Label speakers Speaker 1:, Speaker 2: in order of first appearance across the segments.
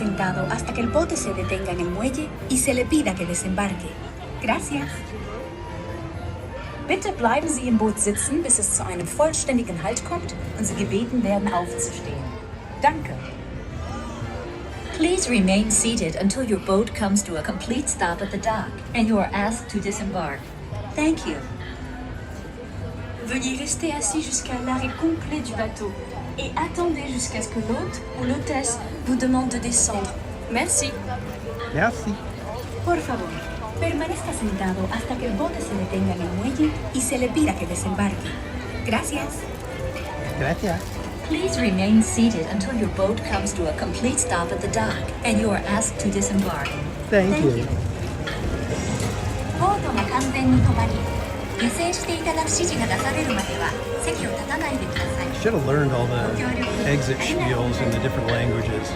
Speaker 1: sentado hasta que el bote se detenga en el muelle y se le pida que desembarque. Gracias.
Speaker 2: Bitte bleiben Sie im Boot sitzen, bis es zu einem vollständigen Halt kommt und Sie gebeten werden, aufzustehen. Danke. Please remain seated until your boat comes to a complete stop at the dock and you are asked to disembark. Thank you. Veuillez rester assis jusqu'à l'arrêt complet du bateau et attendez jusqu'à ce que l'hôte ou l'hôtesse vous demande de descendre. Merci.
Speaker 3: Merci.
Speaker 1: Por favor, permanezca sentado hasta que el bote se detenga en el muelle y se le pida que desembarque. Gracias.
Speaker 3: Gracias.
Speaker 2: Please remain seated until your boat comes to a complete stop at the dock and you are asked to disembark.
Speaker 3: Thank you.
Speaker 1: ボートが完全に止まり、下船していただく指示が出されるまでは席を立たないでください。
Speaker 3: Should have learned all the exit spiels in the different languages.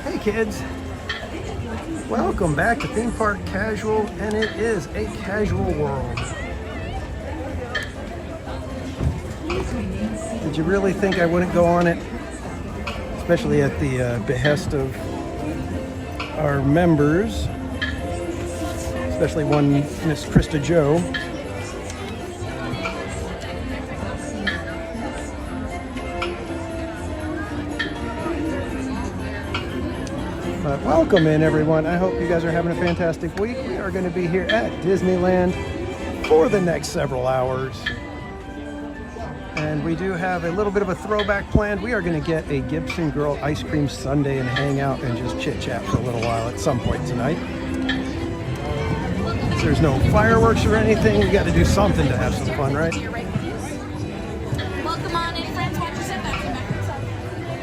Speaker 3: Hey kids, welcome back to Theme Park Casual, and it is a casual world. Did you really think I wouldn't go on it? Especially at the behest of our members, especially one Miss Krista Joe. But welcome in, everyone. I hope you guys are having a fantastic week. We are going to be here at Disneyland for the next several hours. And we do have a little bit of a throwback planned. We are going to get a Gibson Girl ice cream sundae and hang out and just chit-chat for a little while at some point tonight. There's no fireworks or anything. We got to do something to have some fun, right?
Speaker 4: Welcome on in, friends. Watch your setbacks.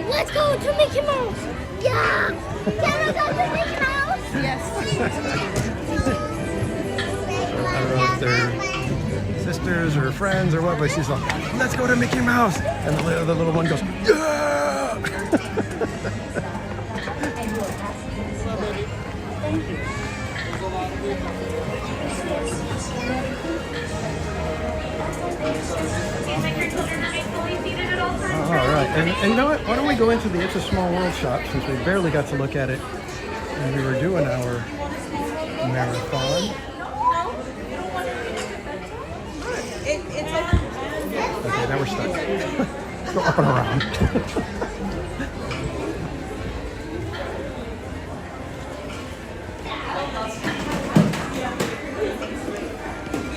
Speaker 4: Let's go to Mickey Mouse. Yeah. Can we go to Mickey Mouse? Yes.
Speaker 3: I don't know if they're sisters or friends or what, but she's like, let's go to Mickey Mouse. And the little one goes, yeah! All right, and you know what? Why don't we go into the It's a Small World shop, since we barely got to look at it when we were doing our marathon. Okay, now we're stuck. Let's go up and around.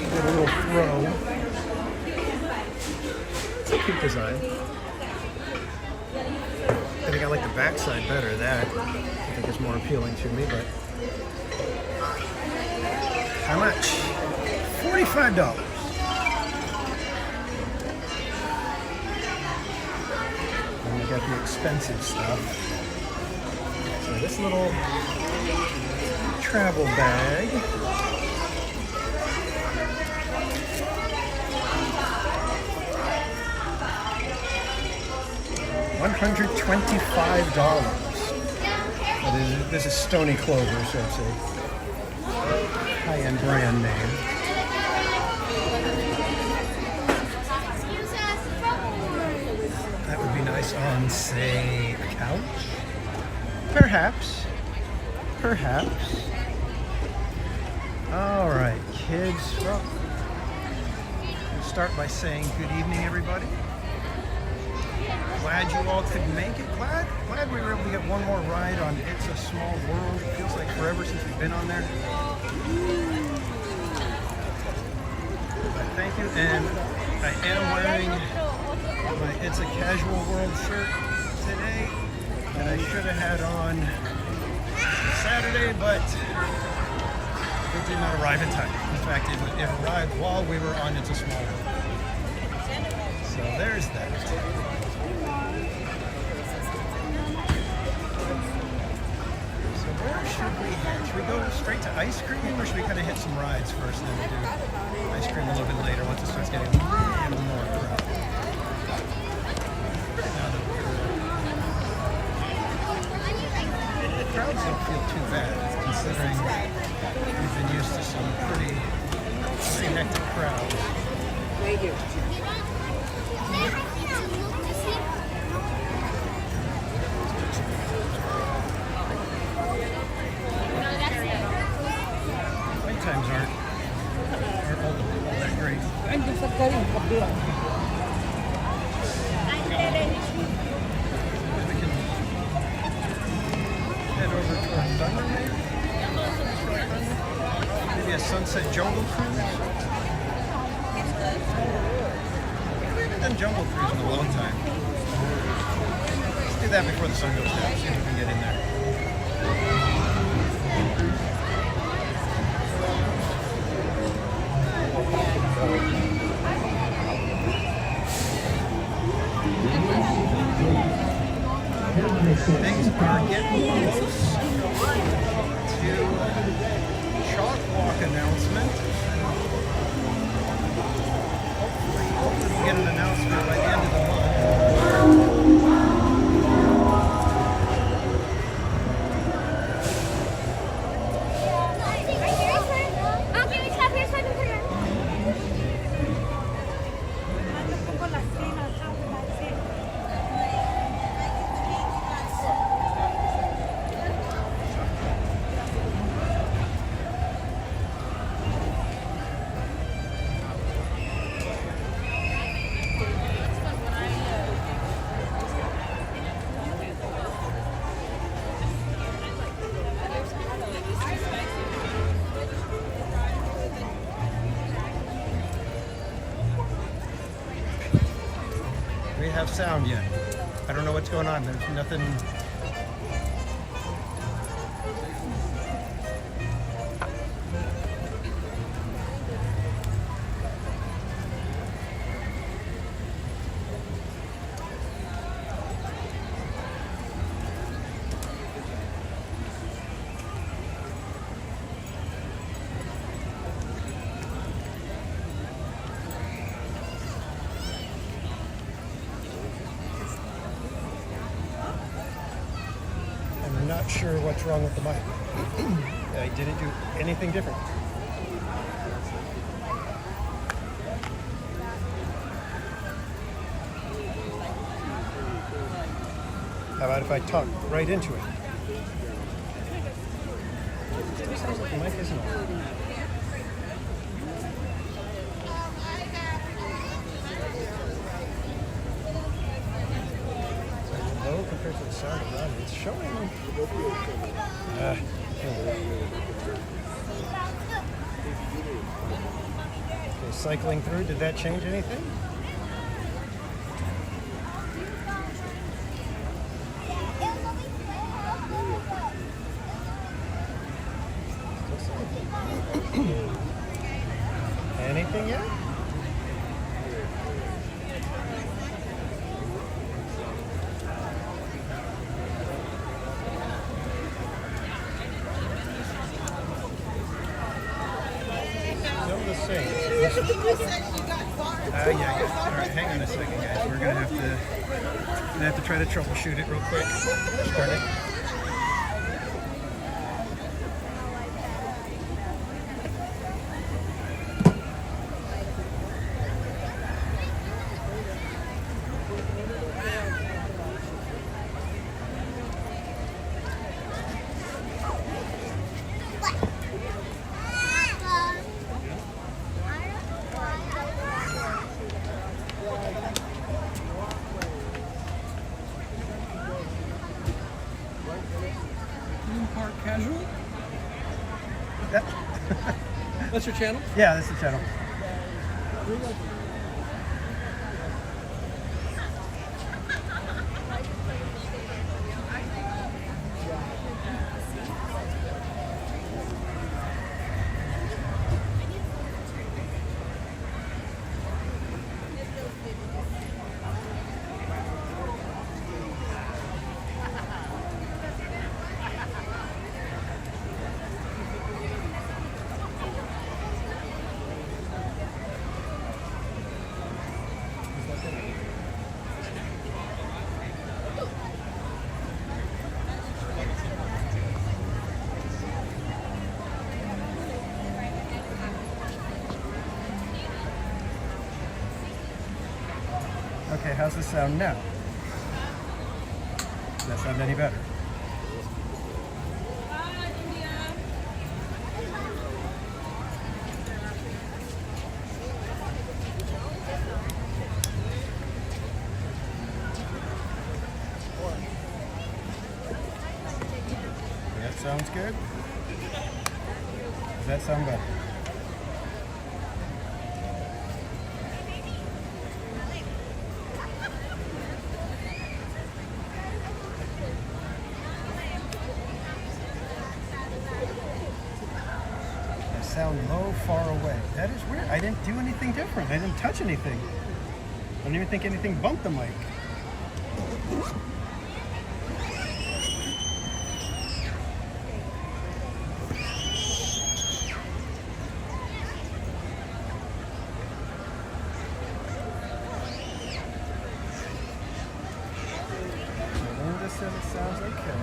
Speaker 3: Get a little throw. It's a cute design. I think I like the backside better. That I think is more appealing to me, but how much? $45. Got the expensive stuff. So this little travel bag. $125. This is Stony Clover, so it's a high-end brand name. On, say, a couch? Perhaps. Perhaps. All right, kids. Well, we'll start by saying good evening, everybody. Glad you all could make it. Glad we were able to get one more ride on It's a Small World. It feels like forever since we've been on there. But thank you, and I am wearing my It's a Casual World shirt today that I should have had on Saturday, but it did not arrive in time. In fact, it arrived while we were on It's a Small World. So there's that. So where should we head? Should we go straight to ice cream, or should we kind of hit some rides first and then we'll do ice cream a little bit later once it starts getting a little more crowded? The crowds don't feel too bad, considering we've been used to some pretty hectic crowds. Wait times aren't all that great. We can head over toward Thunder, maybe? Maybe a sunset jungle cruise? We haven't done jungle cruise in a long time. Let's do that before the sun goes down, see if we can get in there. Things are getting close to chalk walk announcement. Hopefully we'll get an announcement by the end of the month.
Speaker 4: Okay, it's up here so I can put it on.
Speaker 3: We have sound yet. I don't know what's going on. There's nothing. I'm not sure what's wrong with the mic. I didn't do anything different. How about if I talk right into it? It sounds like the mic isn't on. Low compared to the sound around me. It's showing. Okay, cycling through. Did that change anything? Anything yet? Still the same. Yeah. All right, hang on a second, guys. We're gonna have to try to troubleshoot it real quick. Start it.
Speaker 5: Park Casual?
Speaker 3: That,
Speaker 5: That's your channel?
Speaker 3: yeah, that's the channel. Okay, how's this sound now? Does that sound any better? That sounds good. Does that sound better? Sound low, far away. That is weird. I didn't do anything different. I didn't touch anything. I don't even think anything bumped the mic. Linda said it sounds okay.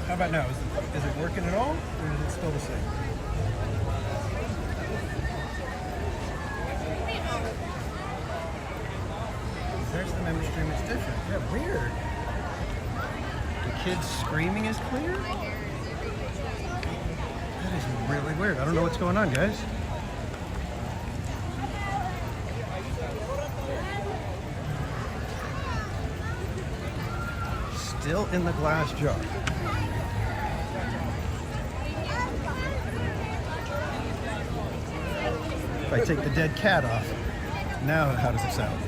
Speaker 3: How about now? Is it working at all, or is it still the same? There's the memory stream. It's different. Yeah, weird. The kids screaming is clear? That is really weird. I don't know what's going on, guys. Still in the glass jar. If I take the dead cat off, now how does it sound?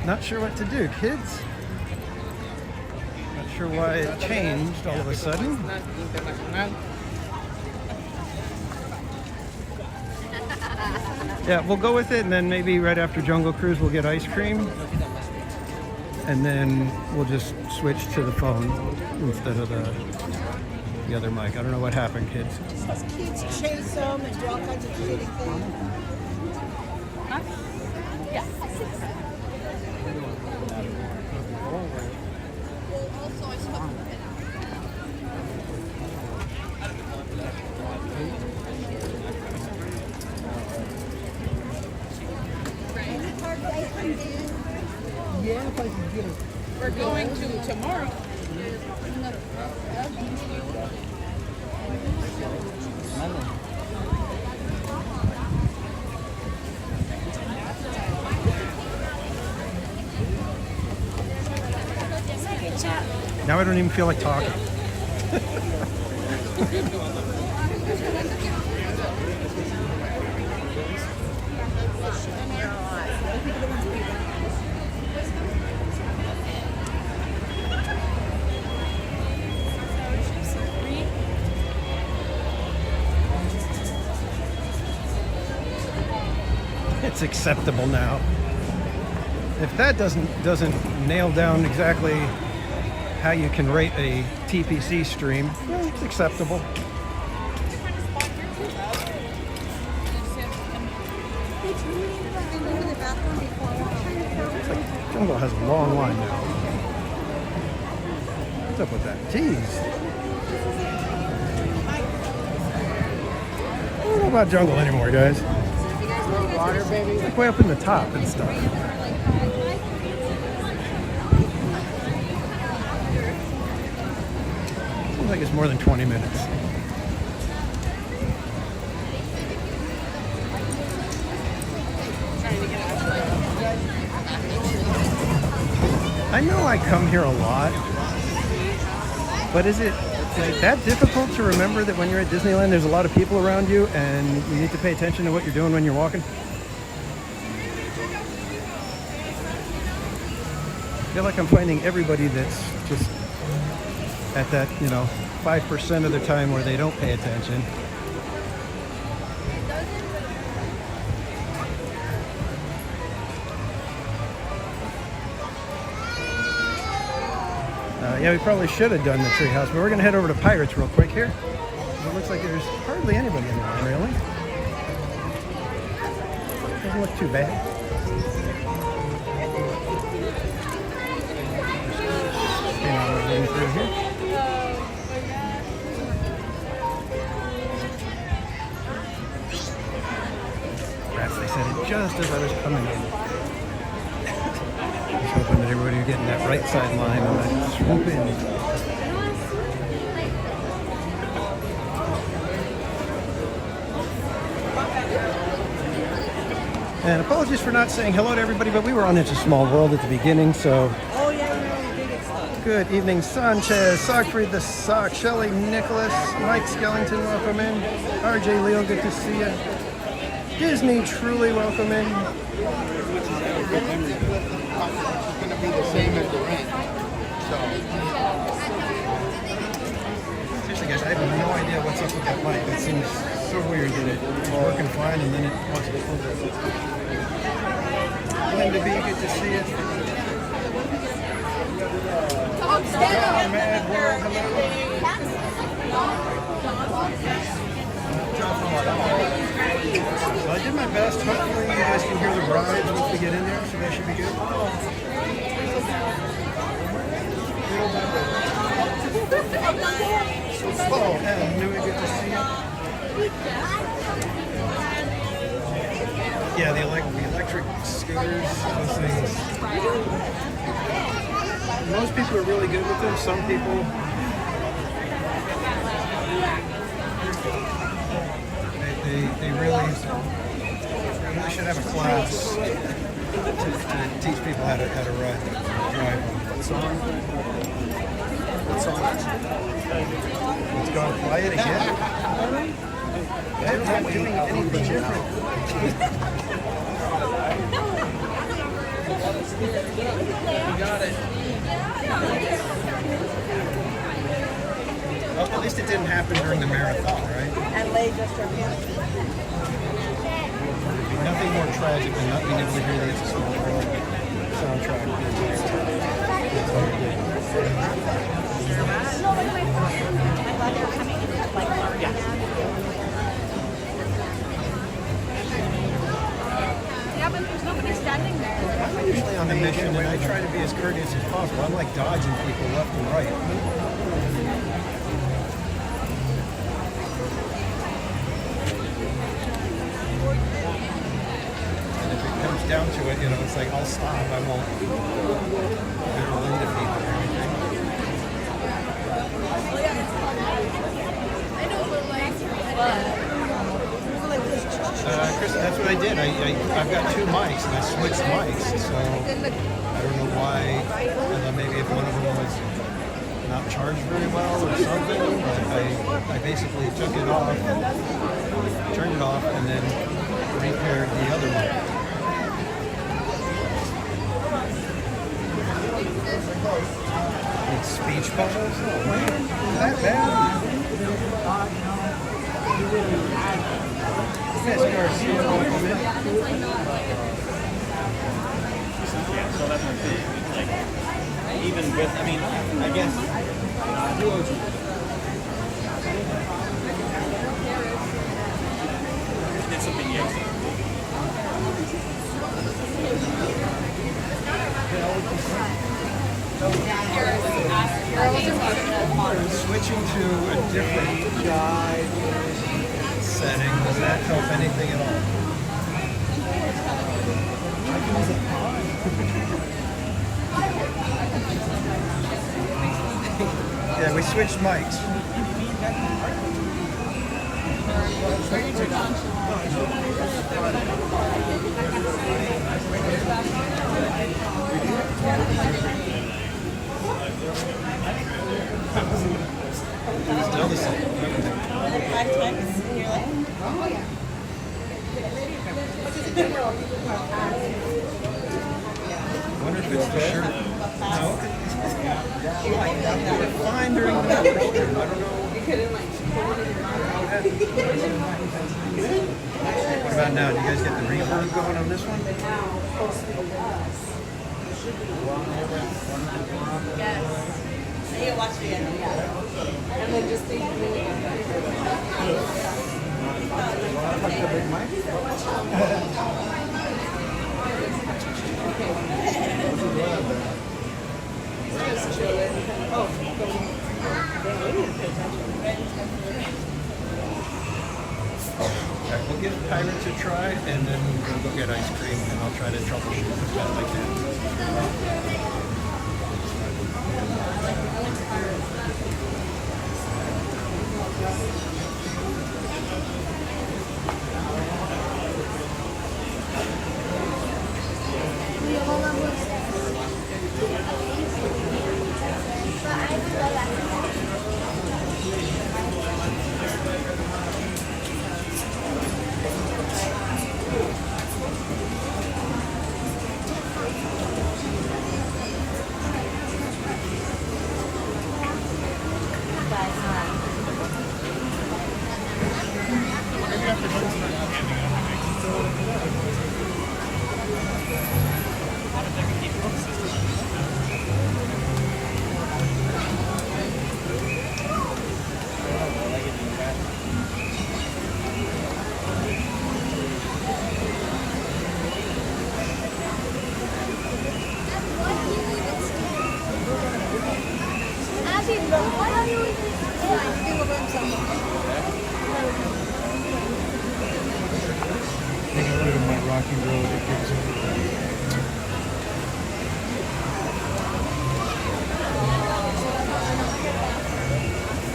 Speaker 3: Not sure what to do, kids. Not sure why it changed all of a sudden. Yeah, we'll go with it, and then maybe right after Jungle Cruise we'll get ice cream. And then we'll just switch to the phone instead of the other mic. I don't know what happened, kids.
Speaker 6: Because kids chase them and do all kinds of shitty things.
Speaker 2: Huh? Yeah.
Speaker 6: Yeah, if I can get it.
Speaker 7: We're going to tomorrow.
Speaker 3: Now I don't even feel like talking. It's acceptable now. If that doesn't nail down exactly how you can rate a TPC stream, well, it's acceptable. It's like Jungle has a long line now. What's up with that? Jeez. I don't know about Jungle anymore, guys.
Speaker 6: Water, baby.
Speaker 3: It's like way up in the top and stuff. Seems like it's more than 20 minutes. I know I come here a lot, but is it that difficult to remember that when you're at Disneyland there's a lot of people around you and you need to pay attention to what you're doing when you're walking? feel like I'm finding everybody that's just at that, 5% of the time where they don't pay attention. Yeah, we probably should have done the treehouse, but we're going to head over to Pirates real quick here. It looks like there's hardly anybody in there, really. Doesn't look too bad. Through here. Rats, they said it just as I was coming in. Just hoping that everybody was getting that right side line and I'd swoop in. And apologies for not saying hello to everybody, but we were on It's a Small World at the beginning, so.
Speaker 6: Oh, yeah, you're on the biggest stuff.
Speaker 3: Good evening, Sanchez, Sockfried the Sock, Shelly, Nicholas, Mike Skellington, welcome in. RJ Leo, good to see you. Disney, truly welcome in.
Speaker 8: It's going to be the same as the rent.
Speaker 3: Seriously, guys, I have no idea what's up with that mic. That seems so weird that it's working fine and then it wants to pull this. Linda B, good to see you. Mad World, hello. So I did my best. Hopefully you guys can hear the rides once we get in there, so that should be good. Oh, and Louis, good to see you. Yeah, the electric scooters, those things. Most people are really good with them. Some people, they really should have a class to teach people how to drive them. What song? It's gone quiet again. I'm not doing anything different. Well, at least it didn't happen during the marathon, right?
Speaker 6: And Lay just her piano.
Speaker 3: Nothing more tragic than not being able to hear the It's a Small World soundtrack. That's all it did.
Speaker 7: Yeah, but there's nobody standing there.
Speaker 3: I'm usually on a mission and I try to be as courteous as possible. I'm like dodging people left and right. And if it comes down to it, it's like I'll stop. I won't barrel into people or anything. Chris, that's what I did. I've got two mics and I switched mics, so I don't know why. Maybe if one of them was not charged very well or something, but I basically took it off, turned it off, and then repaired the other mic. Need speech bubbles? Oh man, is that bad? Yes, Garcia, welcome in.
Speaker 9: Yeah, so that's what I'm saying. Like, even with, I guess, did something yet.
Speaker 3: Switching to a different setting, does that help anything at all? Yeah, we switched mics. It was still the same.
Speaker 6: 5 times in your life? Oh, yeah.
Speaker 3: I wonder if it's the shirt. What about now? Do you guys get the reverb going on this one?
Speaker 6: Yes. And you watch the end, yeah. And then just think just chilling. Oh,
Speaker 3: Alright, we'll give Pirates a try, and then we'll go get ice cream, and I'll try to troubleshoot as best I can.
Speaker 5: I got rid of my Rocky Road. It gives me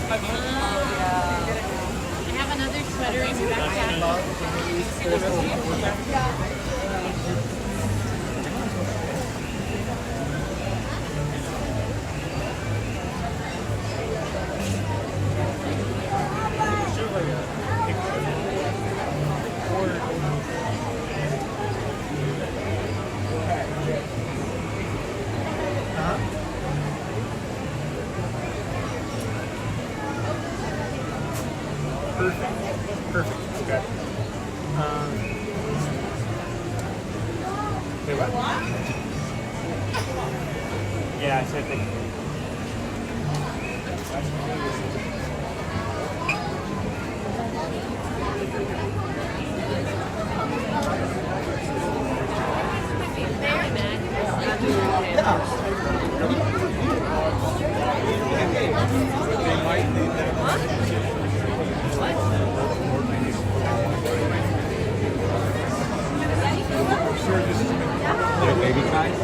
Speaker 7: I have another sweater in my
Speaker 3: Perfect. Okay. Wait, what?
Speaker 9: Yeah, I said that.
Speaker 3: Little baby size?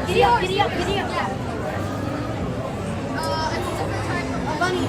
Speaker 4: Giddy up, giddy up, giddy up. Yeah. It's a different type of bunny.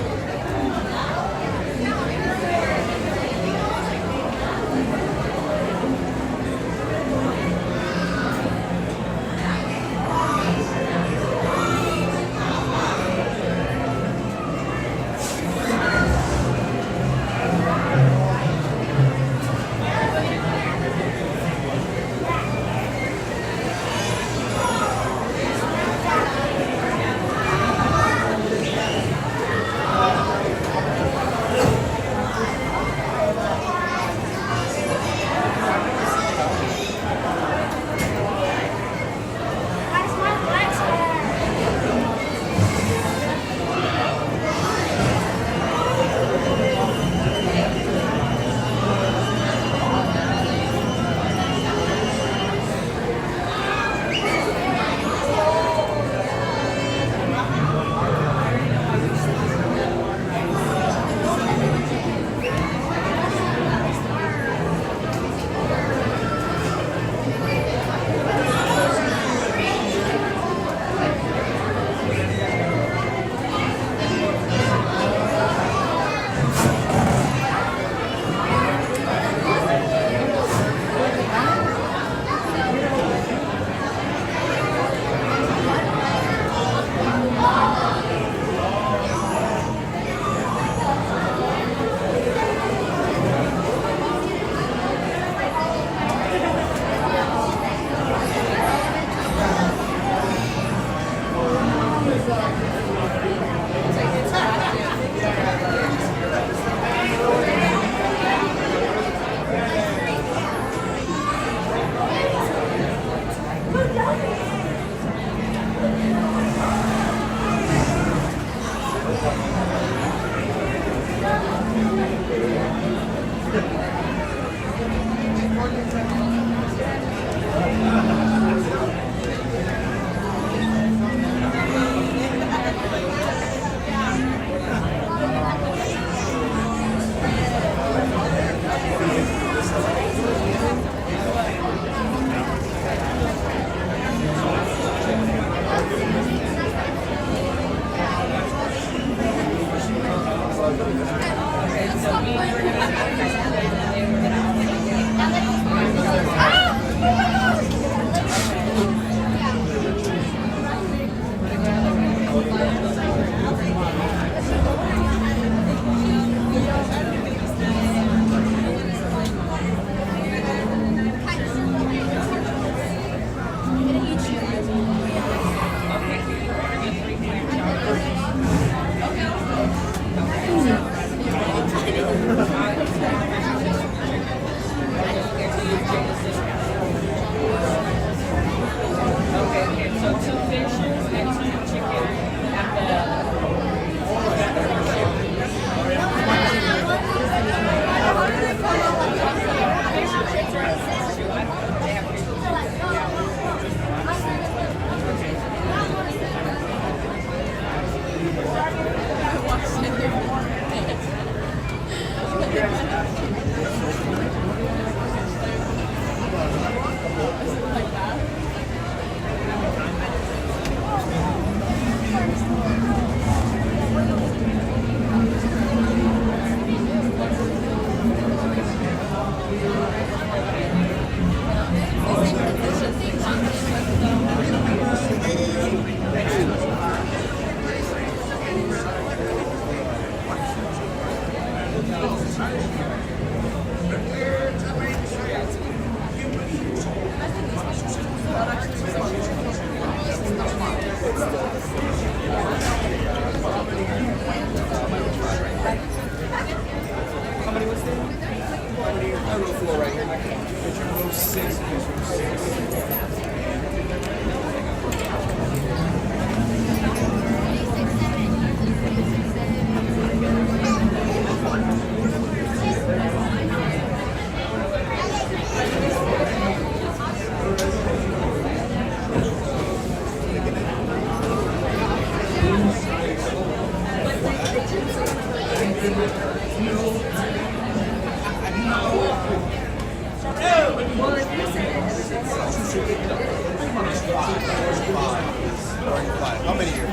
Speaker 8: How many here?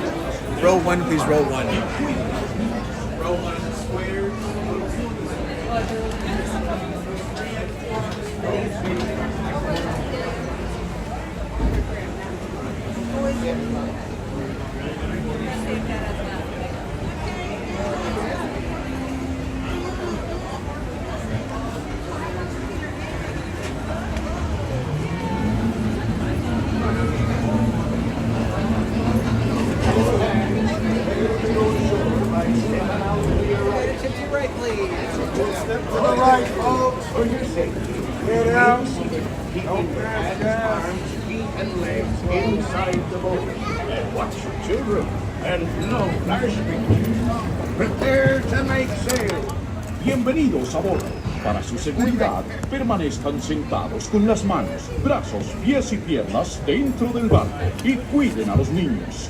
Speaker 8: Row one, please. Row one. Row one is square.
Speaker 10: Prepare to make sail. Bienvenidos a bordo. Para su seguridad, permanezcan sentados con las manos, brazos, pies y piernas dentro del barco y cuiden a los niños.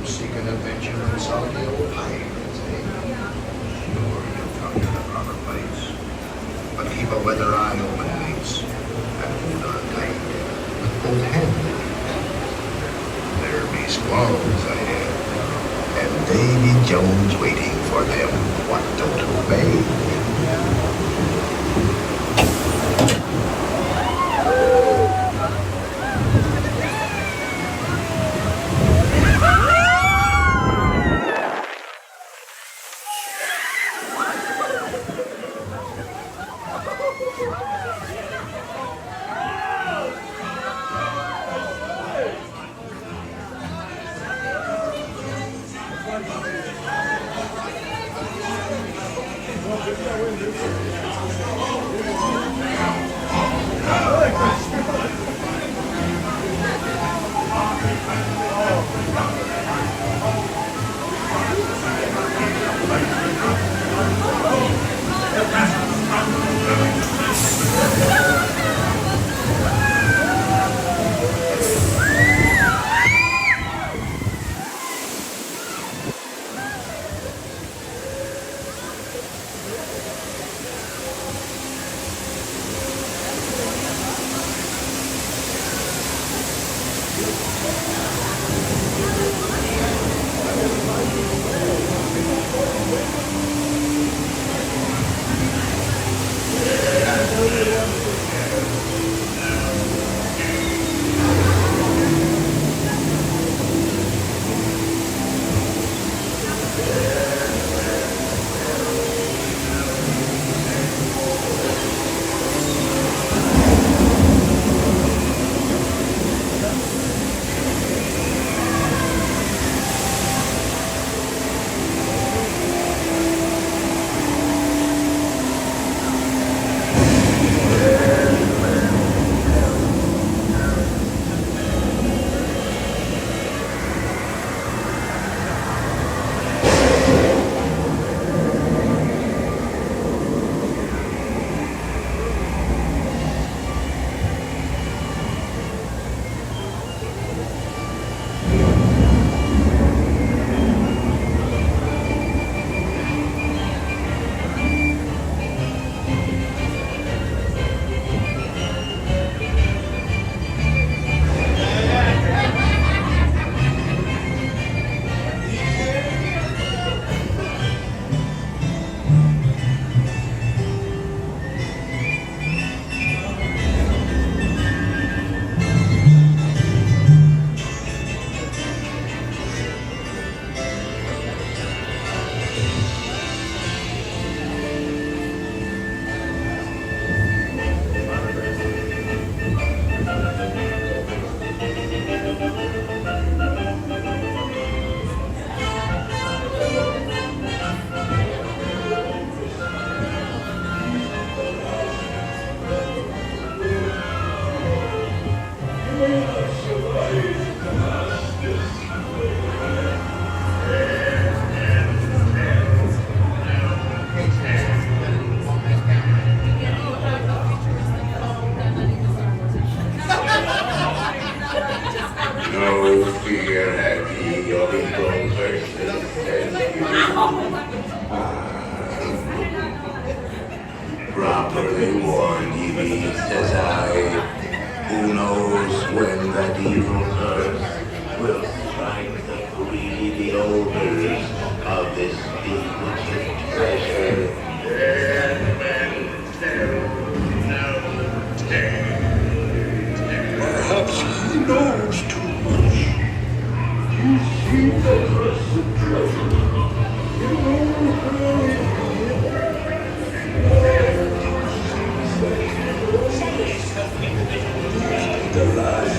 Speaker 11: Seek an adventure in solitary old pirates, eh? Sure, you'll come to the proper place. But keep a weather eye open, mates. And hold on tight with both hands. There be squalls ahead. And Davy Jones waiting for them. What don't properly warned ye be, says I. Who knows when that evil curse will strike the greedy beholders of this bewitched treasure? Dead men tell no tale. Perhaps he knows too much. You see the cursed treasure. You know how it the last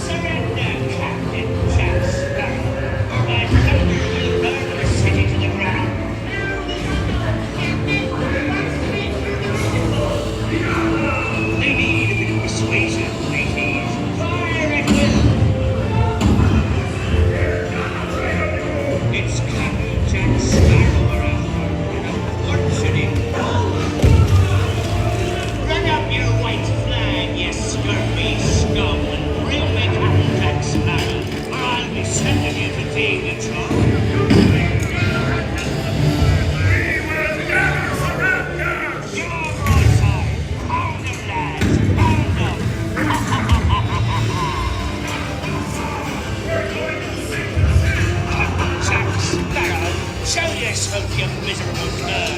Speaker 12: surrender, Captain Jack Sparrow, or my thunder will burn the city to the ground. They need a bit of persuasion, ladies. Fire at will. It's Captain Jack Sparrow we're after, and a fortune in gold. Run up your white flag, you scurvy scum, and bring me Captain Jack Sparrow, or I'll be sending you to David show yourself, you miserable cur!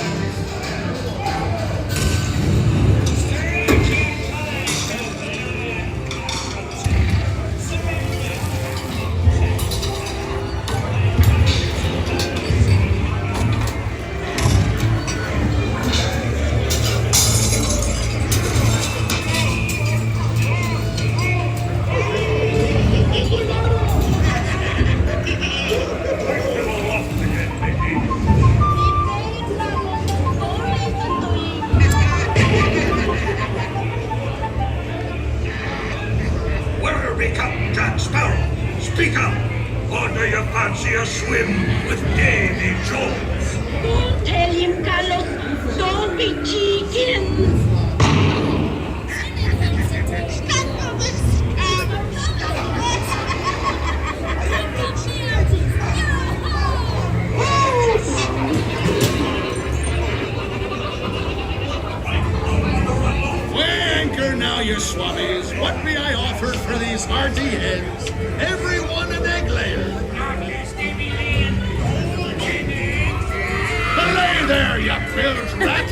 Speaker 11: Where become Jack Sparrow? Speak up! Or do you fancy a swim with Davy Jones?
Speaker 12: Don't tell him, Carlos! Don't be cheeking!
Speaker 10: Anchor now, you swabbies. What may I offer for these hearty heads? Everyone an egg layer. Belay there, you bilge rat!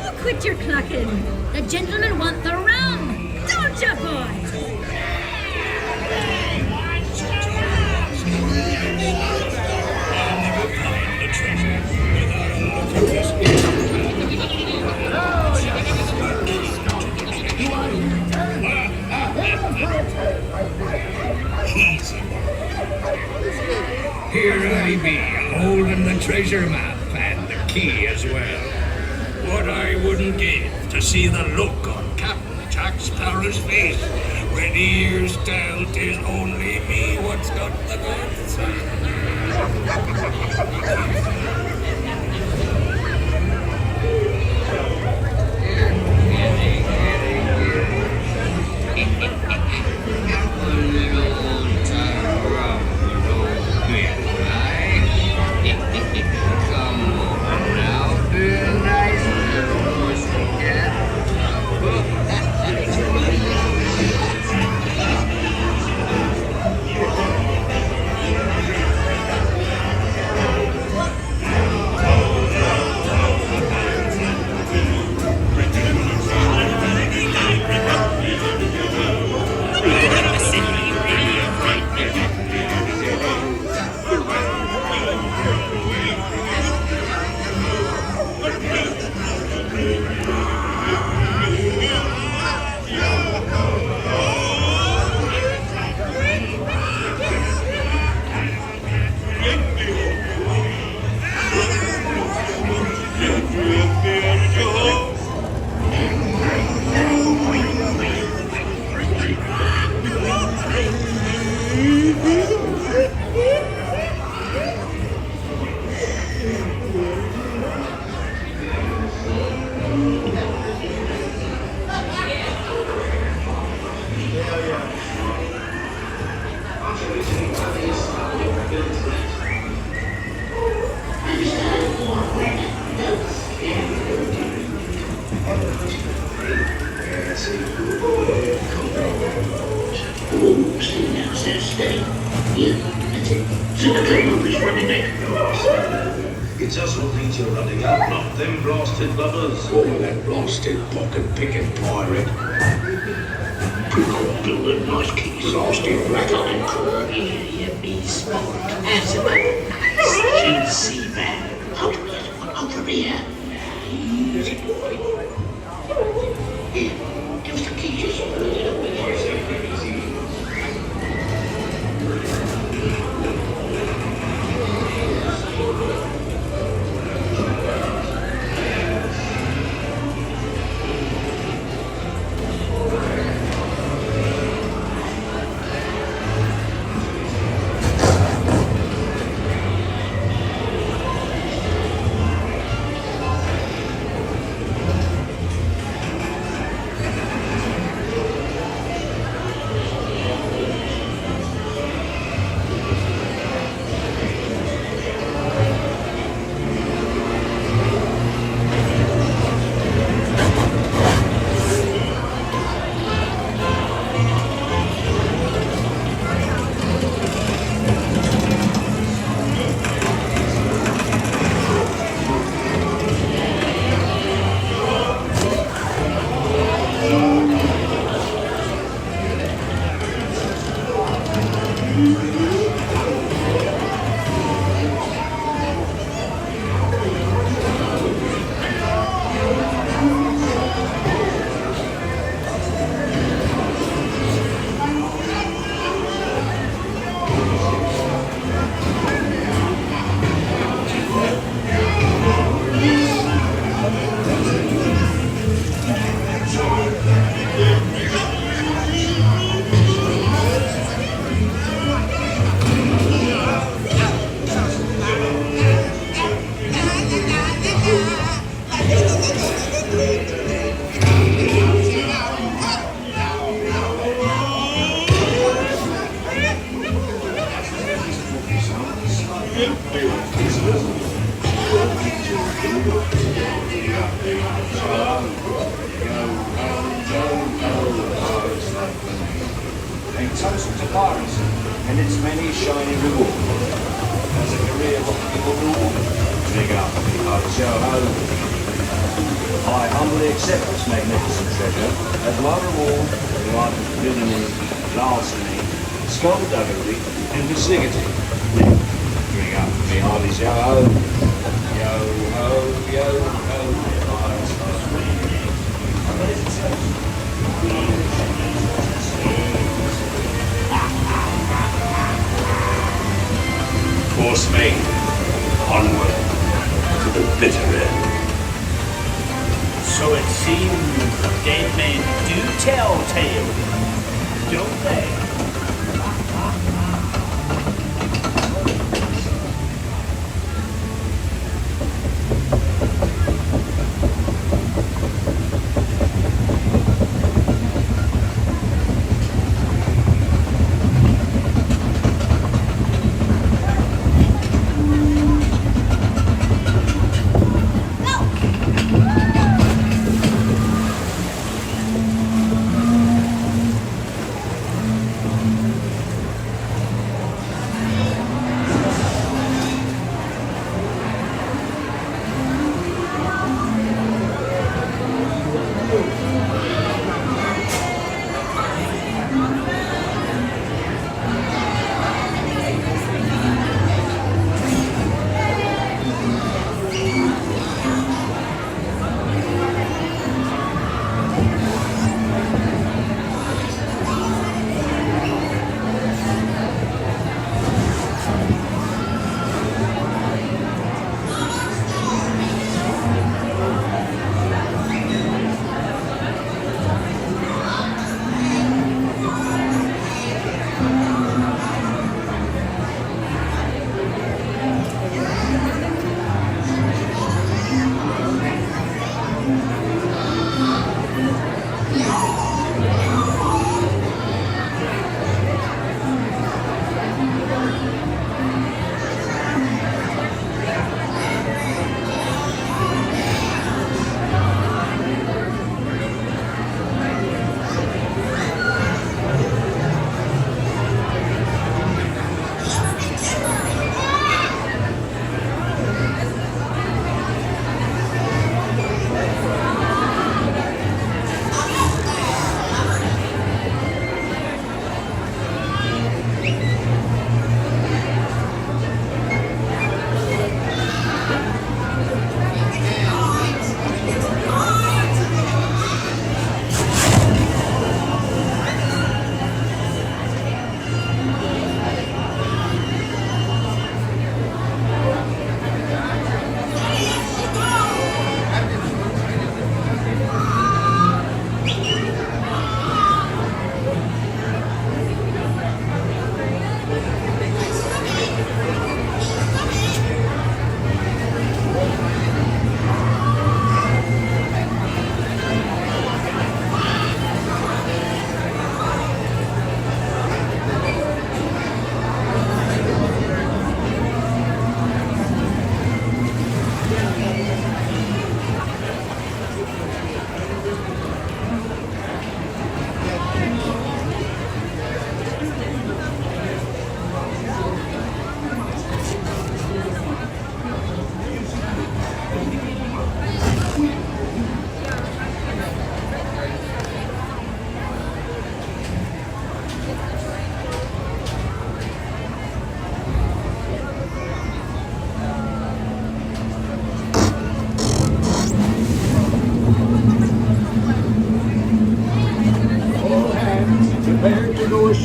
Speaker 1: Oh, quit your clucking. The gentlemen want the rum. Don't you, boys?
Speaker 11: Here I be, holding the treasure map and the key as well. What I wouldn't give to see the look on Captain Jack Sparrow's face when he hears tell 'tis only me what's got the goods. It just what needs your running up, not them blasted lovers. Oh, that blasted pocket-picking pirate. Build a nice keys, blasted rattling crew.
Speaker 12: Here you be, sport. Have some nice juicy man. Over here. Easy boy. Here, give us the keys.
Speaker 11: Toast to Paris and its many shiny rewards. As a career rocking the rule, big up the ho. I humbly accept this magnificent treasure as my reward for the life of villainy, larceny, skullduggery, and vicinity. Bring up me Harley's yo ho. Yo ho, yo ho.
Speaker 12: Force me onward to the bitter end.
Speaker 9: So it seems dead men do tell tales, don't they?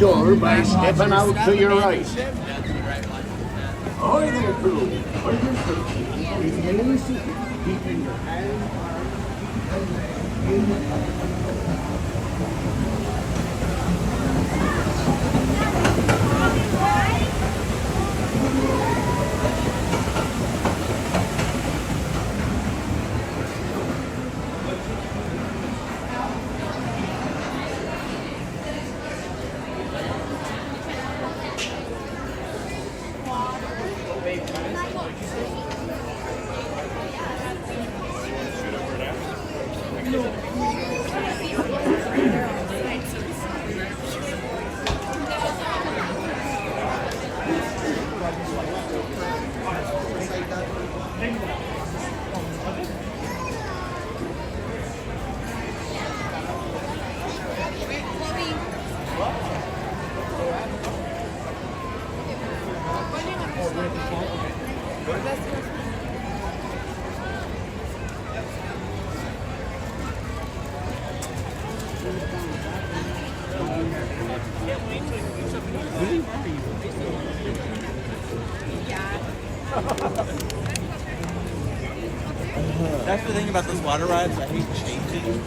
Speaker 11: shore by stepping out to your right. Ahoy there, Pooh. Remain seated, keeping your hands
Speaker 9: That's the thing about those water rides. I hate changing.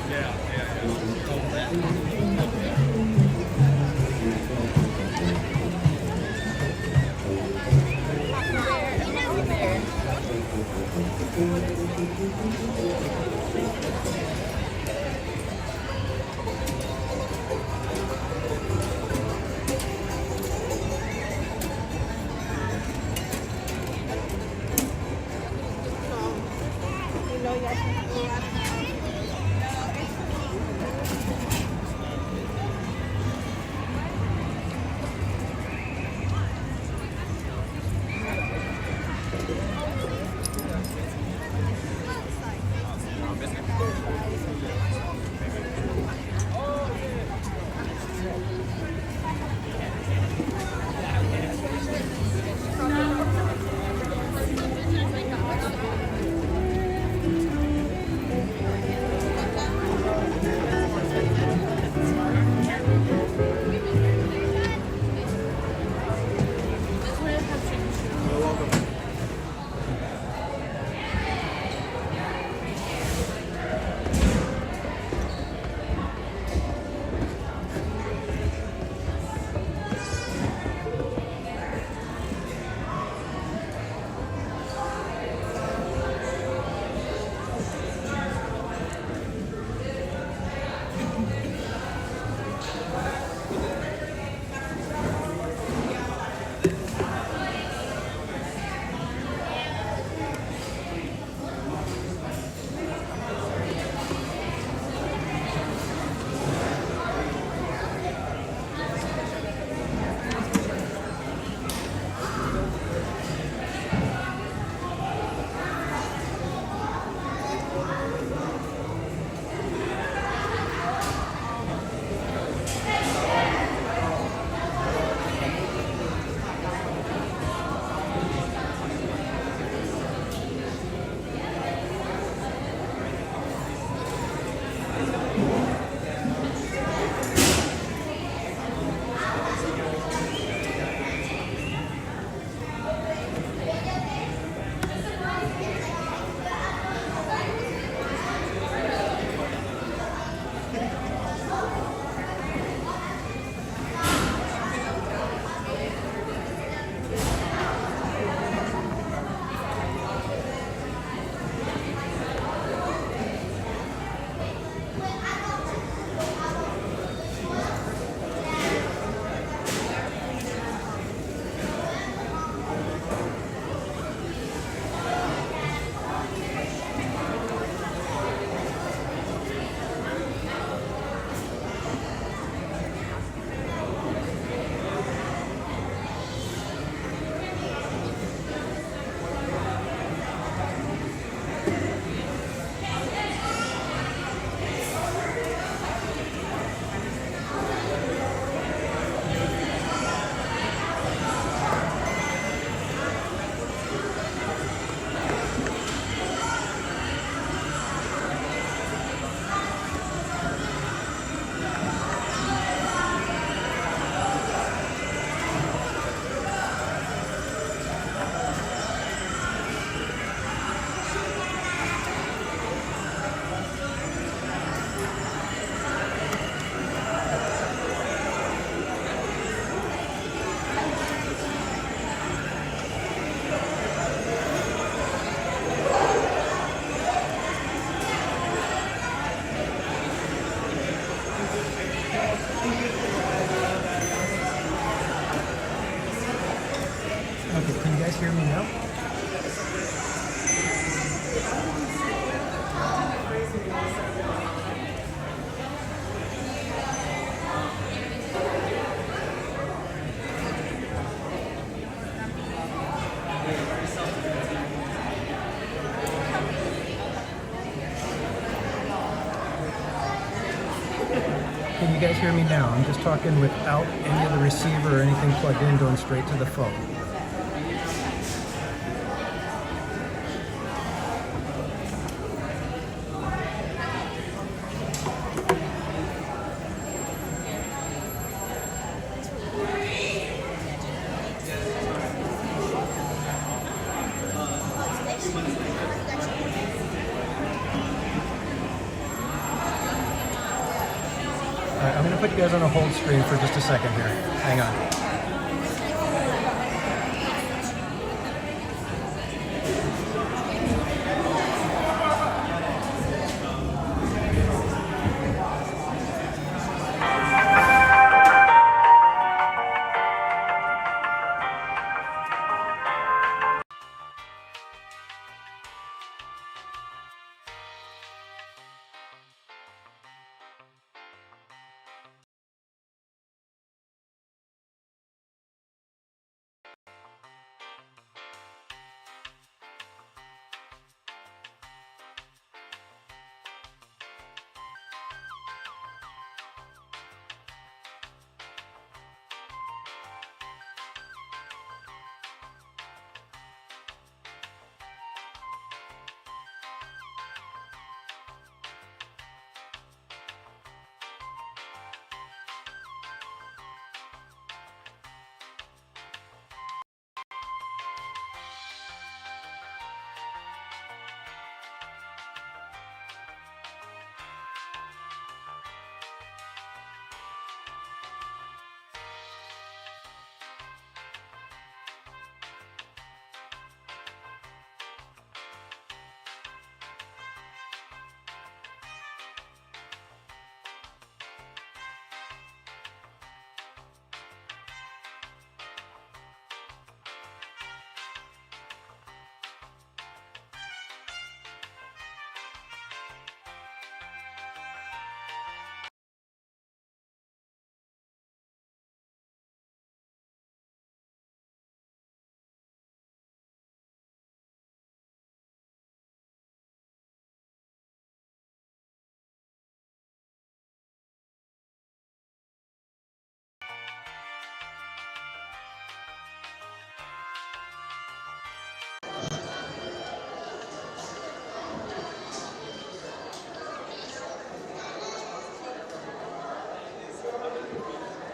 Speaker 3: Okay, can you guys hear me now? Can you guys hear me now? I'm just talking without any of the receiver or anything plugged in, going straight to the phone. I'm going to put you guys on a hold screen for just a second here. Hang on.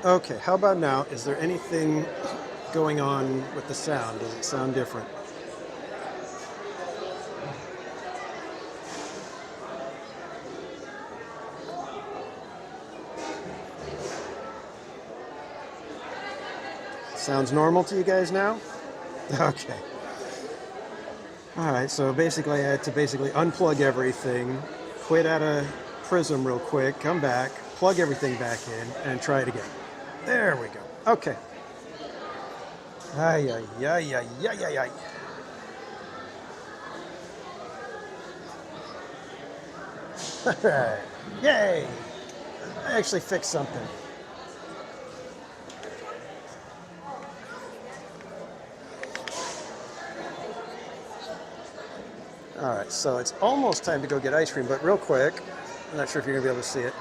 Speaker 3: Okay, how about now? Is there anything going on with the sound? Does it sound different? Sounds normal to you guys now? Okay. Alright, so basically I had to unplug everything, quit out of Prism real quick, come back, plug everything back in, and try it again. There we go. Okay. Ay, ay, ay, ay, ay, ay, ay. Alright. Yay! I actually fixed something. Alright, so it's almost time to go get ice cream, but real quick, I'm not sure if you're going to be able to see it.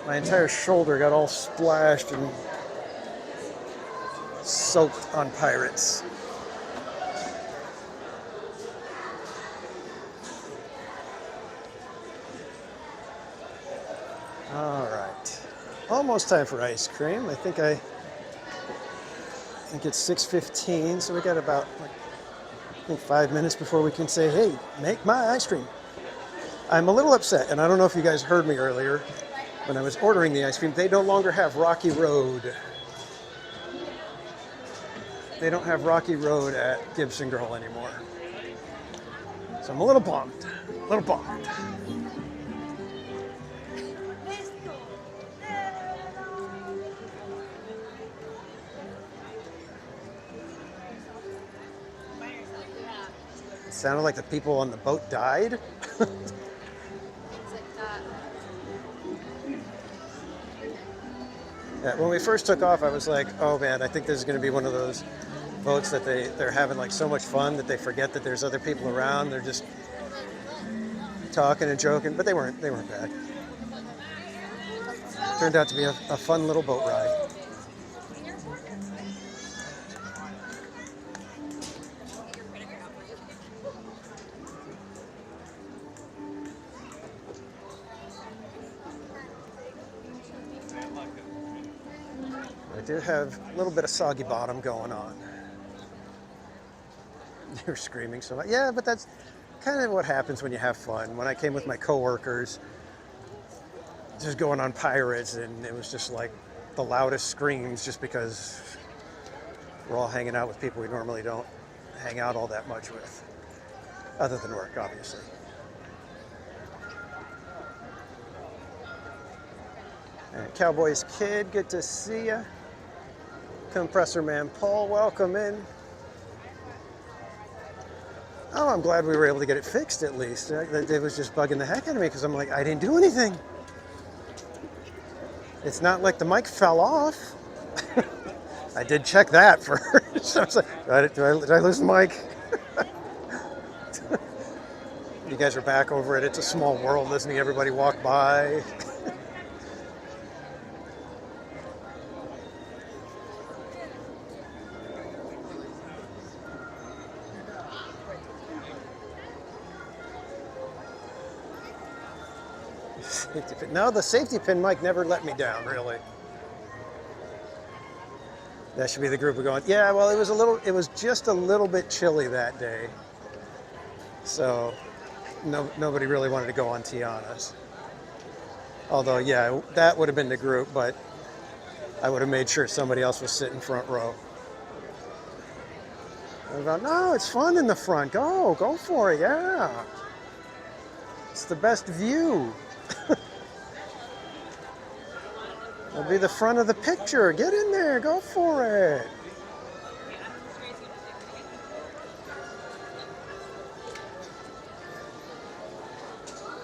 Speaker 3: My entire shoulder got all splashed and soaked on Pirates. Alright, almost time for ice cream. I think it's 6:15, so we got about 5 minutes before we can say, hey, make my ice cream. I'm a little upset, and I don't know if you guys heard me earlier when I was ordering the ice cream. They no longer have Rocky Road. They don't have Rocky Road at Gibson Girl anymore. So I'm a little bummed. A little bummed. Sounded like the people on the boat died. Yeah, when we first took off, I was like, oh man, I think this is going to be one of those boats that they're having like so much fun that they forget that there's other people around. They're just talking and joking, but they weren't bad. Turned out to be a fun little boat ride. I do have a little bit of soggy bottom going on. You're screaming so much. Yeah, but that's kind of what happens when you have fun. When I came with my coworkers, just going on pirates, and it was just like the loudest screams just because we're all hanging out with people we normally don't hang out all that much with, other than work, obviously. And Cowboys Kid, good to see ya. Compressor Man Paul, welcome in. Oh, I'm glad we were able to get it fixed at least. It was just bugging the heck out of me because I'm like, I didn't do anything. It's not like the mic fell off. I did check that first. I was like, did I lose the mic? You guys are back over it. It's a small world listening to everybody walk by. No, the safety pin mic never let me down, really. That should be the group of going, yeah, well, it was just a little bit chilly that day. So nobody really wanted to go on Tiana's. Although, yeah, that would have been the group, but I would have made sure somebody else was sitting front row. I was like, no, it's fun in the front. Go for it, yeah. It's the best view. It'll be the front of the picture. Get in there. Go for it.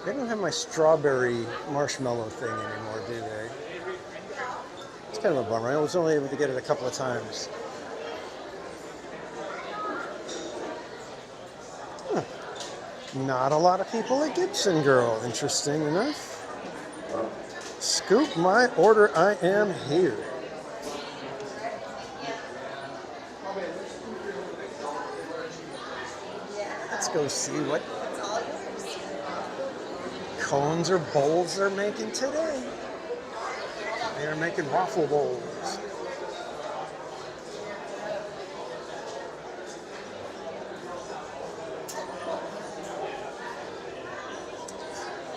Speaker 3: They don't have my strawberry marshmallow thing anymore, do they? It's kind of a bummer. I was only able to get it a couple of times. Huh. Not a lot of people at Gibson Girl, interesting enough. Scoop my order, I am here. Let's go see what cones or bowls they're making today. They are making waffle bowls.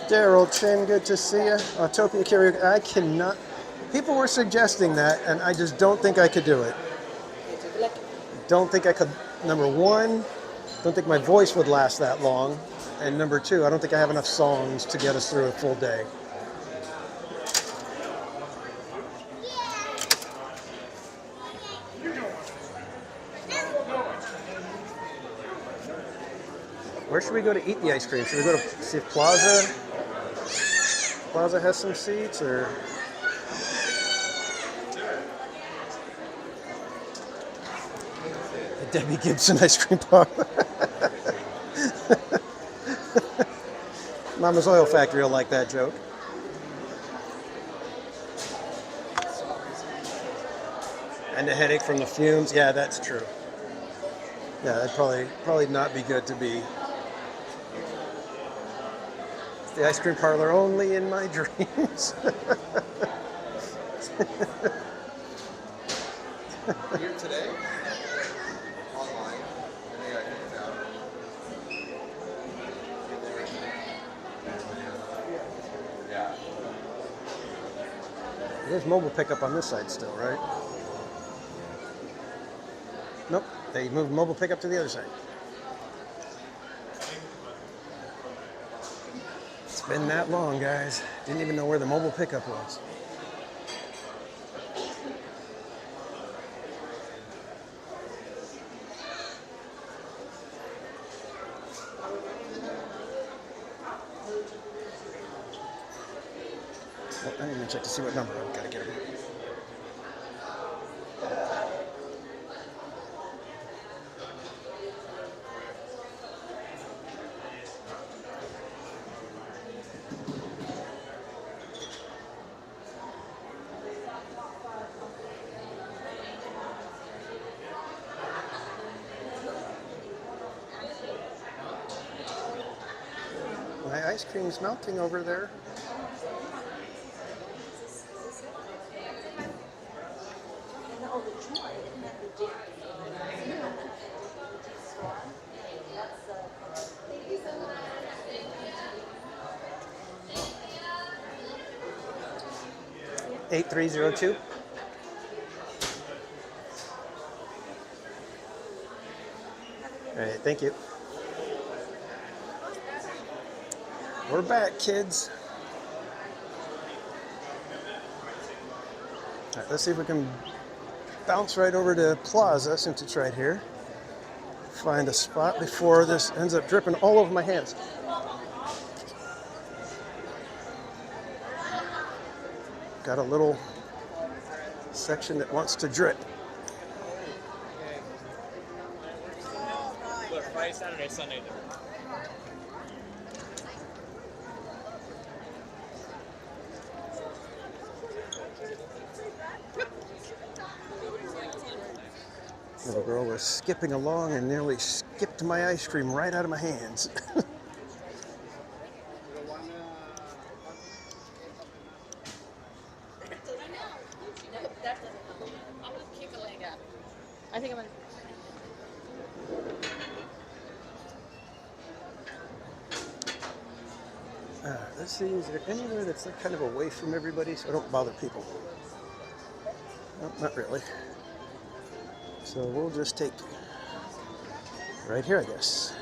Speaker 3: Daryl Chin, good to see you. Autopia Karaoke, I cannot. People were suggesting that, and I just don't think I could do it. Don't think I could. Number one, don't think my voice would last that long. And number two, I don't think I have enough songs to get us through a full day. Where should we go to eat the ice cream? Should we go to see if Plaza has some seats, or the Debbie Gibson ice cream parlor? Mama's Oil Factory will like that joke. And a headache from the fumes. Yeah, that's true. Yeah, that'd probably not be good to be. The ice cream parlor only in my dreams.
Speaker 8: Here today? Online. And they got kicked out. Yeah.
Speaker 3: There's mobile pickup on this side still, right? Nope, they moved mobile pickup to the other side. It's been that long, guys. Didn't even know where the mobile pickup was. check to see what number I've got to get him. My ice cream's melting over there. $8302. All right, thank you. We're back, kids. All right, let's see if we can bounce right over to Plaza since it's right here. Find a spot before this ends up dripping all over my hands. Got a little section that wants to drip.
Speaker 9: What, Friday, Saturday, Sunday?
Speaker 3: Little girl was skipping along and nearly skipped my ice cream right out of my hands.
Speaker 7: I think I'm gonna.
Speaker 3: Let's see, is there anywhere that's like kind of away from everybody so I don't bother people? No, not really. So we'll just take right here, I guess.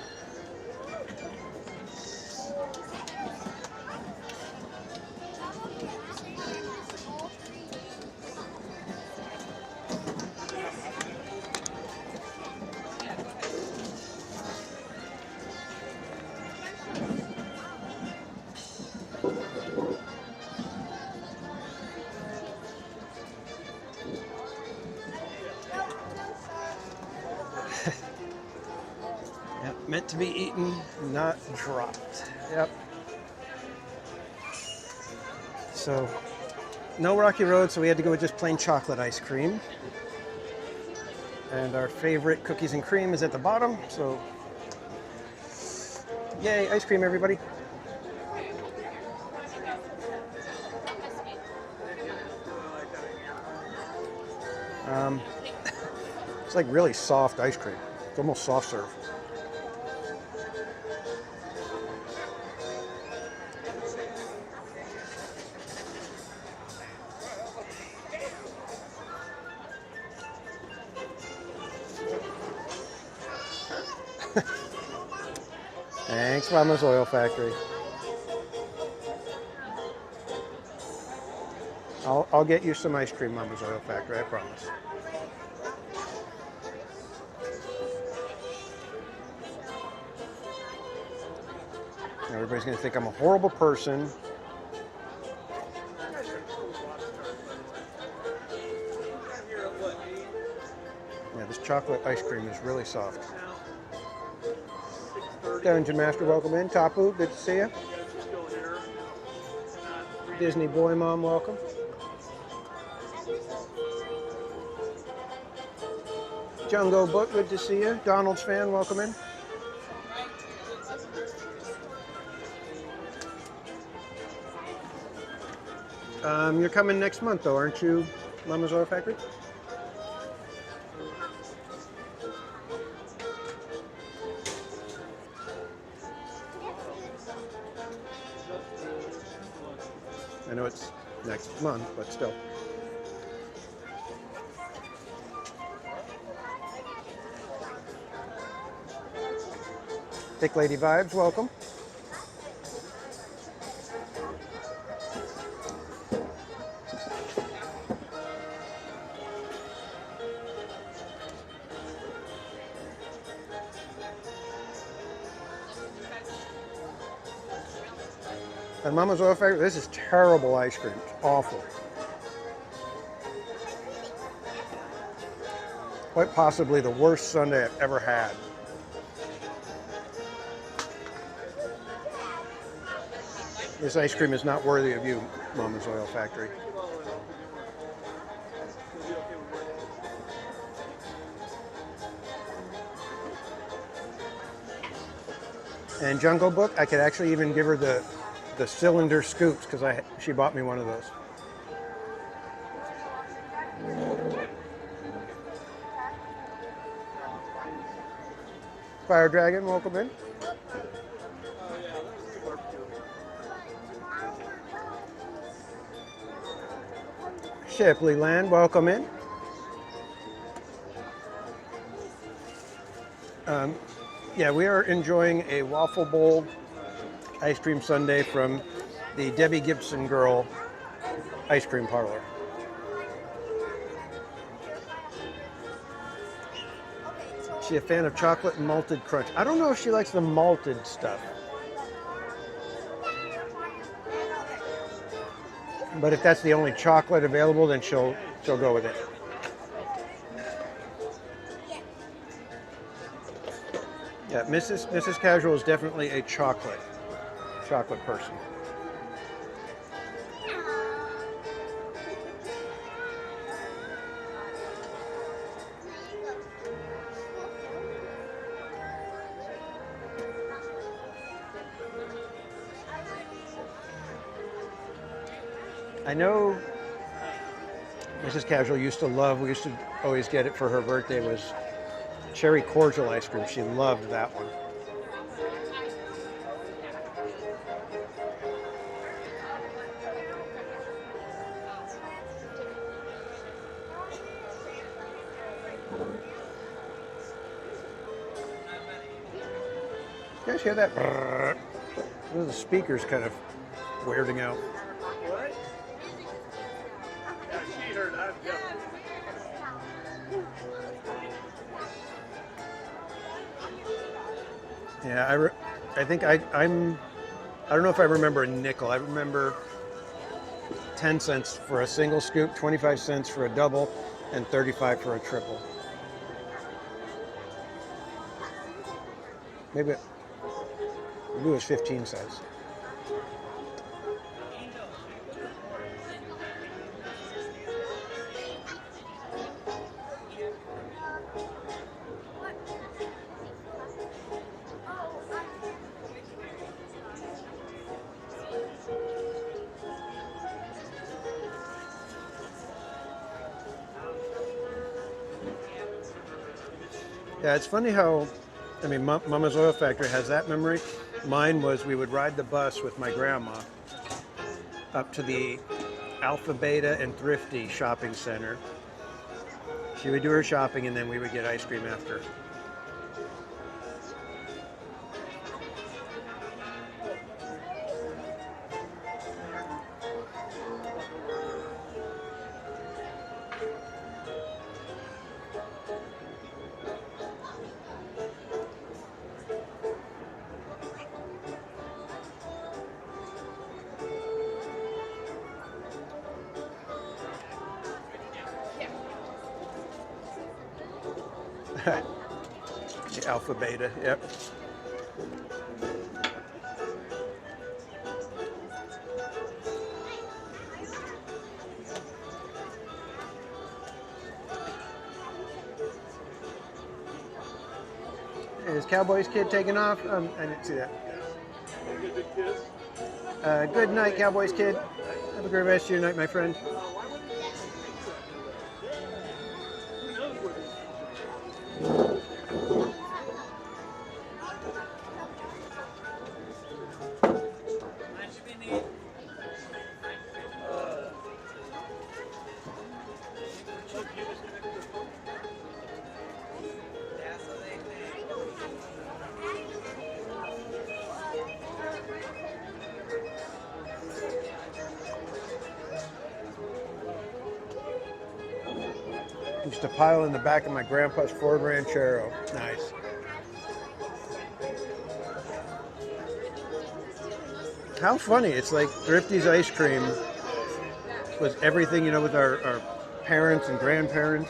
Speaker 3: Yep, meant to be eaten, not dropped. Yep. So, no Rocky Road, so we had to go with just plain chocolate ice cream. And our favorite cookies and cream is at the bottom, so yay, ice cream, everybody. It's like really soft ice cream. It's almost soft serve. Thanks, Mama's Oil Factory. I'll get you some ice cream, Mama's Oil Factory, I promise. Everybody's going to think I'm a horrible person. Yeah, this chocolate ice cream is really soft. Dungeon Master, welcome in. Tapu, good to see you. Disney Boy Mom, welcome. Jungo Book, good to see you. Donald's fan, welcome in. You're coming next month, though, aren't you, Mama's Oil Factory? I know it's next month, but still. Thick Lady Vibes, welcome. And Mama's Oil Factory, this is terrible ice cream. It's awful. Quite possibly the worst sundae I've ever had. This ice cream is not worthy of you, Mama's Oil Factory. And Jungle Book, I could actually even give her the cylinder scoops because she bought me one of those. Fire Dragon, welcome in. Shipley Land, welcome in. Yeah, we are enjoying a waffle bowl ice cream sundae from the Debbie Gibson Girl ice cream parlor. She a fan of chocolate and malted crunch. I don't know if she likes the malted stuff. But if that's the only chocolate available, then she'll go with it. Yeah, Mrs. Casual is definitely a chocolate person. I know Mrs. Casual used to love, we used to always get it for her birthday, was cherry cordial ice cream. She loved that one. You guys hear that? Those are the speakers kind of weirding out. Yeah, I think I don't know if I remember a nickel. I remember 10 cents for a single scoop, 25 cents for a double, and 35 for a triple. Maybe it was 15 cents. Yeah, it's funny how, I mean, Mama's Oil Factory has that memory. Mine was we would ride the bus with my grandma up to the Alpha, Beta, and Thrifty shopping center. She would do her shopping and then we would get ice cream after. The Alpha Beta, yep. Is Cowboys Kid taking off? I didn't see that. Good night, Cowboys Kid. Have a great rest of your night, my friend. Used to pile in the back of my grandpa's Ford Ranchero. Nice. How funny. It's like Thrifty's ice cream was everything, you know, with our parents and grandparents.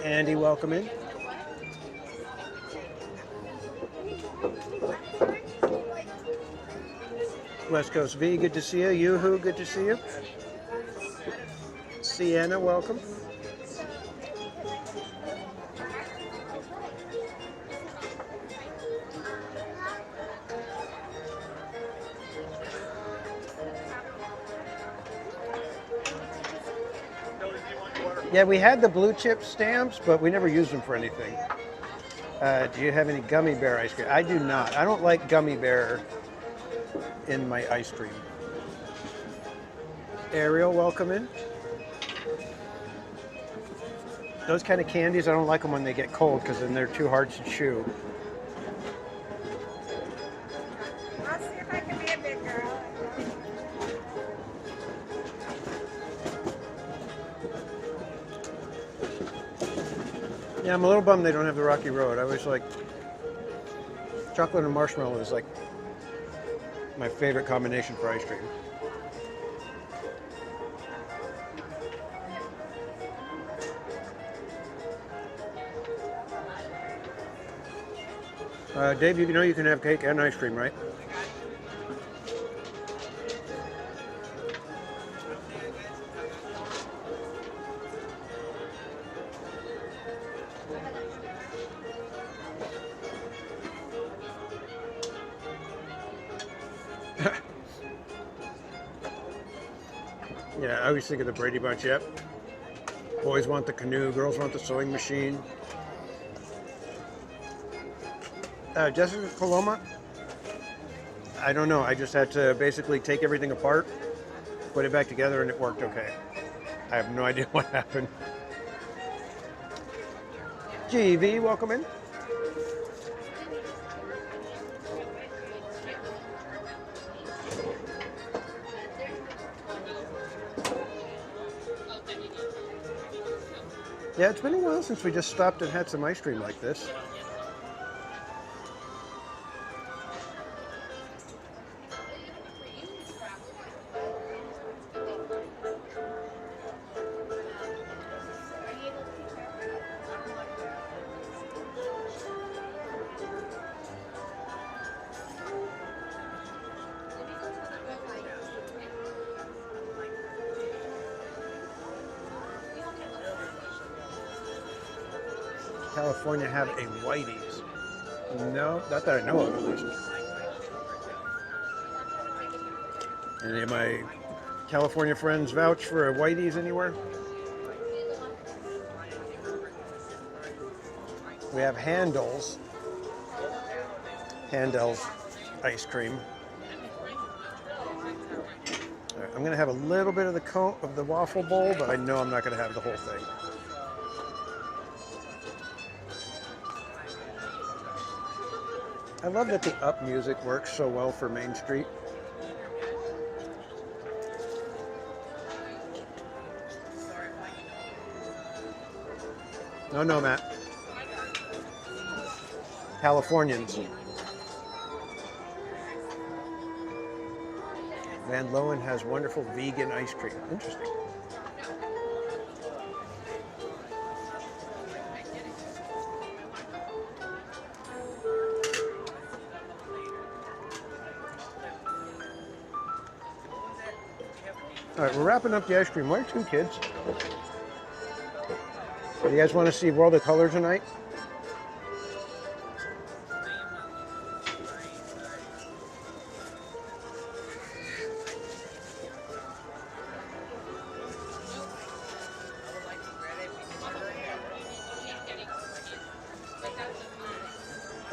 Speaker 3: Andy, welcome in. West Coast V, good to see you. Yoo-hoo, good to see you. Sienna, welcome. Yeah, we had the blue chip stamps, but we never used them for anything. Do you have any gummy bear ice cream? I do not. I don't like gummy bear in my ice cream. Ariel, welcome in. Those kind of candies, I don't like them when they get cold because then they're too hard to chew.
Speaker 4: I'll see if I can be a big girl.
Speaker 3: Yeah, I'm a little bummed they don't have the Rocky Road. I always like chocolate and marshmallow is like my favorite combination for ice cream. Dave, you know you can have cake and ice cream, right? Yeah, I always think of the Brady Bunch, yep. Boys want the canoe, girls want the sewing machine. Jessica Paloma, I don't know. I just had to basically take everything apart, put it back together, and it worked okay. I have no idea what happened. GV, welcome in. Yeah, it's been a while since we just stopped and had some ice cream like this. California have a Whitey's? No, not that I know of at least. Any of my California friends vouch for a Whitey's anywhere? We have Handel's ice cream. All right, I'm going to have a little bit of the cone of the waffle bowl, but I know I'm not going to have the whole thing. I love that the up music works so well for Main Street. No, Matt. Californians. Van Loen has wonderful vegan ice cream. Interesting. All right, we're wrapping up the ice cream. Where to, kids? Do you guys want to see World of Color tonight?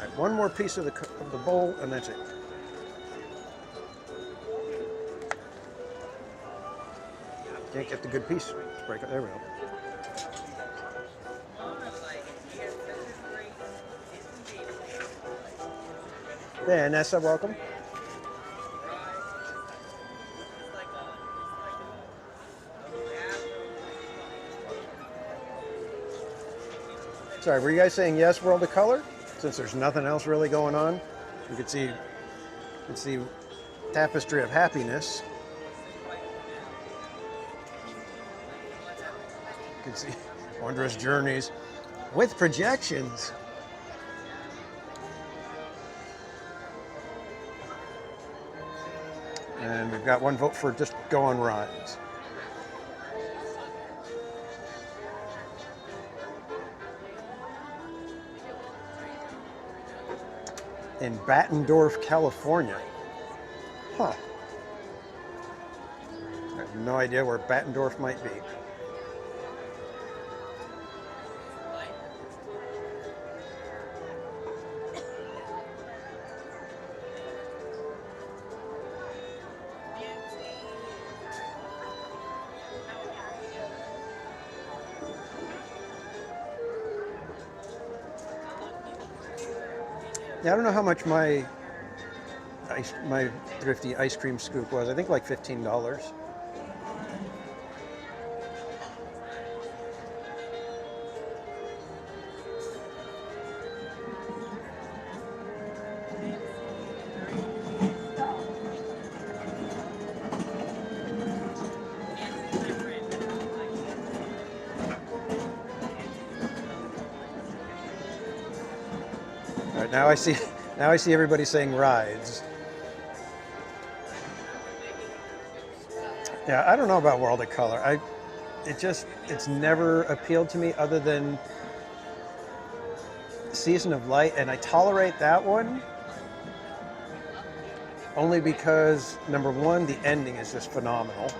Speaker 3: All right, one more piece of the bowl, and that's it. Can't get the good piece. Let's break it. There we go. Vanessa, welcome. Sorry, were you guys saying yes, World of Color? Since there's nothing else really going on, you can see Tapestry of Happiness. You can see Wondrous Journeys with projections. And we've got one vote for just go on rides. In Bettendorf, California. Huh. I have no idea where Bettendorf might be. Yeah, I don't know how much my thrifty ice cream scoop was. I think like $15. Now I see everybody saying rides. Yeah, I don't know about World of Color. It's never appealed to me other than Season of Light, and I tolerate that one only because number one, the ending is just phenomenal.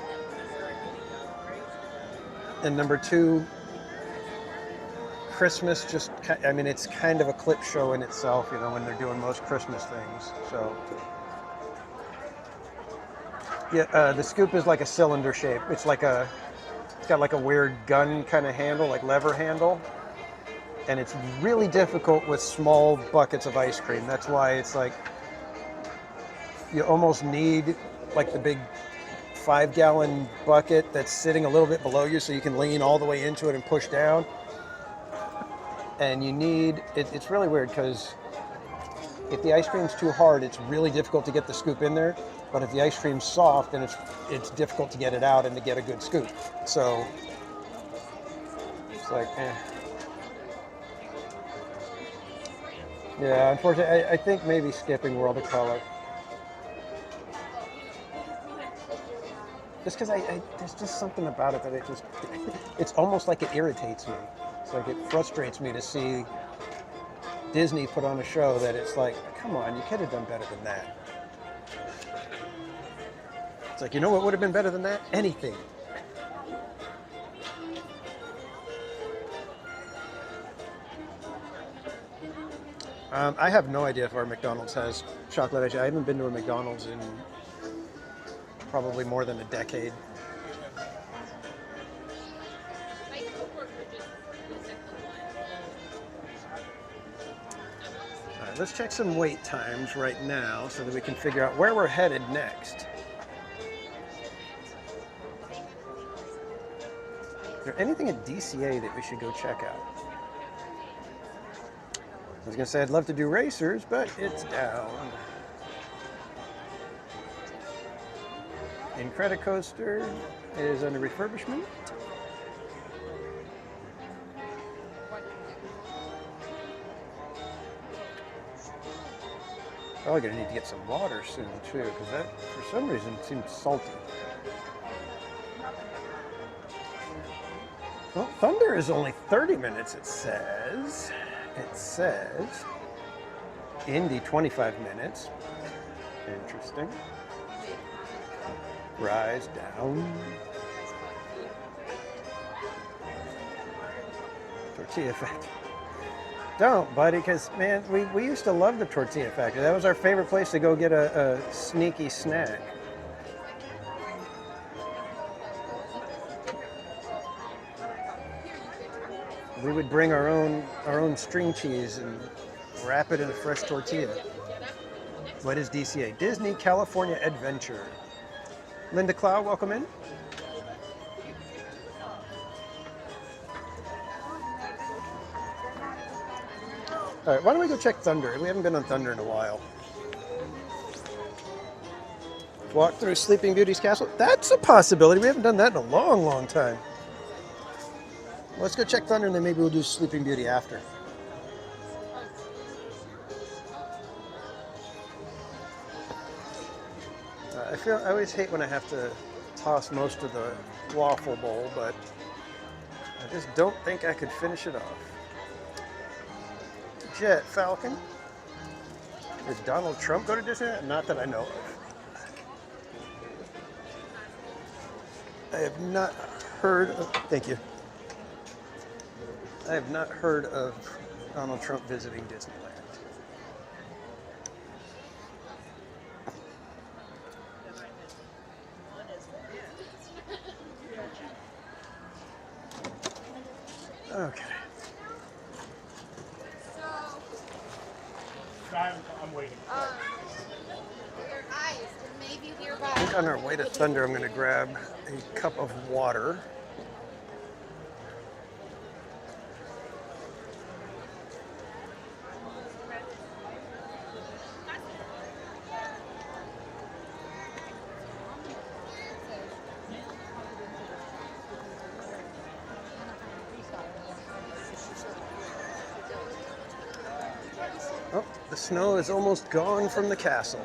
Speaker 3: And number two, Christmas it's kind of a clip show in itself, you know, when they're doing most Christmas things. So, yeah, the scoop is like a cylinder shape. It's got like a weird gun kind of handle, like lever handle. And it's really difficult with small buckets of ice cream. That's why it's like, you almost need like the big 5-gallon bucket that's sitting a little bit below you so you can lean all the way into it and push down. And you need, it's really weird because if the ice cream's too hard, it's really difficult to get the scoop in there. But if the ice cream's soft, then it's difficult to get it out and to get a good scoop. So it's like, eh. Yeah, unfortunately, I think maybe skipping World of Color. Just because there's just something about it that it's almost like it irritates me. It's like it frustrates me to see Disney put on a show that it's like, come on, you could have done better than that. It's like, you know what would have been better than that? Anything. I have no idea if our McDonald's has chocolate ice. I haven't been to a McDonald's in probably more than a decade. All right, let's check some wait times right now so that we can figure out where we're headed next. Is there anything at DCA that we should go check out? I was going to say I'd love to do racers, but it's down. Incredicoaster is under refurbishment. Probably going to need to get some water soon too, because that, for some reason, seems salty. Well, Thunder is only 30 minutes, it says. It says Indy 25 minutes. Interesting. Rise down. Tortilla Factory. Don't, buddy, because, man, we used to love the Tortilla Factory. That was our favorite place to go get a sneaky snack. We would bring our own string cheese and wrap it in a fresh tortilla. What is DCA? Disney California Adventure. Linda Clow, welcome in. All right, why don't we go check Thunder? We haven't been on Thunder in a while. Walk through Sleeping Beauty's castle. That's a possibility. We haven't done that in a long, long time. Let's go check Thunder, and then maybe we'll do Sleeping Beauty after. I always hate when I have to toss most of the waffle bowl, but I just don't think I could finish it off. Jet Falcon. Did Donald Trump go to Disneyland? Not that I know of. I have not heard of, thank you. I have not heard of Donald Trump visiting Disneyland. Okay.
Speaker 5: I'm waiting.
Speaker 3: I think on our way to Thunder, I'm going to grab a cup of water. Oh, the snow is almost gone from the castle.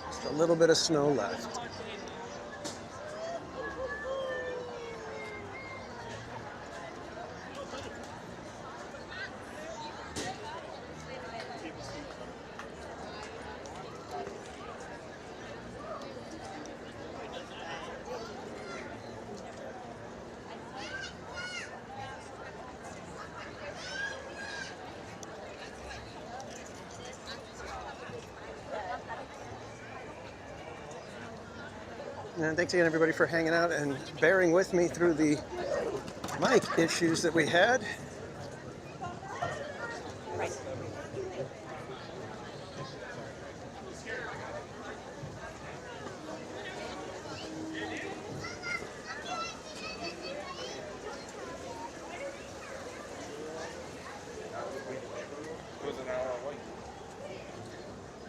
Speaker 3: Just a little bit of snow left. And thanks again, everybody, for hanging out and bearing with me through the mic issues that we had.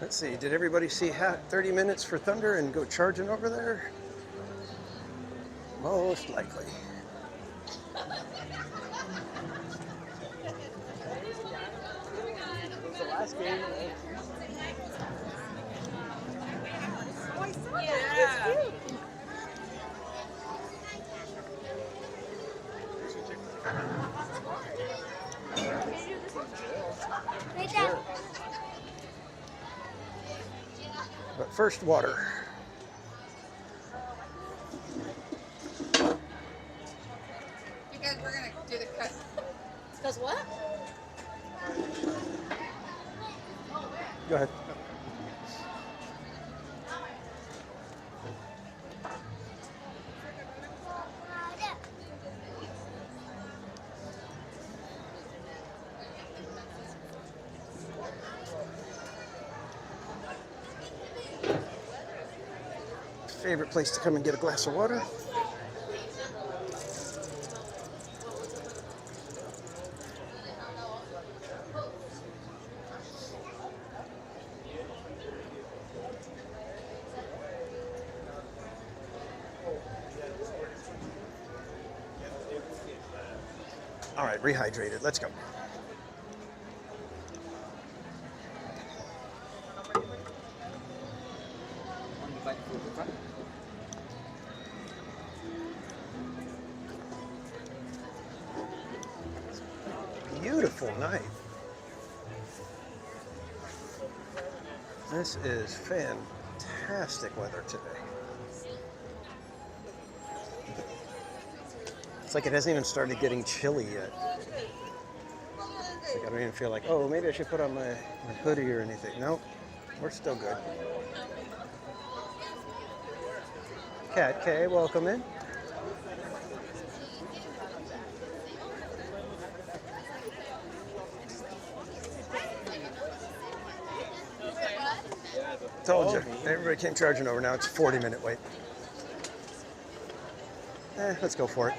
Speaker 3: Let's see, did everybody see 30 minutes for Thunder and go charging over there? Most likely.
Speaker 9: The last game. Yeah.
Speaker 3: But first, water.
Speaker 7: Because we're gonna do the cut.
Speaker 4: Because what?
Speaker 3: Go ahead. Favorite place to come and get a glass of water. All right, rehydrated. Let's go. Beautiful night. This is fantastic weather today. It's like it hasn't even started getting chilly yet. It's like I don't even feel like, oh, maybe I should put on my hoodie or anything. Nope, we're still good. Cat K, welcome in. Told you, everybody came charging over. Now it's a 40-minute wait. Let's go for it.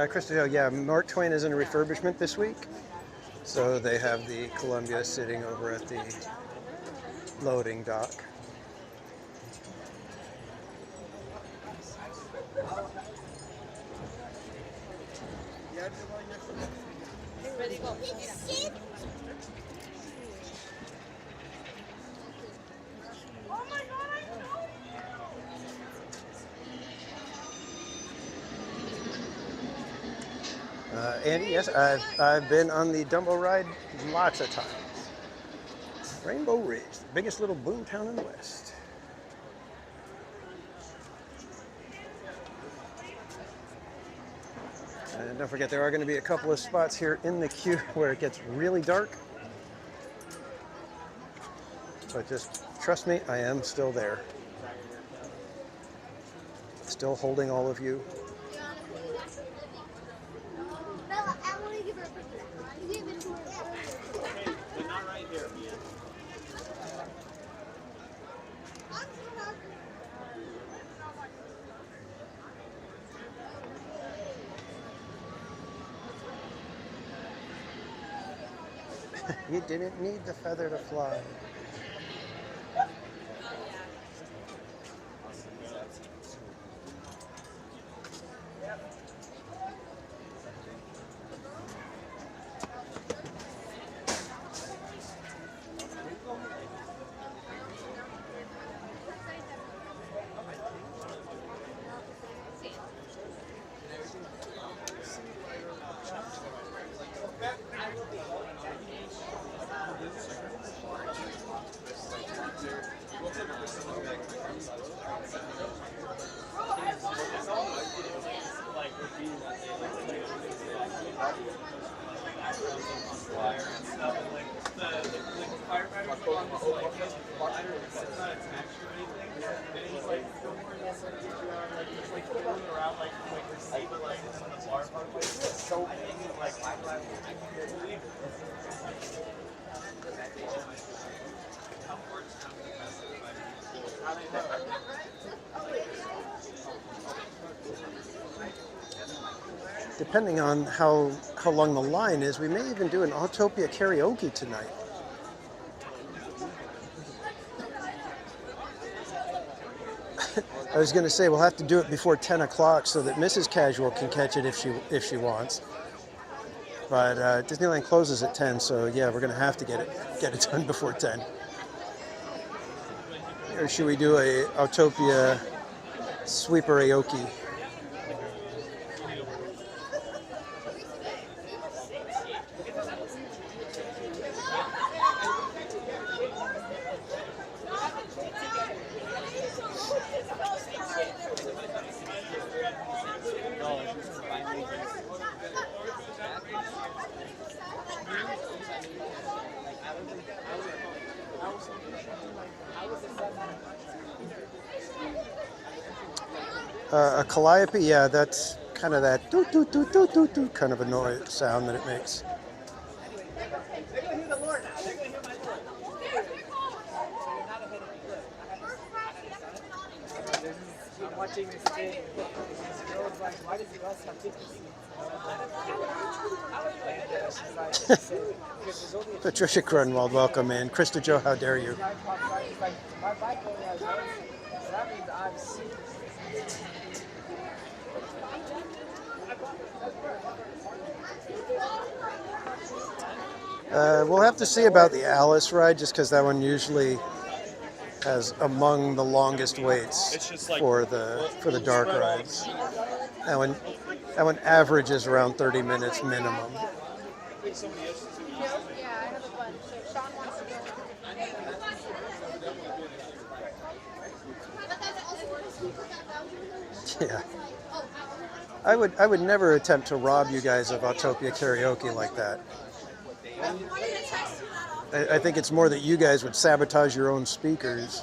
Speaker 3: Krista, yeah, Mark Twain is in refurbishment this week. So they have the Columbia sitting over at the loading dock. Andy, yes, I've been on the Dumbo ride lots of times. Rainbow Ridge, the biggest little boom town in the West. And don't forget, there are going to be a couple of spots here in the queue where it gets really dark. But just trust me, I am still there. Still holding all of you.
Speaker 4: Bella, I want to give her a picture. You give it to her.
Speaker 9: Okay, but not right here, man.
Speaker 3: You didn't need the feather to fly. Depending on how long the line is, we may even do an Autopia karaoke tonight. I was going to say we'll have to do it before 10 o'clock so that Mrs. Casual can catch it if she wants. But Disneyland closes at 10, so yeah, we're going to have to get it done before 10. Or should we do a Autopia sweeper aoki? A calliope, yeah, that's kind of that doot doot doot doot doot doot kind of a noise sound that it makes.
Speaker 6: I'm watching this thing. This girl's like, why does the girls have tickets?
Speaker 3: Patricia Grunwald, welcome in. Krista Joe, how dare you?
Speaker 6: My bike only has one seat, so that means I'm super.
Speaker 3: We'll have to see about the Alice ride, just because that one usually has among the longest waits for the dark rides. That one averages around 30 minutes minimum. Yeah. I would never attempt to rob you guys of Autopia karaoke like that. I think it's more that you guys would sabotage your own speakers.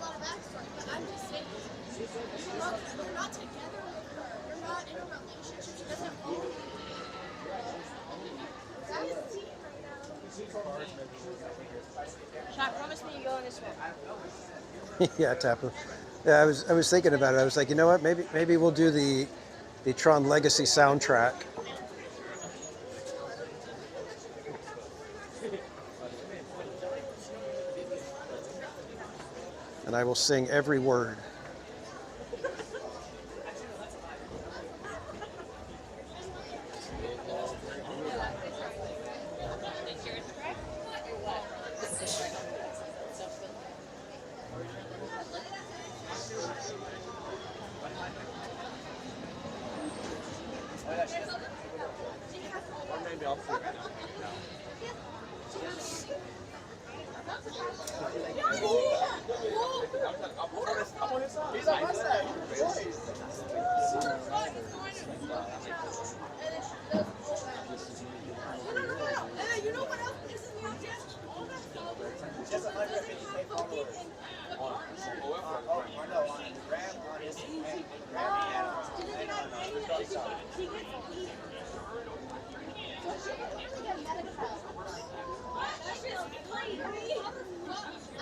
Speaker 3: Yeah, Tapu. Yeah, I was thinking about it. I was like, you know what? Maybe we'll do the Tron Legacy soundtrack. And I will sing every word.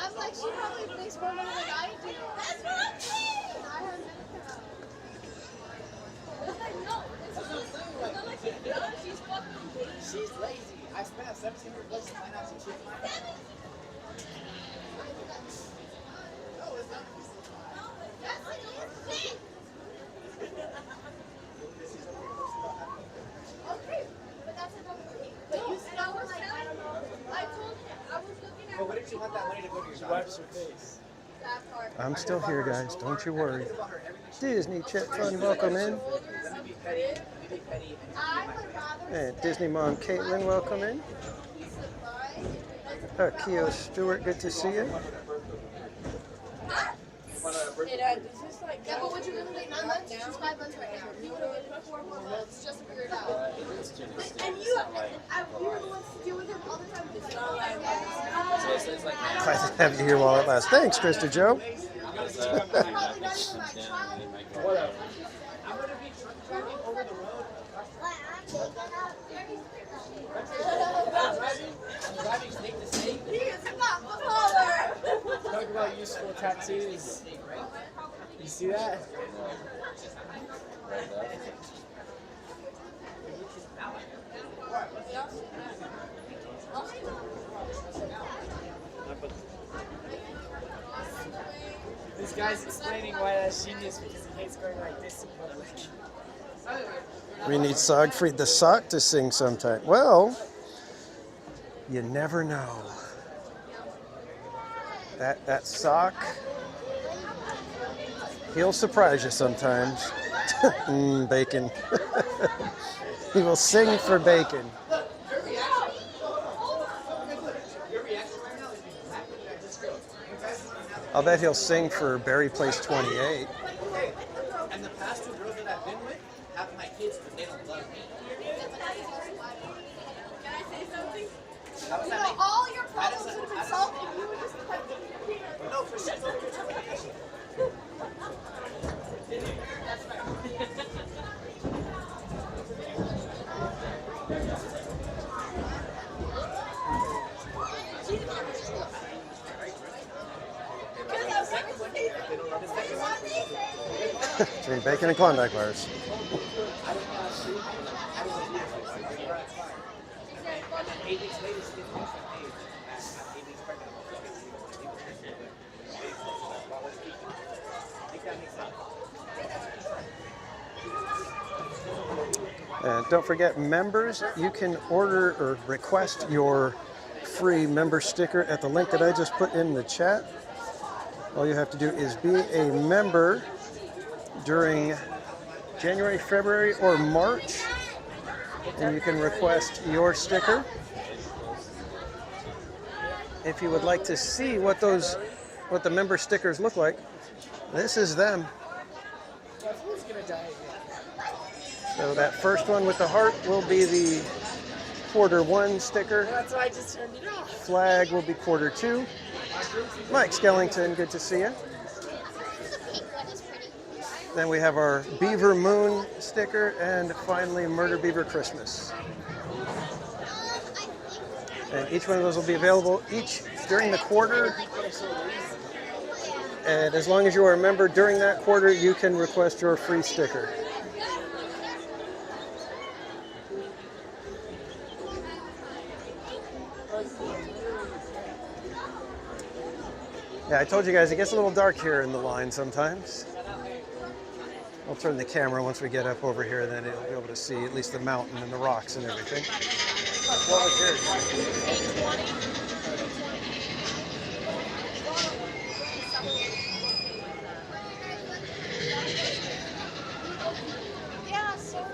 Speaker 4: I'm like, she probably thinks more money than I do. That's what I'm saying! I have
Speaker 6: She's lazy. I spent 1,700 bucks to find out some shit. No, it's not.
Speaker 4: That's like a thing! Okay, but that's another thing. But you said I was like, I don't know. I told him, I was looking at.
Speaker 6: But what if you want that money to go to your
Speaker 9: She wipes her face.
Speaker 4: That part.
Speaker 3: I'm still here, guys. Don't you worry. Disney Chat Fun, welcome in.
Speaker 6: Let me be petty. Let me be petty.
Speaker 4: I would rather.
Speaker 3: And Disney Mom Caitlin, welcome in. Keo Stewart, good to see you.
Speaker 4: Yeah, but would you really wait 9 months? She's 5 months right now. You would have waited 4 more months just to figure it out. And you were the ones to deal with him all the time.
Speaker 3: Glad to have you here while it lasts. Thanks, Krista Joe.
Speaker 4: Probably not even my child.
Speaker 6: Whatever. I'm going to be driving over the road. I'm driving snake to snake.
Speaker 4: He is not the father.
Speaker 6: Talk about useful tattoos. You see that? This guy's explaining why that's genius because he hates going like this in public.
Speaker 3: We need Siegfried the Sock to sing sometime. Well, you never know. That sock, he'll surprise you sometimes. Bacon. He will sing for bacon. I'll bet he'll sing for Berry Place 28.
Speaker 6: And the past 2 girls that I've been with have my kids, but they don't love me.
Speaker 4: Can I say something?
Speaker 6: How does
Speaker 4: You
Speaker 6: that
Speaker 4: know,
Speaker 6: make-
Speaker 4: all your problems would have been solved if you would just have given your peanut.
Speaker 6: No, for sure. That's right.
Speaker 3: Between bacon and Klondike bars. And don't forget, members, you can order or request your free member sticker at the link that I just put in the chat. All you have to do is be a member during January, February, or March, and you can request your sticker. If you would like to see what the member stickers look like, this is them. So that first one with the heart will be the Q1 sticker.
Speaker 6: That's why I just turned it off.
Speaker 3: Flag will be Q2. Mike Skellington, good to see you. Then we have our Beaver Moon sticker, and finally Murder Beaver Christmas. And each one of those will be available each during the quarter. And as long as you are a member during that quarter, you can request your free sticker. Yeah, I told you guys, it gets a little dark here in the line sometimes. I'll turn the camera once we get up over here, then you'll be able to see at least the mountain and the rocks and everything. What was yours?
Speaker 4: 820. Yeah, so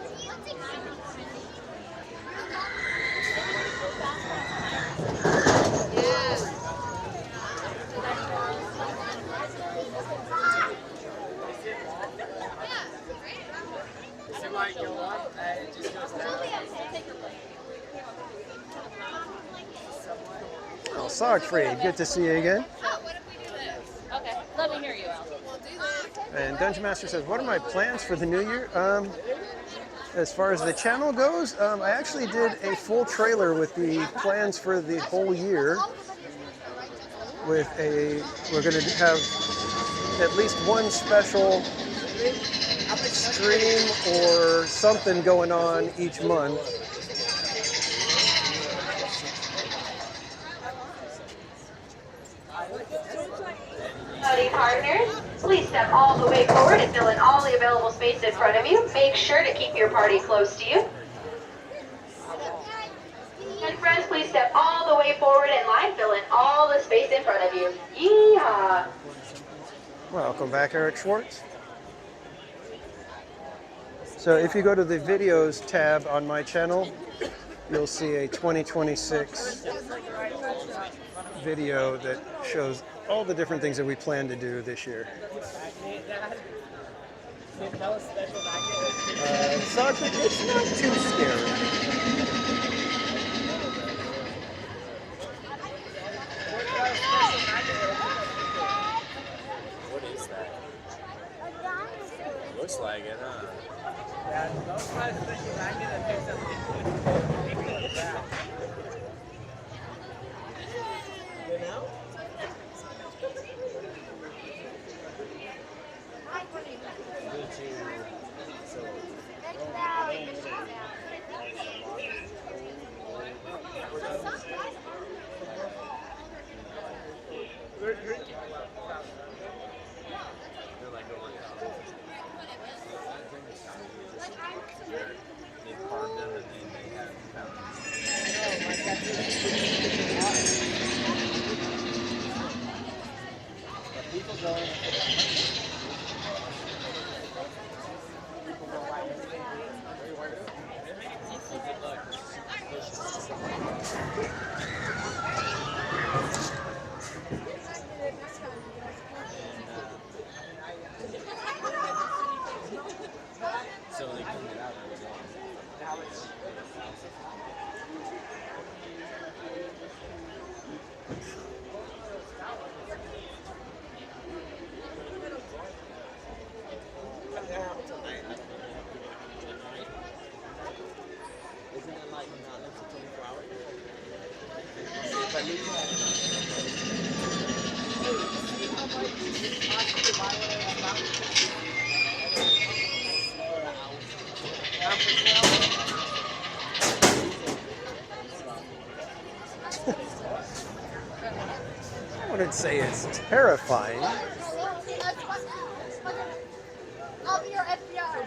Speaker 3: Oh, Siegfried, good to see you again.
Speaker 7: Okay, let me hear you out.
Speaker 3: And Dungeon Master says, what are my plans for the new year? As far as the channel goes, I actually did a full trailer with the plans for the whole year. We're going to have at least one special stream or something going on each month.
Speaker 13: Howdy partners, please step all the way forward and fill in all the available space in front of you. Make sure to keep your party close to you. And friends, please step all the way forward in line, fill in all the space in front of you. Yeehaw!
Speaker 3: Welcome back, Eric Schwartz. So if you go to the videos tab on my channel, you'll see a 2026 video that shows all the different things that we plan to do this year. Soccer, it's not too scary.
Speaker 9: What is that? Looks like it, huh? Yeah, those guys special magnet that makes them you know?
Speaker 3: I wouldn't say it's terrifying.
Speaker 4: I'll be your FBI.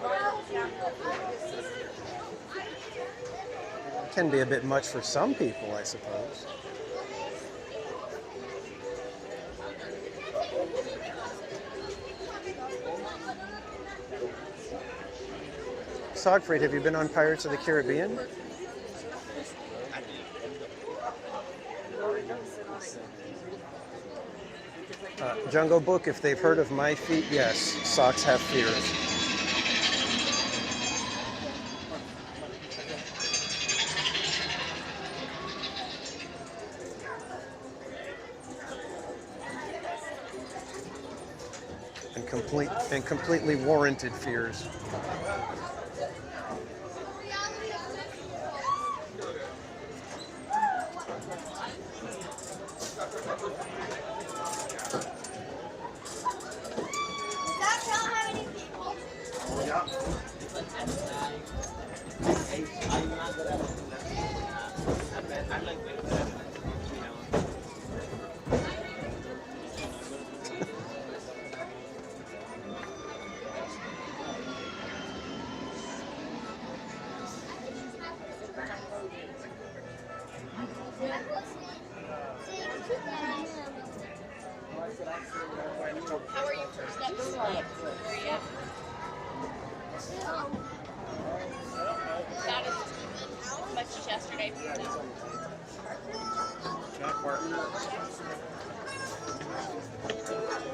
Speaker 3: It can be a bit much for some people, I suppose. Siegfried, have you been on Pirates of the Caribbean? Jungle Book, if they've heard of my feet, yes, socks have fears. And completely warranted fears.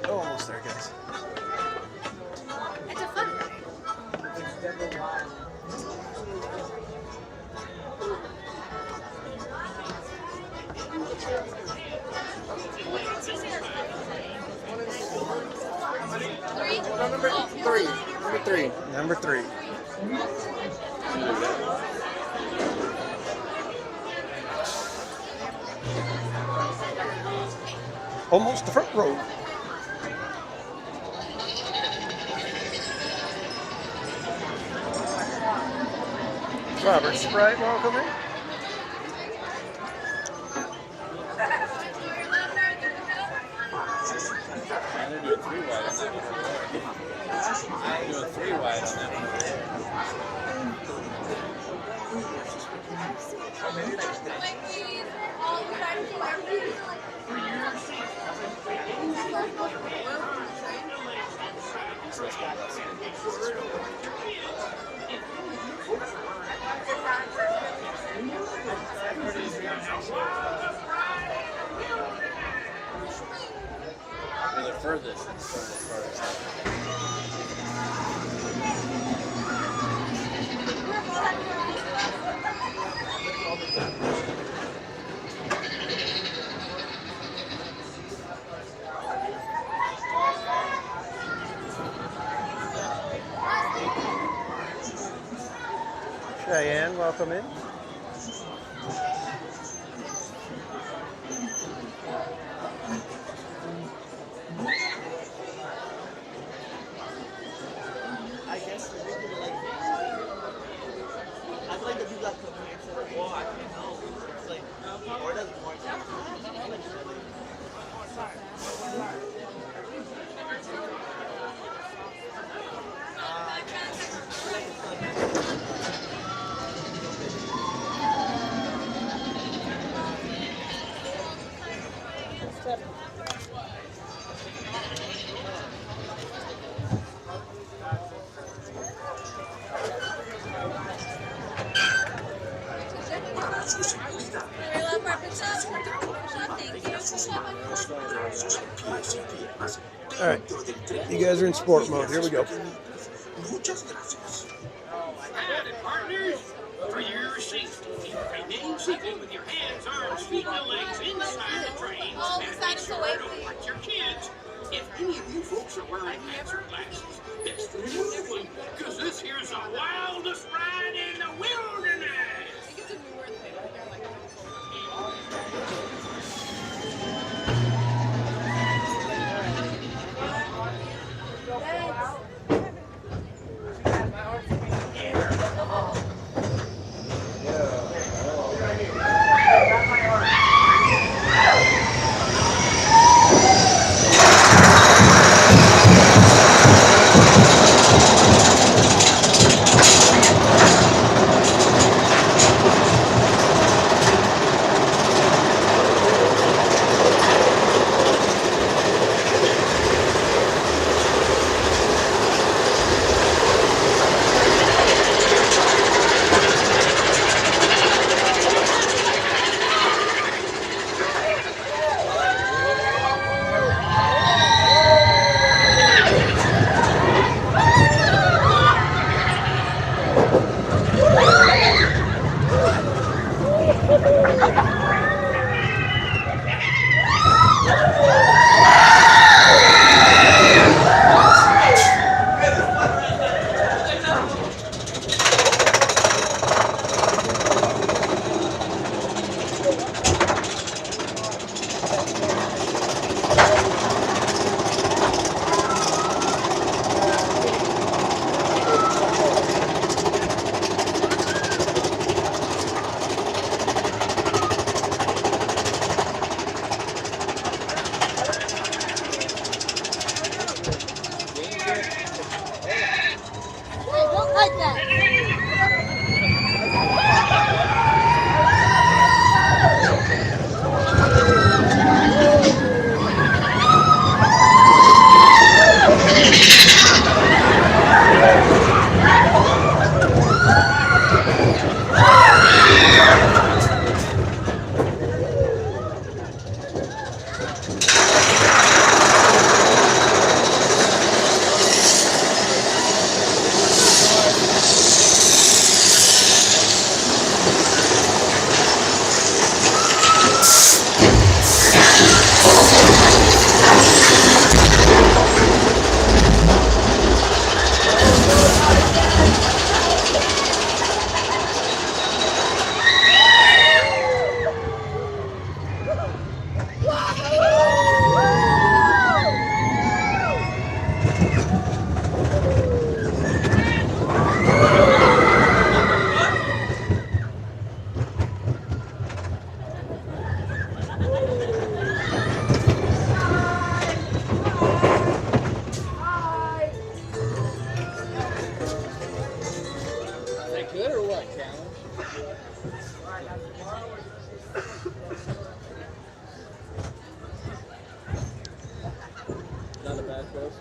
Speaker 3: Oh, almost there, guys.
Speaker 4: It's a fun ride.
Speaker 3: Number three. Almost the front row. Robert Sprite, welcome in.
Speaker 9: I'm gonna do a 3 wide on that one. I'm doing 3 wide on that Or the furthest as far as
Speaker 3: Cheyenne, welcome in.
Speaker 6: I guess I'd like to do that for well, I can't know. It's like, or it doesn't work.
Speaker 3: All right, you guys are in sport mode. Here we go.
Speaker 12: Partners, for your safety, remain seated with your hands, arms, feet, and legs inside the train. And make sure to watch your kids. If any of you folks are wearing hats or glasses, best to remove one, because this here's the wildest ride in the wilderness.
Speaker 9: Not a bad ghost.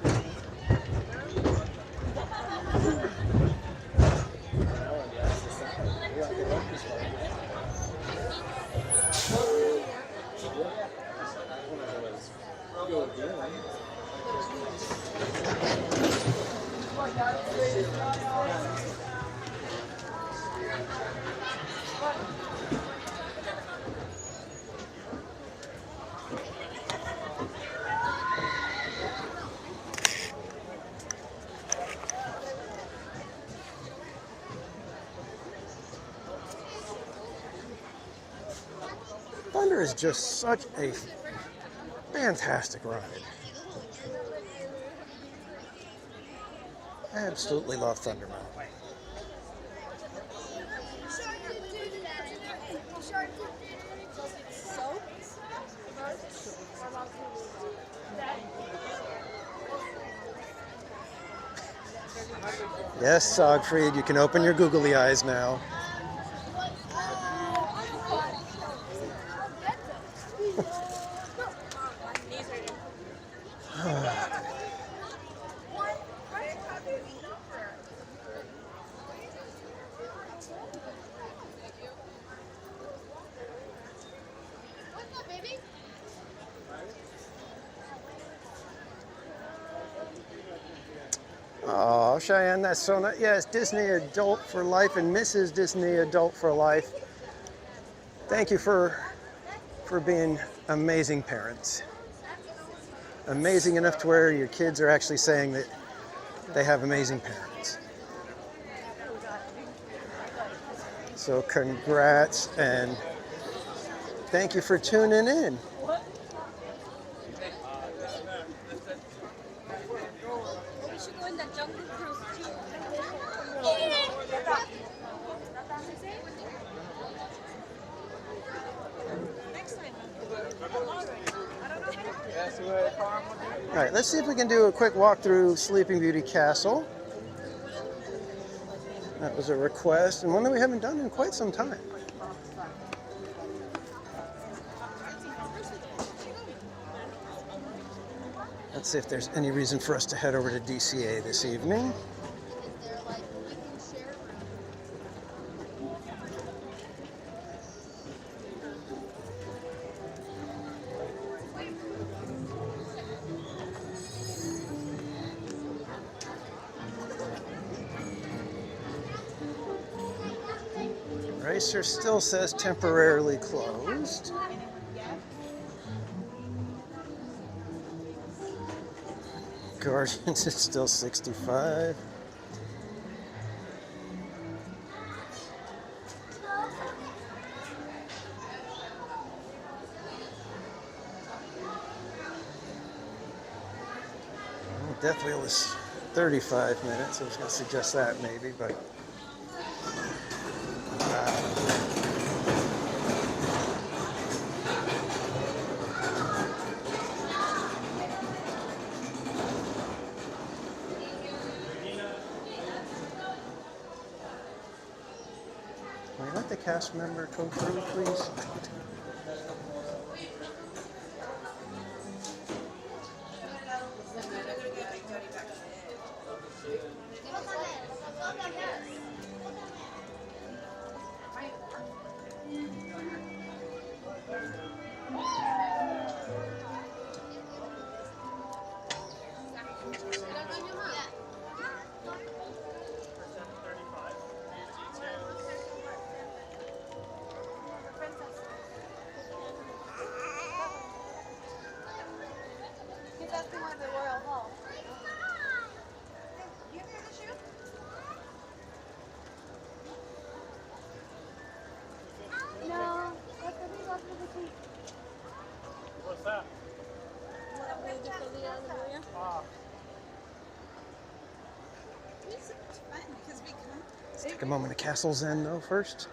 Speaker 3: Thunder is just such a fantastic ride. I absolutely love Thunder Mountain. Yes, Sogfried, you can open your googly eyes now. Oh, Cheyenne, that's so nice. Yes, Disney Adult for Life and Mrs. Disney Adult for Life. Thank you for being amazing parents. Amazing enough to where your kids are actually saying that they have amazing parents. So congrats and thank you for tuning in. All right, let's see if we can do a quick walk through Sleeping Beauty Castle. That was a request and one that we haven't done in quite some time. Let's see if there's any reason for us to head over to DCA this evening. Racer still says temporarily closed. Guardians is still 65. Death Wheel is 35 minutes. I was going to suggest that maybe, but can we let the cast member go through, please?
Speaker 9: What's that?
Speaker 3: Let's take a moment of Castle's End though first.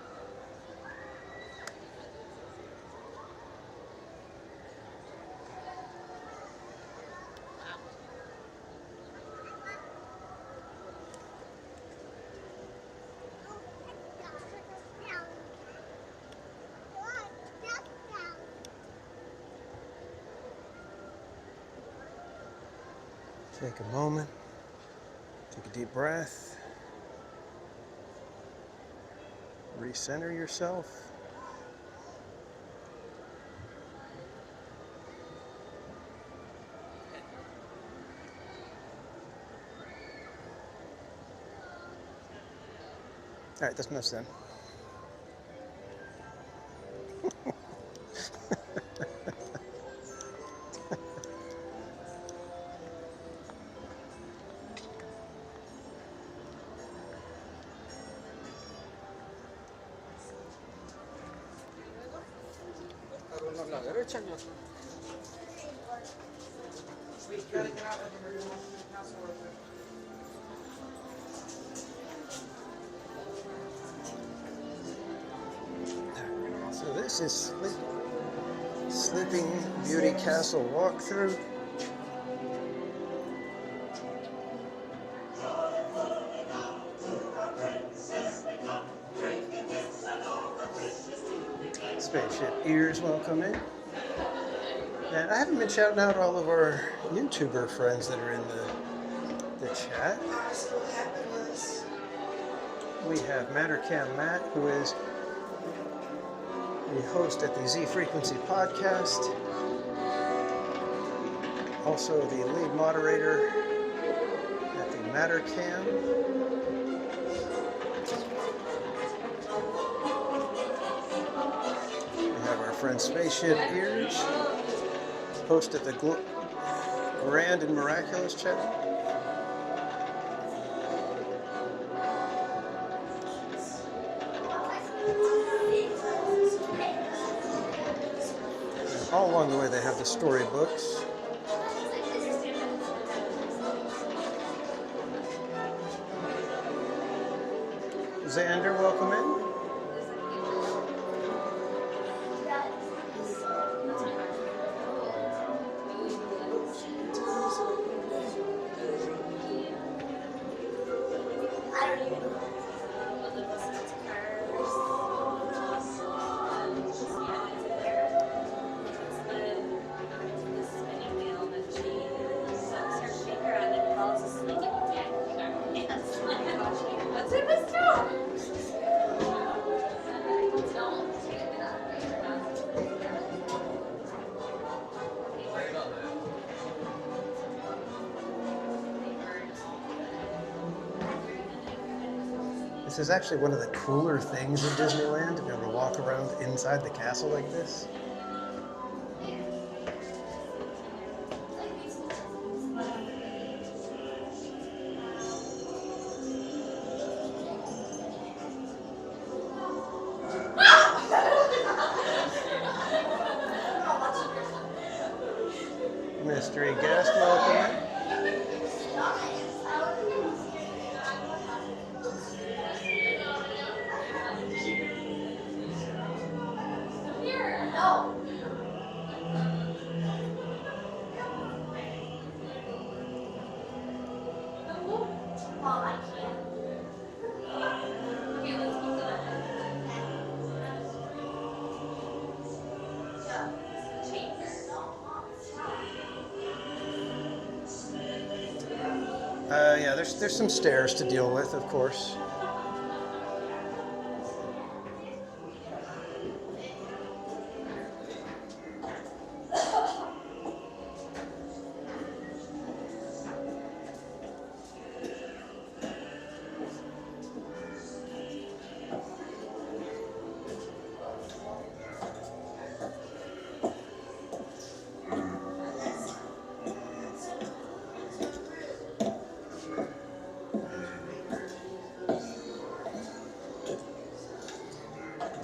Speaker 3: Take a moment, take a deep breath, recenter yourself. All right, that's enough then. So this is Sleeping Beauty Castle walkthrough. Spaceship Ears, welcome in. And I haven't been shouting out all of our YouTuber friends that are in the chat. We have Mattercam Matt, who is the host at the Z Frequency podcast. Also the lead moderator at the Mattercam. We have our friend Spaceship Ears, host at the Grand and Miraculous channel. All along the way they have the storybooks. Xander, welcome in. This is actually one of the cooler things in Disneyland, to be able to walk around inside the castle like this. Mystery guest, welcome. Yeah, there's some stairs to deal with, of course.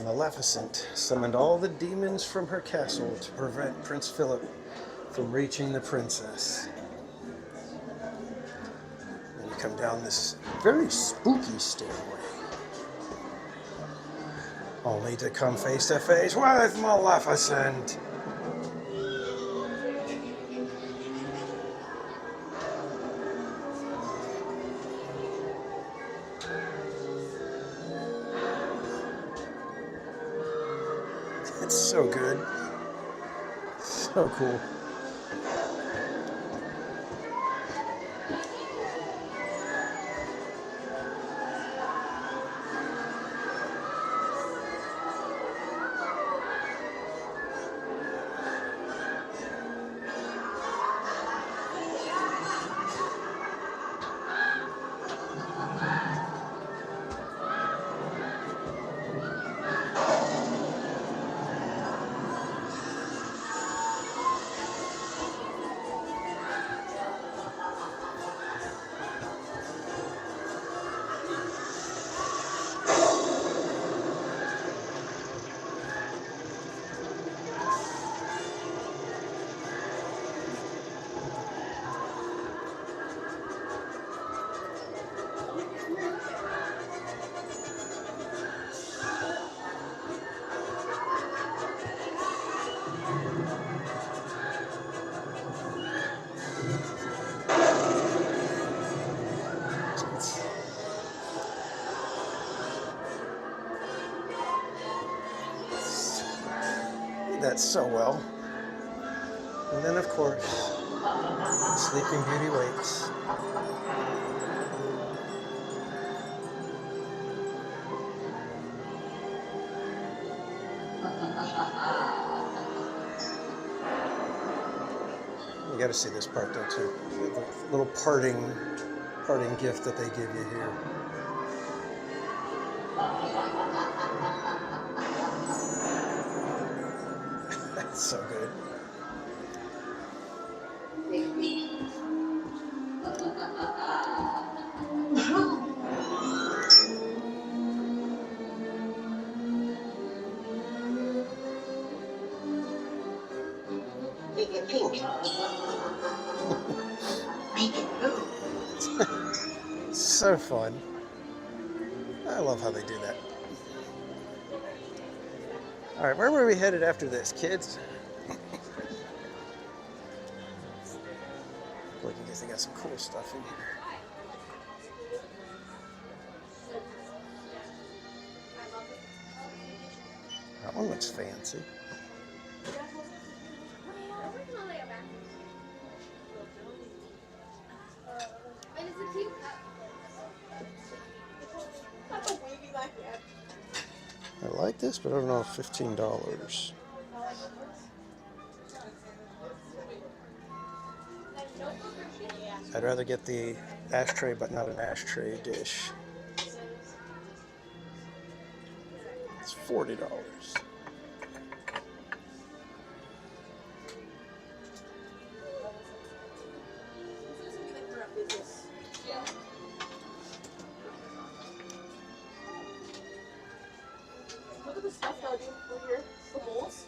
Speaker 3: Maleficent summoned all the demons from her castle to prevent Prince Philip from reaching the princess. And you come down this very spooky stairway, only to come face to face with Maleficent. It's so good. So cool. did that so well. And then, of course, Sleeping Beauty wakes. You got to see this part though too. The little parting gift that they give you here. That's so good.
Speaker 11: Make it pink. Make it blue.
Speaker 3: So fun. I love how they do that. All right, where were we headed after this, kids? Look, you guys, they got some cool stuff in here. That one looks fancy. I like this, but I don't know if $15. I'd rather get the ashtray, but not an ashtray dish. It's $40.
Speaker 4: Look at the stuff that I do over here. The bowls.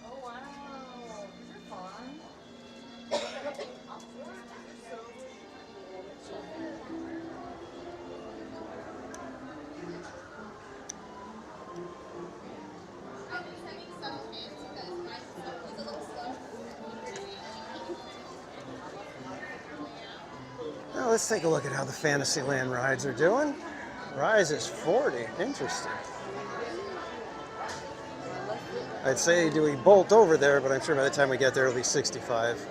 Speaker 4: Oh wow. These are fun.
Speaker 3: Now let's take a look at how the Fantasyland rides are doing. Rise is 40. Interesting. I'd say do we bolt over there, but I'm sure by the time we get there it'll be 65.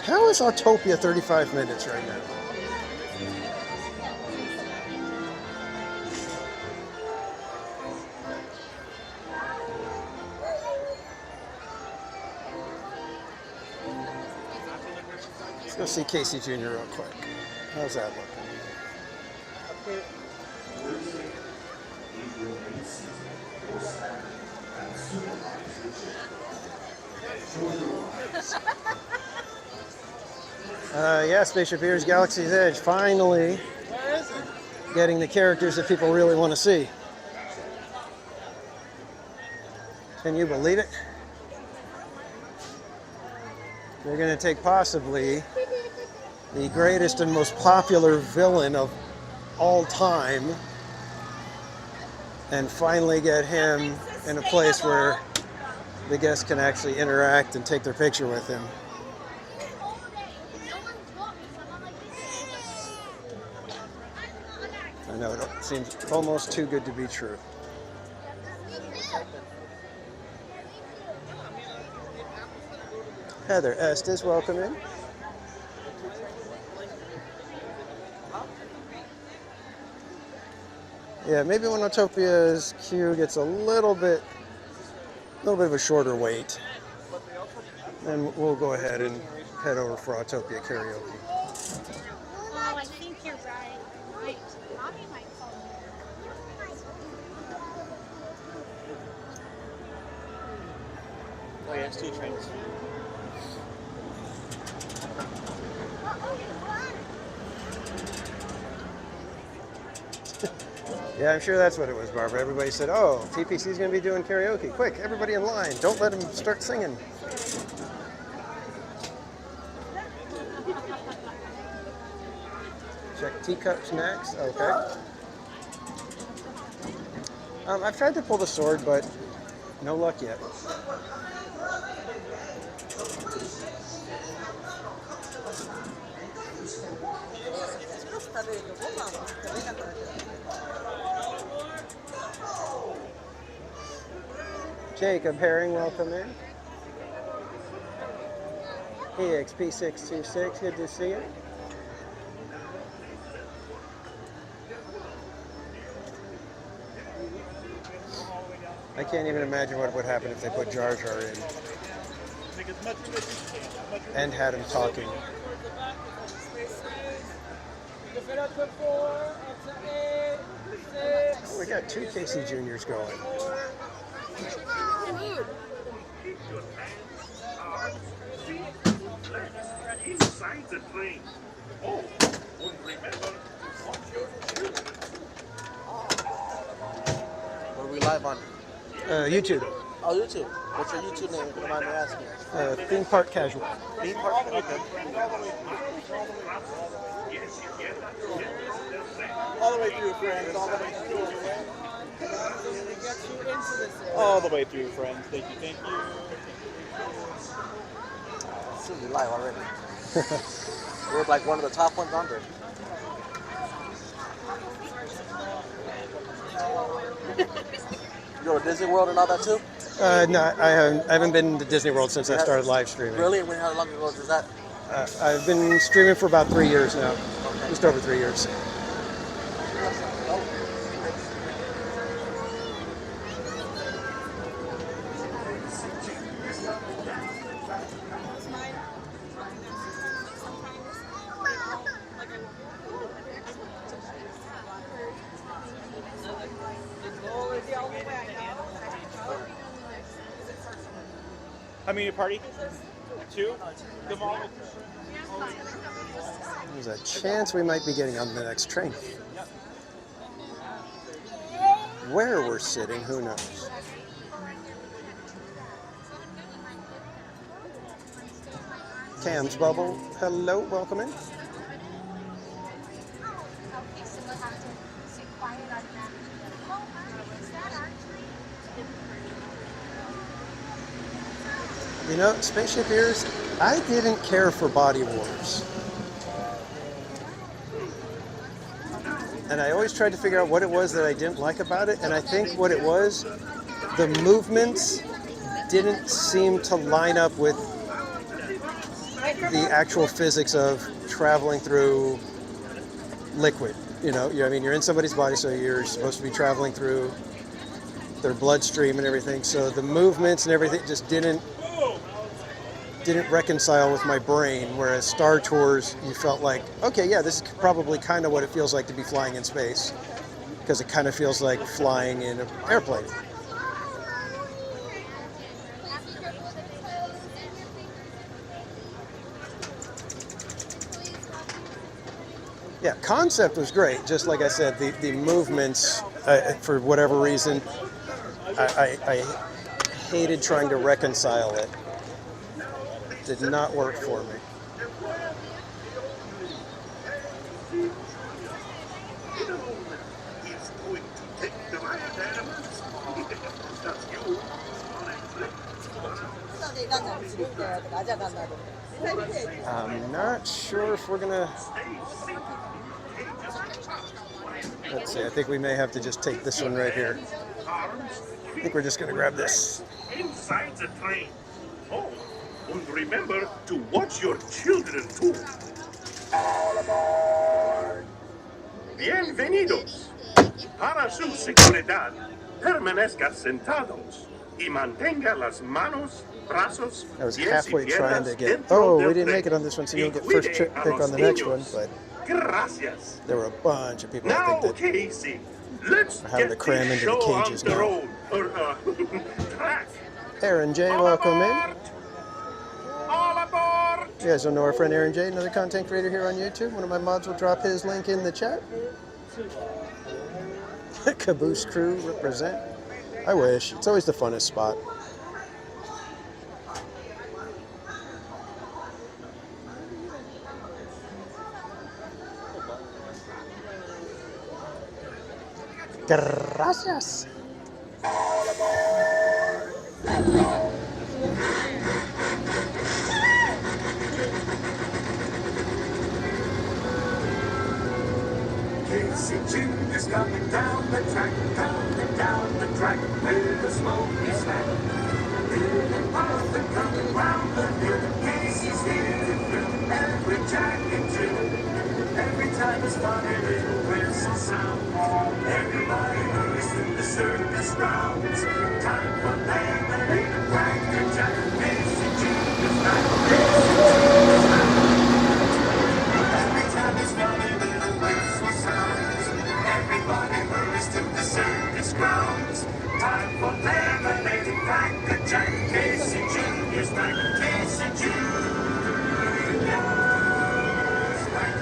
Speaker 3: How is Autopia 35 minutes right now? Let's go see Casey Jr. real quick. How's that looking? Yeah, Spaceship Here's Galaxy's Edge. Finally getting the characters that people really want to see. Can you believe it? They're going to take possibly the greatest and most popular villain of all time and finally get him in a place where the guests can actually interact and take their picture with him. I know, it seems almost too good to be true. Heather Estes, welcome in. Yeah, maybe when Autopia's queue gets a little bit of a shorter wait, then we'll go ahead and head over for Autopia karaoke.
Speaker 7: Oh, I think you're right. Wait, Mommy might call me.
Speaker 9: Oh, yeah, it's 2 trains.
Speaker 3: Yeah, I'm sure that's what it was, Barbara. Everybody said, oh, TPC's going to be doing karaoke. Quick, everybody in line. Don't let them start singing. Check teacups next. Okay. I've tried to pull the sword, but no luck yet. Jacob Herring, welcome in. EXP626, good to see you. I can't even imagine what would happen if they put Jar Jar in and had him talking. Oh, we got 2 Casey Juniors going.
Speaker 10: Inside the train. Oh, remember.
Speaker 8: What are we live on?
Speaker 3: YouTube.
Speaker 8: Oh, YouTube. What's your YouTube name? If you don't mind me asking.
Speaker 3: Theme Park Casual.
Speaker 8: Theme Park? Okay.
Speaker 6: All the way through, friends. All the way through. All the way through, friends. Thank you, thank you.
Speaker 8: Soon be live already. We're like one of the top ones on there. You go to Disney World and all that too?
Speaker 3: No, I haven't been to Disney World since I started live streaming.
Speaker 8: Really? How long ago was that?
Speaker 3: I've been streaming for about 3 years now.
Speaker 8: Okay.
Speaker 3: Just over 3 years.
Speaker 6: How many party? 2? Them all?
Speaker 3: There's a chance we might be getting on the next train. Where we're sitting, who knows? Cam's Bubble, hello, welcome in. You know, Spaceship Ears, I didn't care for Body Wars. And I always tried to figure out what it was that I didn't like about it, and I think what it was, the movements didn't seem to line up with the actual physics of traveling through liquid. You know, I mean, you're in somebody's body, so you're supposed to be traveling through their bloodstream and everything, so the movements and everything just didn't reconcile with my brain, whereas Star Tours, you felt like, okay, yeah, this is probably kind of what it feels like to be flying in space, because it kind of feels like flying in an airplane. Yeah, concept was great, just like I said, the movements, for whatever reason, I hated trying to reconcile it. Did not work for me. I'm not sure if we're gonna. Let's see, I think we may have to just take this one right here. I think we're just gonna grab this.
Speaker 10: Inside the train. Oh. And remember to watch your children too. All aboard! Bienvenidos. Para su seguridad, permanezca sentados y mantenga las manos, brazos,
Speaker 3: I was halfway trying to get. Oh, we didn't make it on this one, so you'll get first pick on the next one. But there were a bunch of people, I think, that
Speaker 10: Casey, let's
Speaker 3: are having to cram into the cages now.
Speaker 10: Track.
Speaker 3: Aaron J, welcome in.
Speaker 10: All aboard!
Speaker 3: You guys don't know our friend Aaron J, another content creator here on YouTube. One of my mods will drop his link in the chat. Caboose crew represent. I wish. It's always the funnest spot. Gracias.
Speaker 12: Casey Jim is coming down the track, down the track, with a smoky snack. Bill and Martha coming round the hill. Casey's here to thrill every jack and Jill. Every time his funny little whistle sounds, everybody hurries to the circus grounds. Time for lemonade and cracker jack. Casey Jim is back. Casey Jim is back. Every time his funny little whistle sounds, everybody hurries to the circus grounds. Time for lemonade and cracker jack. Casey Jr.'s back. Casey Jr.'s back.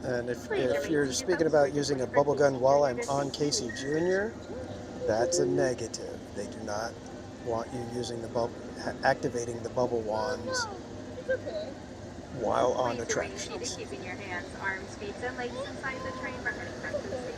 Speaker 3: And if you're speaking about using a bubble gun while I'm on Casey Jr., that's a negative. They do not want you using the activating the bubble wands while on attractions.
Speaker 13: Keeping your hands, arms, feet, and legs inside the train for any emergency.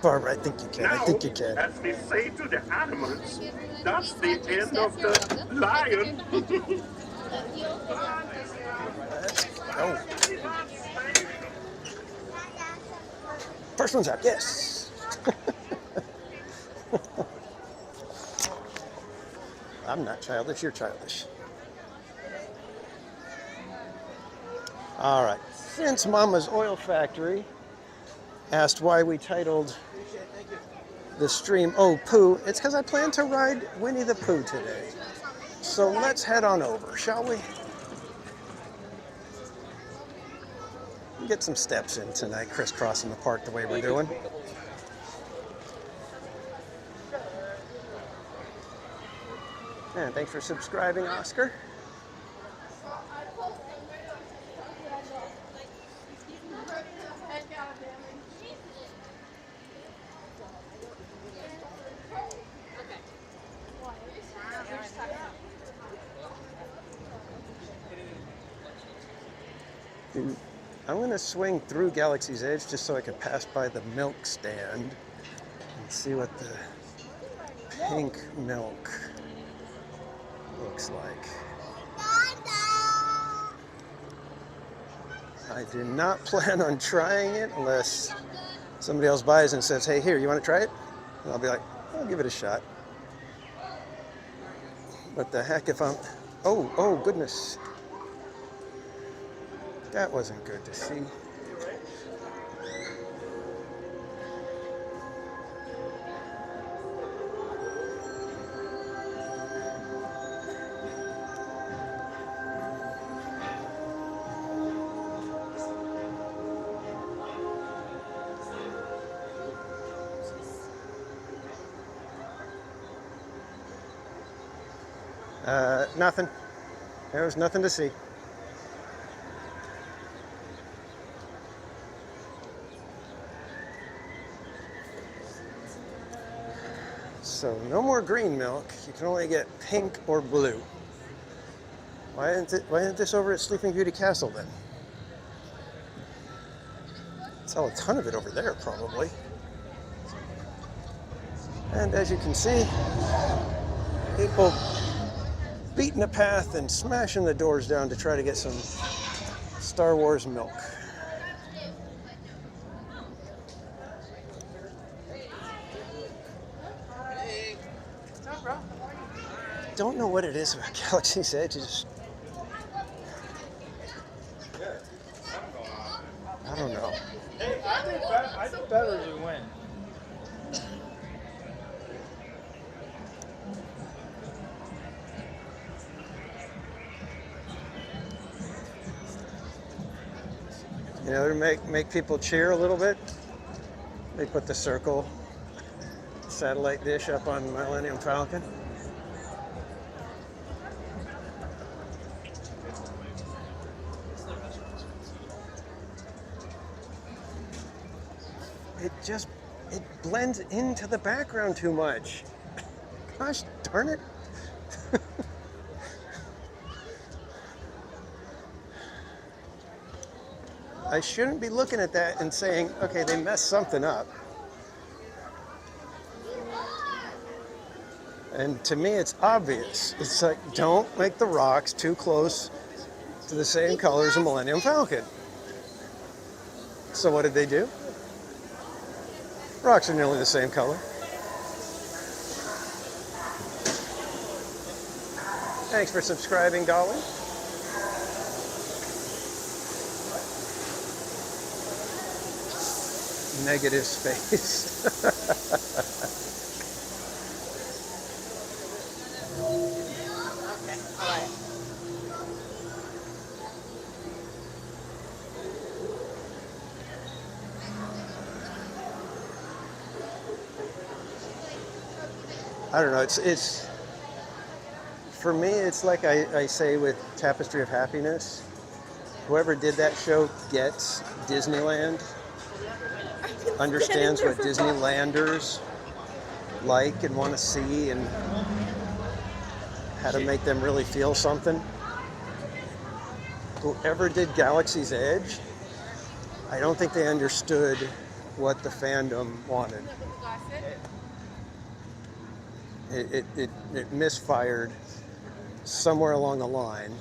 Speaker 3: Barbara, I think you can. I think you can.
Speaker 12: As we say to the animals, that's the end of the lion.
Speaker 3: Oh. First one's out, yes. I'm not childish, you're childish. All right, since Mama's Oil Factory asked why we titled the stream, oh, Pooh, it's because I plan to ride Winnie the Pooh today. So let's head on over, shall we? Get some steps in tonight, crisscrossing the park the way we're doing. And thanks for subscribing, Oscar. Dude, I'm going to swing through Galaxy's Edge just so I can pass by the milk stand and see what the pink milk looks like. I do not plan on trying it unless somebody else buys and says, hey, here, you want to try it? And I'll be like, I'll give it a shot. What the heck if I'm... Oh, goodness. That wasn't good to see. Nothing. There was nothing to see. So no more green milk. You can only get pink or blue. Why isn't this over at Sleeping Beauty Castle then? Sell a ton of it over there probably. And as you can see, people beating a path and smashing the doors down to try to get some Star Wars milk. Don't know what it is about Galaxy's Edge. I don't know.
Speaker 6: Hey, I think better to win.
Speaker 3: You know, to make people cheer a little bit, they put the circle satellite dish up on Millennium Falcon. It blends into the background too much. Gosh darn it. I shouldn't be looking at that and saying, okay, they messed something up. And to me, it's obvious. It's like, don't make the rocks too close to the same color as a Millennium Falcon. So what did they do? Rocks are nearly the same color. Thanks for subscribing, Dolly. Negative space. I don't know, it's for me, it's like I say with Tapestry of Happiness, whoever did that show gets Disneyland, understands what Disneylanders like and want to see and how to make them really feel something. Whoever did Galaxy's Edge, I don't think they understood what the fandom wanted. It misfired somewhere along the line.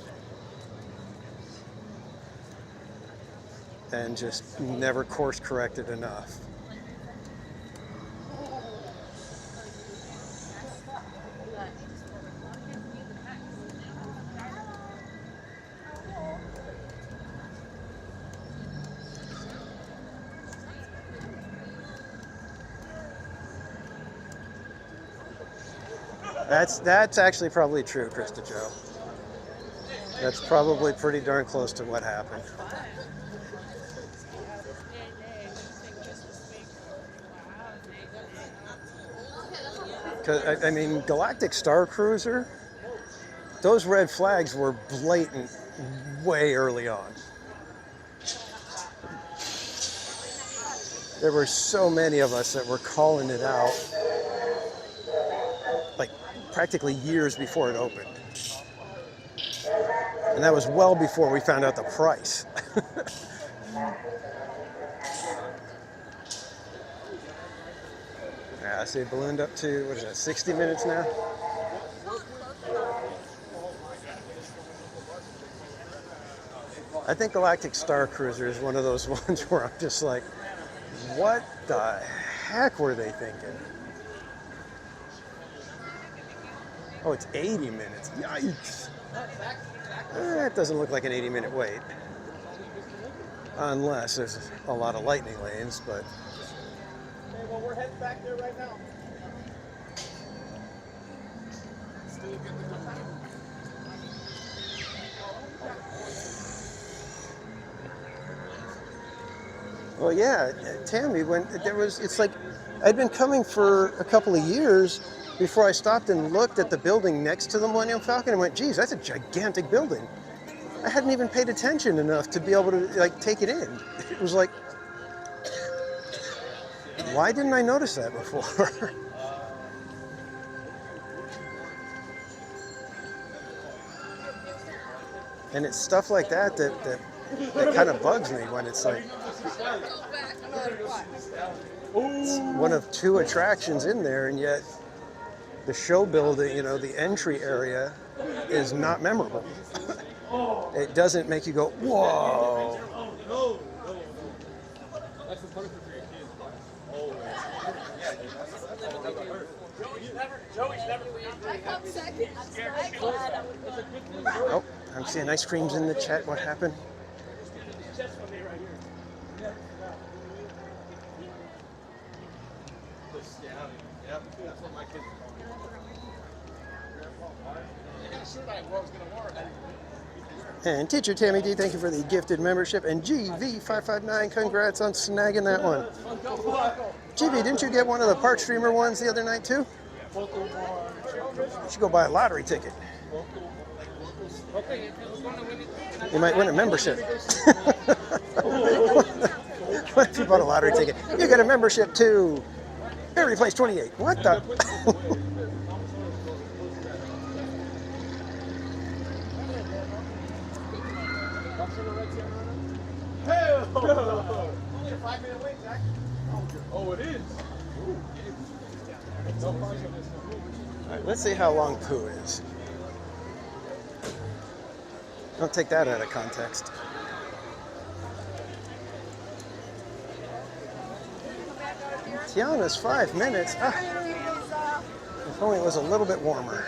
Speaker 3: and just never course corrected enough. That's actually probably true, Krista Joe. That's probably pretty darn close to what happened. Because I mean, Galactic Star Cruiser, those red flags were blatant way early on. There were so many of us that were calling it out, like practically years before it opened. And that was well before we found out the price. Yeah, I see it ballooned up to, what is that, 60 minutes now? I think Galactic Star Cruiser is one of those ones where I'm just like, what the heck were they thinking? Oh, it's 80 minutes. Yikes. It doesn't look like an 80-minute wait. Unless there's a lot of lightning lanes, but...
Speaker 6: Okay, well, we're heading back there right now. Still get the time.
Speaker 3: Well, yeah, Tammy, when there was, it's like, I'd been coming for a couple of years before I stopped and looked at the building next to the Millennium Falcon and went, geez, that's a gigantic building. I hadn't even paid attention enough to be able to, like, take it in. It was like, why didn't I notice that before? And it's stuff like that that kind of bugs me when it's like, it's one of two attractions in there, and yet the show building, you know, the entry area is not memorable. It doesn't make you go, whoa.
Speaker 6: That's the punishment for your kids. Joey's never I come second.
Speaker 3: Oh, I'm seeing ice creams in the chat. What happened?
Speaker 6: Yep, that's what my kids are calling it.
Speaker 3: And Teacher Tammy D, thank you for the gifted membership. And GV559, congrats on snagging that one. GV, didn't you get one of the Park Streamer ones the other night too? You should go buy a lottery ticket. You might win a membership. What if you bought a lottery ticket? You get a membership to Happiest Place 28. What the?
Speaker 6: Only a 5-minute wait, Zach. Oh, it is.
Speaker 3: All right, let's see how long Pooh is. Don't take that out of context. Tiana's 5 minutes. Ah, if only it was a little bit warmer.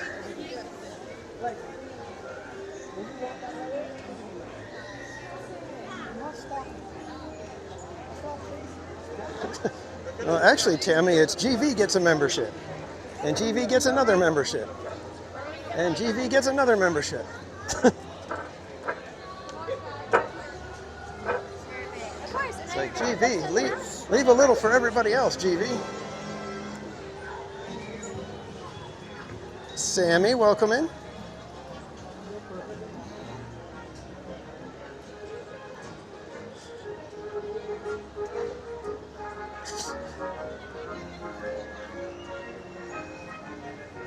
Speaker 3: Well, actually, Tammy, it's GV gets a membership. And GV gets another membership. And GV gets another membership. It's like, GV, leave a little for everybody else, GV. Sammy, welcome in.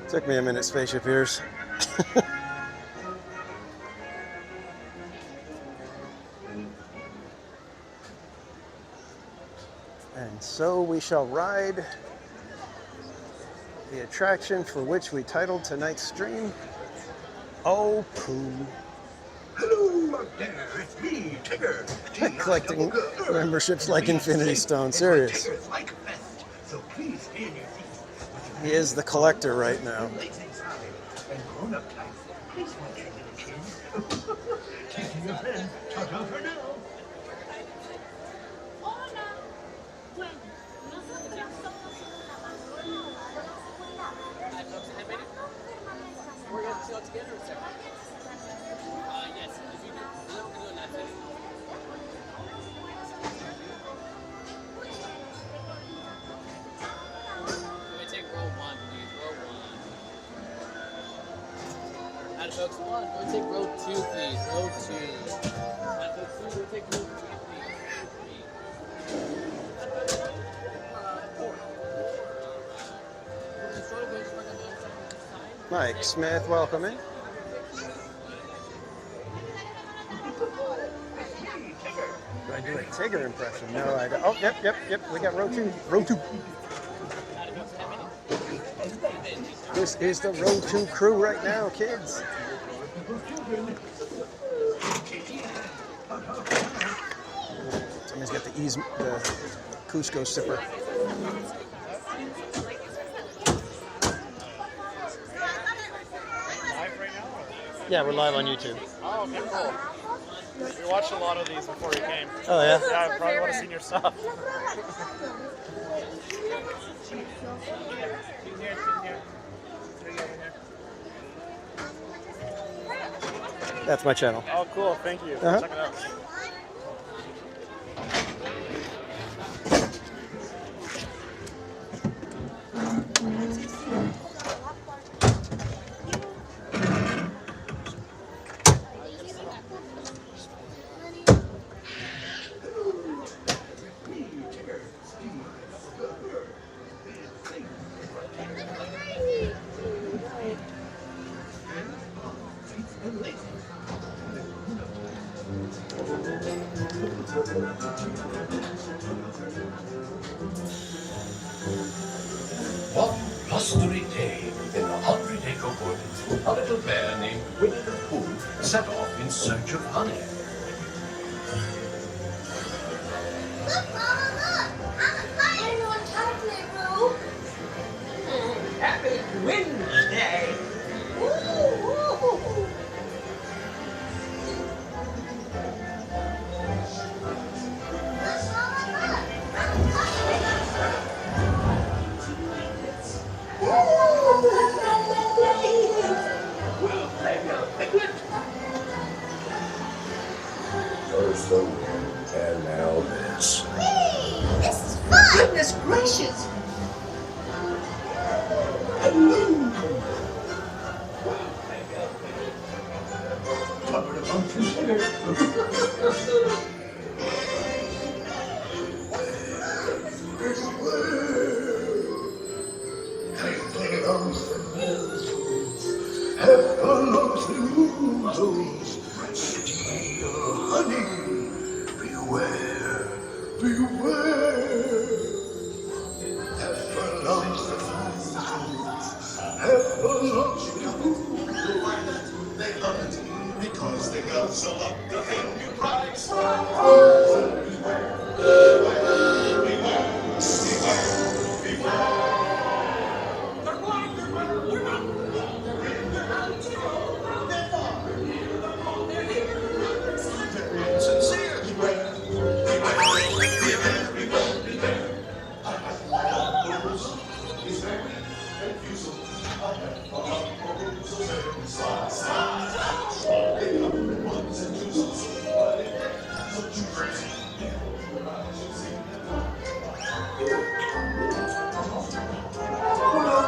Speaker 3: Took me a minute, Spaceship Ears. And so we shall ride the attraction for which we titled tonight's stream, Oh Pooh.
Speaker 11: Hello, my there, it's me, Tigger.
Speaker 3: Collecting memberships like Infinity Stone. Serious.
Speaker 11: Tigger's like best, so please stay in your seats.
Speaker 3: He is the collector right now.
Speaker 11: Legs inside, and grown-up type. Please watch your little kids. Taking your friend. Ta-ta for now.
Speaker 6: We're going to chill together or separate? Yes, if you do. We're doing that too. Let me take row one, please. Row one. Out of folks one. Let me take row two, please. Row two. Out of folks two, we'll take row three, please.
Speaker 3: Mike Smith, welcome in. Do I do a Tigger impression? No, I don't. Oh, yep. We got row two. Row two. This is the row two crew right now, kids. Somebody's got the Cusco sipper. Yeah, we're live on YouTube.
Speaker 14: Oh, okay, cool. We watched a lot of these before you came.
Speaker 3: Oh, yeah?
Speaker 14: Yeah, I probably would have seen your stuff.
Speaker 3: That's my channel.
Speaker 14: Oh, cool. Thank you.
Speaker 3: Uh-huh.
Speaker 14: Check it out.
Speaker 11: One blustery day in the Hungry-Daco Woods, a little bear named Winnie the Pooh set off in search of honey.
Speaker 4: Look, Mama, look! I don't know what chocolate, bro.
Speaker 12: Happy Wednesday.
Speaker 4: Woo!
Speaker 11: First the wind, and now this.
Speaker 4: Hey, this is fun!
Speaker 12: Goodness gracious.
Speaker 11: Covered a bunch of sugar. Honey, beware, beware. Heffalumps of they love it because they guzzle up the healthy price.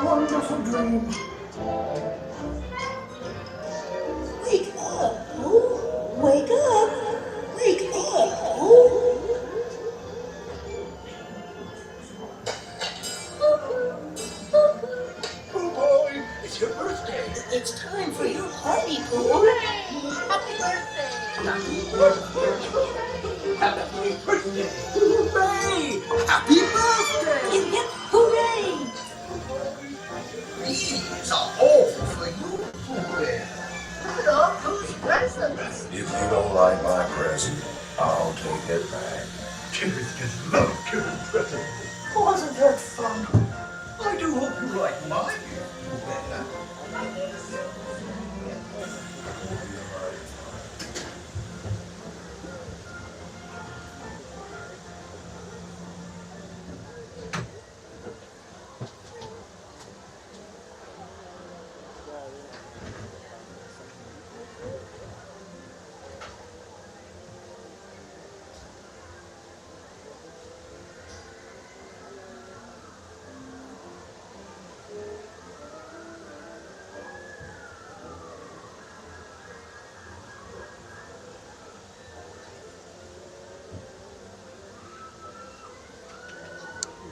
Speaker 11: Wonderful dream.
Speaker 4: Wake up, Pooh. Wake up. Wake up, Pooh.
Speaker 11: Pooh boy, it's your birthday.
Speaker 4: It's time for your party, Pooh. Happy birthday.
Speaker 11: Happy birthday. Happy birthday. Hooray! Happy birthday!
Speaker 4: Hip, hip, hooray.
Speaker 11: These are all for you, Pooh Bear.
Speaker 4: Look at all Pooh's presents.
Speaker 11: If you don't like just love giving presents. Wasn't that fun? I do hope you like my gift better.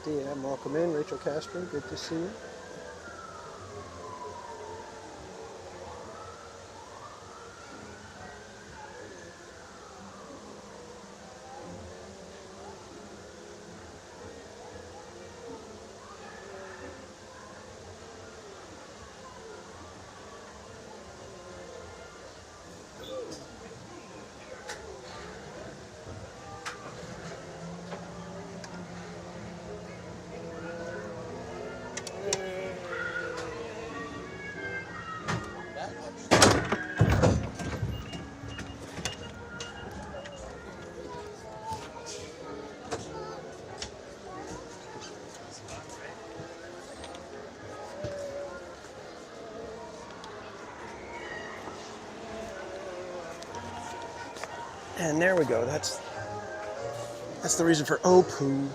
Speaker 3: DM, welcome in. Rachel Casper, good to see you. And there we go. That's the reason for Pooh.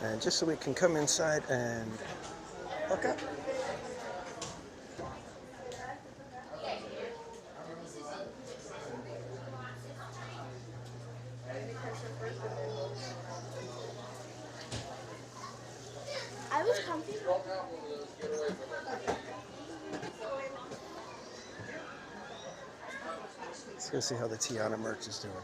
Speaker 3: And just so we can come inside and look up.
Speaker 4: I was comfy.
Speaker 3: Let's go see how the Tiana merch is doing.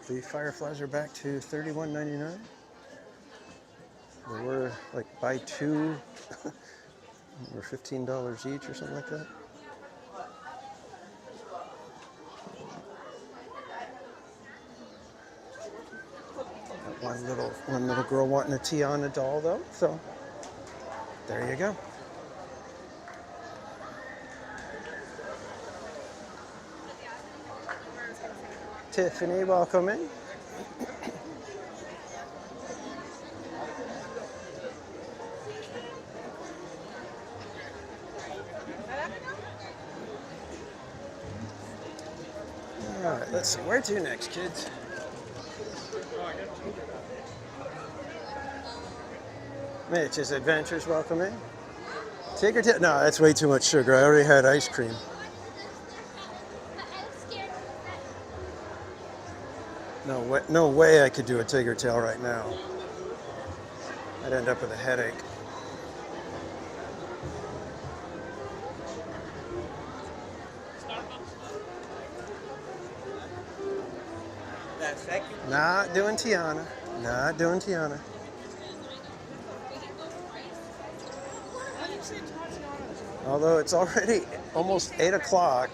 Speaker 3: The Fireflies are back to $31.99. They were like buy two, or $15 each or something like that. Got one little girl wanting a Tiana doll though, so there you go. Tiffany, welcome in. All right, let's see. Where to next, kids? Mitch's Adventures, welcome in. Ticker tail? No, that's way too much sugar. I already had ice cream. No way I could do a tiger tail right now. I'd end up with a headache. Not doing Tiana. Not doing Tiana. Although it's already almost 8 o'clock.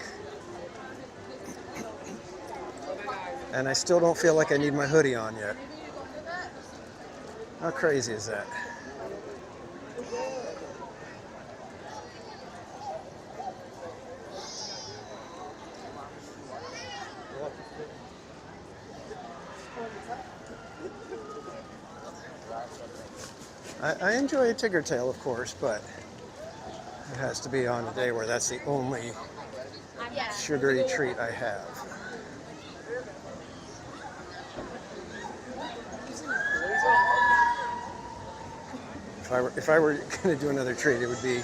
Speaker 3: And I still don't feel like I need my hoodie on yet. How crazy is that? I enjoy a tiger tail, of course, but it has to be on a day where that's the only sugary treat I have. If I were going to do another treat, it would be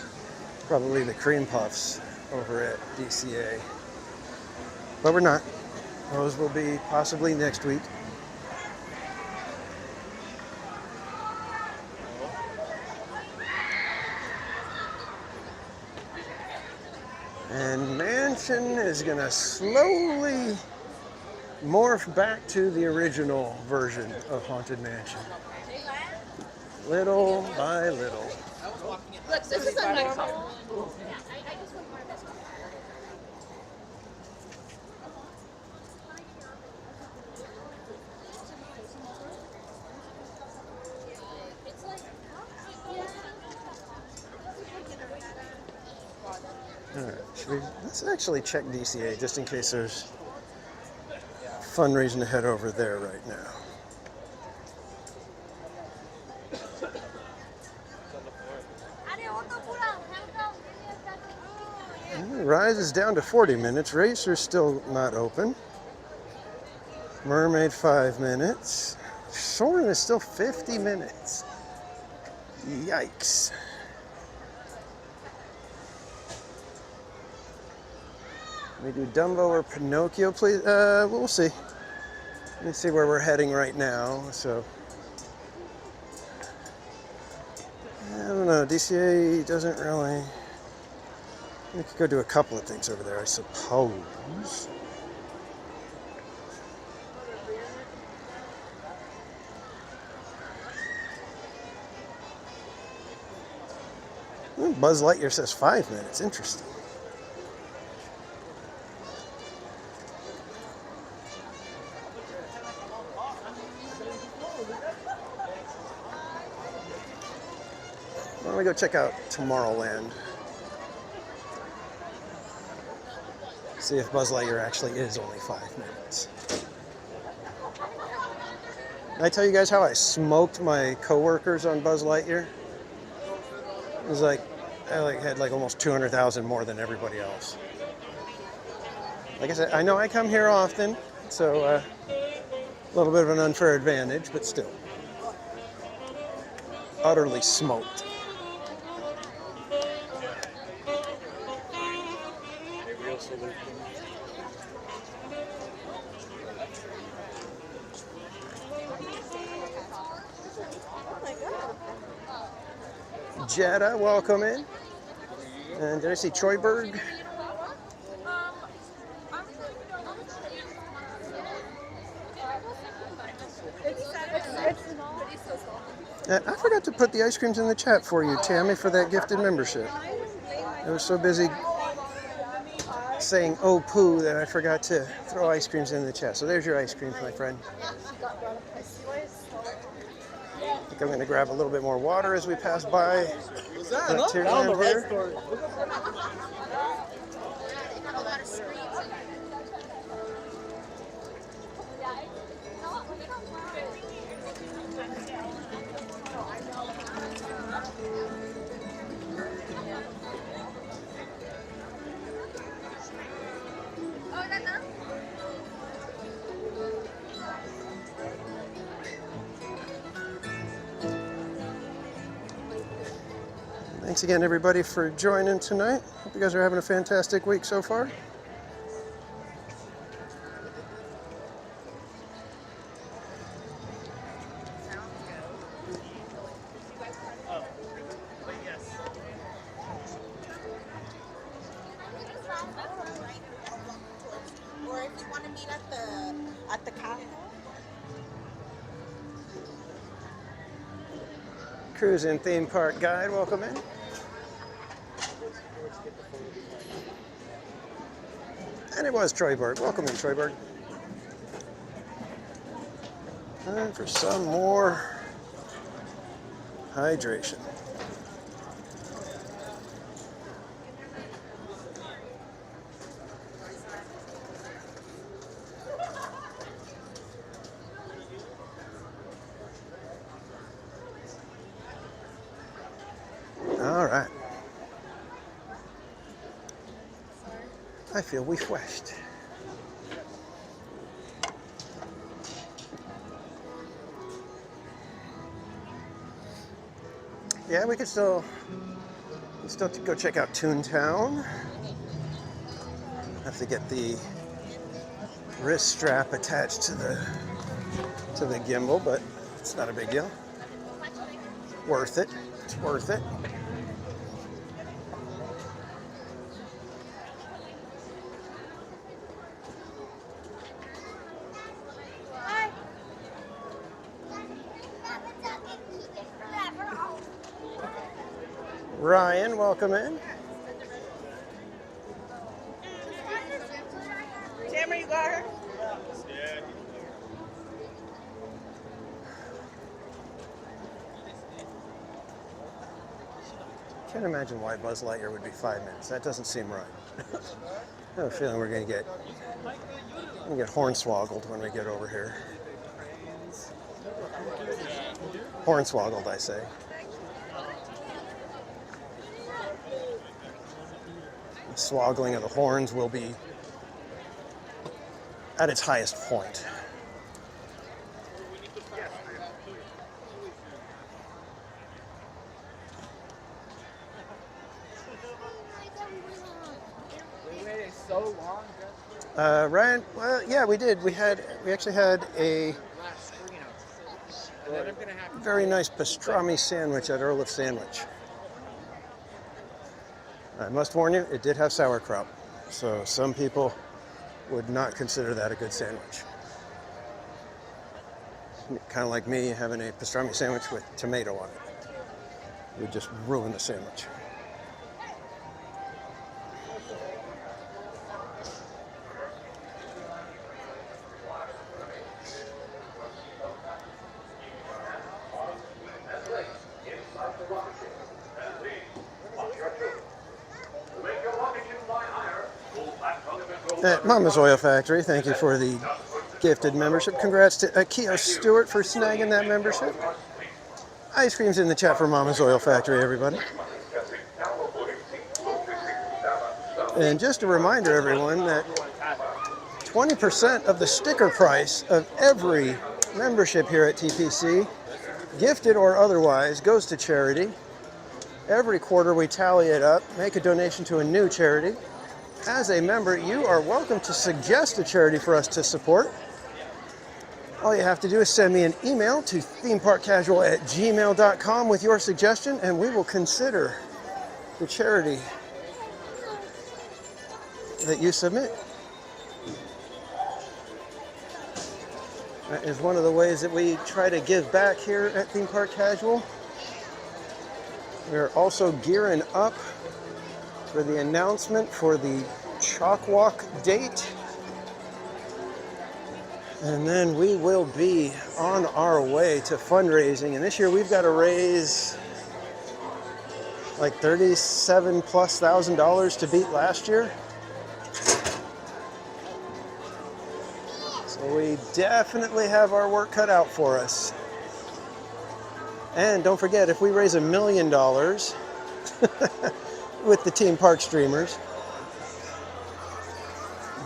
Speaker 3: probably the cream puffs over at DCA. But we're not. Those will be possibly next week. And Mansion is gonna slowly morph back to the original version of Haunted Mansion. Little by little.
Speaker 4: Look, this is a nice one.
Speaker 3: Alright, let's actually check DCA just in case there's fun reason to head over there right now. Rise is down to 40 minutes. Racer's still not open. Mermaid 5 minutes. Soarin' is still 50 minutes. Yikes. Can we do Dumbo or Pinocchio, please? We'll see. Let me see where we're heading right now. So, I don't know. DCA doesn't really. We could go do a couple of things over there, I suppose. Buzz Lightyear says 5 minutes. Interesting. Why don't we go check out Tomorrowland? See if Buzz Lightyear actually is only 5 minutes. Did I tell you guys how I smoked my coworkers on Buzz Lightyear? It was like, I had like almost 200,000 more than everybody else. Like I said, I know I come here often, so a little bit of an unfair advantage, but still. Utterly smoked. Jetta, welcome in. And did I see Troyberg? I forgot to put the ice creams in the chat for you, Tammy, for that gifted membership. I was so busy saying "Oh Pooh" that I forgot to throw ice creams in the chat. So there's your ice creams, my friend. I think I'm going to grab a little bit more water as we pass by. Down the right story. Thanks again, everybody, for joining tonight. Hope you guys are having a fantastic week so far.
Speaker 15: Or if you want to meet at the cafe.
Speaker 3: Cruising Theme Park Guide, welcome in. And it was Troyberg. Welcome in, Troyberg. Time for some more hydration. All right. I feel refreshed. Yeah, we could still go check out Toontown. Have to get the wrist strap attached to the gimbal, but it's not a big deal. Worth it. It's worth it. Ryan, welcome in.
Speaker 15: Tamara, you got her?
Speaker 3: Can't imagine why Buzz Lightyear would be 5 minutes. That doesn't seem right. I have a feeling we're going to get hornswoggled when we get over here. Hornswoggled, I say. The swoggling of the horns will be at its highest point.
Speaker 6: So long.
Speaker 3: Ryan, well, yeah, we did. We actually had a very nice pastrami sandwich at Earl of Sandwich. I must warn you, it did have sauerkraut, so some people would not consider that a good sandwich. Kind of like me having a pastrami sandwich with tomato on it. It would just ruin the sandwich. At Mama's Oil Factory, thank you for the gifted membership. Congrats to Akio Stewart for snagging that membership. Ice cream's in the chat for Mama's Oil Factory, everybody. And just a reminder, everyone, that 20% of the sticker price of every membership here at TPC, gifted or otherwise, goes to charity. Every quarter we tally it up, make a donation to a new charity. As a member, you are welcome to suggest a charity for us to support. All you have to do is send me an email to themeparkcasual@gmail.com with your suggestion, and we will consider the charity that you submit. That is one of the ways that we try to give back here at Theme Park Casual. We're also gearing up for the announcement for the Chalk Walk date. And then we will be on our way to fundraising. And this year we've got to raise like $37,000+ to beat last year. So we definitely have our work cut out for us. And don't forget, if we raise $1 million with the Team Park streamers,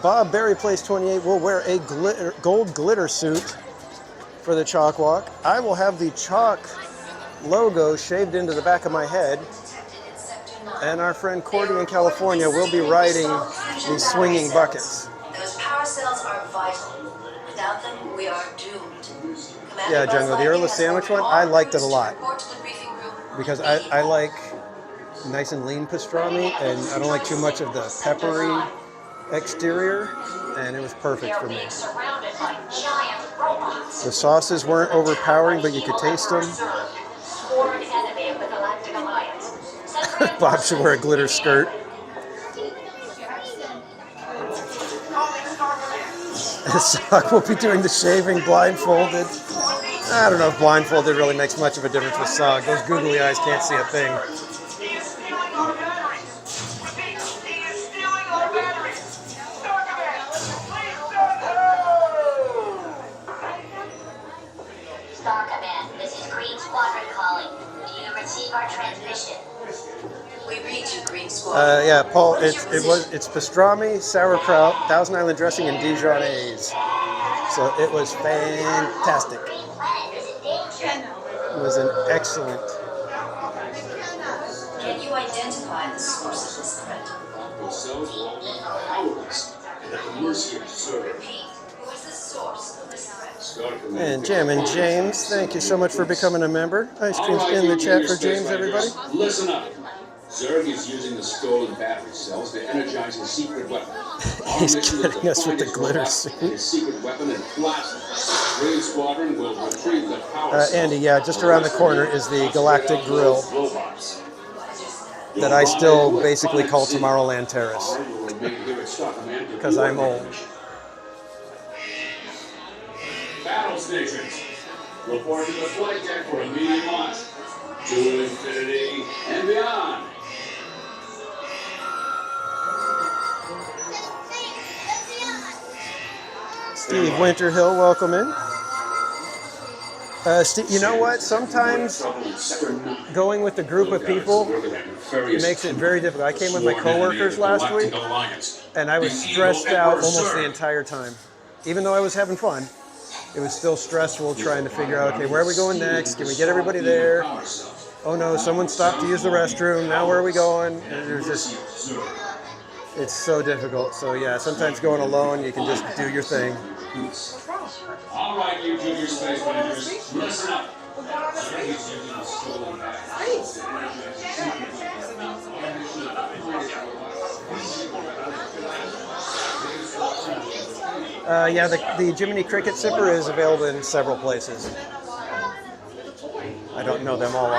Speaker 3: Bob Berry Place 28 will wear a gold glitter suit for the Chalk Walk. I will have the chalk logo shaved into the back of my head. And our friend Cordy in California will be riding these swinging buckets.
Speaker 1: Those power cells are vital. Without them, we are doomed.
Speaker 3: Yeah, Jungle, the Earl of Sandwich one, I liked it a lot. Because I like nice and lean pastrami, and I don't like too much of the peppery exterior, and it was perfect for me. The sauces weren't overpowering, but you could taste them. Bob should wear a glitter skirt. So I will be doing the shaving blindfolded. I don't know if blindfolded really makes much of a difference with Sog. Those googly eyes can't see a thing.
Speaker 1: Star Command, this is Green Squadron calling. Do you receive our transmission? We read you, Green Squadron.
Speaker 3: Yeah, Paul, it's pastrami, sauerkraut, Thousand Island dressing, and Dijonnaise. So it was fantastic. It was an excellent.
Speaker 1: Can you identify the source of this threat?
Speaker 10: Themselves were all powerless and at the mercy of servants.
Speaker 1: Repeat, who is the source of this threat?
Speaker 3: And Jammin' James, thank you so much for becoming a member. Ice cream's in the chat for James, everybody.
Speaker 10: Listen up. Zerg is using the stolen battery cells to energize his secret weapon.
Speaker 3: He's getting us with the glitter suit.
Speaker 10: His secret weapon and blast it. Green Squadron will retrieve the power
Speaker 3: Andy, yeah, just around the corner is the Galactic Grill.
Speaker 10: robots.
Speaker 3: that I still basically call Tomorrowland Terrace because I'm old.
Speaker 10: Battle stations. Report to the flight deck for immediate launch. To infinity and beyond.
Speaker 3: Steve Winterhill, welcome in. Steve, you know what? Sometimes going with a group of people makes it very difficult. I came with my coworkers last week, and I was stressed out almost the entire time. Even though I was having fun, it was still stressful trying to figure out, okay, where are we going next? Can we get everybody there? Oh no, someone stopped to use the restroom. Now where are we going? And there's just, it's so difficult. So yeah, sometimes going alone, you can just do your thing.
Speaker 10: All right, you junior space rangers, listen up.
Speaker 3: Yeah, the Jiminy Cricket Sipper is available in several places. I don't know them all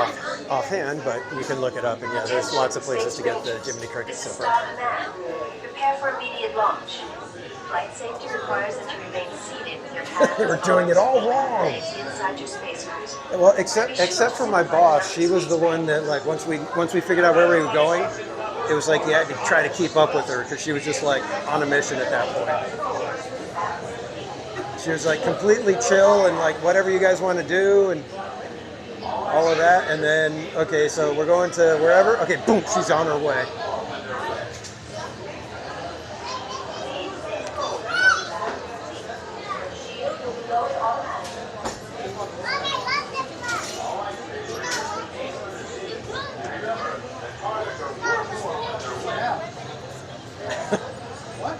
Speaker 3: offhand, but you can look it up, and yeah, there's lots of places to get the Jiminy Cricket Sipper.
Speaker 13: Prepare for immediate launch. Flight safety requires that you remain seated with your hands
Speaker 3: We're doing it all wrong.
Speaker 13: inside your spacesuit.
Speaker 3: Well, except for my boss, she was the one that, like, once we figured out where we were going, it was like you had to try to keep up with her because she was just like on a mission at that point. She was like completely chill and like whatever you guys want to do and all of that, and then okay, so we're going to wherever. Okay, boom, she's on her way.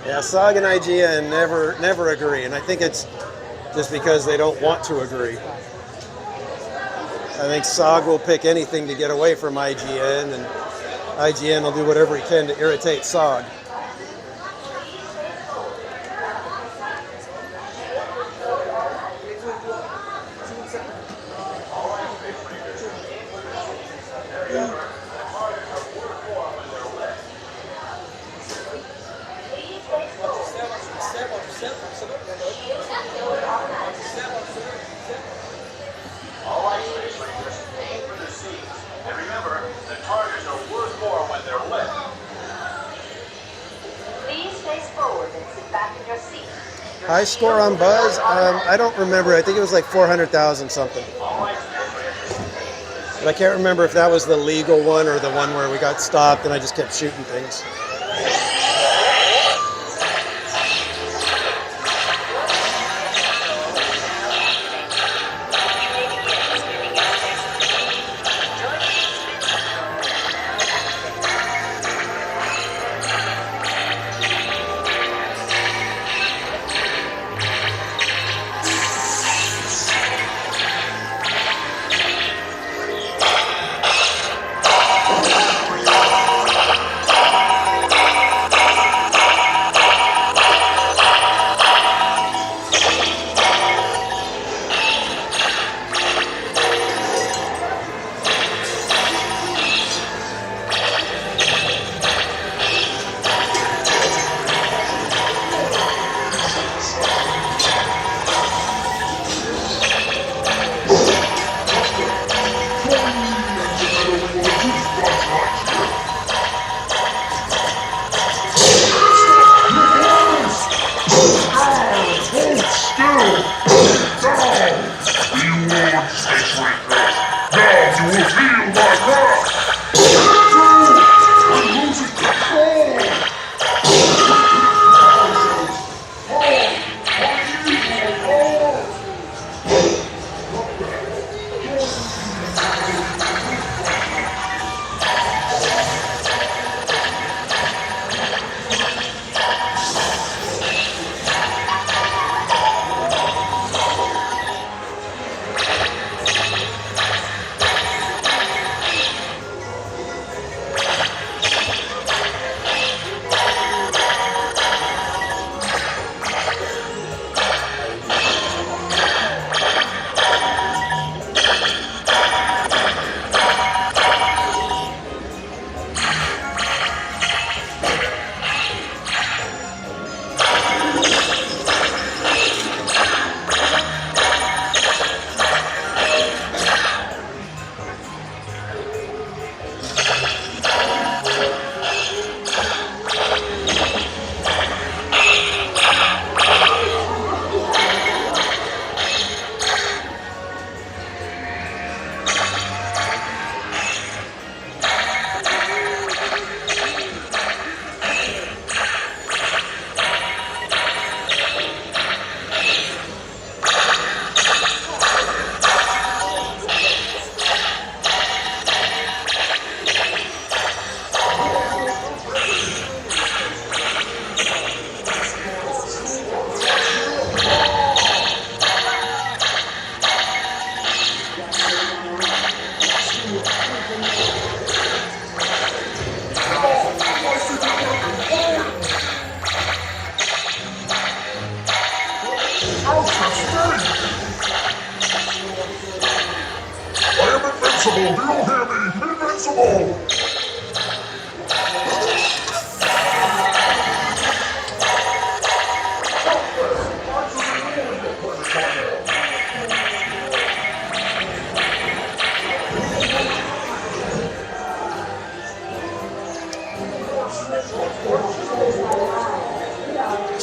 Speaker 3: Yeah, SOG and IGN never agree, and I think it's just because they don't want to agree. I think SOG will pick anything to get away from IGN, and IGN will do whatever he can to irritate SOG. High score on Buzz? I don't remember. I think it was like 400,000 something. But I can't remember if that was the legal one or the one where we got stopped and I just kept shooting things.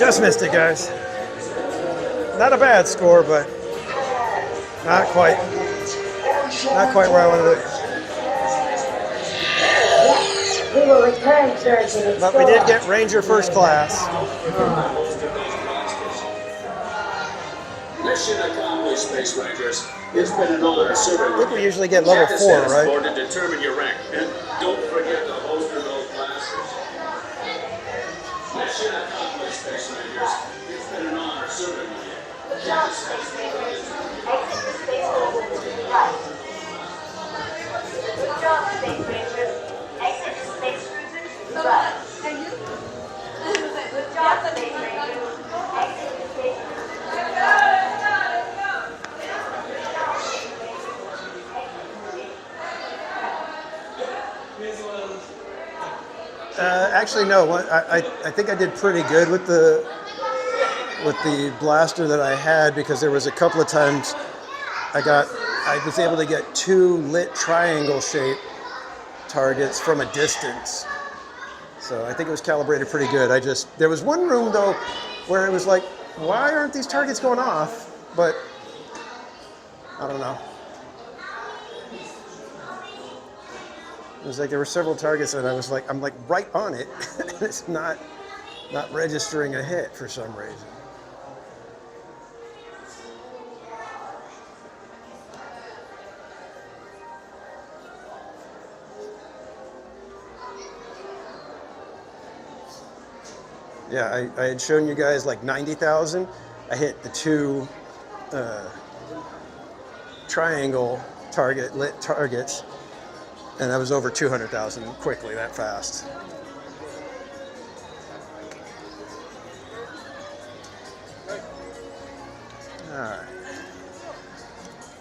Speaker 3: Just missed it, guys. Not a bad score, but not quite where I wanted to be.
Speaker 16: We will return, sir, to the
Speaker 3: But we did get Ranger First Class.
Speaker 10: Mission accomplished, Space Rangers. It's been an honor serving.
Speaker 3: I think we usually get level 4, right?
Speaker 10: To determine your rank, and don't forget to holster those blasters. Mission accomplished, Space Rangers. It's been an honor serving with you.
Speaker 13: Good job, Space Rangers. Exit the space cruiser to the right. Good job, Space Rangers. Exit the space cruiser to the right. Good job, Space Rangers. Exit the space cruiser to the right.
Speaker 3: Actually, no. I think I did pretty good with the blaster that I had, because there was a couple of times I was able to get 2 lit triangle shaped targets from a distance. So I think it was calibrated pretty good. There was one room though where it was like, why aren't these targets going off? But I don't know. It was like there were several targets and I'm like right on it, and it's not registering a hit for some reason. Yeah, I had shown you guys like 90,000. I hit the 2 triangle lit targets. And I was over 200,000 quickly, that fast. All right.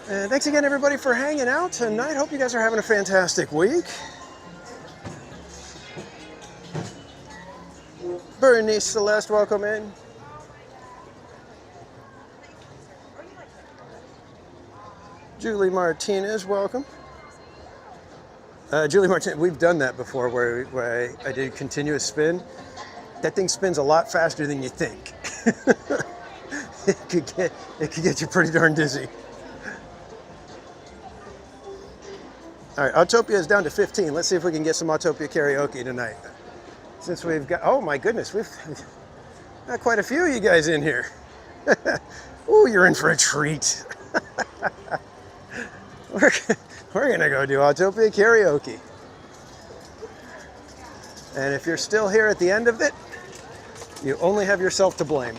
Speaker 3: And thanks again, everybody, for hanging out tonight. Hope you guys are having a fantastic week. Bernice Celeste, welcome in. Julie Martinez, welcome. Julie Martin, we've done that before where I did continuous spin. That thing spins a lot faster than you think. It could get you pretty darn dizzy. All right, Autopia is down to 15. Let's see if we can get some Autopia karaoke tonight. Since we've got, oh my goodness, we've got quite a few of you guys in here. Ooh, you're in for a treat. We're gonna go do Autopia karaoke. And if you're still here at the end of it, you only have yourself to blame.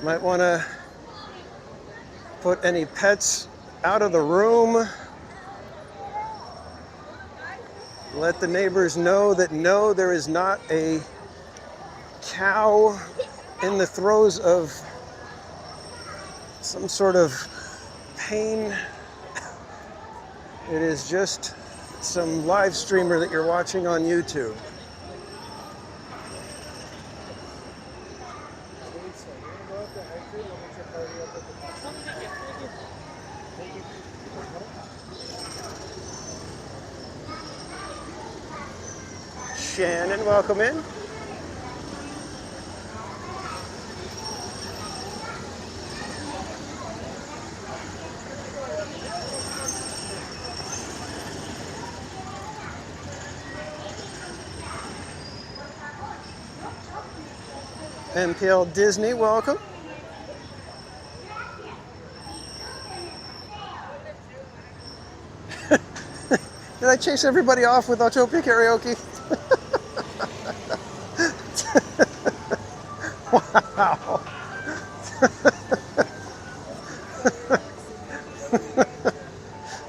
Speaker 3: Might wanna put any pets out of the room. Let the neighbors know that no, there is not a cow in the throes of some sort of pain. It is just some live streamer that you're watching on YouTube. Shannon, welcome in. MPL Disney, welcome. Did I chase everybody off with Autopia karaoke? Wow.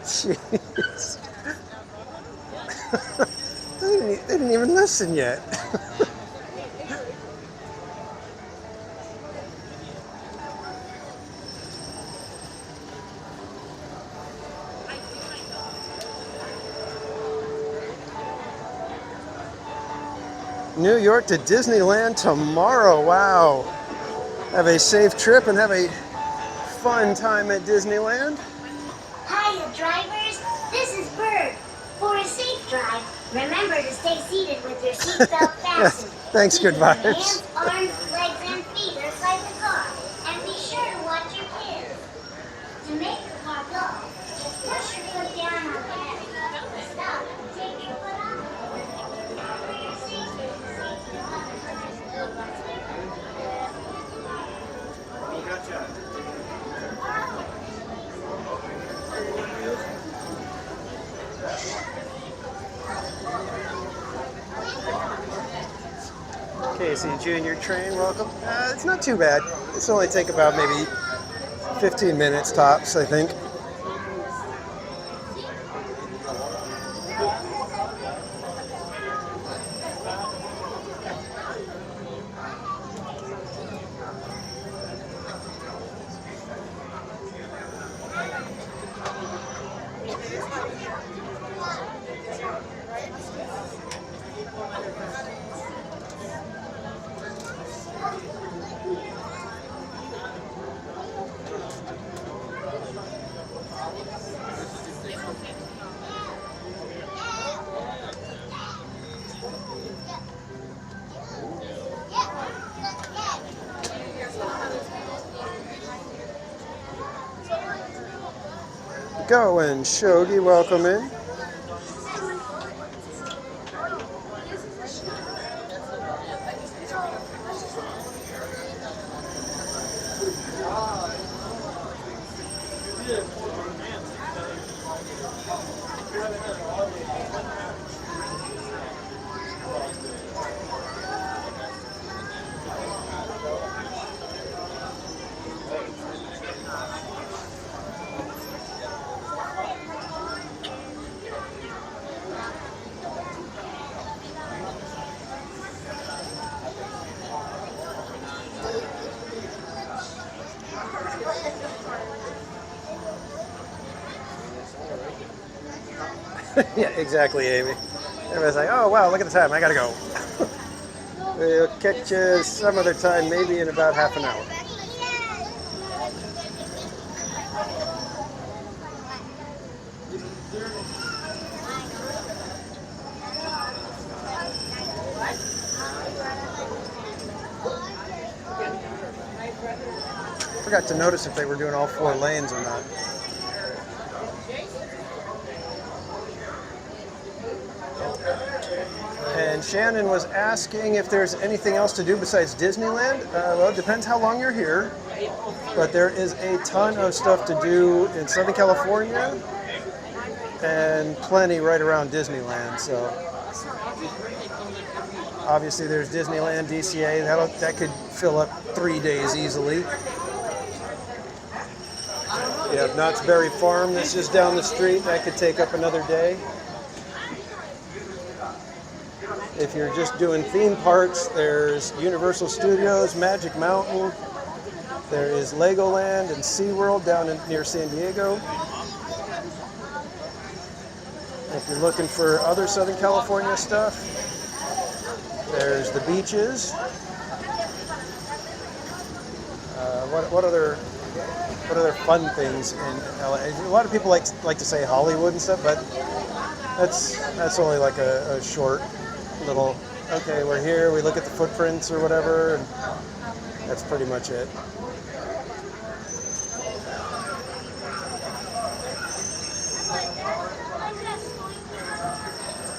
Speaker 3: Jeez. They didn't even listen yet. New York to Disneyland tomorrow. Wow. Have a safe trip and have a fun time at Disneyland.
Speaker 16: Hiya, drivers. This is Bird. For a safe drive, remember to stay seated with your seatbelt fastened
Speaker 3: Thanks, good vibes.
Speaker 16: Hands, arms, legs, and feet inside the car. And be sure to watch your kids. To make the car go, just push your foot down on the pedal. Stop and take your foot off. For your safety,
Speaker 3: Casey Junior train, welcome. It's not too bad. It's only take about maybe 15 minutes tops, I think. Going, Shogi, welcome in. Yeah, exactly, Amy. Everybody's like, oh, wow, look at the time. I gotta go. We'll catch you some other time, maybe in about half an hour. Forgot to notice if they were doing all 4 lanes or not. And Shannon was asking if there's anything else to do besides Disneyland. Well, it depends how long you're here. But there is a ton of stuff to do in Southern California and plenty right around Disneyland. So obviously there's Disneyland, DCA. That could fill up 3 days easily. You have Knott's Berry Farm that's just down the street. That could take up another day. If you're just doing theme parks, there's Universal Studios, Magic Mountain. There is Legoland and SeaWorld down near San Diego. If you're looking for other Southern California stuff, there's the beaches. What other fun things in LA? A lot of people like to say Hollywood and stuff, but that's only like a short little, okay, we're here, we look at the footprints or whatever, and that's pretty much it.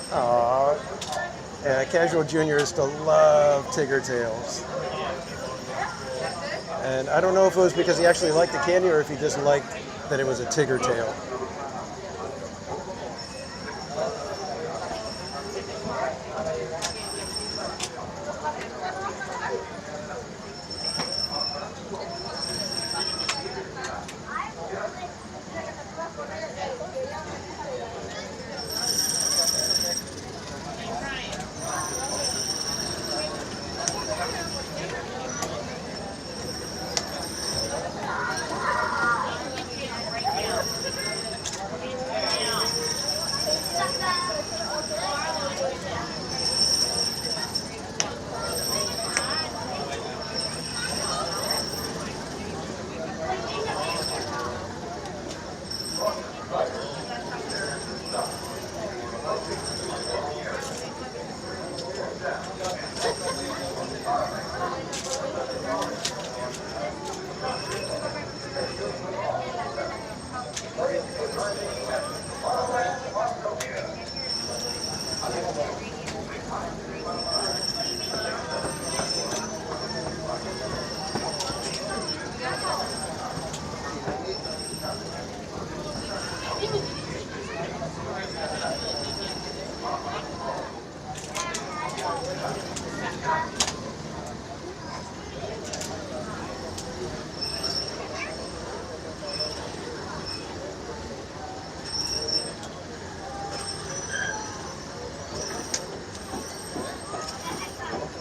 Speaker 3: Aww. Yeah, Casual Junior used to love Tigger Tails. And I don't know if it was because he actually liked the candy or if he just liked that it was a Tigger tail.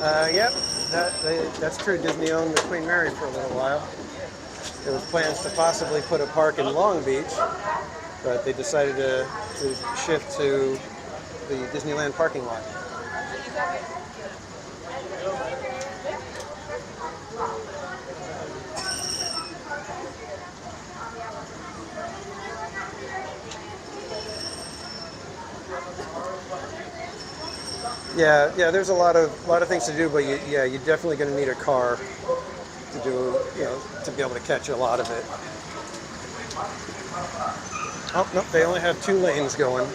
Speaker 3: Yep, that's true. Disney owned the Queen Mary for a little while. There was plans to possibly put a park in Long Beach, but they decided to shift to the Disneyland parking lot. Yeah. There's a lot of things to do, but you're definitely going to need a car to do, to be able to catch a lot of it. Oh no, they only have 2 lanes going.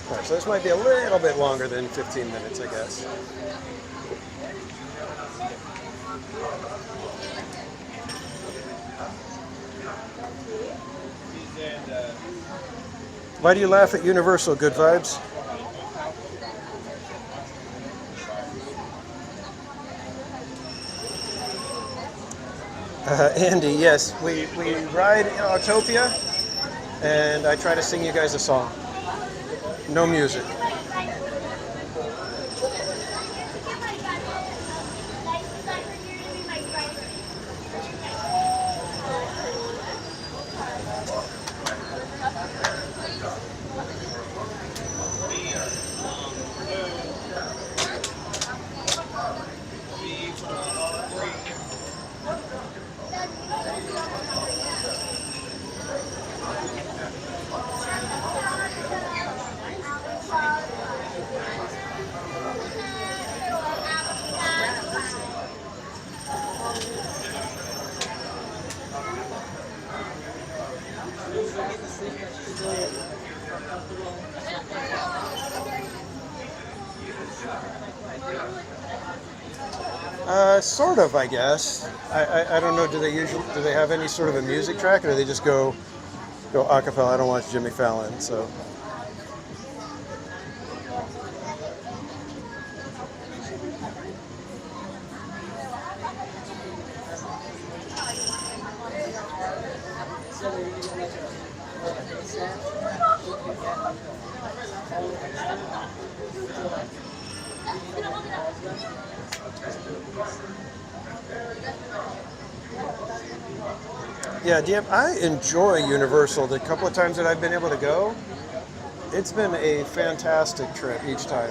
Speaker 3: All right, so this might be a little bit longer than 15 minutes, I guess. Why do you laugh at Universal? Good vibes? Andy, yes. We ride in Autopia, and I try to sing you guys a song. No music. Sort of, I guess. I don't know. Do they have any sort of a music track, or do they just go a cappella? I don't watch Jimmy Fallon, so. Yeah, I enjoy Universal. The couple of times that I've been able to go, it's been a fantastic trip each time.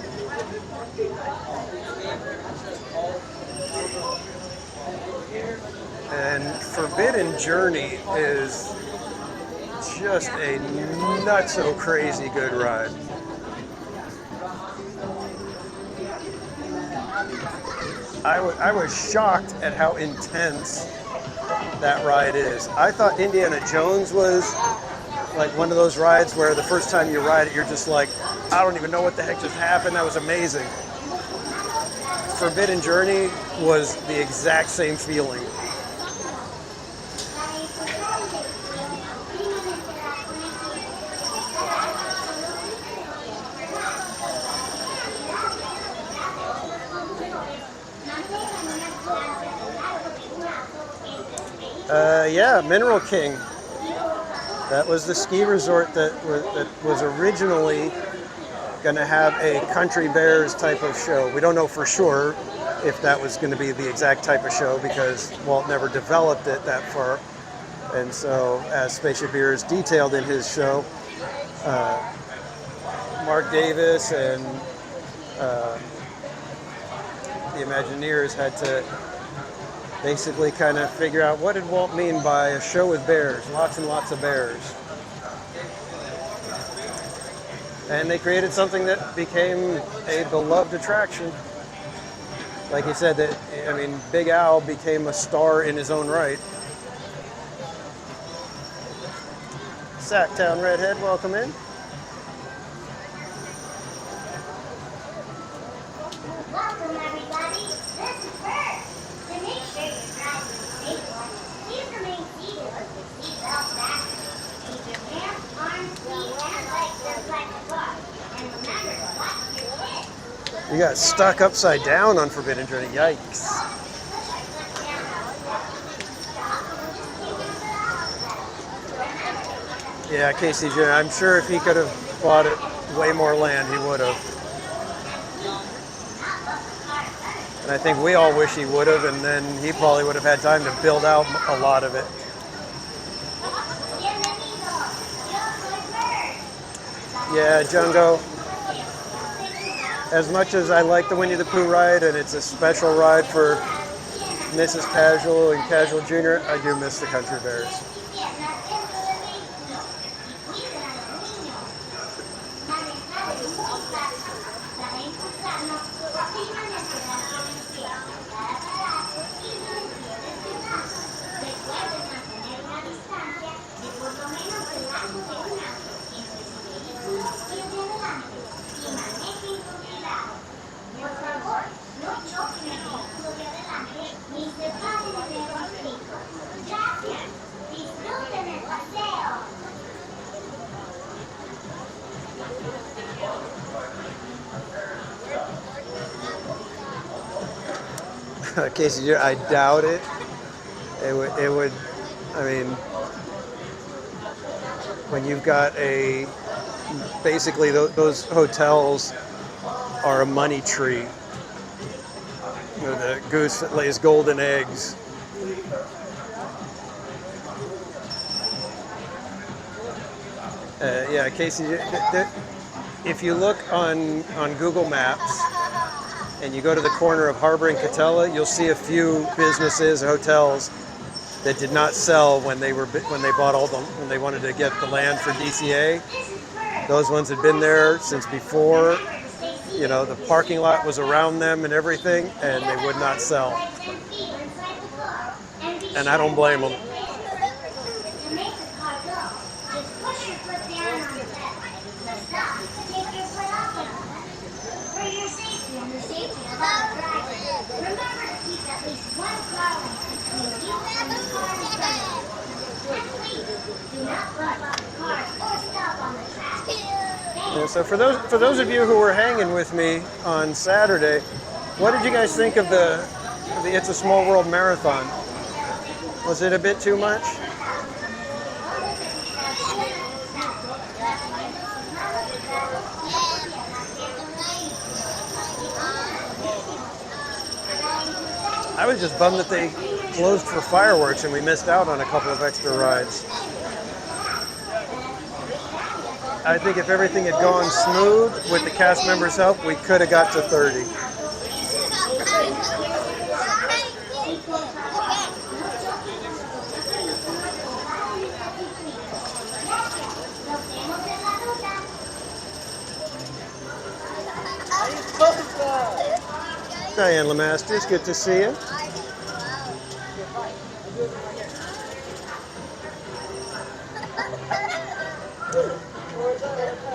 Speaker 3: And Forbidden Journey is just a nutso crazy good ride. I was shocked at how intense that ride is. I thought Indiana Jones was like one of those rides where the first time you ride it, you're just like, I don't even know what the heck just happened. That was amazing. Forbidden Journey was the exact same feeling. Yeah, Mineral King. That was the ski resort that was originally going to have a Country Bears type of show. We don't know for sure if that was going to be the exact type of show because Walt never developed it that far. And so, as Spaceship Beers detailed in his show, Mark Davis and the Imagineers had to basically kind of figure out what did Walt mean by a show with bears, lots and lots of bears. And they created something that became a beloved attraction. Like he said, Big Al became a star in his own right. Sacktown Redhead, welcome in.
Speaker 16: Welcome everybody. This is Bert. To make sure your ride is a safe one, please remain seated with your seatbelt fastened. Keep your hands, arms, feet, and legs just like a book. And remember to watch your kids.
Speaker 3: You got stuck upside down on Forbidden Journey. Yikes. Yeah, Casey Jr., I'm sure if he could have bought it way more land, he would have. And I think we all wish he would have, and then he probably would have had time to build out a lot of it. Yeah, Jungo. As much as I like the Winnie the Pooh ride, and it's a special ride for Mrs. Casual and Casual Jr., I do miss the Country Bears. Casey, I doubt it. It would, I mean, when you've got basically those hotels are a money tree. You know, the goose that lays golden eggs. Yeah, Casey, if you look on Google Maps, and you go to the corner of Harbor and Catella, you'll see a few businesses, hotels that did not sell when they wanted to get the land for DCA. Those ones had been there since before. You know, the parking lot was around them and everything, and they would not sell. And I don't blame them. Yeah, so for those of you who were hanging with me on Saturday, what did you guys think of the It's a Small World marathon? Was it a bit too much? I was just bummed that they closed for fireworks and we missed out on a couple of extra rides. I think if everything had gone smooth with the cast members' help, we could have got to 30. Diane Lemasters, good to see you.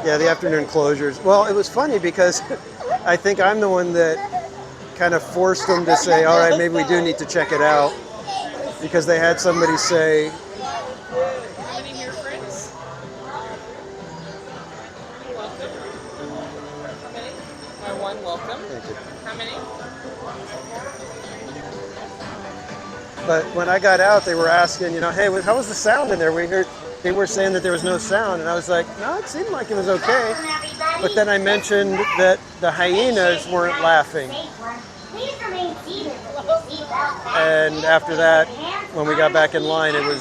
Speaker 3: Yeah, the afternoon closures. Well, it was funny because I think I'm the one that kind of forced them to say, all right, maybe we do need to check it out. Because they had somebody say,
Speaker 17: How many here, Fritz? Welcome. How many? My one, welcome.
Speaker 3: Thank you.
Speaker 17: How many?
Speaker 3: But when I got out, they were asking, you know, hey, how was the sound in there? We heard they were saying that there was no sound, and I was like, no, it seemed like it was okay. But then I mentioned that the hyenas weren't laughing. And after that, when we got back in line, it was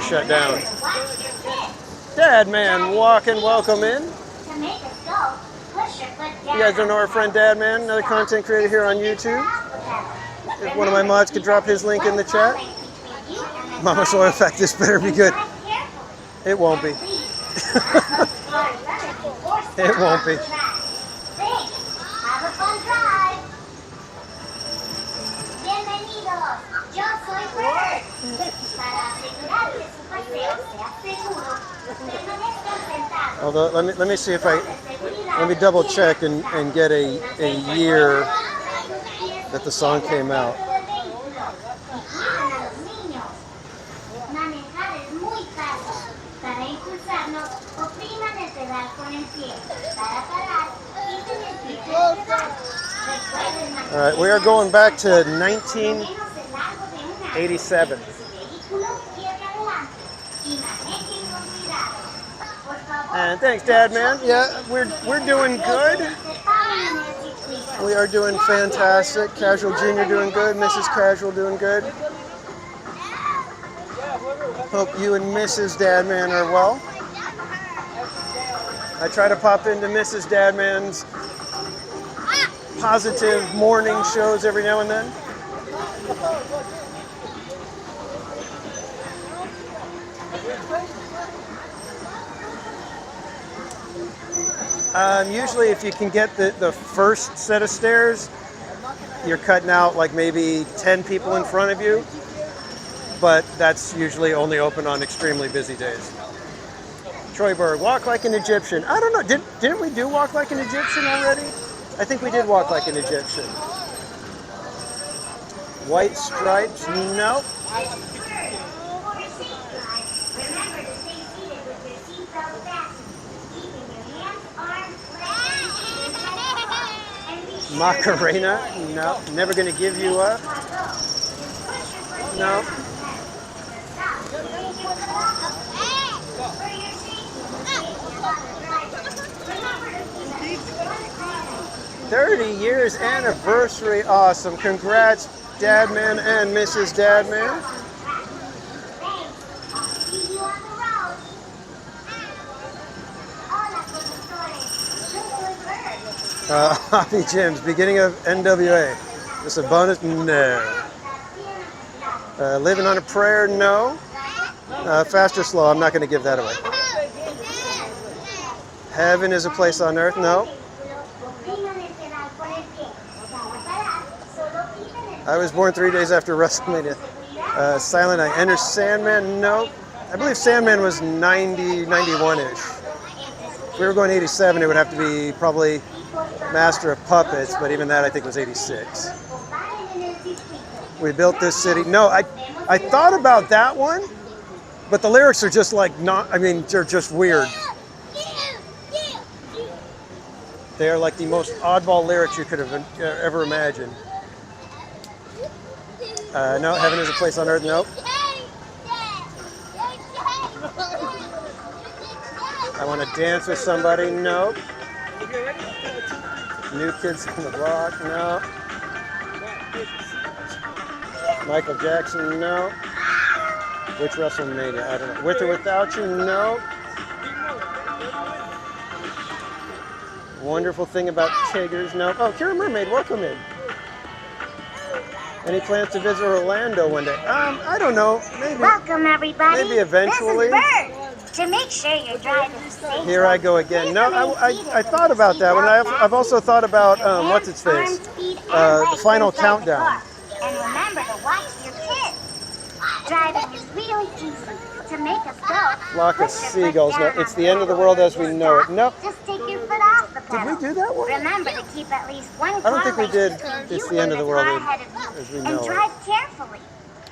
Speaker 3: shut down. Dad Man, walking, welcome in. You guys don't know our friend Dad Man, another content creator here on YouTube? If one of my mods could drop his link in the chat. Mama Soil Effect, this better be good. It won't be. It won't be. Although, let me see if let me double check and get a year that the song came out. All right, we are going back to 1987. And thanks, Dad Man. Yeah, we're doing good. We are doing fantastic. Casual Junior doing good. Mrs. Casual doing good. Hope you and Mrs. Dadman are well. I try to pop into Mrs. Dadman's positive morning shows every now and then. Usually if you can get the first set of stairs, you're cutting out like maybe 10 people in front of you, but that's usually only open on extremely busy days. Troy Berg, walk like an Egyptian. I don't know, didn't we do walk like an Egyptian already? I think we did walk like an Egyptian. White stripes, no. Macarena, no. Never gonna give you up. No. $30 years anniversary, awesome. Congrats, Dadman and Mrs. Dadman. Hobby Gyms, beginning of NWA. Just a bonus? No. Living on a prayer? No. Fast or slow? I'm not going to give that away. Heaven is a place on earth? No. I was born 3 days after WrestleMania. Silent Night. Enter Sandman? No. I believe Sandman was 90, 91-ish. If we were going 87, it would have to be probably Master of Puppets, but even that I think was 86. We built this city. No, I thought about that one, but the lyrics are just like not, I mean, they're just weird. They are like the most oddball lyrics you could have ever imagined. No, heaven is a place on earth. Nope. I want to dance with somebody. Nope. New Kids on the Block. No. Michael Jackson. No. Which WrestleMania? I don't know. With or Without You. No. Wonderful Thing About Tigers. No. Oh, Kira Mermaid, welcome in. Any plans to visit Orlando one day? I don't know. Maybe.
Speaker 16: Welcome, everybody.
Speaker 3: Maybe eventually.
Speaker 16: This is Bird. To make sure you're driving safe.
Speaker 3: Here I go again. No, I thought about that one. I've also thought about what's its face, the Final Countdown.
Speaker 16: And remember to watch your kids. Driving is really easy. To make us go.
Speaker 3: Flock of seagulls. No, it's the end of the world as we know it. Nope.
Speaker 16: Just take your foot off the pedal.
Speaker 3: Did we do that one?
Speaker 16: Remember to keep at least one car.
Speaker 3: I don't think we did. It's the end of the world
Speaker 16: as we know it. And drive carefully.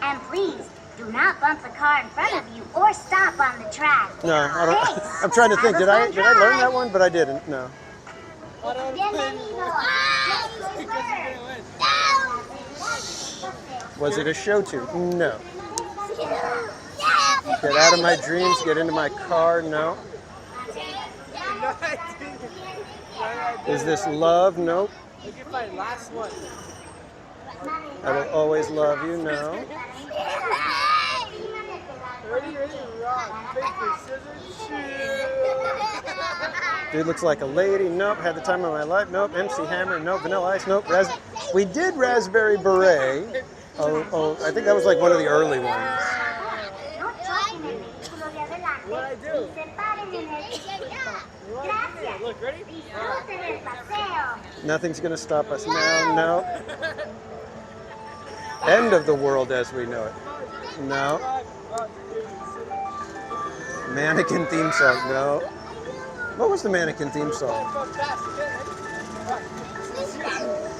Speaker 16: And please do not bump the car in front of you or stop on the track.
Speaker 3: No, I don't. I'm trying to think. Did I learn that one? But I didn't. No. Was it a show tune? No. Get out of my dreams, get into my car, no. Is this love? Nope. I will always love you, no. Dude looks like a lady, nope. Had the time of my life, nope. MC Hammer, nope. Vanilla Ice, nope. We did Raspberry Beret. Oh, I think that was like one of the early ones.
Speaker 16: What I do?
Speaker 14: Look, ready?
Speaker 3: Nothing's gonna stop us now, no. End of the world as we know it. No. Mannequin theme song, no. What was the Mannequin theme song? I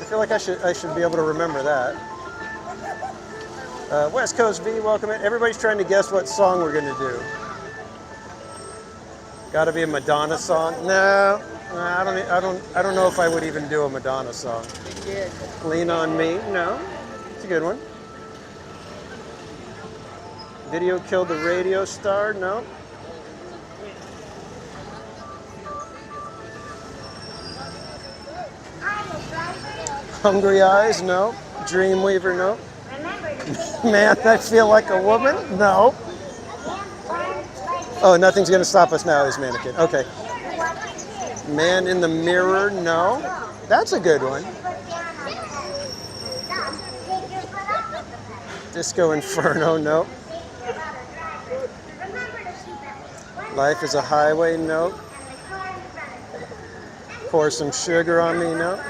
Speaker 3: feel like I should be able to remember that. West Coast V, welcome in. Everybody's trying to guess what song we're gonna do. Got to be a Madonna song? No, I don't know if I would even do a Madonna song. Lean on Me? No, it's a good one. Video Killed the Radio Star? No. Hungry Eyes, no. Dreamweaver, no. Man, I feel like a woman, no. Oh, nothing's gonna stop us now is Mannequin. Okay. Man in the Mirror, no. That's a good one. Disco Inferno, no. Life is a Highway, no. Pour Some Sugar on Me, no.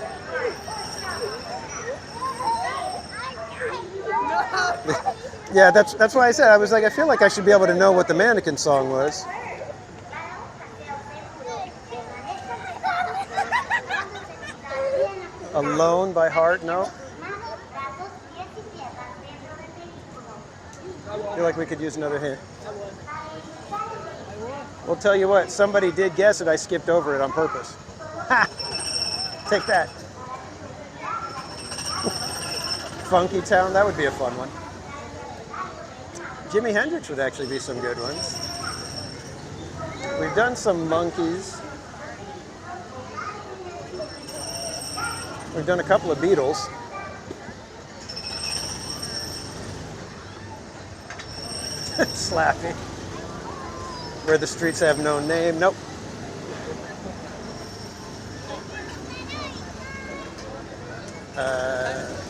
Speaker 3: Yeah, that's why I said, I was like, I feel like I should be able to know what the Mannequin song was. Alone by Heart, no. I feel like we could use another hint. We'll tell you what, somebody did guess it, I skipped over it on purpose. Ha! Take that. Funky Town, that would be a fun one. Jimi Hendrix would actually be some good ones. We've done some Monkeys. We've done a couple of Beatles. Slappy. Where the Streets Have No Name. Nope.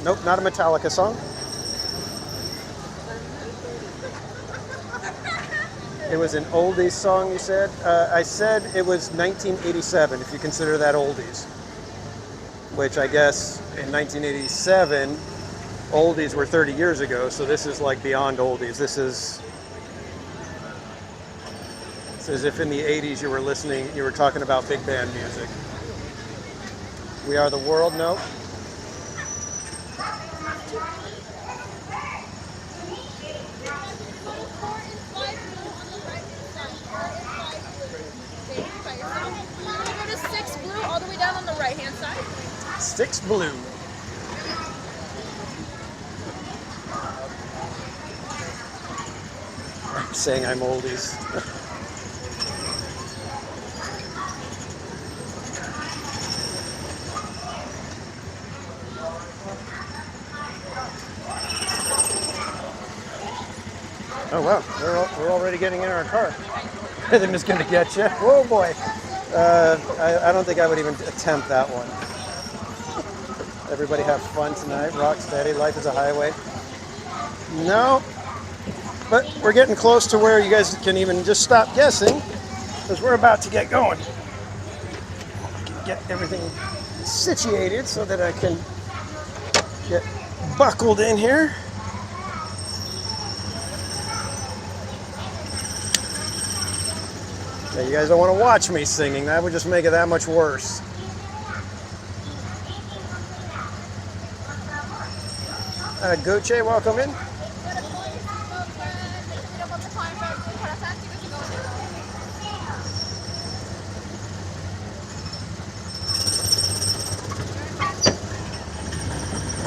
Speaker 3: Nope, not a Metallica song. It was an oldies song, you said? I said it was 1987, if you consider that oldies. Which I guess in 1987, oldies were 30 years ago, so this is like beyond oldies. This is as if in the 80s you were talking about big band music. We Are the World, no. Six Blue. I'm saying I'm oldies. Oh wow, we're already getting in our car. Rhythm is going to get you. Oh boy. I don't think I would even attempt that one. Everybody have fun tonight. Rock steady. Life is a Highway. No. But we're getting close to where you guys can even just stop guessing, because we're about to get going. Get everything situated so that I can get buckled in here. Now, you guys don't want to watch me singing. That would just make it that much worse. Gucci, welcome in.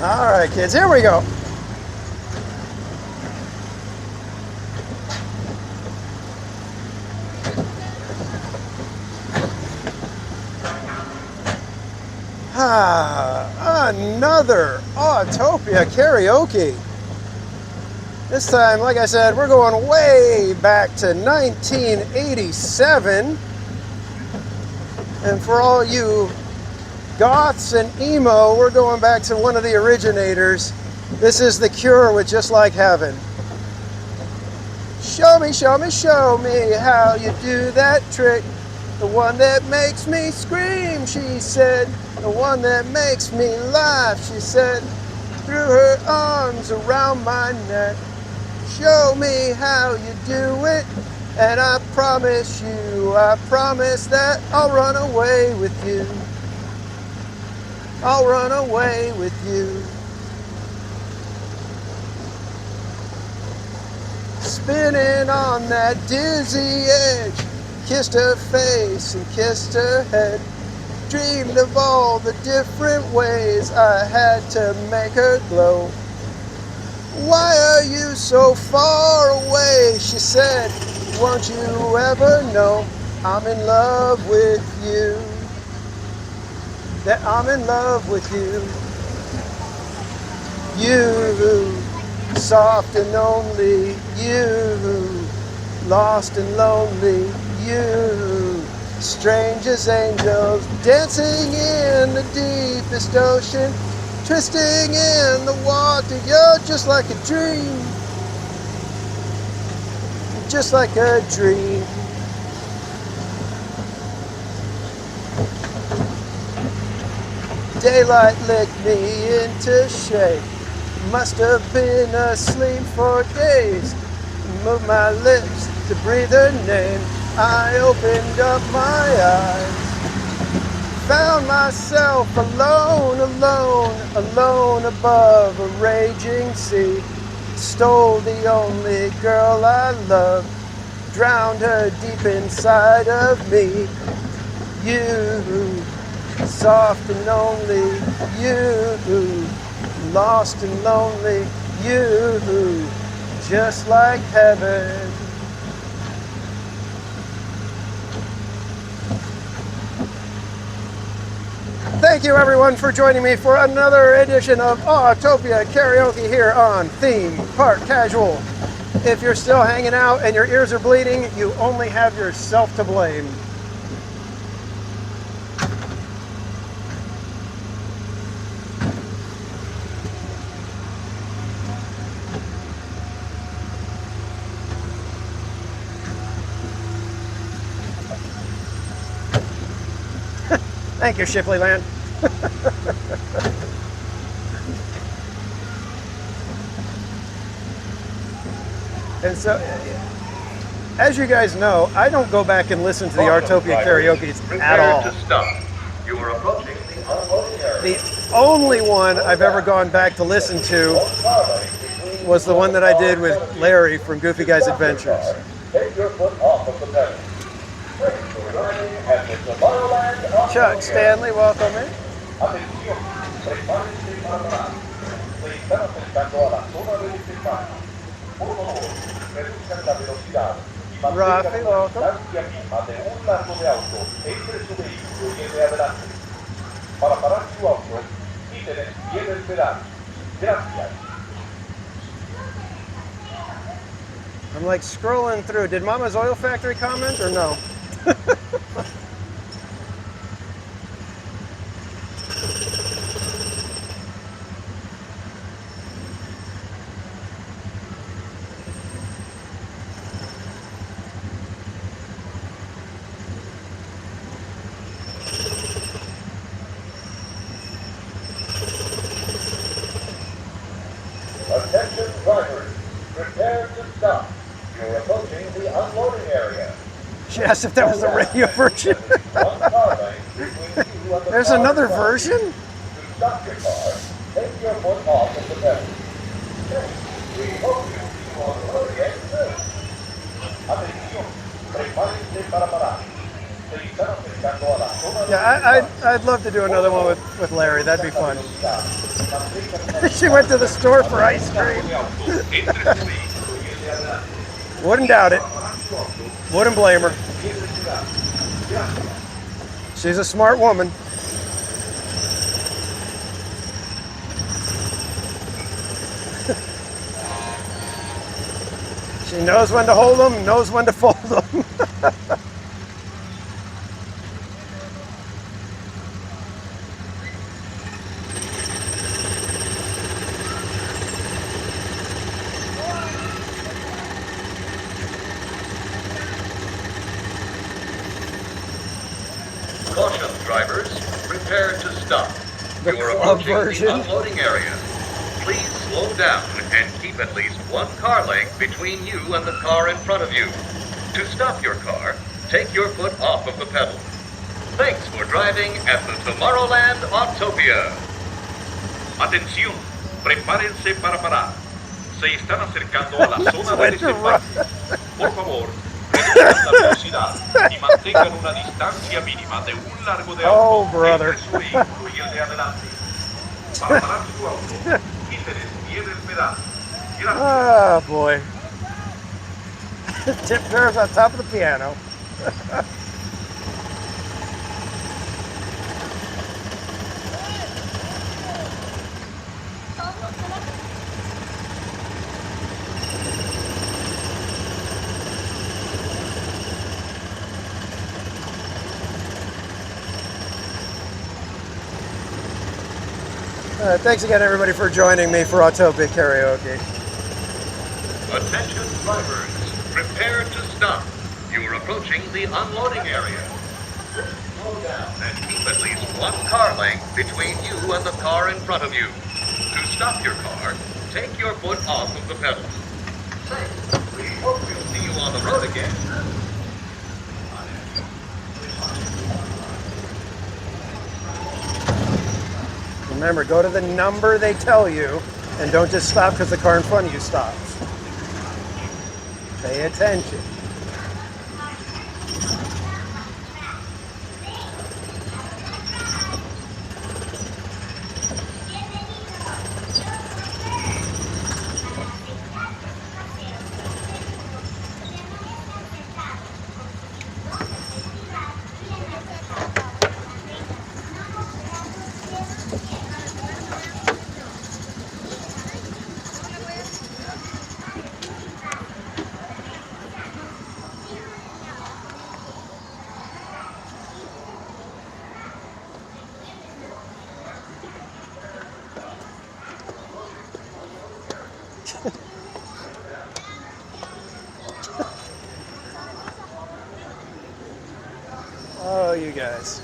Speaker 3: All right, kids, here we go. Another Autopia karaoke. This time, like I said, we're going way back to 1987. And for all you goths and emo, we're going back to one of the originators. This is The Cure with Just Like Heaven. Show me, show me, show me how you do that trick. The one that makes me scream, she said. The one that makes me laugh, she said. Threw her arms around my neck. Show me how you do it. And I promise that I'll run away with you. I'll run away with you. Spinning on that dizzy edge. Kissed her face and kissed her head. Dreamed of all the different ways I had to make her glow. Why are you so far away? She said, won't you ever know I'm in love with you? That I'm in love with you. You, soft and only you, lost and lonely you, strange as angels dancing in the deepest ocean, twisting in the water. You're just like a dream, just like a dream. Daylight licked me into shape. Must have been asleep for days. Moved my lips to breathe her name. I opened up my eyes. Found myself alone, alone, alone above a raging sea. Stole the only girl I loved. Drowned her deep inside of me. You, soft and lonely, you, lost and lonely, you, just like heaven. Thank you everyone for joining me for another edition of Autopia Karaoke here on Theme Park Casual. If you're still hanging out and your ears are bleeding, you only have yourself to blame. Thank you, Shipley Land. And so, as you guys know, I don't go back and listen to the Autopia karaoke at all.
Speaker 11: You are approaching the unloading area.
Speaker 3: The only one I've ever gone back to listen to was the one that I did with Larry from Goofy Guys Adventures.
Speaker 11: Take your foot off of the pedal. Thanks for arriving at the Tomorrowland
Speaker 3: Chuck Stanley, welcome in.
Speaker 11: Atención, prepárense para parar. Se están acercando a la zona de desempate. Por favor, reduzcan la velocidad y mantengan una distancia mínima de un largo de auto entre su vehículo y el de adelante. Para parar su auto, quiten el pie del pedal. Gracias.
Speaker 3: I'm like scrolling through. Did Mama's Oil Factory comment or no?
Speaker 11: Attention drivers, prepare to stop. You're approaching the unloading area.
Speaker 3: She asked if that was the radio version. There's another version?
Speaker 11: To stop your car, take your foot off of the pedal. We hope you see you on the road again soon. Atención, prepárense para parar. Se están acercando a la zona de
Speaker 3: Yeah, I'd love to do another one with Larry. That'd be fun. She went to the store for ice cream. Wouldn't doubt it. Wouldn't blame her. She's a smart woman. She knows when to hold them, knows when to fold them.
Speaker 11: Caution, drivers. Prepare to stop.
Speaker 3: The
Speaker 11: You are
Speaker 3: club
Speaker 11: approaching
Speaker 3: version.
Speaker 11: the unloading area. Please slow down and keep at least one car length between you and the car in front of you. To stop your car, take your foot off of the pedal. Thanks for driving at the Tomorrowland Autopia.
Speaker 18: Atención, prepárense para parar. Se están acercando a la zona de desempate. Por favor, reduzcan la velocidad y mantengan una distancia mínima de un largo de auto entre su vehículo y el de adelante. Para parar su auto, quiten el pie del pedal. Gracias.
Speaker 3: Oh boy. Tiptoes on top of the piano. Thanks again, everybody, for joining me for Autopic Karaoke.
Speaker 18: Attention drivers, prepare to stop. You're approaching the unloading area. Slow down and keep at least one car length between you and the car in front of you. To stop your car, take your foot off of the pedal. We hope we'll see you on the road again.
Speaker 3: Remember, go to the number they tell you, and don't just stop because the car in front of you stops. Pay attention. Oh, you guys.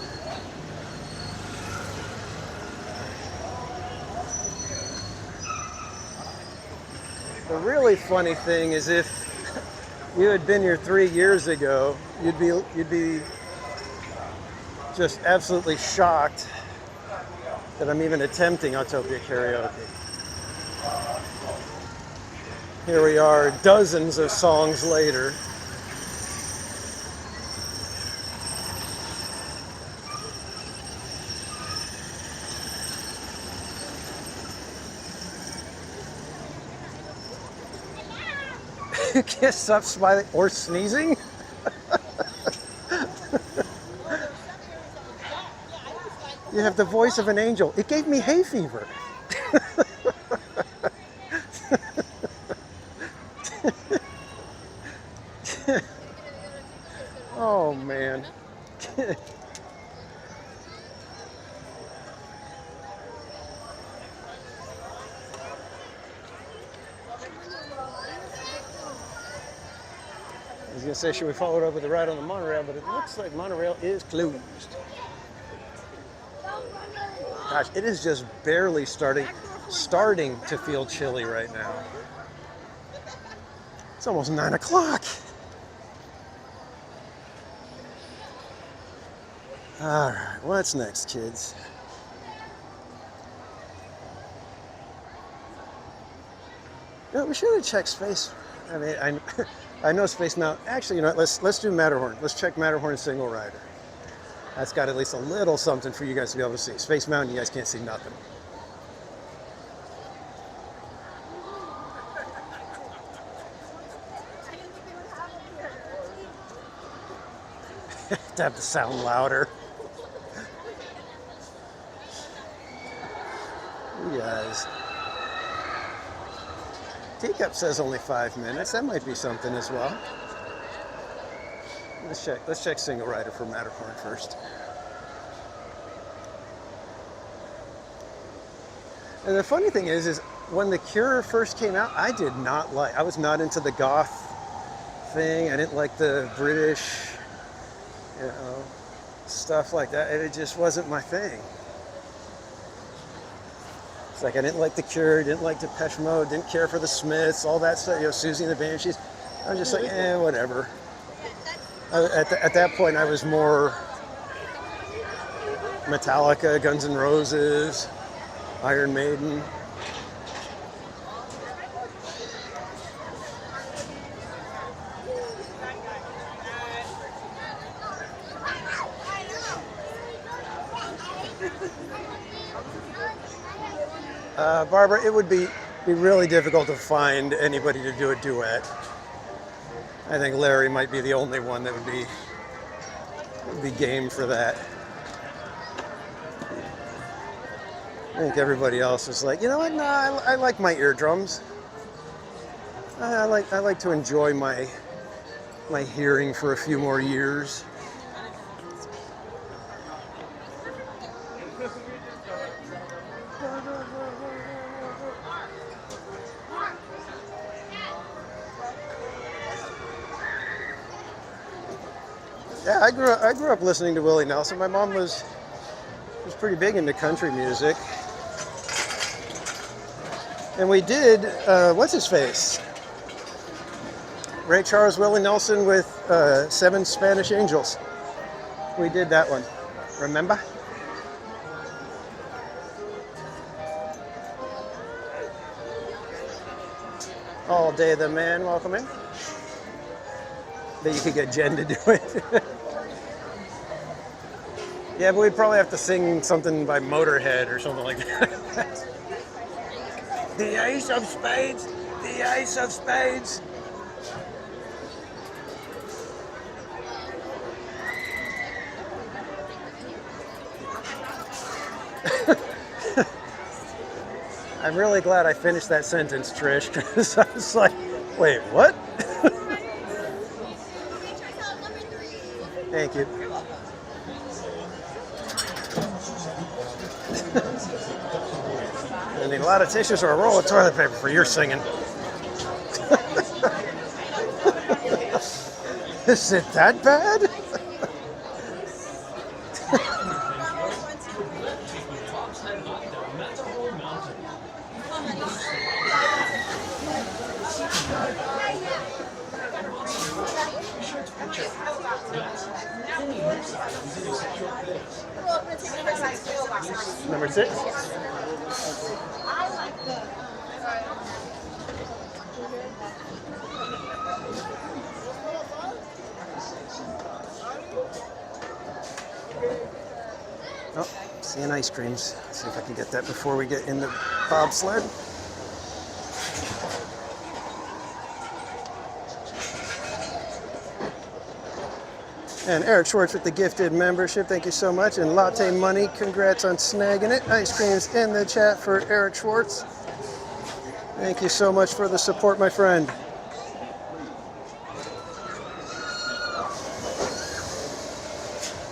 Speaker 3: The really funny thing is, if you had been here 3 years ago, you'd be just absolutely shocked that I'm even attempting Autopia Karaoke. Here we are, dozens of songs later. You can't stop smiling or sneezing? You have the voice of an angel. It gave me hay fever. Oh, man. I was going to say, should we follow it up with a ride on the monorail, but it looks like monorail is closed. Gosh, it is just barely starting to feel chilly right now. It's almost 9 o'clock. All right, what's next, kids? No, we should have checked space. I mean, I know Space Mountain. Actually, you know what? Let's do Matterhorn. Let's check Matterhorn single rider. That's got at least a little something for you guys to be able to see. Space Mountain, you guys can't see nothing. To have to sound louder. You guys. Teacup says only 5 minutes. That might be something as well. Let's check single rider for Matterhorn first. And the funny thing is when The Cure first came out, I was not into the goth thing. I didn't like the British, stuff like that. It just wasn't my thing. It's like I didn't like The Cure, didn't like Depeche Mode, didn't care for the Smiths, all that stuff, Susie and the Banshees. I was just like, whatever. At that point, I was more Metallica, Guns N' Roses, Iron Maiden. Barbara, it would be really difficult to find anybody to do a duet. I think Larry might be the only one that would be game for that. I think everybody else is like, you know what? No, I like my eardrums. I like to enjoy my hearing for a few more years. Yeah, I grew up listening to Willie Nelson. My mom was pretty big into country music. And we did, what's his face? Ray Charles, Willie Nelson with 7 Spanish Angels. We did that one. Remember? All Day the Man, welcome in. That you could get Jen to do it. Yeah, but we'd probably have to sing something by Motorhead or something like that. The Ace of Spades, the Ace of Spades. I'm really glad I finished that sentence, Trish, because I was like, wait, what? Thank you. I need a lot of tissues or a roll of toilet paper for your singing. Is it that bad? Number 6? Oh, seeing ice creams. Let's see if I can get that before we get in the bobsled. And Eric Schwartz with the gifted membership. Thank you so much. And Latte Money, congrats on snagging it. Ice creams in the chat for Eric Schwartz. Thank you so much for the support, my friend.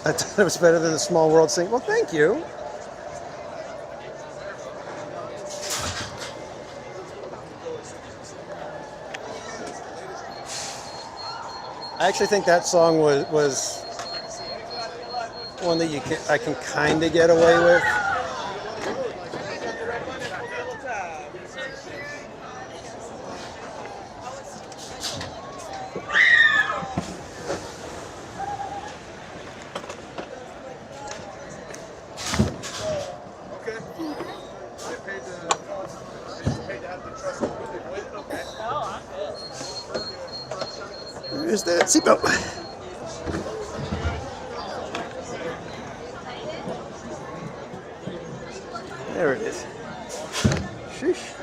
Speaker 3: I thought it was better than the Small World sing. Well, thank you. I actually think that song was one that I can kind of get away with. There's that seatbelt. There it is. Sheesh.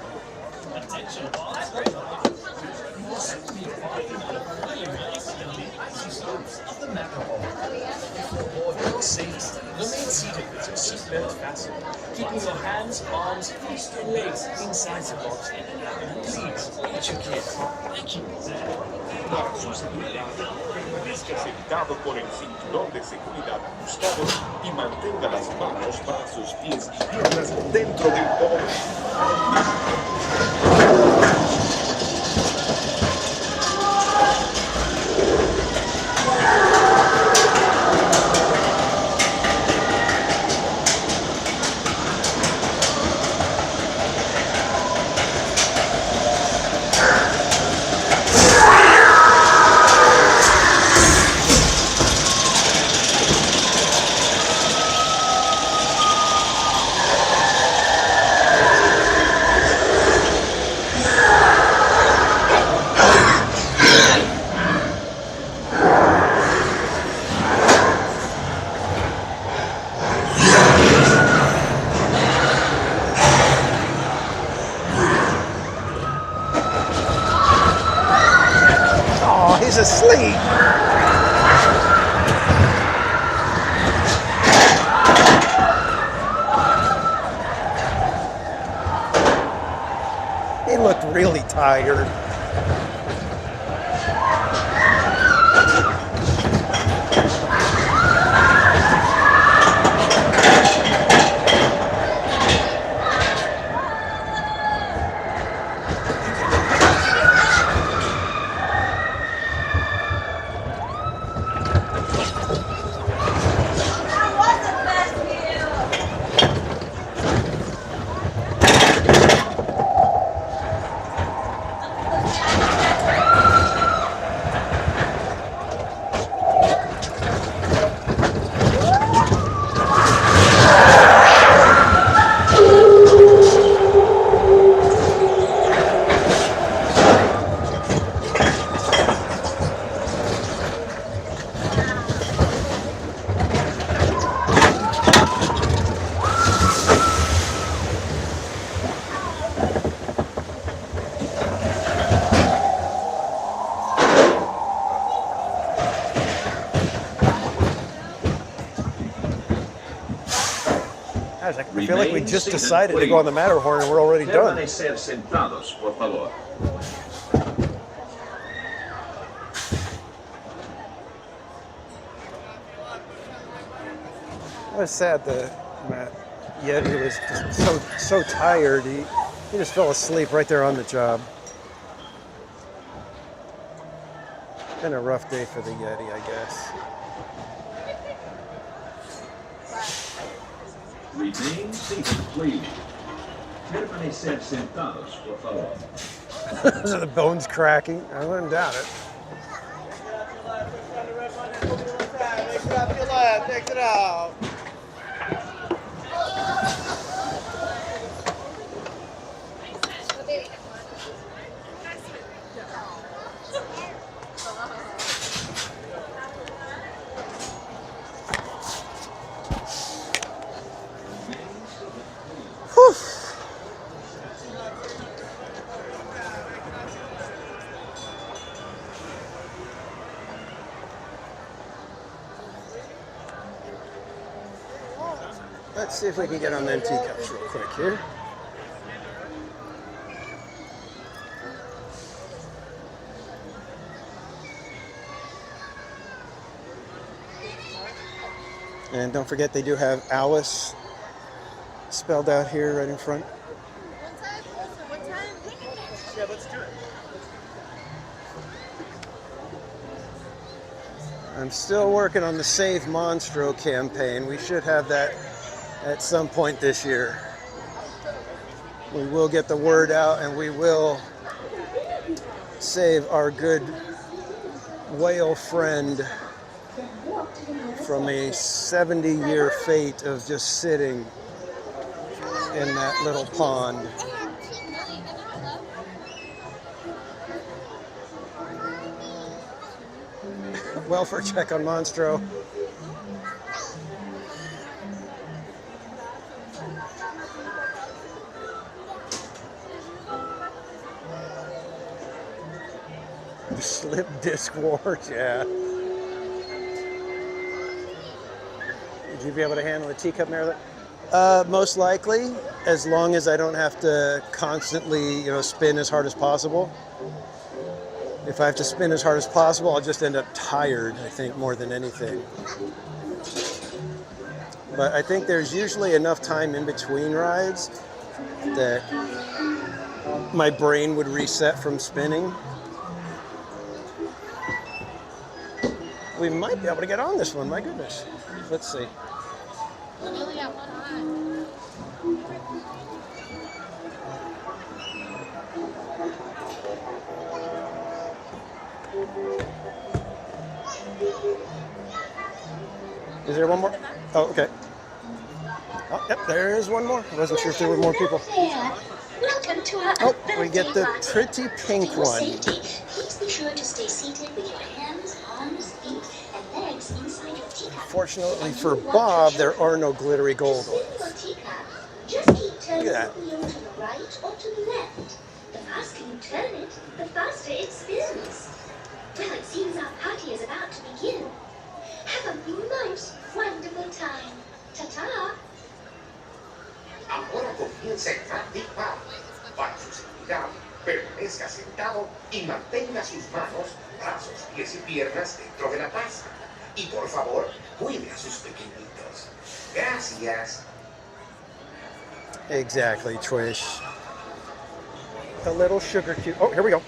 Speaker 19: Remain seated with your seatbelt fastened, keeping your hands, arms, feet, and legs inside the box. Please, eat your kids. Thank you.
Speaker 18: Para su seguridad, permanezca sentado con el cinturón de seguridad ajustado y mantenga las manos, brazos, pies y piernas dentro del volante.
Speaker 3: He's asleep. He looked really tired. Guys, I feel like we just decided to go on the Matterhorn and we're already done.
Speaker 10: Permanecer sentados, por favor.
Speaker 3: I was sad that Yeti was just so tired. He just fell asleep right there on the job. Been a rough day for the Yeti, I guess.
Speaker 10: Remain seated, please. Permanecer sentados, por favor.
Speaker 3: Those are the bones cracking. I wouldn't doubt it.
Speaker 14: Take it out.
Speaker 3: Let's see if we can get on them teacups real quick here. And don't forget, they do have Alice spelled out here right in front.
Speaker 14: Yeah, let's do it.
Speaker 3: I'm still working on the Save Monstro campaign. We should have that at some point this year. We will get the word out and we will save our good whale friend from a 70-year fate of just sitting in that little pond. Welfare check on Monstro. Slip disc wars, yeah. Would you be able to handle a teacup, Marilyn? Most likely, as long as I don't have to constantly, spin as hard as possible. If I have to spin as hard as possible, I'll just end up tired, I think, more than anything. But I think there's usually enough time in between rides that my brain would reset from spinning. We might be able to get on this one, my goodness. Let's see.
Speaker 7: We only got one on.
Speaker 3: Is there one more? Oh, okay. Oh, yep, there is one more. I wasn't sure if there were more people.
Speaker 16: Welcome to our
Speaker 3: Oh, we get the pretty pink one.
Speaker 16: Please be sure to stay seated with your hands, arms, feet, and legs inside your teacup.
Speaker 3: Fortunately for Bob, there are no glittery gold ones.
Speaker 16: Just keep turning
Speaker 3: Look at
Speaker 16: the wheel to the right or to the left. The faster you turn it, the faster it spins. Well, it seems our party is about to begin. Have a most wonderful time. Ta-ta!
Speaker 11: Ahora comienza el Happy Place. Para su seguridad, permanezca sentado y mantenga sus manos, brazos, pies y piernas dentro de la taza. Y por favor, cuide a sus pequeñitos. Gracias.
Speaker 3: Exactly, Twish. The little sugar cube. Oh, here we go.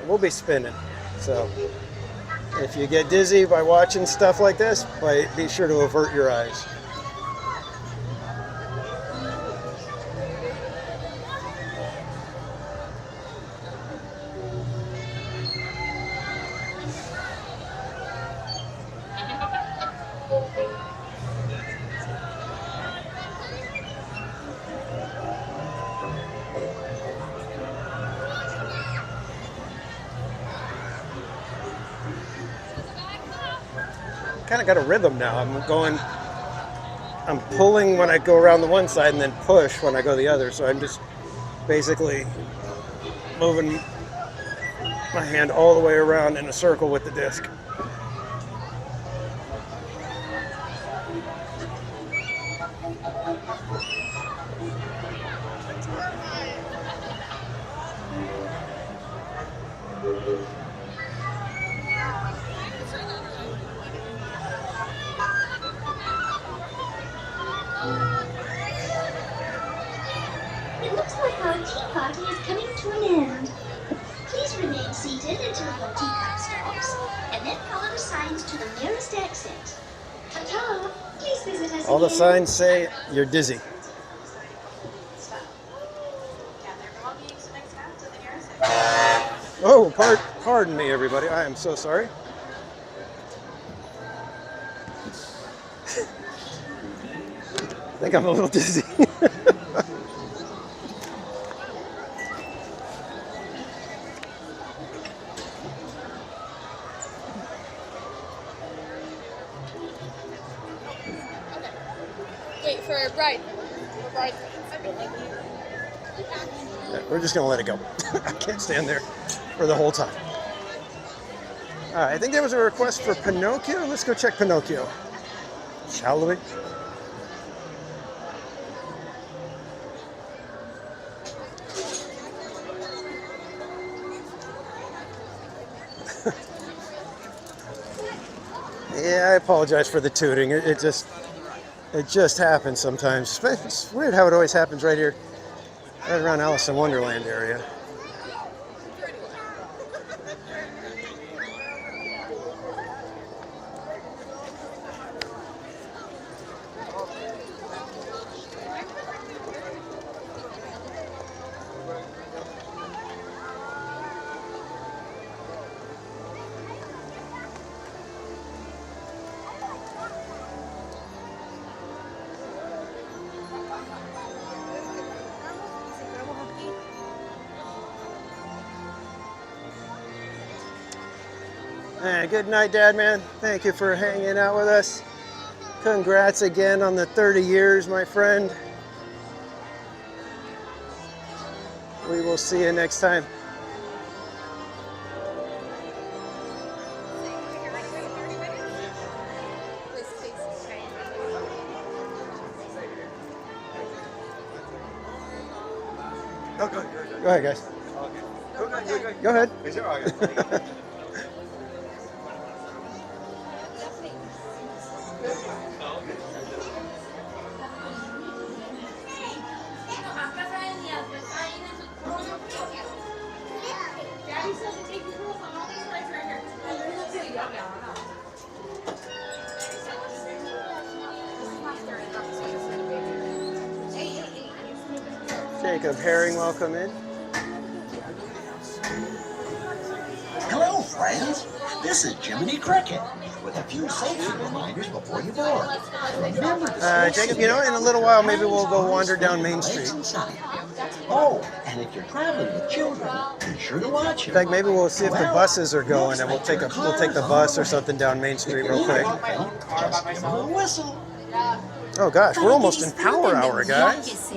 Speaker 3: We'll be spinning. So, if you get dizzy by watching stuff like this, be sure to avert your eyes. Kind of got a rhythm now. I'm pulling when I go around the one side and then push when I go the other. So I'm just basically moving my hand all the way around in a circle with the disc.
Speaker 16: It looks like our tea party is coming to an end. Please remain seated until your teacup stops, and then follow the signs to the nearest exit. Ta-ta! Please visit us
Speaker 3: All the
Speaker 16: again.
Speaker 3: signs say you're dizzy. Oh, pardon me, everybody. I am so sorry. I think I'm a little dizzy.
Speaker 4: Wait for a ride.
Speaker 3: We're just gonna let it go. I can't stand there for the whole time. I think there was a request for Pinocchio. Let's go check Pinocchio, shall we? Yeah, I apologize for the tooting. It just happens sometimes. It's weird how it always happens right here, right around Alice in Wonderland area. Hey, good night, Dad, man. Thank you for hanging out with us. Congrats again on the 30 years, my friend. We will see you next time. Go ahead, guys. Go ahead. Jacob Herring, welcome in.
Speaker 20: Hello, friends. This is Jiminy Cricket with a few safety reminders before you board. Remember to
Speaker 3: Jacob, you know, in a little while, maybe we'll go wander down Main Street.
Speaker 20: Oh, and if you're traveling with children, be sure to watch
Speaker 3: In
Speaker 20: them.
Speaker 3: fact, maybe we'll see if the buses are going, and we'll take the bus or something down Main Street real quick.
Speaker 20: Just give them a whistle.
Speaker 3: Oh gosh, we're almost in Power Hour, guys.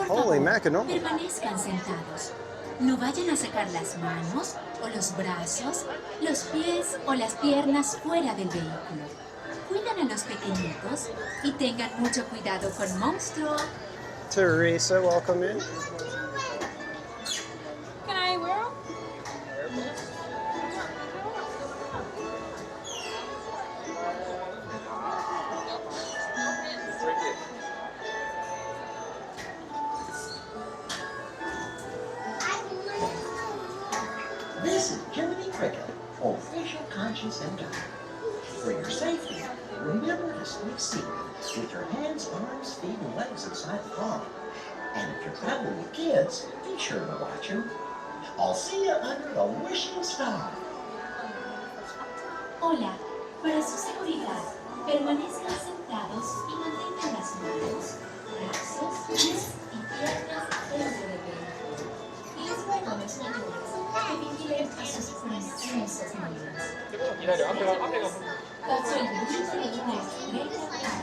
Speaker 3: Holy mackerel.
Speaker 1: Permanezcan sentados. No vayan a sacar las manos o los brazos, los pies o las piernas fuera del vehículo. Cuiden a los pequeñitos y tengan mucho cuidado con Monstruo.
Speaker 3: Teresa, welcome in.
Speaker 4: Can I wear them?
Speaker 20: This is Jiminy Cricket, official conscience and guide. For your safety, remember to stay seated with your hands, arms, feet, and legs inside the car. And if you're traveling with kids, be sure to watch them. I'll see you under the wishing star.
Speaker 1: Hola, para su seguridad, permanezcan sentados y mantengan las manos, brazos, pies y piernas dentro del vehículo. Y les ruego a los mayores que vigilen a sus preciosos niños. Paso el brillo de una estrella clara.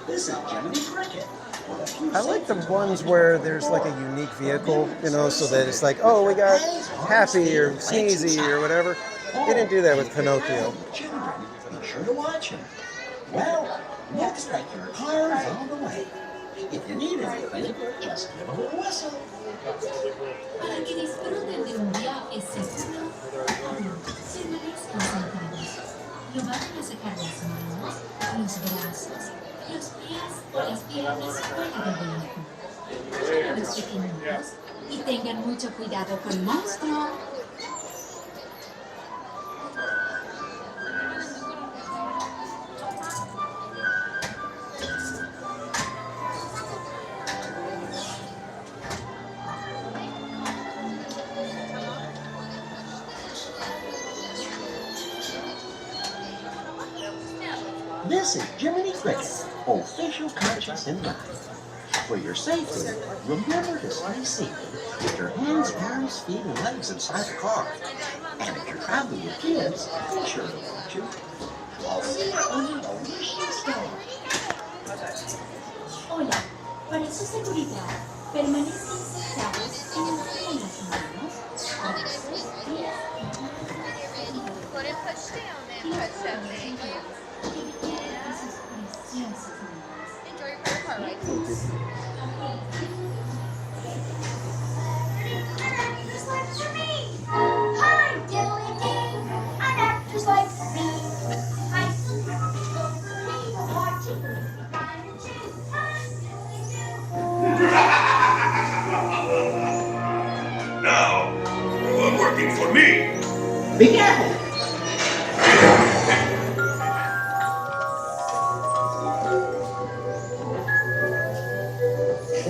Speaker 20: This is Jiminy Cricket.
Speaker 3: I like the ones where there's like a unique vehicle, you know, so that it's like, oh, we got Happy or Sneezy or whatever. They didn't do that with Pinocchio.
Speaker 20: Children, be sure to watch him. Well, looks like your car's on the way. If you need anything, just give a little whistle.
Speaker 1: Para que disfruten de un viaje seguro, señores concentrados. Lo van a sacar las manos, los brazos, los pies o las piernas fuera del vehículo. Para los pequeñitos y tengan mucho cuidado con el monstruo.
Speaker 20: This is Jiminy Cricket, official conscience and mind. For your safety, remember to stay seated with your hands, arms, feet, and legs inside the car. And if you're traveling with kids, be sure to watch them. I'll see you on the delicious day.
Speaker 1: Hola, para su seguridad, permanezcan sentados y mantengan las manos, brazos, pies
Speaker 4: Put it push down and push up. Thank you. Enjoy your car ride.
Speaker 16: Just like me. Hi, Diddly Ding. An actor's like me. I watching.
Speaker 18: Now, you are working for me.
Speaker 20: Be careful.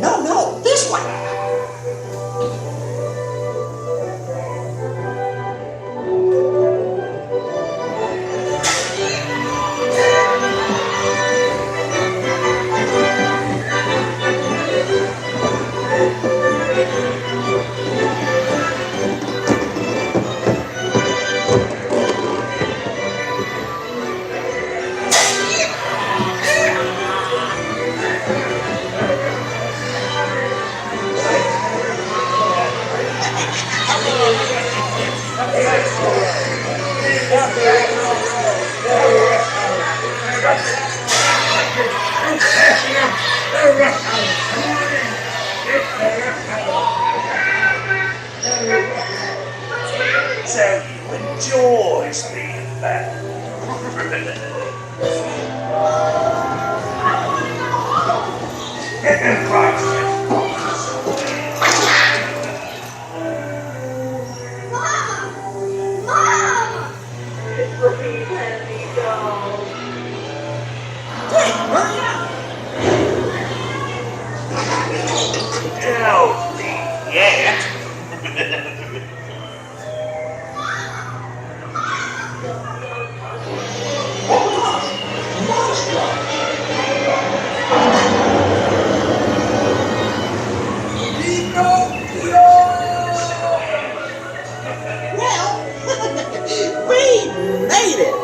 Speaker 20: No, this way.
Speaker 12: So you enjoy being back. Don't leave yet.
Speaker 20: We made it!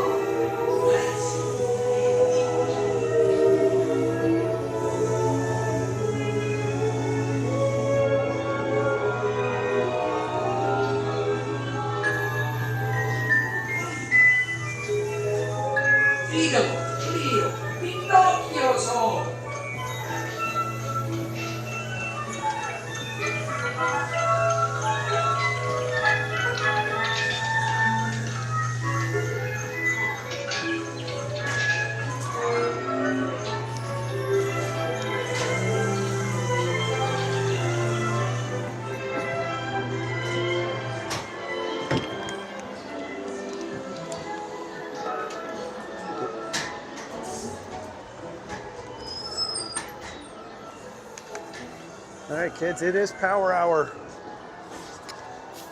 Speaker 3: All right, kids, it is Power Hour.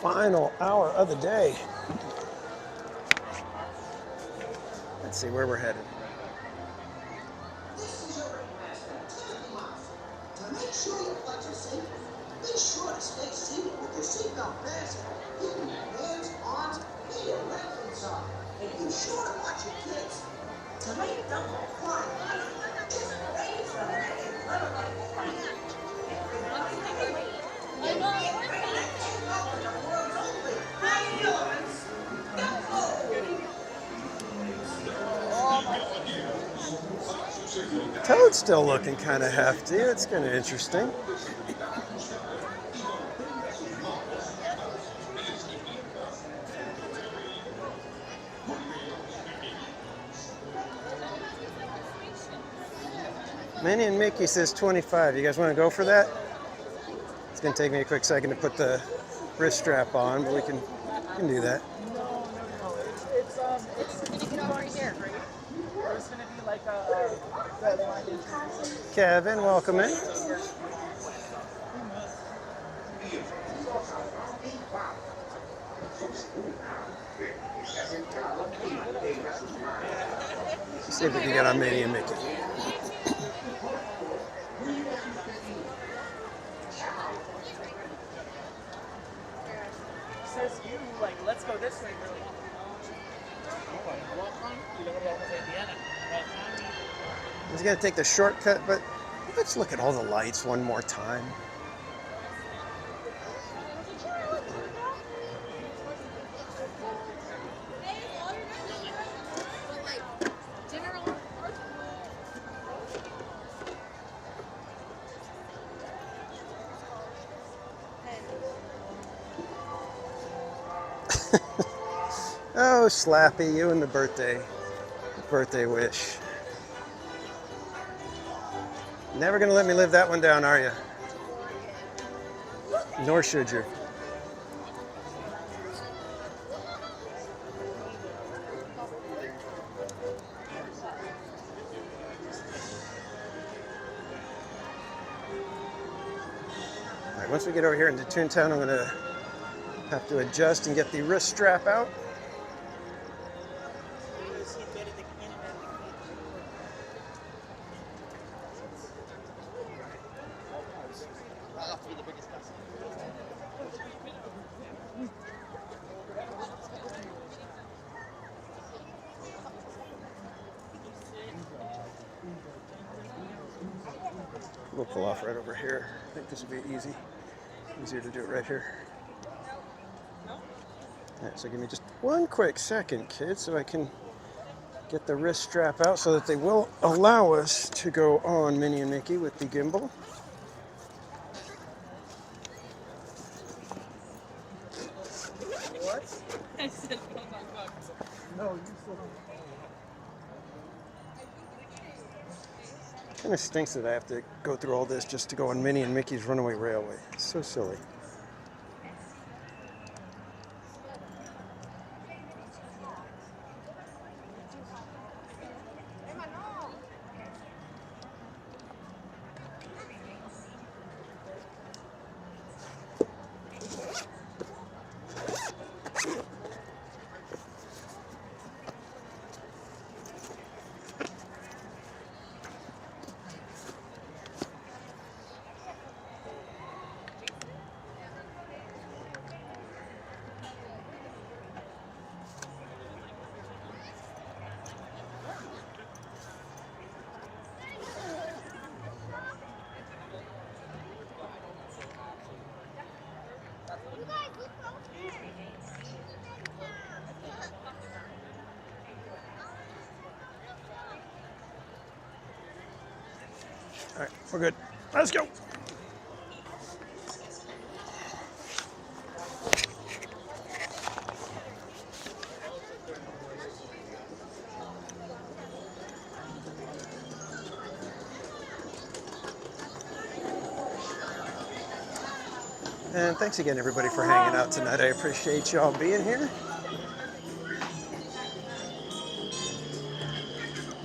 Speaker 3: Final hour of the day. Let's see where we're headed.
Speaker 21: To make sure your flights are safe, be sure to stay seated with your seatbelt fastened, keeping your hands, arms, and your legs inside. And be sure to watch your kids. To make them fly.
Speaker 3: Toad's still looking kind of hefty. It's kind of interesting. Minnie and Mickey says 25. You guys want to go for that? It's going to take me a quick second to put the wrist strap on, but we can do that.
Speaker 6: No. It's going to be over here, right? Or it's going to be like
Speaker 3: Kevin, welcome in. Let's see if we can get on Minnie and Mickey.
Speaker 6: Says you, like, let's go this way, really.
Speaker 3: I was going to take the shortcut, but let's look at all the lights one more time. Oh, Slappy, you and the birthday wish. Never gonna let me live that one down, are you? Nor should you. All right, once we get over here into Toontown, I'm gonna have to adjust and get the wrist strap out. We'll pull off right over here. I think this will be easier to do it right here. All right, so give me just one quick second, kids, so I can get the wrist strap out so that they will allow us to go on Minnie and Mickey with the gimbal.
Speaker 6: What? I said, oh my God. No, you still
Speaker 3: Kind of stinks that I have to go through all this just to go on Minnie and Mickey's Runaway Railway. It's so silly. All right, we're good. Let's go. And thanks again, everybody, for hanging out tonight. I appreciate y'all being here.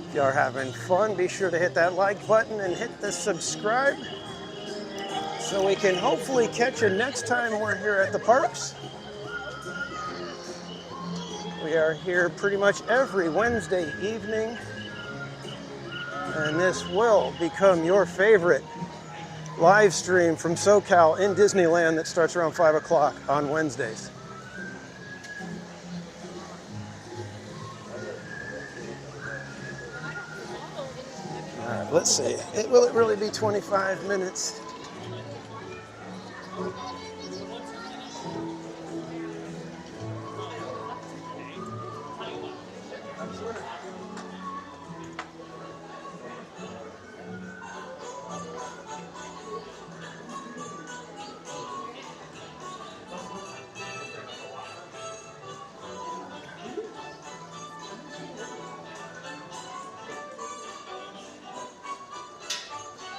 Speaker 3: If y'all are having fun, be sure to hit that like button and hit the subscribe so we can hopefully catch you next time we're here at the parks. We are here pretty much every Wednesday evening, and this will become your favorite live stream from SoCal in Disneyland that starts around 5 o'clock on Wednesdays. All right, let's see. Will it really be 25 minutes?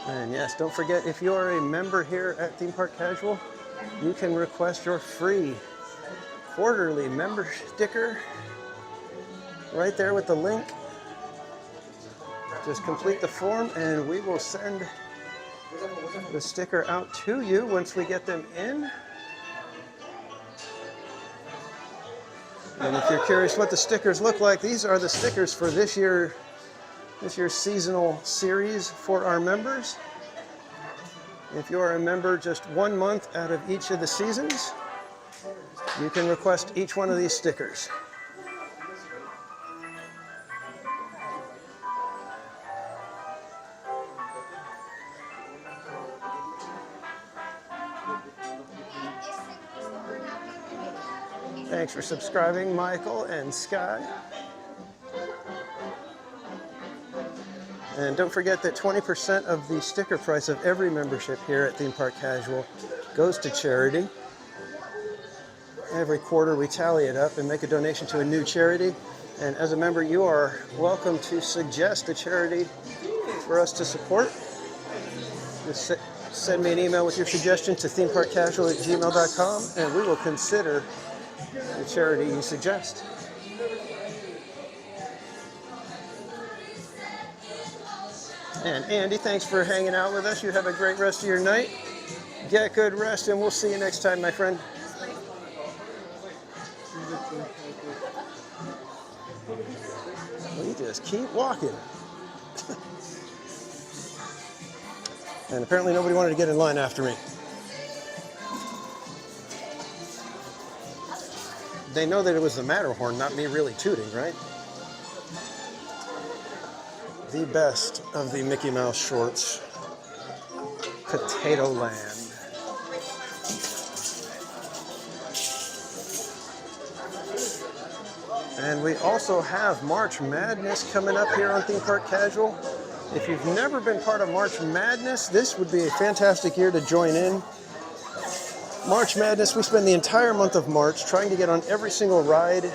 Speaker 3: And yes, don't forget, if you are a member here at Theme Park Casual, you can request your free quarterly member sticker right there with the link. Just complete the form and we will send the sticker out to you once we get them in. And if you're curious what the stickers look like, these are the stickers for this year's seasonal series for our members. If you are a member just 1 month out of each of the seasons, you can request each one of these stickers. Thanks for subscribing, Michael and Sky. And don't forget that 20% of the sticker price of every membership here at Theme Park Casual goes to charity. Every quarter we tally it up and make a donation to a new charity. And as a member, you are welcome to suggest a charity for us to support. Just send me an email with your suggestion to themeparkcasual@gmail.com and we will consider the charity you suggest. And Andy, thanks for hanging out with us. You have a great rest of your night. Get good rest, and we'll see you next time, my friend. We just keep walking. And apparently nobody wanted to get in line after me. They know that it was the Matterhorn, not me really tooting, right? The best of the Mickey Mouse shorts. Potato Land. And we also have March Madness coming up here on Theme Park Casual. If you've never been part of March Madness, this would be a fantastic year to join in. March Madness, we spend the entire month of March trying to get on every single ride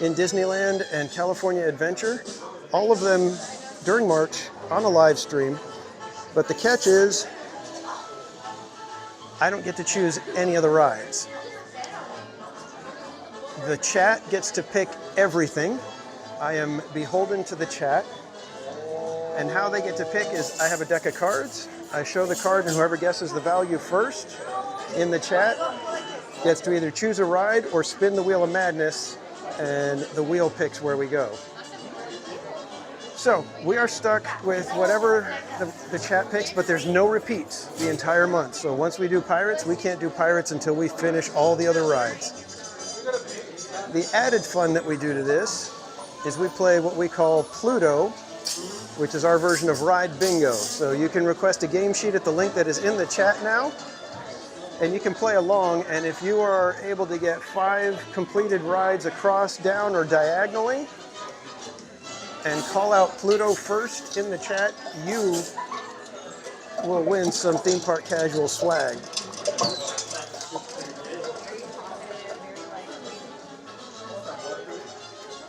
Speaker 3: in Disneyland and California Adventure. All of them during March on a live stream. But the catch is, I don't get to choose any of the rides. The chat gets to pick everything. I am beholden to the chat. And how they get to pick is I have a deck of cards. I show the card and whoever guesses the value first in the chat gets to either choose a ride or spin the Wheel of Madness and the wheel picks where we go. So we are stuck with whatever the chat picks, but there's no repeats the entire month. So once we do Pirates, we can't do Pirates until we finish all the other rides. The added fun that we do to this is we play what we call Pluto, which is our version of Ride Bingo. So you can request a game sheet at the link that is in the chat now, and you can play along. And if you are able to get 5 completed rides across, down, or diagonally, and call out Pluto first in the chat, you will win some Theme Park Casual swag.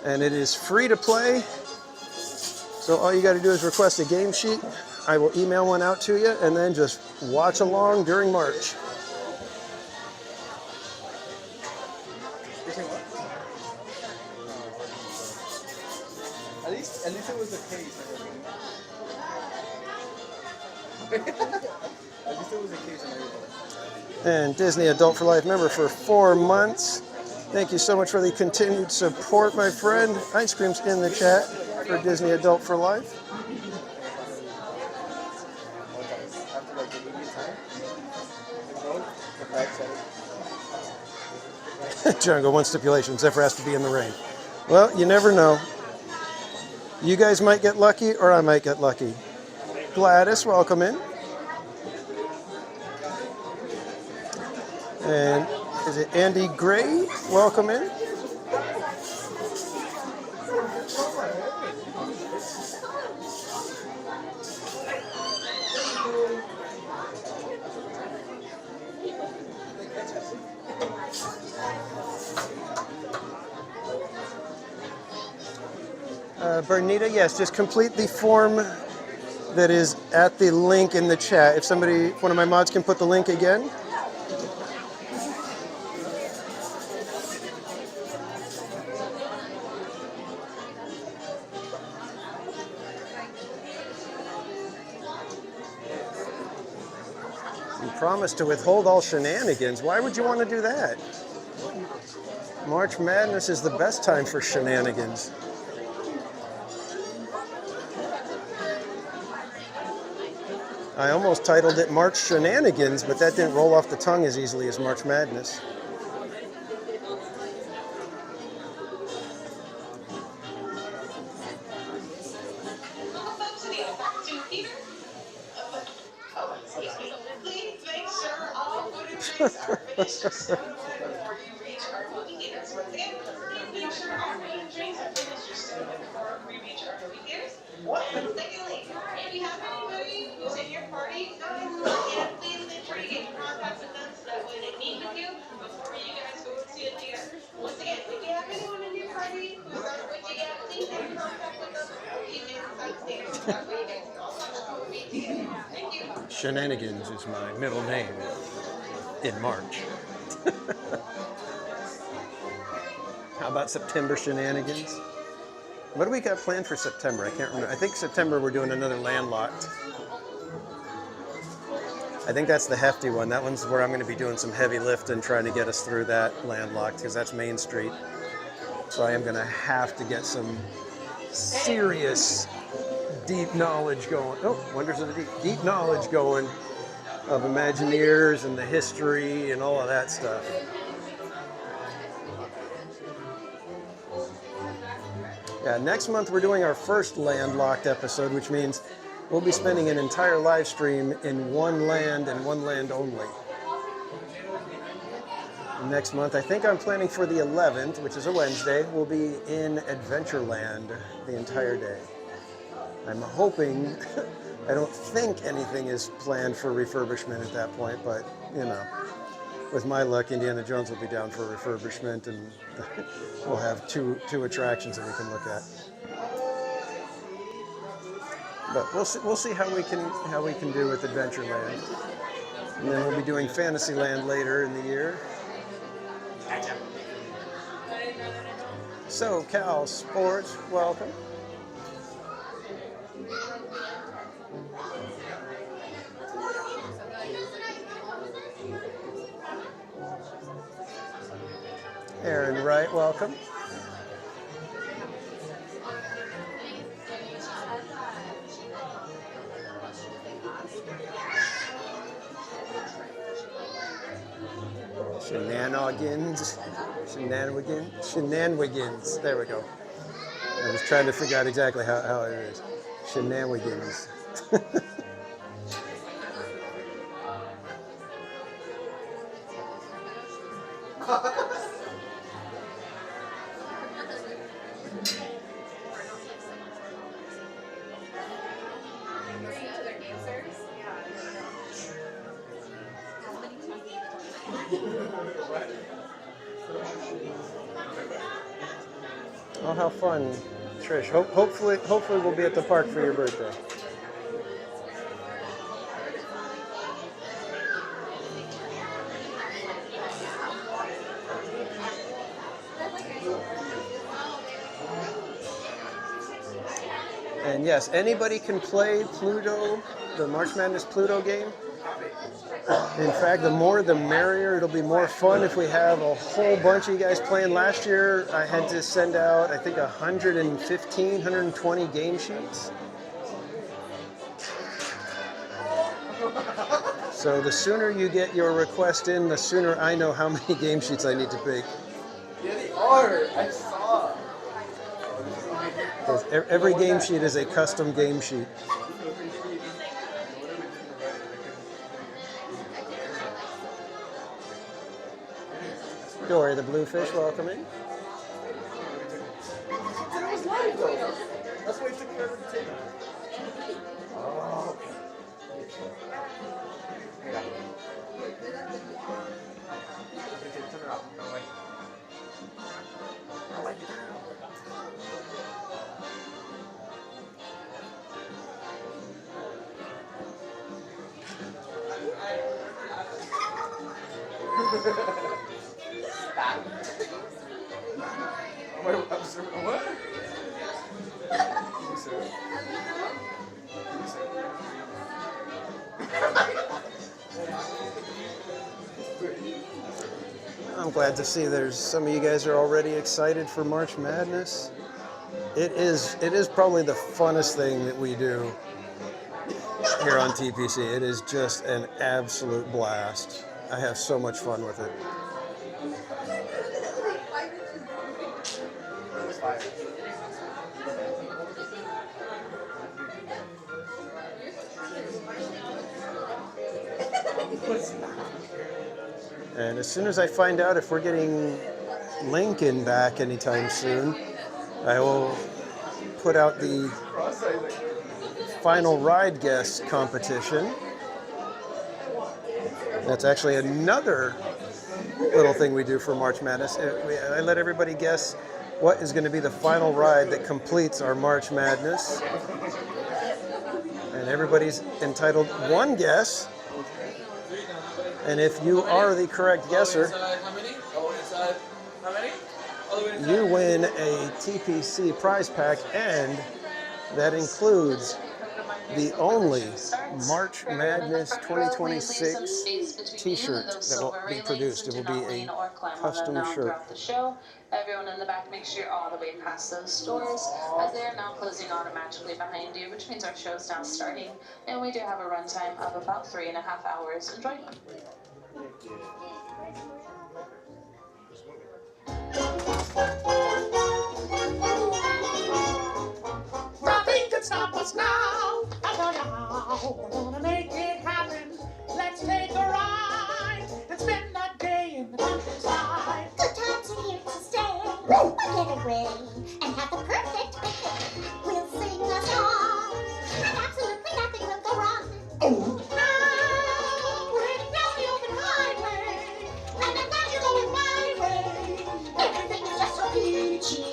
Speaker 3: And it is free to play. So all you got to do is request a game sheet. I will email one out to you and then just watch along during March.
Speaker 8: At least it was the case. At least it was the case.
Speaker 3: And Disney Adult for Life member for 4 months. Thank you so much for the continued support, my friend. Ice cream's in the chat for Disney Adult for Life. Jungle, one stipulation, Zephyr has to be in the rain. Well, you never know. You guys might get lucky, or I might get lucky. Gladys, welcome in. And is it Andy Gray? Welcome in. Bernita, yes, just complete the form that is at the link in the chat. If one of my mods can put the link again. You promised to withhold all shenanigans. Why would you want to do that? March Madness is the best time for shenanigans. I almost titled it March Shenanigans, but that didn't roll off the tongue as easily as March Madness.
Speaker 12: Please make sure all food and drinks are finished before you reach our movie theaters. Once again, please make sure all food and drinks are finished before we reach our movie theaters. Secondly, if you have anybody who's in your party not yet, please make sure you get in contact with them so that way they meet with you before you guys go see a theater. Once again, if you have anyone in your party who's not with you yet, please get in contact with them before you get inside the theater. That way you guys can all watch the movie together. Thank you.
Speaker 3: Shenanigans is my middle name in March. How about September shenanigans? What do we got planned for September? I can't remember. I think September we're doing another Landlocked. I think that's the hefty one. That one's where I'm going to be doing some heavy lifting, trying to get us through that Landlocked, because that's Main Street. So I am going to have to get some serious deep knowledge going. Oh, Wonders of the Deep. Deep knowledge going of Imagineers and the history and all of that stuff. Yeah, next month we're doing our first Landlocked episode, which means we'll be spending an entire live stream in one land and one land only. Next month, I think I'm planning for the 11th, which is a Wednesday, we'll be in Adventureland the entire day. I'm hoping, I don't think anything is planned for refurbishment at that point, but you know, with my luck, Indiana Jones will be down for refurbishment, and we'll have two attractions that we can look at. But we'll see how we can do with Adventureland, and then we'll be doing Fantasyland later in the year. So Cal Sports, welcome. Aaron Wright, welcome. Shenanigans. There we go. I was trying to figure out exactly how it is. Shenanigans. Oh, how fun, Trish. Hopefully we'll be at the park for your birthday. And yes, anybody can play Pluto, the March Madness Pluto game. In fact, the more the merrier. It'll be more fun if we have a whole bunch of you guys playing. Last year, I had to send out, I think, 120 game sheets. So the sooner you get your request in, the sooner I know how many game sheets I need to pick.
Speaker 6: Yeah, they are. I saw.
Speaker 3: Because every game sheet is a custom game sheet. Dory the Bluefish, welcome in.
Speaker 6: That was live though. That's why it took forever to take. Oh. Turn it off. Go away. I like it.
Speaker 8: What?
Speaker 3: I'm glad to see there's some of you guys are already excited for March Madness. It is probably the funnest thing that we do here on TPC. It is just an absolute blast. I have so much fun with it. And as soon as I find out if we're getting Lincoln back anytime soon, I will put out the final ride guess competition. That's actually another little thing we do for March Madness. I let everybody guess what is going to be the final ride that completes our March Madness. And everybody's entitled one guess. And if you are the correct guesser, you win a TPC prize pack, and that includes the only March Madness 2026 t-shirt that will be produced. It will be a custom shirt.
Speaker 2: The show. Everyone in the back, make sure you're all the way past those stores, as they are now closing automatically behind you, which means our show is now starting, and we do have a runtime of about 3.5 hours. Enjoy.
Speaker 12: Nothing can stop us now. I don't know how we're gonna make it happen. Let's take a ride and spend that day in the countryside.
Speaker 16: Good times are here to stay. We'll get away and have the perfect picnic. We'll sing a song, and absolutely nothing will go wrong.
Speaker 12: Oh. Now we're heading down the open highway, and I'm glad you're going my way. Everything is just so peachy.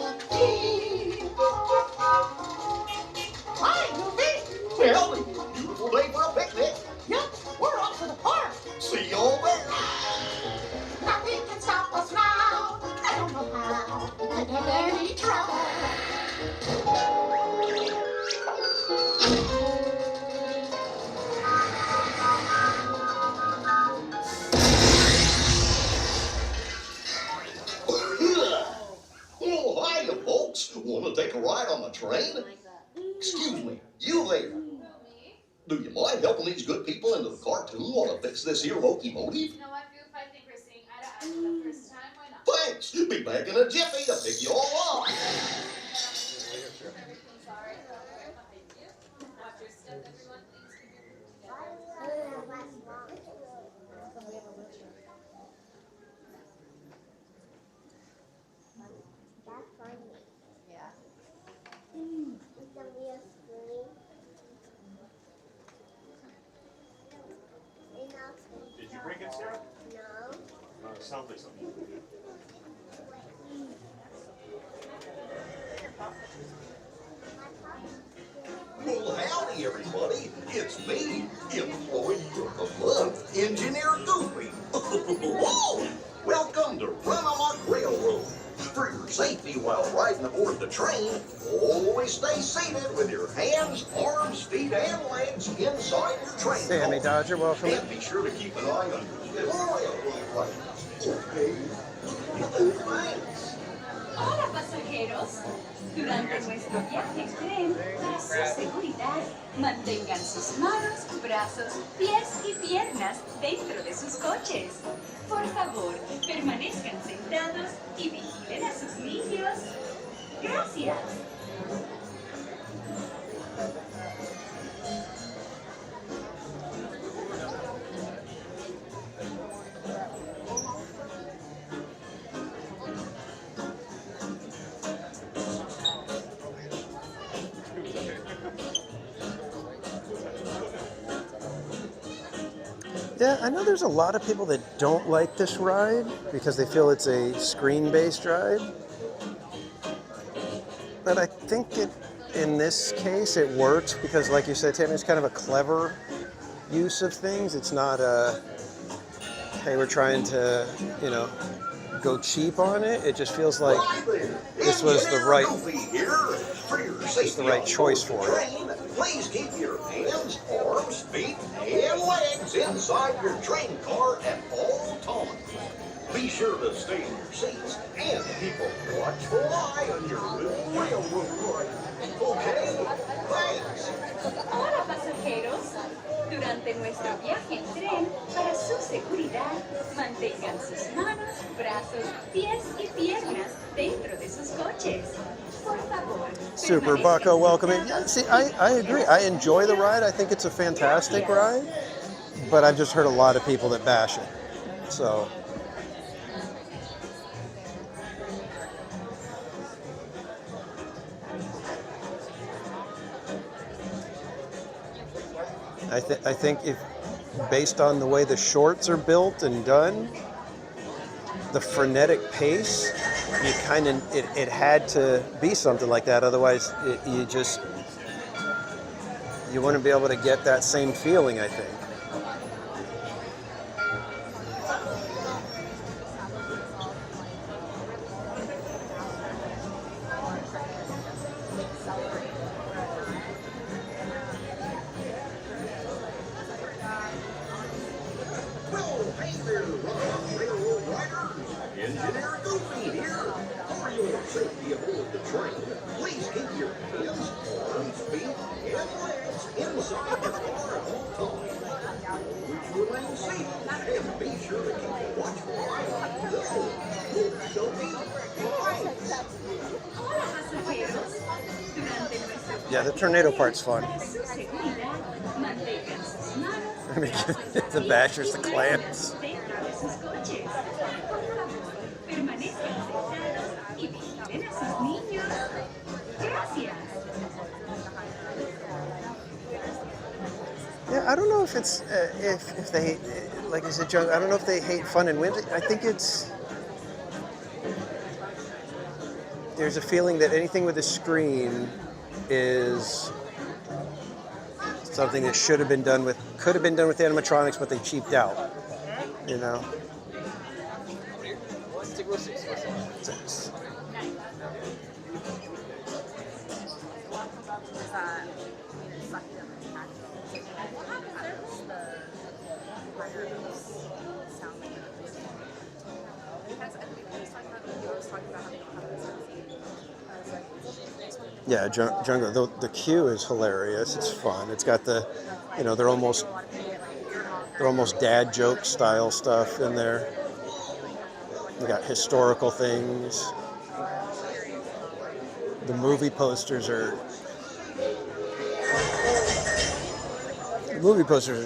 Speaker 12: Hi, Goofy.
Speaker 21: Well, it's a beautiful day for a picnic.
Speaker 12: Yep, we're off to the park.
Speaker 21: See you all there.
Speaker 12: Nothing can stop us now. I don't know how we could have any trouble.
Speaker 21: Oh, hiya, folks. Want to take a ride on the train? Excuse me, you there. Do you mind helping these good people into the cartoon while I fix this here locomotive?
Speaker 4: You know what, Goof? I think we're seeing eye to eye for the first time. Why not?
Speaker 21: Thanks. Be back in a jiffy to pick you all up.
Speaker 4: Everything's all right. Thank you. Watch your step, everyone. Please keep your group
Speaker 9: Did you bring it, Sarah?
Speaker 16: No.
Speaker 9: No, it sounds like something.
Speaker 21: Well, howdy, everybody. It's me, Employee of the Month, Engineer Goofy. Welcome to Run-Amok Railroad. For your safety while riding aboard the train, always stay seated with your hands, arms, feet, and legs inside your train.
Speaker 3: Sammy Dodger, welcome.
Speaker 21: And be sure to keep an eye on your railroad lights. Okay. Thanks.
Speaker 1: Hola pasajeros, durante nuestro viaje en tren, para su seguridad, mantengan sus manos, brazos, pies y piernas dentro de sus coches. Por favor, permanezcan sentados y vigilen a sus niños. Gracias.
Speaker 3: Yeah, I know there's a lot of people that don't like this ride because they feel it's a screen-based ride. But I think in this case it works because, like you said, Tammy, it's kind of a clever use of things. It's not a hey, we're trying to, you know, go cheap on it. It just feels like this was the right choice for it.
Speaker 21: Please keep your hands, arms, feet, and legs inside your train car at all times. Be sure to stay in your seats and keep a watchful eye on your little railroad ride. Okay? Thanks.
Speaker 1: Hola pasajeros, durante nuestro viaje en tren, para su seguridad, mantengan sus manos, brazos, pies y piernas dentro de sus coches. Por favor.
Speaker 3: Super Bucko, welcome in. Yeah, see, I agree. I enjoy the ride. I think it's a fantastic ride, but I've just heard a lot of people that bash it. So. I think if based on the way the shorts are built and done, the frenetic pace, you kind of it had to be something like that. Otherwise, you wouldn't be able to get that same feeling, I think.
Speaker 21: Engineer Goofy here. For your safety aboard the train, please keep your hands, arms, feet, and legs inside the car at all times. Always remain seated and be sure to keep a watchful eye on the road.
Speaker 1: Hola pasajeros, durante nuestro
Speaker 3: Yeah, the tornado part's fun.
Speaker 1: para su seguridad, mantengan sus manos,
Speaker 3: I mean, the bashers, the clamps.
Speaker 1: dentro de sus coches. Por favor, permanezcan sentados y vigilen a sus niños. Gracias.
Speaker 3: Yeah, I don't know if it's if they like I said, John. I don't know if they hate fun and wind. I think it's there's a feeling that anything with a screen is something that could have been done with animatronics, but they cheaped out. You know. Six. Yeah, Jungle. The queue is hilarious. It's fun. It's got the, you know, they're almost dad joke style stuff in there. We got historical things. The movie posters are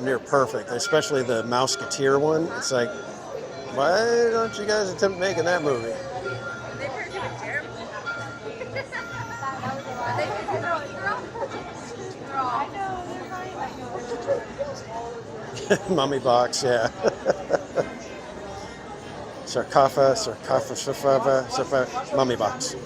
Speaker 3: near perfect, especially the Mouseketeer one. It's like, why don't you guys attempt making that movie? Mummy box, yeah. Sarcophagus, mummy box.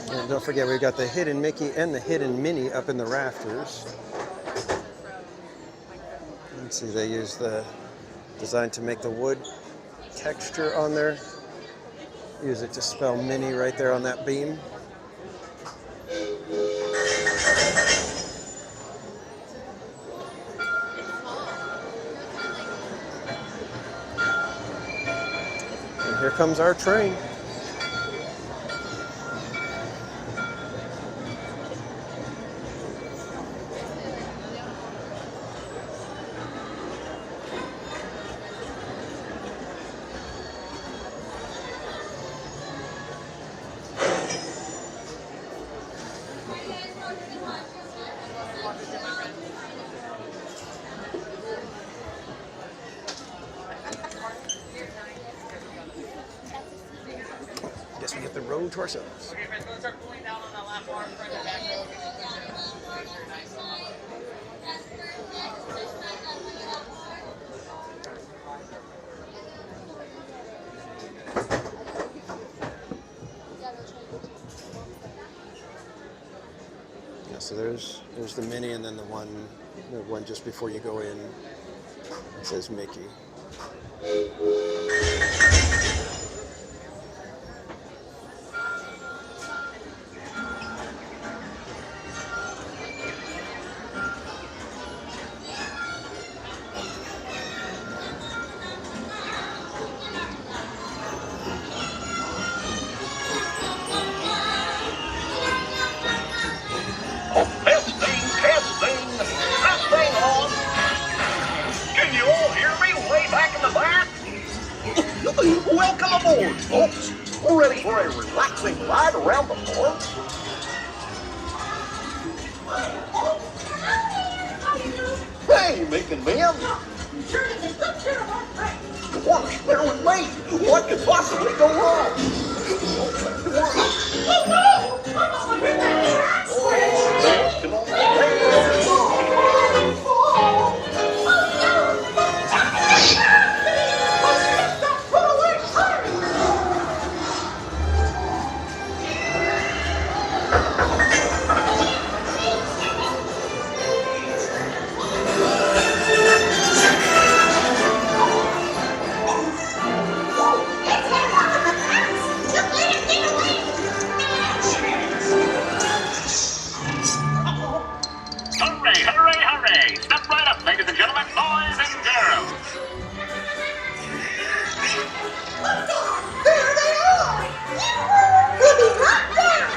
Speaker 3: And don't forget, we've got the hidden Mickey and the hidden Minnie up in the rafters. Let's see, they use the design to make the wood texture on there. Use it to spell Minnie right there on that beam. And here comes our train. Guess we get the road to ourselves.
Speaker 2: Okay, friends, let's start cooling down on that lap bar.
Speaker 3: Yeah, so there's the mini, and then the one just before you go in. It says Mickey.
Speaker 21: Testing. This thing on. Can you all hear me way back in the back? Welcome aboard, folks. Ready for a relaxing ride around the park? Hey, making men. Watch, bear with me. What could possibly go wrong?
Speaker 12: Hooray! Step right up, ladies and gentlemen, boys and girls.
Speaker 4: There they are! We'll be right back!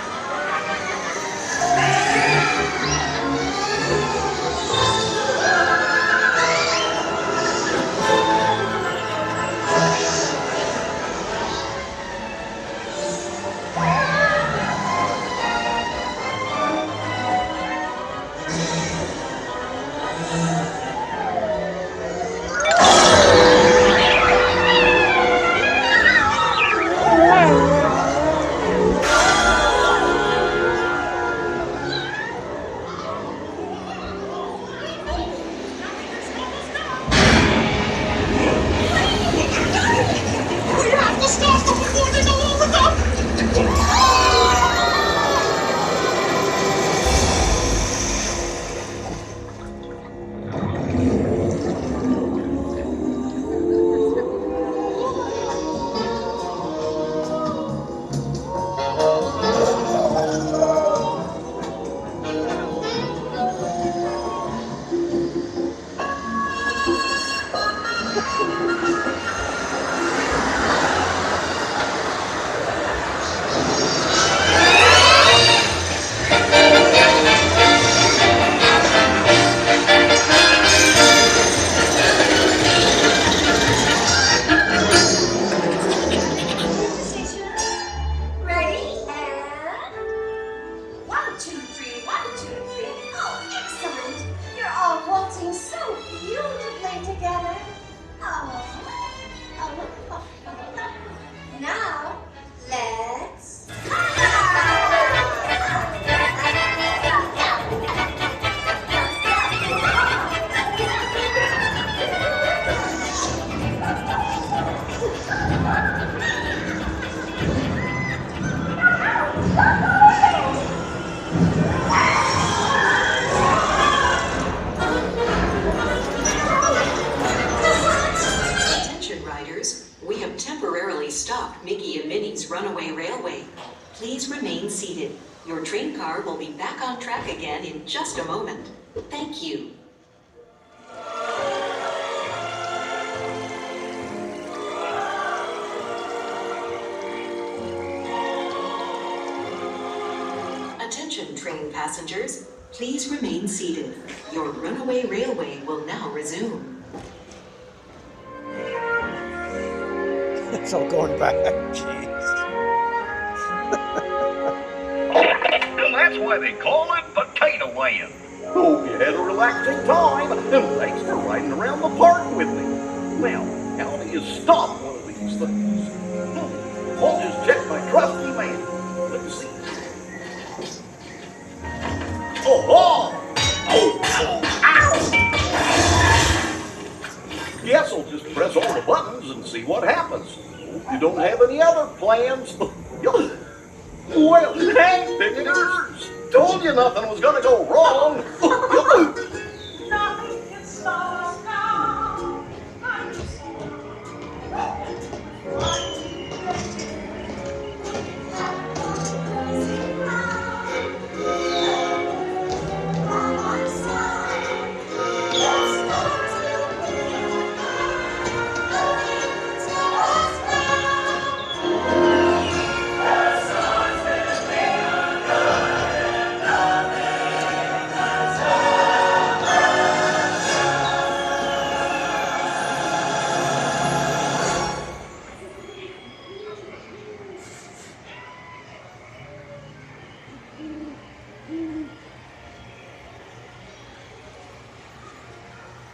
Speaker 5: Stop Mickey and Minnie's Runaway Railway. Please remain seated. Your train car will be back on track again in just a moment. Thank you. Attention train passengers, please remain seated. Your Runaway Railway will now resume.
Speaker 3: It's all going back. Jeez.
Speaker 21: And that's why they call it Potato Land. Hope you had a relaxing time, and thanks for riding around the park with me. Now, how do you stop one of these things? I'll just check my trusty man. Let's see. Guess I'll just press all the buttons and see what happens. Hope you don't have any other plans. Well, hey, pickers! Told you nothing was gonna go wrong.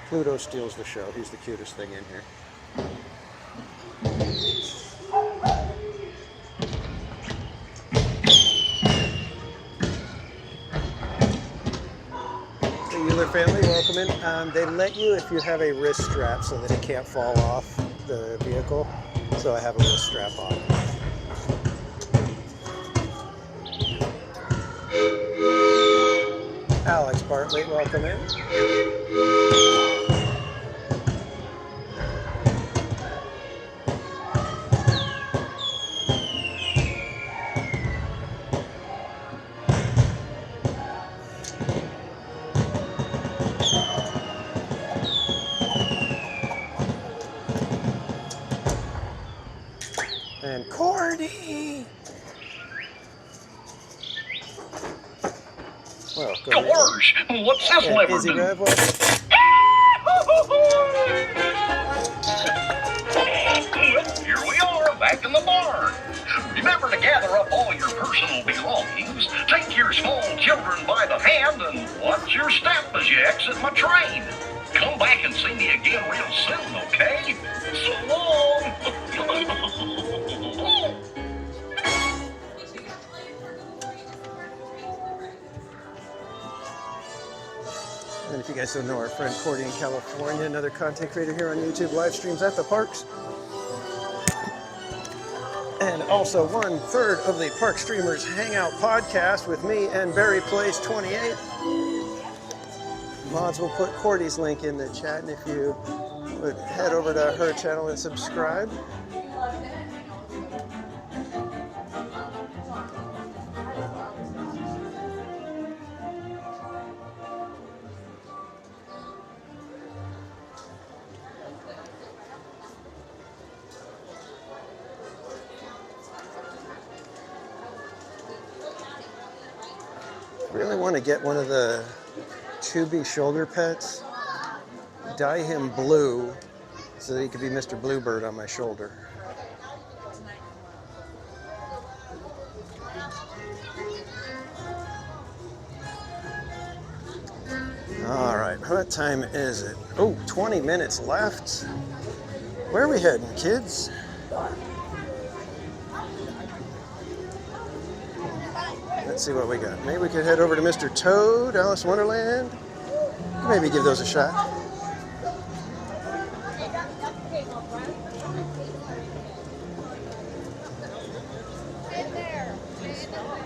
Speaker 3: Pluto steals the show. He's the cutest thing in here. The Euler family, welcome in. They let you if you have a wrist strap so that it can't fall off the vehicle. So I have a wrist strap on. Alex Bartley, welcome in. And Cordy! Well,
Speaker 21: Gorge, what's this
Speaker 3: yeah,
Speaker 21: lever
Speaker 3: Izzy
Speaker 21: do?
Speaker 3: Rev,
Speaker 21: Well, here we are, back in the barn. Remember to gather up all your personal belongings, take your small children by the hand, and watch your step as you exit my train. Come back and see me again real soon, okay? So long!
Speaker 3: And if you guys don't know our friend Cordy in California, another content creator here on YouTube, live streams at the parks. And also 1/3 of the Park Streamers Hangout podcast with me and Barry Plays 28. Mods will put Cordy's link in the chat, and if you would head over to her channel and subscribe. Really want to get one of the Chubby shoulder pets, dye him blue so that he could be Mr. Bluebird on my shoulder. All right, what time is it? Oh, 20 minutes left. Where are we heading, kids? Let's see what we got. Maybe we could head over to Mr. Toad, Alice in Wonderland. Maybe give those a shot.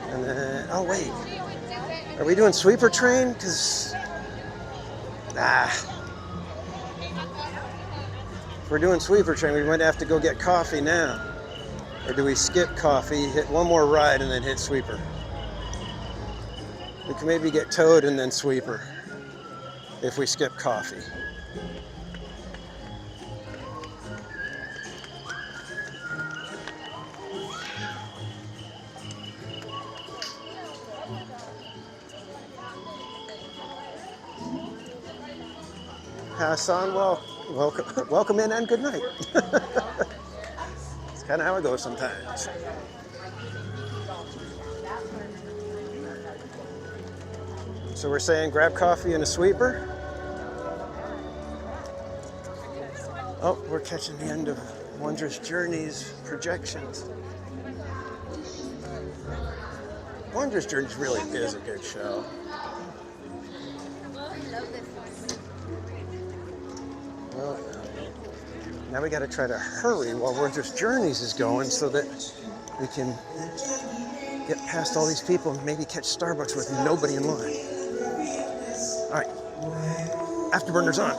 Speaker 3: And then, oh wait, are we doing Sweeper Train? Because, if we're doing Sweeper Train, we might have to go get coffee now. Or do we skip coffee, hit one more ride, and then hit Sweeper? We can maybe get Toad and then Sweeper if we skip coffee. Hassan, welcome in and good night. It's kind of how it goes sometimes. So we're saying grab coffee and a Sweeper. Oh, we're catching the end of Wondrous Journeys projections. Wondrous Journeys really is a good show. Well, Now we got to try to hurry while Winter's Journeys is going so that we can get past all these people and maybe catch Starbucks with nobody in line. All right, afterburner's on.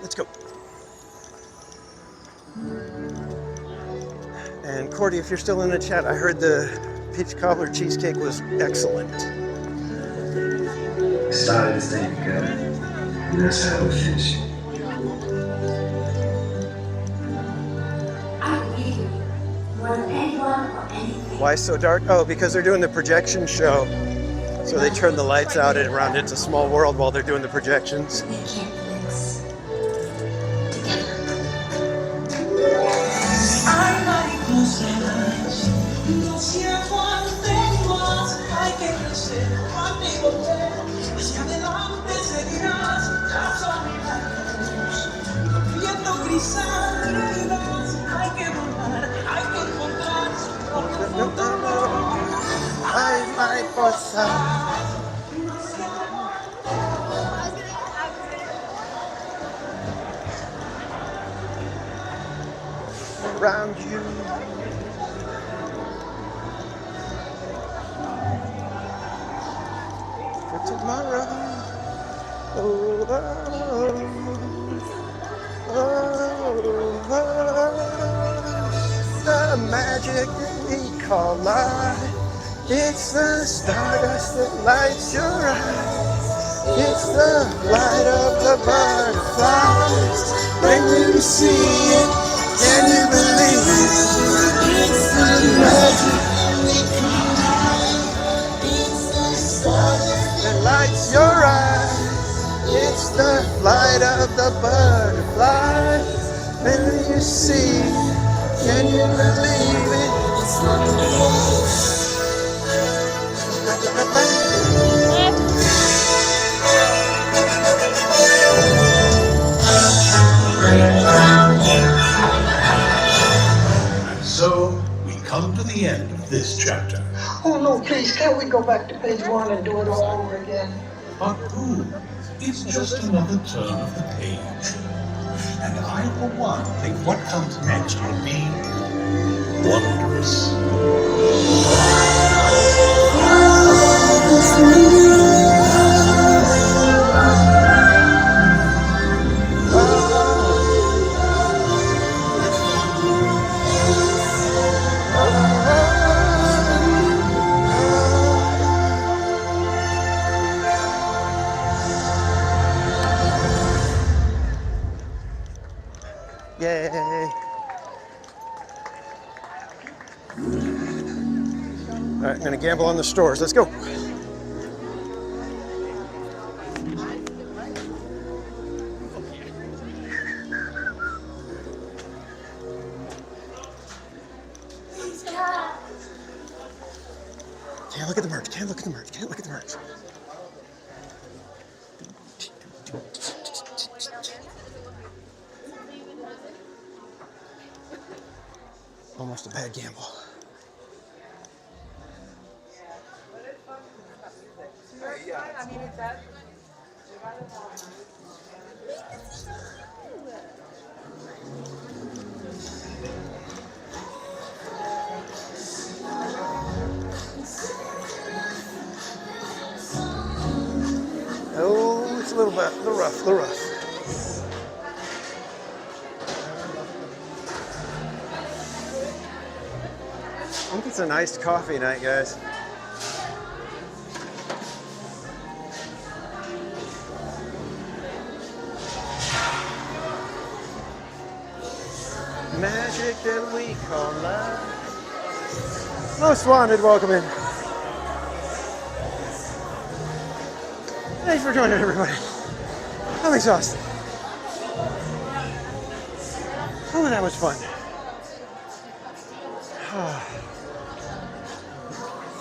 Speaker 3: Let's go. And Cordy, if you're still in the chat, I heard the peach cobbler cheesecake was excellent.
Speaker 15: Started to think together, and that's how it finished.
Speaker 3: Why so dark? Oh, because they're doing the projection show. So they turn the lights out and around It's a Small World while they're doing the projections. Around you. For tomorrow. Oh, the magic that we call life. It's the stardust that lights your eyes. It's the light of the butterflies. When you see it, can you believe it? It's the magic we call life. It's the stardust that lights your eyes. It's the light of the butterflies. When you see it, can you believe it? It's wonderful.
Speaker 10: So, we come to the end of this chapter.
Speaker 22: Oh no, please, can't we go back to page 1 and do it all over again?
Speaker 10: But Pooh, it's just another turn of the page. And I, for one, think what comes next will be wondrous.
Speaker 3: Yay! All right, I'm gonna gamble on the stores. Let's go. Can't look at the merch. Can't look at the merch. Can't look at the merch. Almost a bad gamble.
Speaker 4: I mean, it's that.
Speaker 3: Oh, it's a little rough, a little rough. I think it's an iced coffee night, guys. Magic that we call life. Most Wanted, welcome in. Thanks for joining, everybody. I'm exhausted. Oh, that was fun.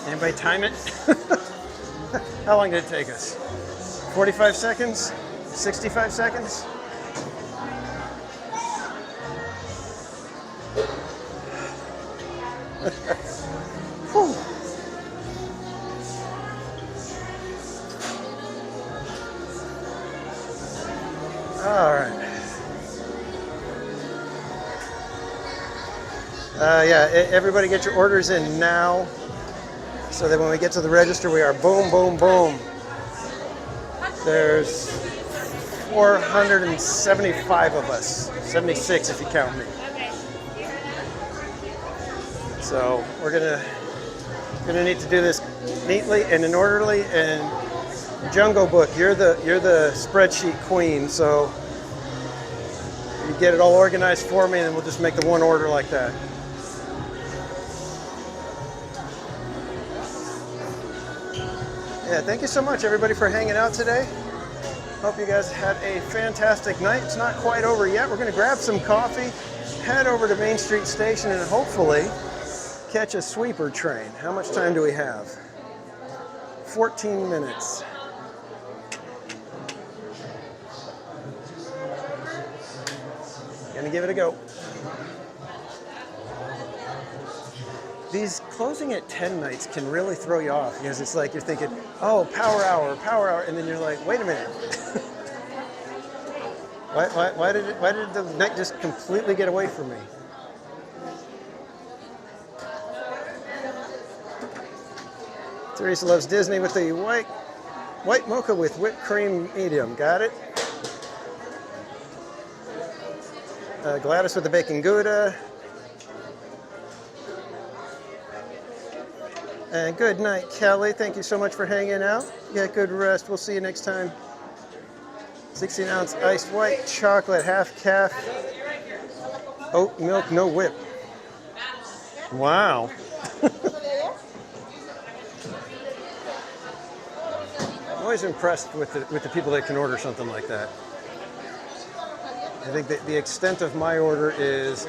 Speaker 3: Anybody time it? How long did it take us? 45 seconds? 65 seconds? Whew. All right. Yeah, everybody get your orders in now so that when we get to the register, we are boom, boom, boom. There's 475 of us, 76 if you count me. So we're gonna need to do this neatly and in orderly. And Jungle Book, you're the spreadsheet queen, so you get it all organized for me, and then we'll just make the one order like that. Yeah, thank you so much, everybody, for hanging out today. Hope you guys had a fantastic night. It's not quite over yet. We're going to grab some coffee, head over to Main Street Station, and hopefully catch a sweeper train. How much time do we have? 14 minutes. Gonna give it a go. These closing at 10 nights can really throw you off because it's like you're thinking, oh, power hour, and then you're like, wait a minute. Why did the night just completely get away from me? Teresa loves Disney with the white mocha with whipped cream medium. Got it. Gladys with the bacon Gouda. And good night, Kelly. Thank you so much for hanging out. Get good rest. We'll see you next time. 16-ounce iced white chocolate, half calf, oat milk, no whip. Wow. I'm always impressed with the people that can order something like that. I think that the extent of my order is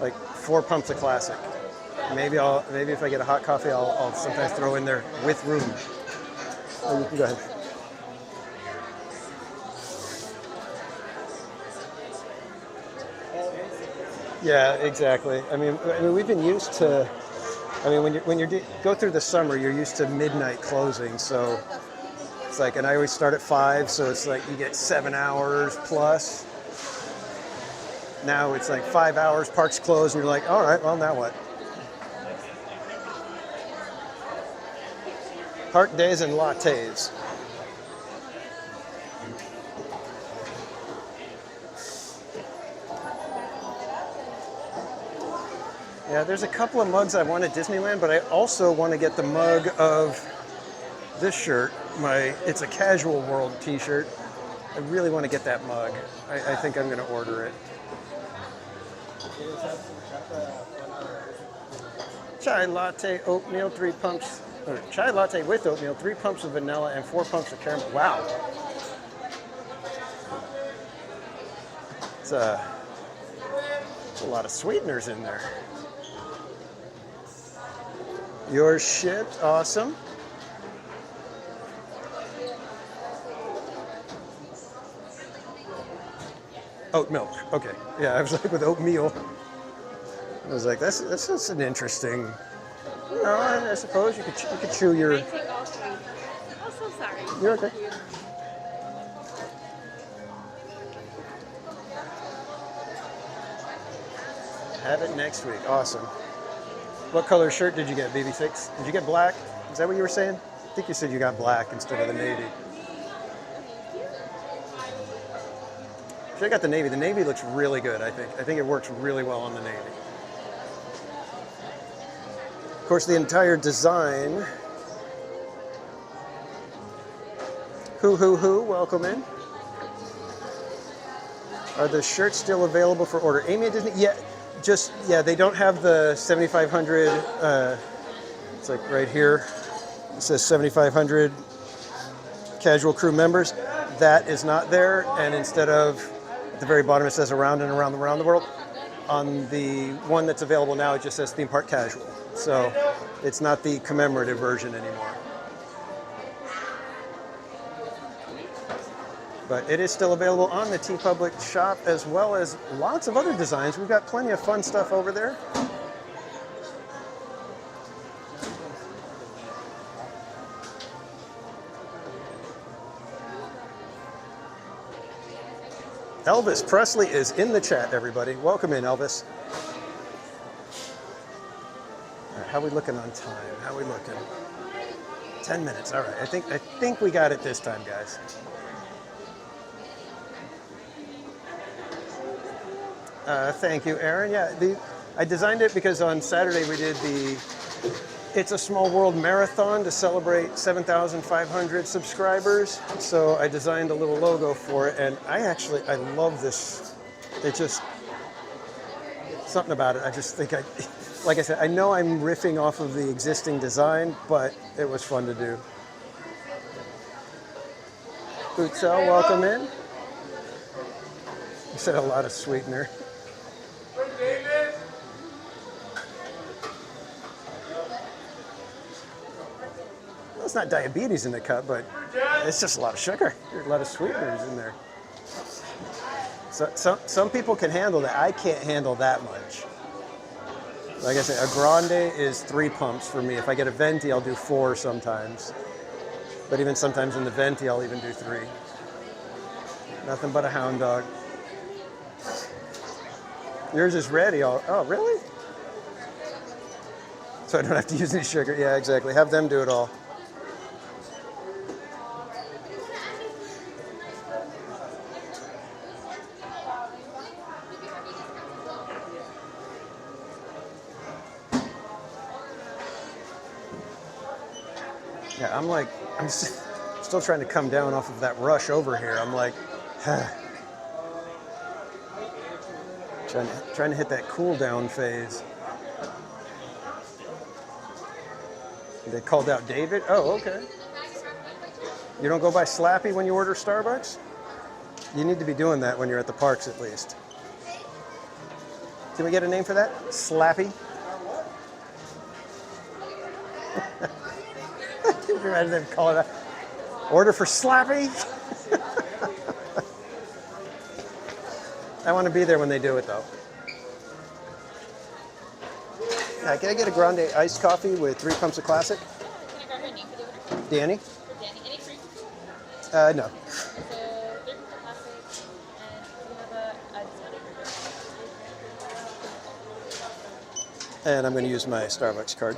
Speaker 3: like 4 pumps of classic. Maybe if I get a hot coffee, I'll sometimes throw in there with room. Oh, you can go ahead. Yeah, exactly. I mean, we've been used to. I mean, when you go through the summer, you're used to midnight closing. So it's like, and I always start at 5, so it's like you get 7 hours plus. Now it's like 5 hours, park's closed, and you're like, all right, well, now what? Park days and lattes. Yeah, there's a couple of mugs I want at Disneyland, but I also want to get the mug of this shirt. It's a Casual World t-shirt. I really want to get that mug. I think I'm going to order it. Chai latte, oatmeal, 3 pumps. Or chai latte with oatmeal, 3 pumps of vanilla, and 4 pumps of caramel. Wow. It's a lot of sweeteners in there. Yours shipped. Awesome. Oat milk. Okay. Yeah, I was like with oatmeal. I was like, that's an interesting. No, I suppose you could chew your.
Speaker 7: I take all 3. Oh, so sorry.
Speaker 3: You're okay. Have it next week. Awesome. What color shirt did you get, BB6? Did you get black? Is that what you were saying? I think you said you got black instead of the navy. Should have got the navy. The navy looks really good, I think. I think it works really well on the navy. Of course, the entire design. Hoo, welcome in. Are the shirts still available for order? Amy at Disney? Yeah, they don't have the 7,500. It's like right here. It says 7,500 casual crew members. That is not there, and instead of at the very bottom it says around and around the world. On the one that's available now, it just says theme park casual. So it's not the commemorative version anymore. But it is still available on the TeePublic shop, as well as lots of other designs. We've got plenty of fun stuff over there. Elvis Presley is in the chat, everybody. Welcome in, Elvis. how we looking on time? How we looking? 10 minutes. All right. I think we got it this time, guys. Thank you, Aaron. Yeah, I designed it because on Saturday we did the It's a Small World Marathon to celebrate 7,500 subscribers. So I designed a little logo for it, and I love this. It just, something about it. I just think like I said, I know I'm riffing off of the existing design, but it was fun to do. Bootsell, welcome in. You said a lot of sweetener. Well, it's not diabetes in the cup, but it's just a lot of sugar. There's a lot of sweeteners in there. So some people can handle that. I can't handle that much. Like I said, a grande is 3 pumps for me. If I get a venti, I'll do 4 sometimes. But even sometimes in the venti, I'll even do 3. Nothing but a hound dog. Yours is ready. Oh, really? So I don't have to use any sugar. Yeah, exactly. Have them do it all. Yeah, I'm still trying to come down off of that rush over here. I'm like, trying to hit that cool down phase. They called out David? Oh, okay. You don't go by Slappy when you order Starbucks? You need to be doing that when you're at the parks at least. Can we get a name for that? Slappy? Imagine them call it out. Order for Slappy? I want to be there when they do it, though. Can I get a grande iced coffee with 3 pumps of classic?
Speaker 13: Can I grab your name for the order?
Speaker 3: Danny?
Speaker 13: For Danny. Any cream?
Speaker 3: No.
Speaker 13: So 3 pumps of classic, and we have a
Speaker 3: And I'm going to use my Starbucks card.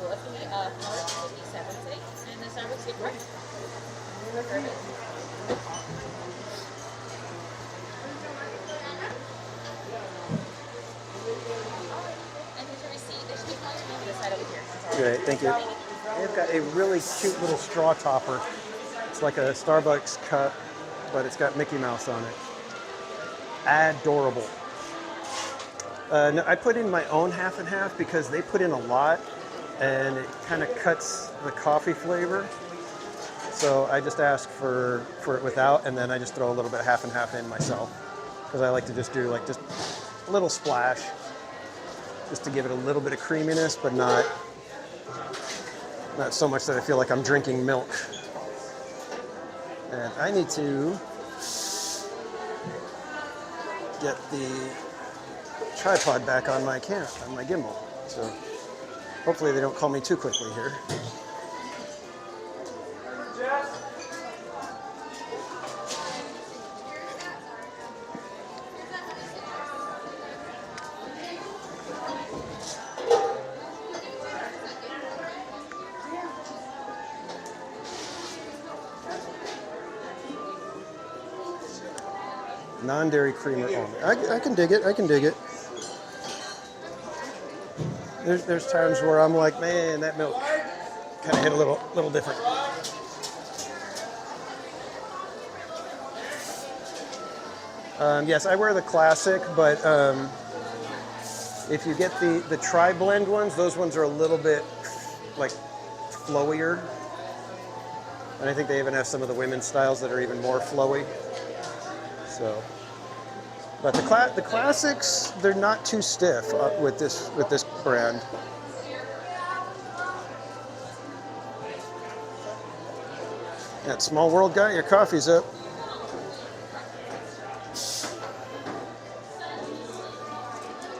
Speaker 13: well, it's going to be 457 today, and the Starbucks gift card. Perfect.
Speaker 3: Great, thank you. They've got a really cute little straw topper. It's like a Starbucks cup, but it's got Mickey Mouse on it. Adorable. No, I put in my own half and half because they put in a lot, and it kind of cuts the coffee flavor. So I just ask for it without, and then I just throw a little bit of half and half in myself because I like to just do just a little splash, just to give it a little bit of creaminess, but not so much that I feel like I'm drinking milk. And I need to get the tripod back on my gimbal. So hopefully they don't call me too quickly here. Non-dairy creamer only. I can dig it. I can dig it. There's times where I'm like, man, that milk kind of hit a little different. Yes, I wear the classic, but if you get the tri-blend ones, those ones are a little bit like flowier. And I think they even have some of the women's styles that are even more flowy. So, but the classics, they're not too stiff with this brand. That Small World guy, your coffee's up.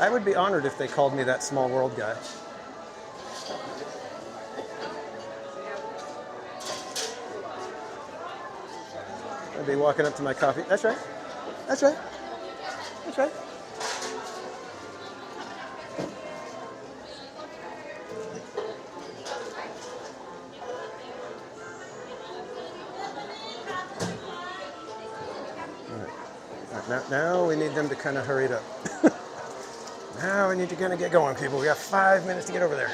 Speaker 3: I would be honored if they called me that Small World guy. I'd be walking up to my coffee. That's right. That's right. That's right. Now we need them to kind of hurry it up. Now we need to kind of get going, people. We got 5 minutes to get over there.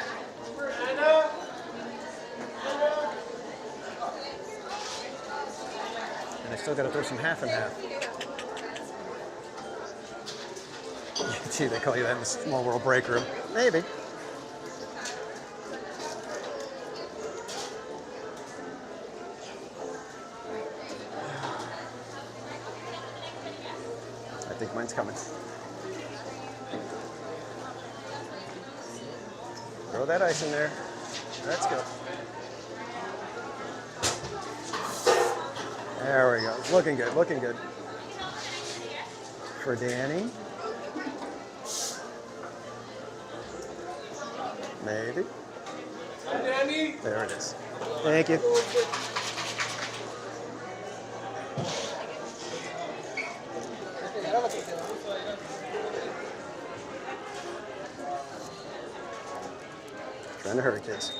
Speaker 3: And I still got to throw some half and half. Gee, they call you that in the Small World break room. Maybe. I think mine's coming. Throw that ice in there. Let's go. There we go. Looking good, looking good. For Danny. Maybe. Danny. There it is. Thank you. Trying to hurry, kids.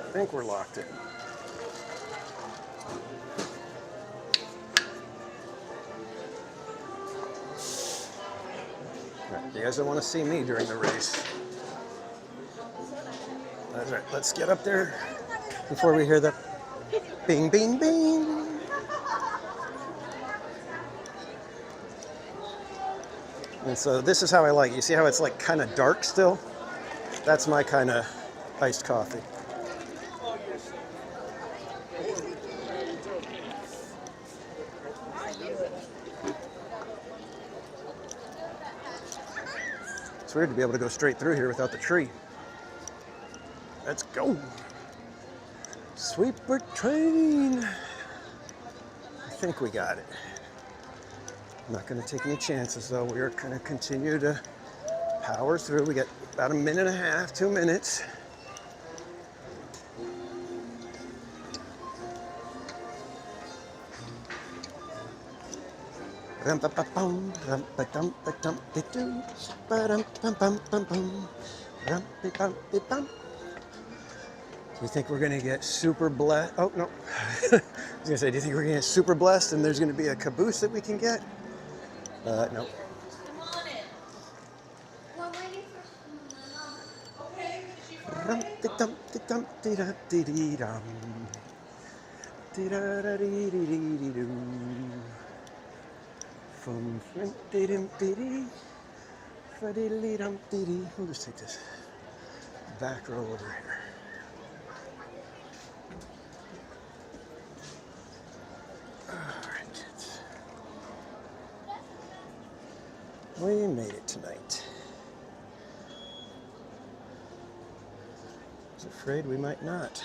Speaker 3: I think we're locked in. Right, you guys don't want to see me during the race. That's right. Let's get up there before we hear the bing, bing, bing. And so this is how I like it. You see how it's like kind of dark still? That's my kind of iced coffee. It's weird to be able to go straight through here without the tree. Let's go. Sweeper train. I think we got it. I'm not going to take any chances though. We're going to continue to power through. We got about a minute and a half, 2 minutes. Do you think we're going to get super blessed? Oh, no. I was going to say, do you think we're going to get super blessed and there's going to be a caboose that we can get? No.
Speaker 4: Come on in. Well, waiting
Speaker 3: We'll just take this back row over here. We made it tonight. I was afraid we might not.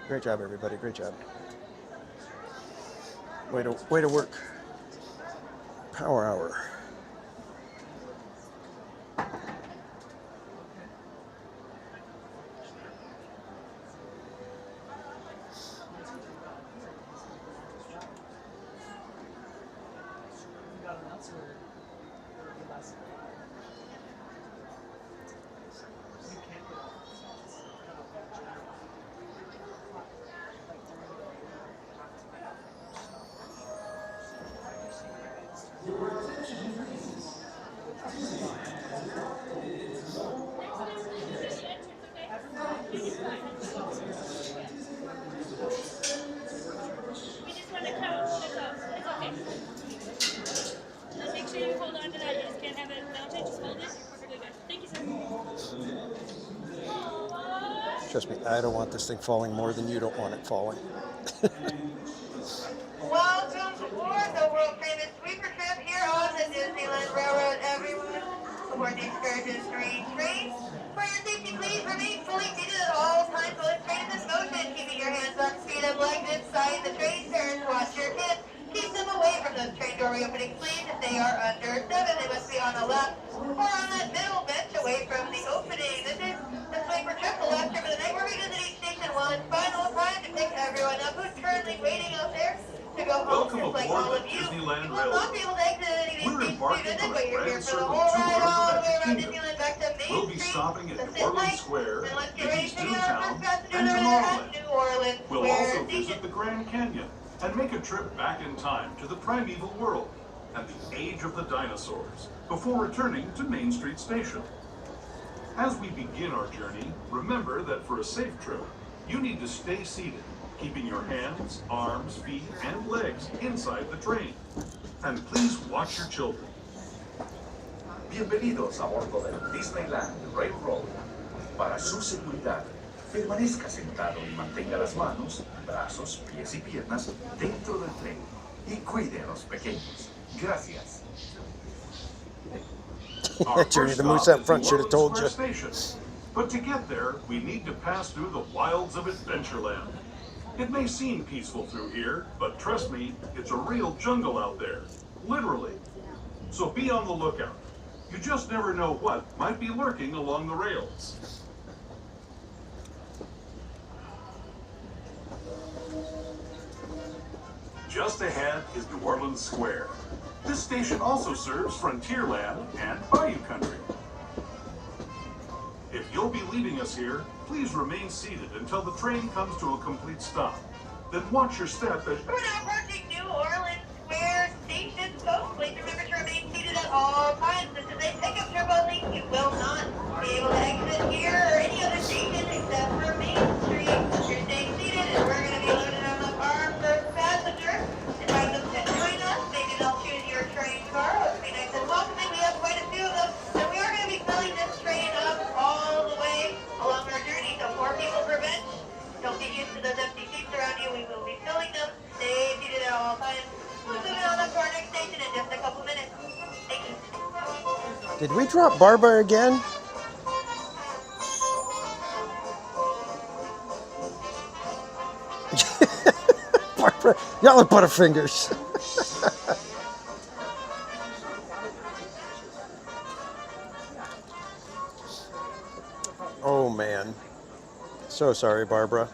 Speaker 3: Great job, everybody. Great job. Way to work. Power hour. Trust me, I don't want this thing falling more than you don't want it falling.
Speaker 17: Welcome aboard the world famous sweeper trip here on the Disneyland Railroad. before the excursion retrains. For your safety, please remain fully seated at all times while the train is in motion, keeping your hands on feet and legs inside the train. Parents, watch your kids. Keep them away from those train doorway openings, please. If they are under 7, they must be on the left or on that middle bench away from the opening. This is the Sleeper Trip, the last trip of the night. We're revisiting Station 1. Final time to pick everyone up who's currently waiting out there to go home.
Speaker 18: Welcome
Speaker 17: Just like
Speaker 18: aboard
Speaker 17: all
Speaker 18: the
Speaker 17: of you,
Speaker 18: Disneyland
Speaker 17: you will not be able to exit any of these
Speaker 18: We're
Speaker 17: stations we
Speaker 18: embarking
Speaker 17: visit,
Speaker 18: on
Speaker 17: but
Speaker 18: a
Speaker 17: you're here
Speaker 18: grand
Speaker 17: for the
Speaker 18: circle
Speaker 17: whole
Speaker 18: tour
Speaker 17: ride
Speaker 18: of the
Speaker 17: all the way
Speaker 18: Magic
Speaker 17: around
Speaker 18: Kingdom.
Speaker 17: Disneyland back to Main
Speaker 18: We'll be
Speaker 17: Street.
Speaker 18: stopping at
Speaker 17: So
Speaker 18: New
Speaker 17: sit
Speaker 18: Orleans
Speaker 17: tight,
Speaker 18: Square,
Speaker 17: and let's get ready
Speaker 18: Mickey's
Speaker 17: to get our
Speaker 18: Toontown,
Speaker 17: first passenger
Speaker 18: and
Speaker 17: over there at
Speaker 18: Tomorrowland.
Speaker 17: New Orleans
Speaker 18: We'll
Speaker 17: Square
Speaker 18: also
Speaker 17: Station.
Speaker 18: visit the Grand Canyon and make a trip back in time to the primeval world and the age of the dinosaurs before returning to Main Street Station. As we begin our journey, remember that for a safe trip, you need to stay seated, keeping your hands, arms, feet, and legs inside the train. And please watch your children.
Speaker 21: Bienvenidos a bordo del Disneyland Railroad. Para su seguridad, permanezca sentado y mantenga las manos, brazos, pies y piernas dentro del tren y cuide a los pequeños. Gracias.
Speaker 3: That journey to Moose up front should have told you.
Speaker 18: Station. But to get there, we need to pass through the wilds of Adventureland. It may seem peaceful through here, but trust me, it's a real jungle out there. Literally. So be on the lookout. You just never know what might be lurking along the rails. Just ahead is New Orleans Square. This station also serves Frontierland and Bayou Country. If you'll be leaving us here, please remain seated until the train comes to a complete stop. Then watch your step as...
Speaker 17: We're now approaching New Orleans Square Station. Folks, please remember to remain seated at all times. This is a pickup trip only. You will not be able to exit here or any other station except for Main Street. You're staying seated and we're going to be loading on up our first passenger. Invite them to join us. Maybe they'll choose your train car. It would be nice and welcoming. We have quite a few of them. And we are going to be filling this train up all the way along our journey. So 4 people per bench. Don't get used to those empty seats around you. We will be filling them. Stay seated at all times. We'll move on up to our next station in just a couple minutes. Thank you.
Speaker 3: Did we drop Barbara again? Barbara, y'all are butterfingers. Oh man. So sorry, Barbara.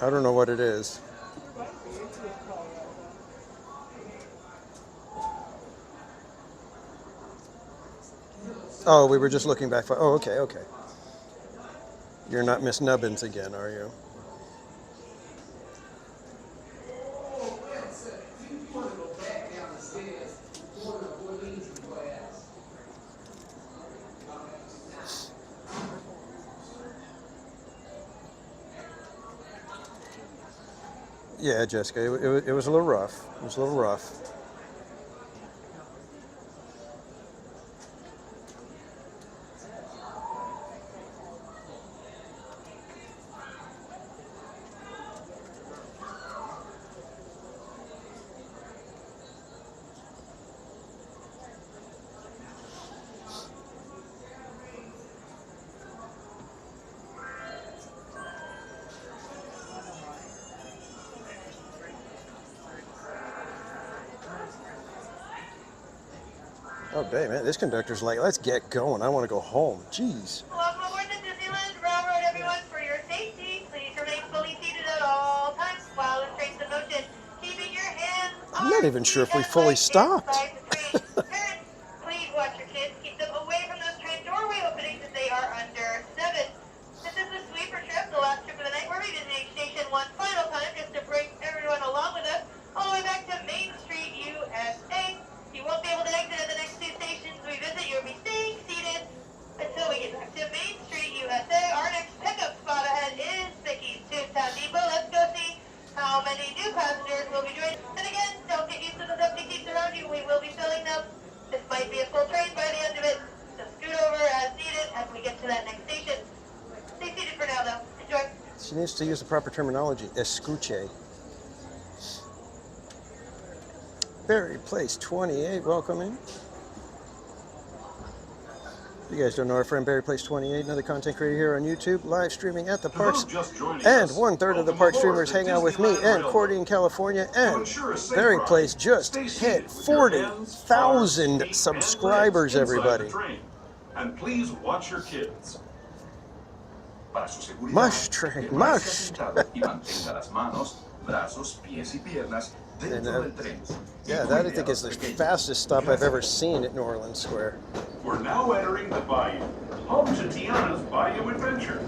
Speaker 3: I don't know what it is. Oh, we were just looking back for... Oh, okay, okay. You're not Miss Nubbins again, are you? Yeah, Jessica, it was a little rough. It was a little rough. Oh, dang, man, this conductor's like, let's get going. I want to go home. Jeez.
Speaker 17: Welcome aboard the Disneyland Railroad, everyone. For your safety, please remain fully seated at all times while the train's in motion. Keeping your hands
Speaker 3: I'm not even sure if we fully stopped.
Speaker 17: Parents, please watch your kids. Keep them away from those train doorway openings if they are under 7. This is the sleeper trip, the last trip of the night. We're revisiting Station 1 final time just to bring everyone along with us all the way back to Main Street, USA. You won't be able to exit at the next 2 stations we visit. You'll be staying seated until we get back to Main Street, USA. Our next pickup spot ahead is Mickey's Toontown Depot. Let's go see how many new passengers will be joining. And again, don't get used to those empty seats around you. We will be filling them. This might be a full train by the end of it. So scoot over as needed as we get to that next station. Stay seated for now, though. Enjoy.
Speaker 3: She needs to use the proper terminology. Escuche. Berry Place 28, welcome in. You guys don't know our friend Barry Place 28, another content creator here on YouTube, live streaming at the parks. And 1/3 of the park streamers hang out with me and Cordy in California. And Barry Place just hit 40,000 subscribers, everybody.
Speaker 10: And please watch your kids. Para su seguridad,
Speaker 3: Mush train, mush.
Speaker 10: y mantenga las manos, brazos, pies y piernas dentro del tren.
Speaker 3: Yeah, that I think is the fastest stop I've ever seen at New Orleans Square.
Speaker 10: We're now entering the Bayou, home to Tiana's Bayou Adventure.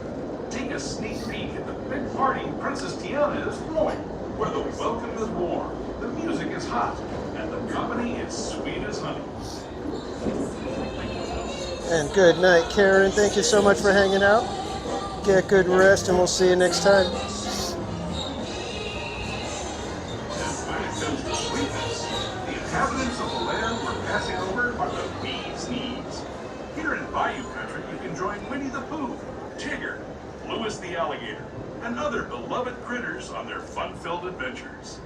Speaker 10: Take a sneak peek at the big party Princess Tiana is throwing, where the welcome is warm, the music is hot, and the company is sweet as honey.
Speaker 3: And good night, Karen. Thank you so much for hanging out. Get good rest, and we'll see you next time.
Speaker 10: And when it comes to sweetness, the inhabitants of the land we're passing over are the bee's knees. Here in Bayou Country, you can join Winnie the Pooh, Tigger, Louis the Alligator, and other beloved critters on their fun-filled adventures.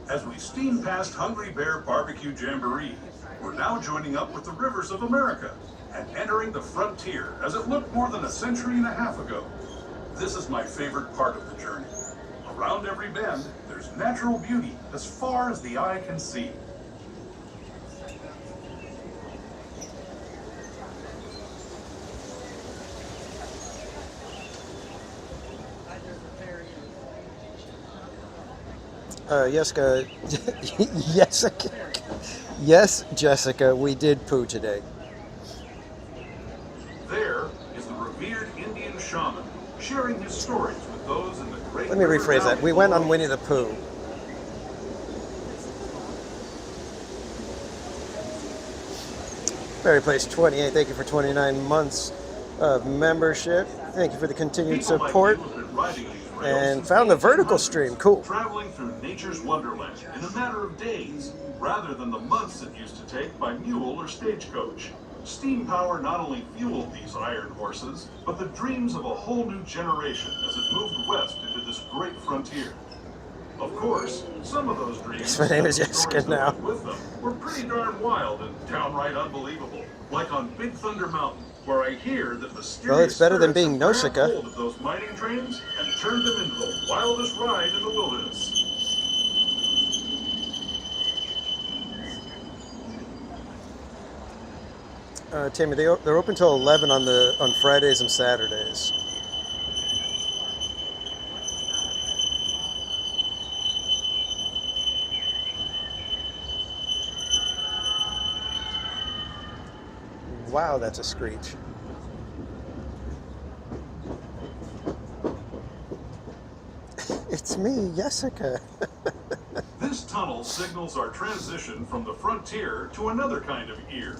Speaker 10: As we steam past Hungry Bear Barbecue Jamboree, we're now joining up with the rivers of America and entering the frontier as it looked more than a century and a half ago. This is my favorite part of the journey. Around every bend, there's natural beauty as far as the eye can see.
Speaker 3: Jessica, yes, Jessica, we did poo today.
Speaker 10: There is the revered Indian shaman sharing his stories with those in the great.
Speaker 3: Let me rephrase that. We went on Winnie the Pooh. Barry Place 28, thank you for 29 months of membership. Thank you for the continued support. And found the vertical stream. Cool.
Speaker 10: Traveling through nature's wonderland in a matter of days, rather than the months it used to take by mule or stagecoach. Steam power not only fueled these iron horses, but the dreams of a whole new generation as it moved west into this great frontier. Of course, some of those dreams
Speaker 3: My name is Jessica now.
Speaker 10: with them were pretty darn wild and downright unbelievable, like on Big Thunder Mountain, where I hear that mysterious
Speaker 3: Well, it's better than
Speaker 10: spirits
Speaker 3: being
Speaker 10: have
Speaker 3: Nausicaa.
Speaker 10: grabbed hold of those mining trains and turned them into the wildest ride in the wilderness.
Speaker 3: Tammy, they're open till 11 on Fridays and Saturdays. Wow, that's a screech. It's me, Jessica.
Speaker 10: This tunnel signals our transition from the frontier to another kind of ear.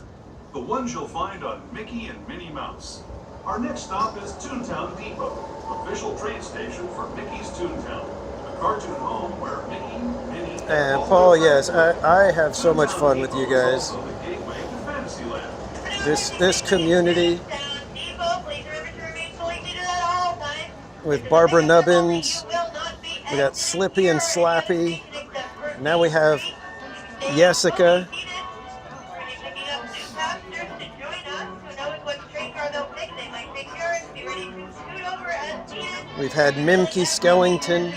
Speaker 10: The ones you'll find on Mickey and Minnie Mouse. Our next stop is Toontown Depot, official train station for Mickey's Toontown, the cartoon home where Mickey, Minnie,
Speaker 3: And Paul, yes, I have so much fun with you guys.
Speaker 10: the gateway to Fantasyland.
Speaker 3: This community with Barbara Nubbins. We got Slippy and Slappy. Now we have Jessica. We've had Mimky Skellington.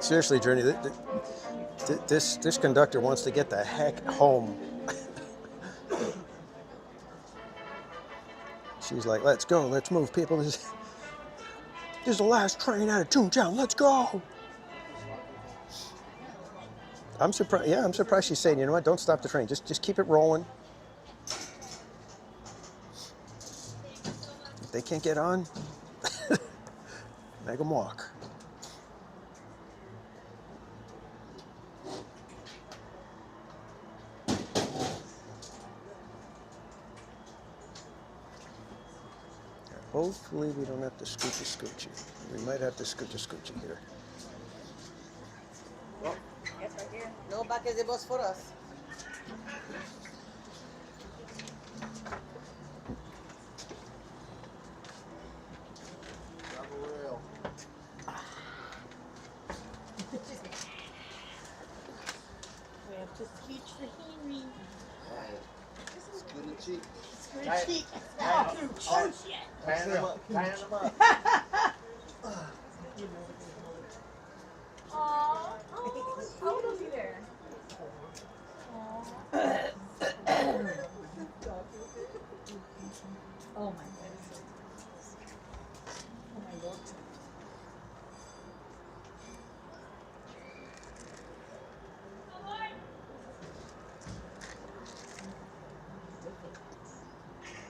Speaker 3: Seriously, Journey, this conductor wants to get the heck home. She's like, let's go, let's move, people. This is the last train out of Toontown, let's go. I'm surprised, I'm surprised she's saying, you know what, don't stop the train, just keep it rolling. If they can't get on, make them walk. Hopefully we don't have to scoochie. We might have to scoochie here.
Speaker 14: Yes, right here. No buckets de bus for us.
Speaker 7: We have to teach the Henry.
Speaker 8: Scooty cheek.
Speaker 7: Scooty cheek.
Speaker 8: Oh, shit. Tying them up.
Speaker 7: Aww. How old was he there? Oh my goodness. Oh my Lord.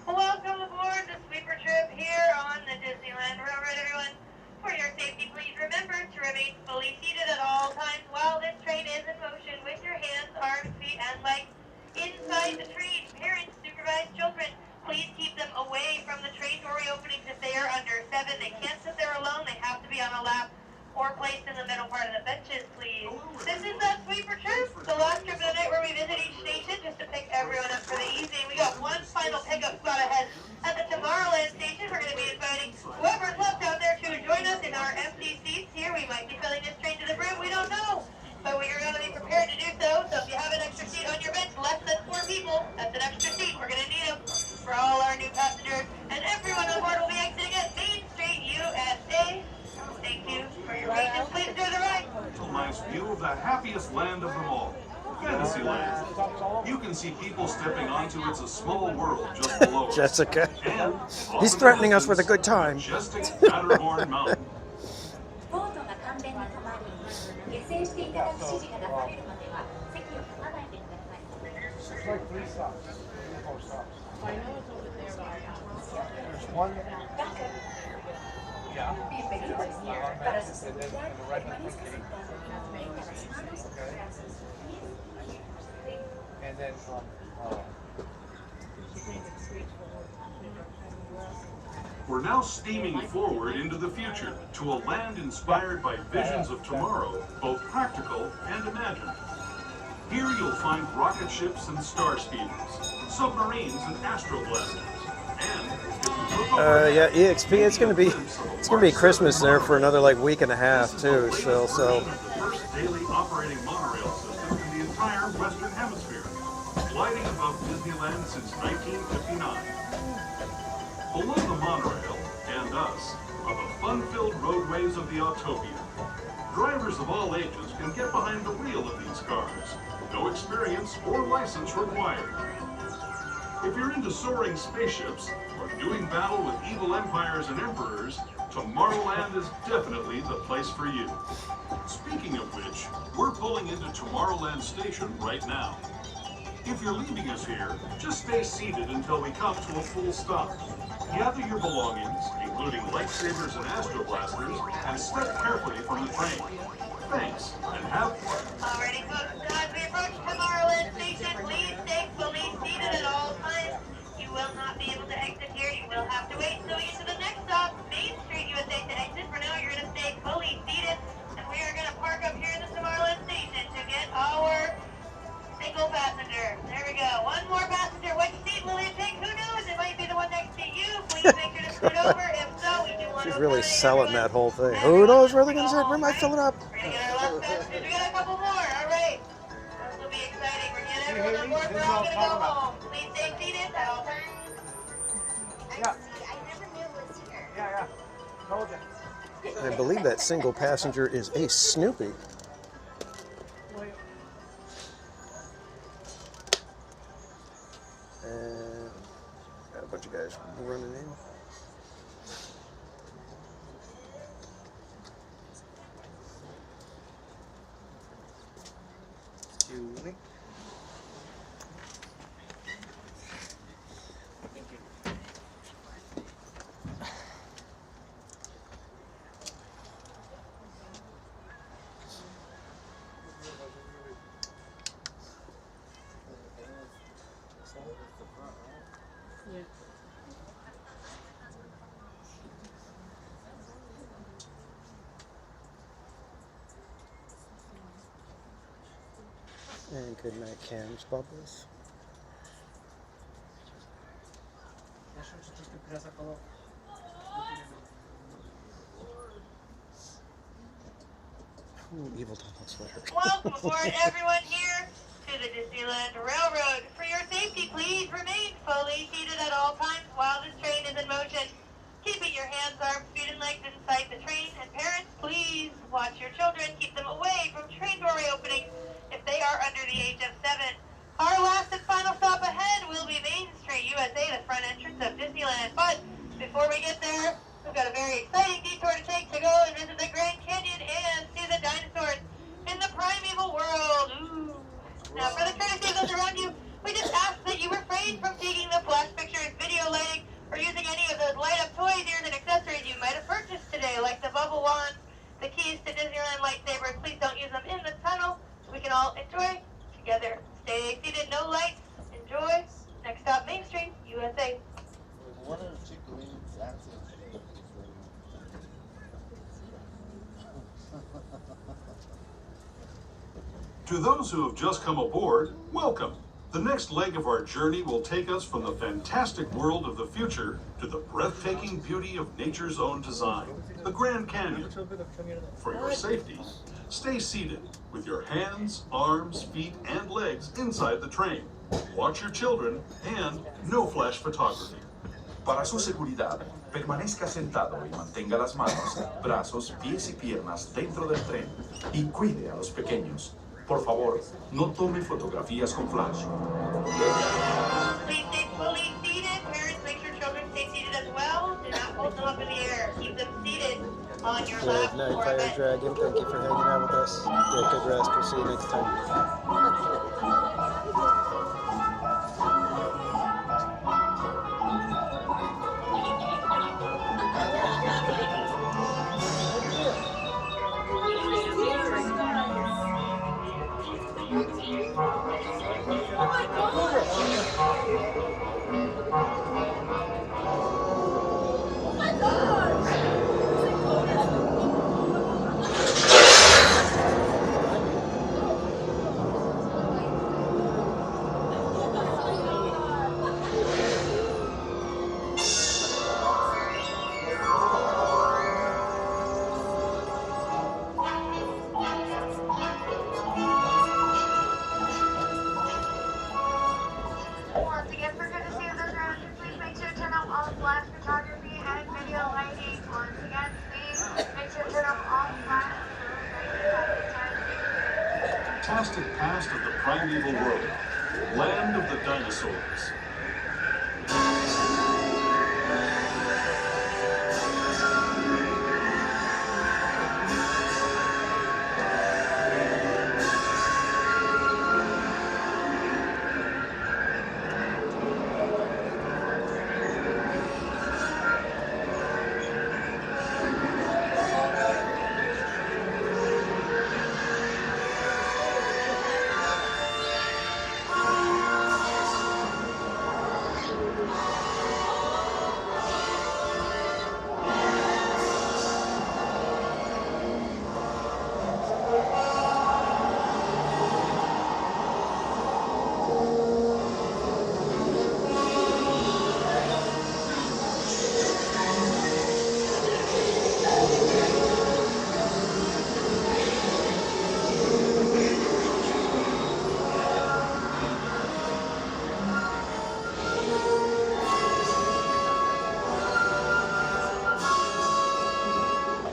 Speaker 17: Welcome aboard the sweeper trip here on the Disneyland Railroad, everyone. For your safety, please remember to remain fully seated at all times while this train is in motion with your hands, arms, feet, and legs inside the train. Parents, supervise children. Please keep them away from the train doorway openings if they are under 7. They can't sit there alone. They have to be on a lap or placed in the middle part of the benches, please. This is that sweeper trip, the last trip of the night where we visit each station just to pick everyone up for the evening. We got one final pickup spot ahead at the Tomorrowland station. We're going to be inviting whoever's left out there to join us in our empty seats here. We might be filling this train to the brim. We don't know. But we are going to be prepared to do so. So if you have an extra seat on your bench, less than 4 people, that's an extra seat. We're going to need them for all our new passengers. And everyone on board will be exiting at Main Street, USA. Thank you for your patience. Please enjoy the ride.
Speaker 18: A nice view of the happiest land of them all, Fantasyland. You can see people stepping onto It's a Small World just below us.
Speaker 3: Jessica.
Speaker 18: And
Speaker 3: He's threatening us with a good time.
Speaker 18: majestic Matterhorn Mountain.
Speaker 1: ボートが岸辺に止まり、下船していただく指示が出されるまでは席を立たないでください。
Speaker 3: It's like 3 stops. 4 stops.
Speaker 7: I know it's over there, but I don't.
Speaker 3: There's one. Yeah.
Speaker 1: Bienvenidos para su seguridad, permanezca
Speaker 3: And then
Speaker 18: We're now steaming forward into the future to a land inspired by visions of tomorrow, both practical and imagined. Here you'll find rocket ships and star speeders, submarines and astroblasters, and
Speaker 3: yeah, EXP. It's gonna be Christmas there for another like week and a half too. So.
Speaker 18: first daily operating monorail system in the entire Western Hemisphere, gliding above Disneyland since 1959. Below the monorail and us are the fun-filled roadways of the Autopia. Drivers of all ages can get behind the wheel of these cars. No experience or license required. If you're into soaring spaceships or doing battle with evil empires and emperors, Tomorrowland is definitely the place for you. Speaking of which, we're pulling into Tomorrowland Station right now. If you're leaving us here, just stay seated until we come to a full stop. Gather your belongings, including lightsabers and astroblasters, and step carefully from the train. Thanks, and have fun.
Speaker 17: Alrighty, folks, as we approach Tomorrowland Station, please stay fully seated at all times. You will not be able to exit here. You will have to wait until we get to the next stop, Main Street, USA, to exit. For now, you're going to stay fully seated, and we are going to park up here in the Tomorrowland Station to get our single passenger. There we go. One more passenger. Which seat will it take? Who knows? It might be the one next to you. Please make sure to scoot over. If so, we do want
Speaker 3: She's
Speaker 17: to
Speaker 3: really
Speaker 17: accommodate
Speaker 3: selling
Speaker 17: everyone.
Speaker 3: that whole thing. Who knows where they're gonna sit? Where am I filling up?
Speaker 17: We're gonna get our last passengers. We got a couple more. All right. This will be exciting. We're getting everyone on board. We're all gonna go home. Please stay seated at all times.
Speaker 16: I never knew it was here.
Speaker 3: Yeah. Told you. I believe that single passenger is a Snoopy. And got a bunch of guys running in. And good night, Cam's Bubbles. Ooh, evil tunnel sweater.
Speaker 17: Welcome aboard, everyone, here to the Disneyland Railroad. For your safety, please remain fully seated at all times while this train is in motion. Keeping your hands, arms, feet, and legs inside the train. And parents, please watch your children. Keep them away from train doorway openings if they are under the age of 7. Our last and final stop ahead will be Main Street, USA, the front entrance of Disneyland. But before we get there, we've got a very exciting detour to take to go and visit the Grand Canyon and see the dinosaurs in the primeval world. Ooh. Now, for the courtesy of those around you, we just ask that you refrain from taking the flash pictures, video lighting, or using any of those light-up toys, ears, and accessories you might have purchased today, like the bubble wands, the keys to Disneyland lightsabers. Please don't use them in the tunnel. We can all enjoy together. Stay seated, no lights. Enjoy. Next stop, Main Street, USA.
Speaker 18: To those who have just come aboard, welcome. The next leg of our journey will take us from the fantastic world of the future to the breathtaking beauty of nature's own design, the Grand Canyon. For your safety, stay seated with your hands, arms, feet, and legs inside the train. Watch your children and no flash photography.
Speaker 10: Para su seguridad, permanezca sentado y mantenga las manos, brazos, pies y piernas dentro del tren y cuide a los pequeños. Por favor, no tome fotografías con flash.
Speaker 17: Please stay fully seated. Parents, make sure children stay seated as well. Do not hold them up in the air. Keep them seated on your lap
Speaker 3: Good night,
Speaker 17: or
Speaker 3: Fire
Speaker 17: bed.
Speaker 3: Dragon. Thank you for hanging out with us. Get good rest. We'll see you next time.
Speaker 17: Once again, for courtesy of those around you, please make sure to turn off all flash photography and video lighting. Once again, please make sure to turn off all flash
Speaker 18: Fantastic past of the primeval world, land of the dinosaurs.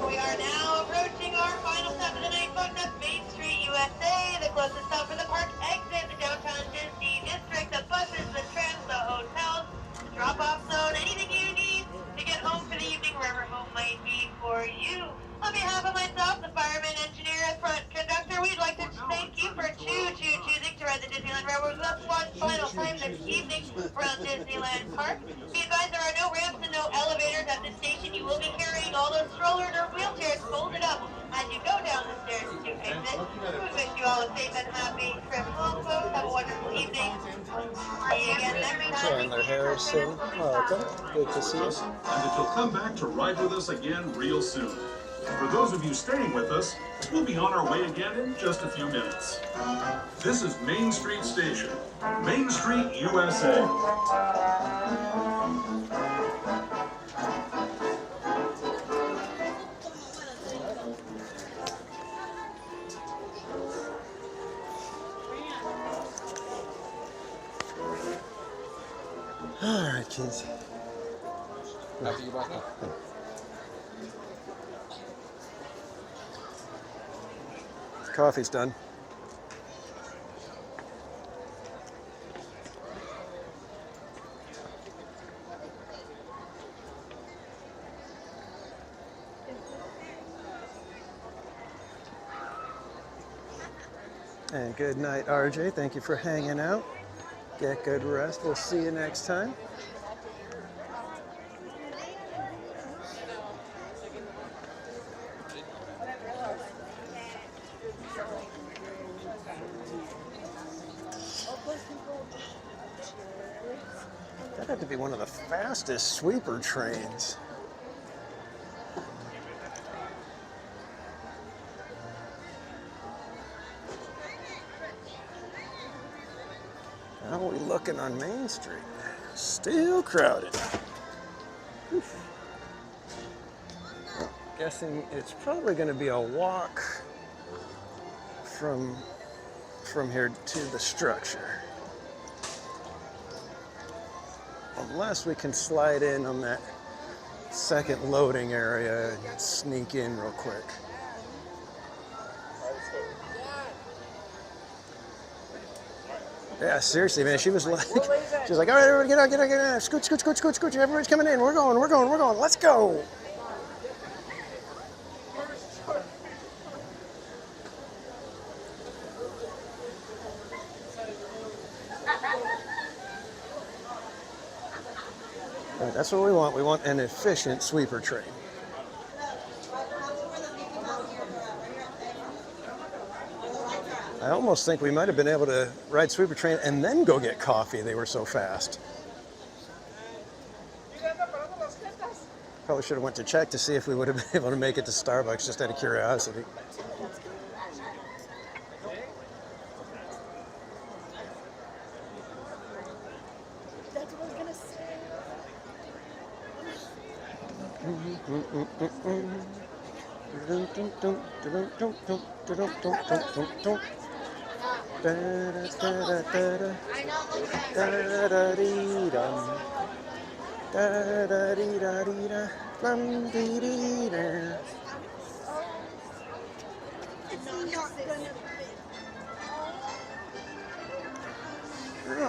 Speaker 17: We are now approaching our final stop of the night, folks. That's Main Street, USA, the closest stop for the park exit, the downtown Disney district, the buses, the trams, the hotels, the drop-off zone, anything you need to get home for the evening, wherever home might be for you. On behalf of myself, the fireman, engineer, and front conductor, we'd like to thank you for choosing to ride the Disneyland Railroad with us one final time this evening around Disneyland Park. Be advised there are no ramps and no elevators at this station. You will be carrying all those strollers or wheelchairs folded up as you go down the stairs to exit. We wish you all a safe and happy trip home, folks. Have a wonderful evening. See you again next time.
Speaker 3: Chandler Harrison, welcome. Good to see you.
Speaker 18: And that you'll come back to ride with us again real soon.
Speaker 10: For those of you staying with us, we'll be on our way again in just a few minutes. This is Main Street Station, Main Street, USA.
Speaker 3: All right, kids.
Speaker 6: After you back up.
Speaker 3: Coffee's done. And good night, RJ. Thank you for hanging out. Get good rest. We'll see you next time. That had to be one of the fastest sweeper trains. How are we looking on Main Street? Still crowded. Oof. Well, guessing it's probably going to be a walk from here to the structure. Unless we can slide in on that second loading area and sneak in real quick. Yeah, seriously, man. She was like, all right, everybody get out. Scoot. Everybody's coming in. We're going. Let's go. All right, that's what we want. We want an efficient sweeper train. I almost think we might have been able to ride sweeper train and then go get coffee. They were so fast. Probably should have went to check to see if we would have been able to make it to Starbucks just out of curiosity.
Speaker 4: That's what I was gonna say.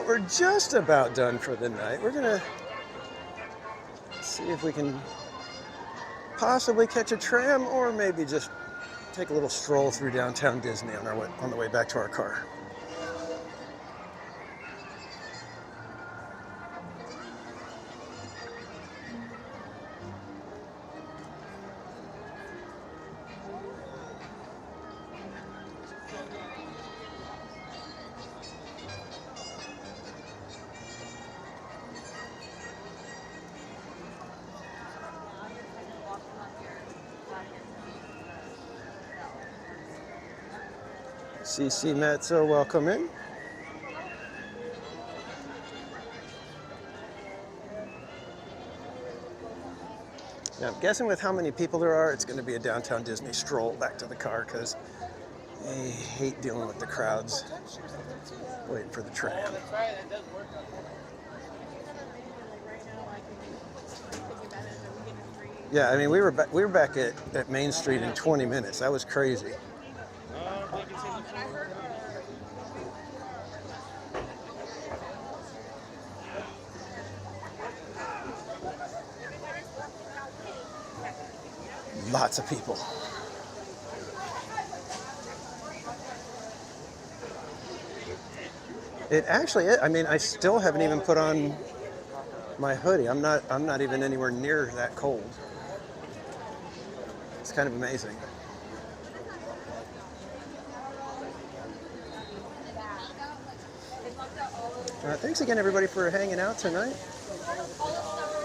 Speaker 3: We're just about done for the night. We're gonna see if we can possibly catch a tram or maybe just take a little stroll through downtown Disney on the way back to our car. CC Metzo, welcome in. Now, I'm guessing with how many people there are, it's going to be a downtown Disney stroll back to the car because I hate dealing with the crowds waiting for the tram. Yeah, I mean, we were back at Main Street in 20 minutes. That was crazy. Lots of people. It actually, I mean, I still haven't even put on my hoodie. I'm not even anywhere near that cold. It's kind of amazing. Thanks again, everybody, for hanging out tonight.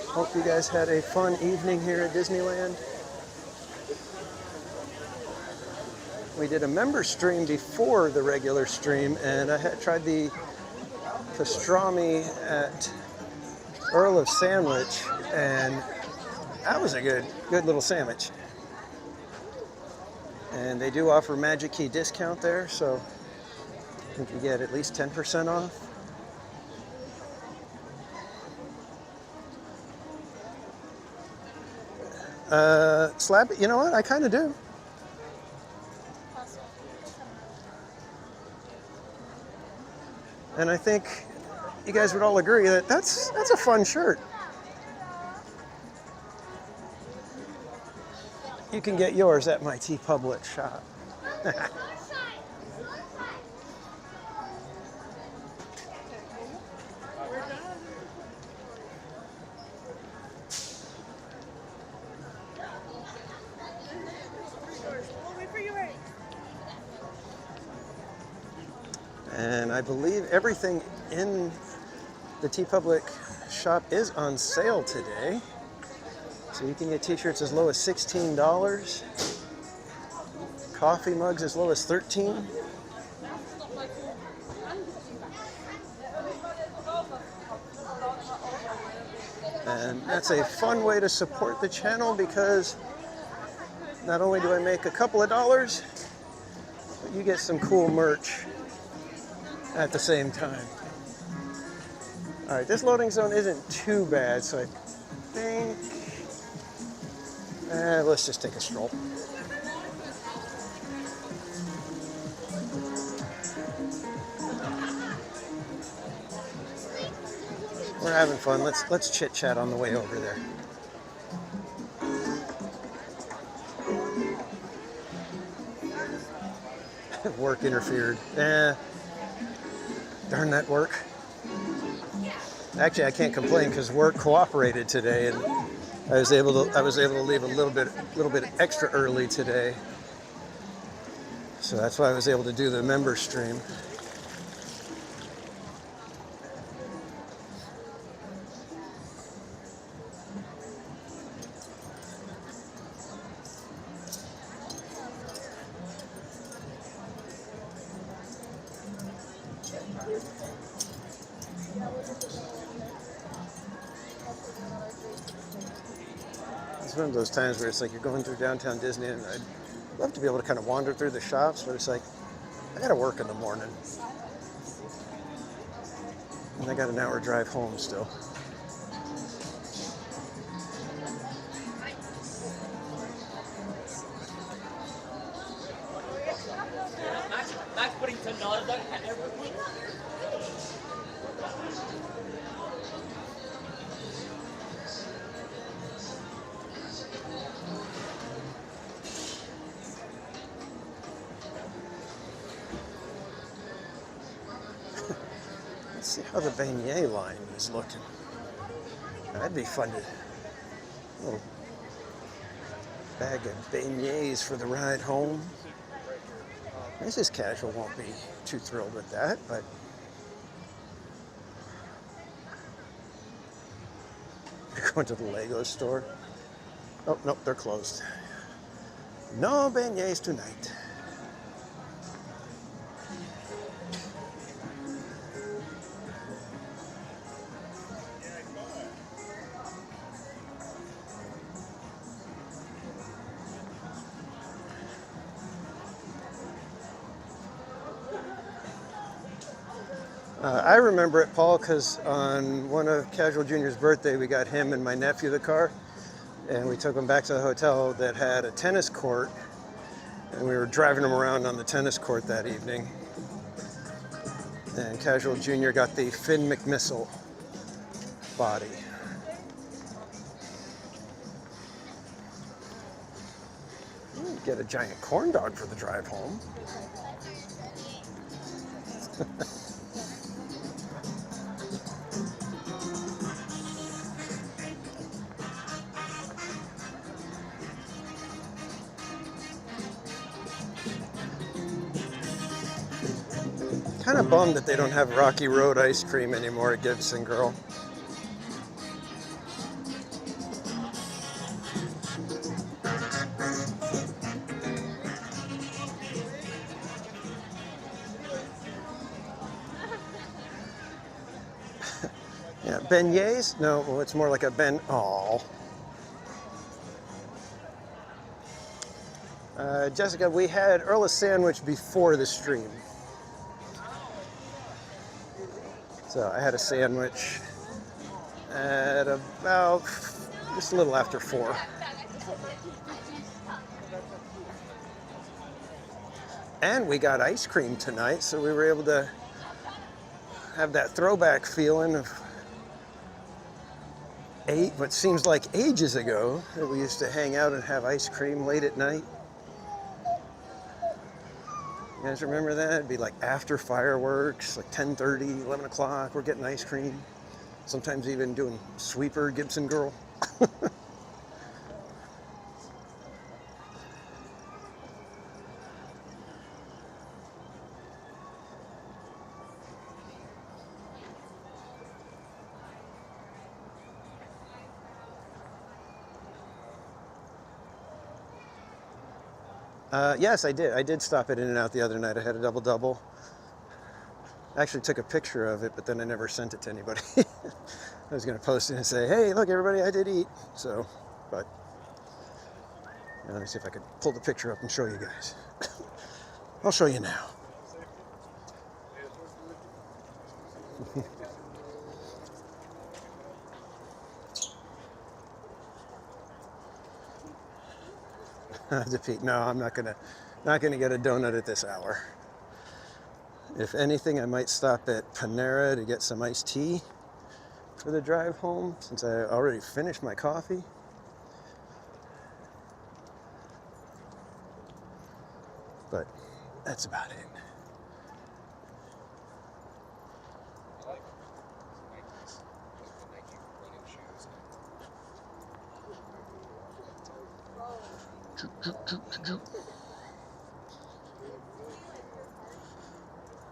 Speaker 3: Hope you guys had a fun evening here at Disneyland. we did a member stream before the regular stream, and I had tried the pastrami at Earl of Sandwich, and that was a good little sandwich. And they do offer Magic Key discount there, so I think you get at least 10% off. Slab, you know what? I kind of do. And I think you guys would all agree that that's a fun shirt. You can get yours at my TeePublic shop. And I believe everything in the TeePublic shop is on sale today. So you can get t-shirts as low as $16, coffee mugs as low as $13. And that's a fun way to support the channel because not only do I make a couple of dollars, but you get some cool merch at the same time. All right, this loading zone isn't too bad, so I think let's just take a stroll. We're having fun. Let's chit chat on the way over there. Work interfered. Darn that work. Actually, I can't complain because work cooperated today, and I was able to leave a little bit extra early today. So that's why I was able to do the member stream. It's one of those times where it's like you're going through downtown Disney, and I'd love to be able to kind of wander through the shops, but it's like, I gotta work in the morning. And I got an hour drive home still.
Speaker 6: Max putting $10 on everything.
Speaker 3: Let's see how the beignet line is looking. That'd be fun to, a little bag of beignets for the ride home. Mrs. Casual won't be too thrilled with that, but we're going to the Lego store. Oh, nope, they're closed. No beignets tonight. I remember it, Paul, because on one of Casual Jr.'s birthday, we got him and my nephew the car, and we took him back to the hotel that had a tennis court, and we were driving him around on the tennis court that evening. And Casual Jr. got the Finn McMissile body. Get a giant corn dog for the drive home. Kind of bummed that they don't have Rocky Road ice cream anymore at Gibson Girl. Yeah, beignets? No, well, it's more like a ben. Oh. Jessica, we had Earl's sandwich before the stream. So I had a sandwich at about just a little after 4. And we got ice cream tonight, so we were able to have that throwback feeling of what seems like ages ago that we used to hang out and have ice cream late at night. You guys remember that? It'd be like after fireworks, like 10:30, 11 o'clock, we're getting ice cream. Sometimes even doing sweeper Gibson Girl. Yes, I did. I did stop at In-N-Out the other night. I had a double-double. I actually took a picture of it, but then I never sent it to anybody. I was going to post it and say, hey, look, everybody, I did eat. So, but let me see if I could pull the picture up and show you guys. I'll show you now. No, I'm not gonna get a donut at this hour. If anything, I might stop at Panera to get some iced tea for the drive home, since I already finished my coffee. But that's about it.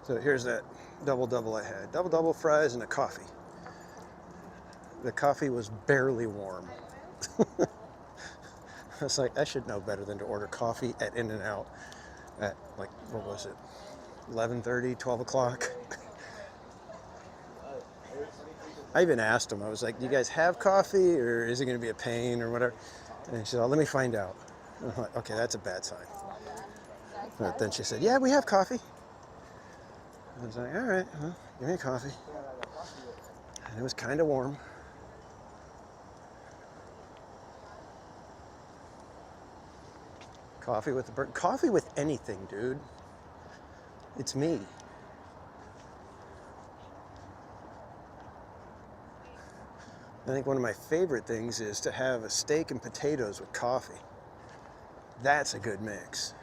Speaker 3: So here's that double-double I had. Double-double, fries, and a coffee. The coffee was barely warm. I was like, I should know better than to order coffee at In-N-Out at, like, what was it, 11:30, 12 o'clock? I even asked him, I was like, do you guys have coffee, or is it going to be a pain, or whatever? And he said, oh, let me find out. And I'm like, okay, that's a bad sign. But then she said, yeah, we have coffee. I was like, all right, well, give me a coffee. And it was kind of warm. Coffee with the burnt. Coffee with anything, dude. It's me. I think one of my favorite things is to have a steak and potatoes with coffee. That's a good mix.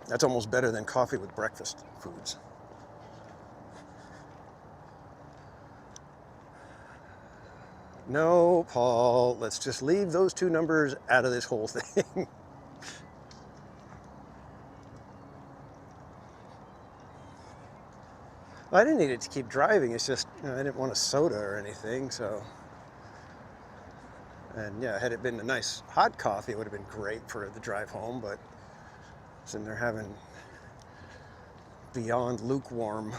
Speaker 3: That's almost better than coffee with breakfast foods. No, Paul, let's just leave those two numbers out of this whole thing. I didn't need it to keep driving. It's just, I didn't want a soda or anything, so. And yeah, had it been a nice hot coffee, it would have been great for the drive home, but sitting there having beyond lukewarm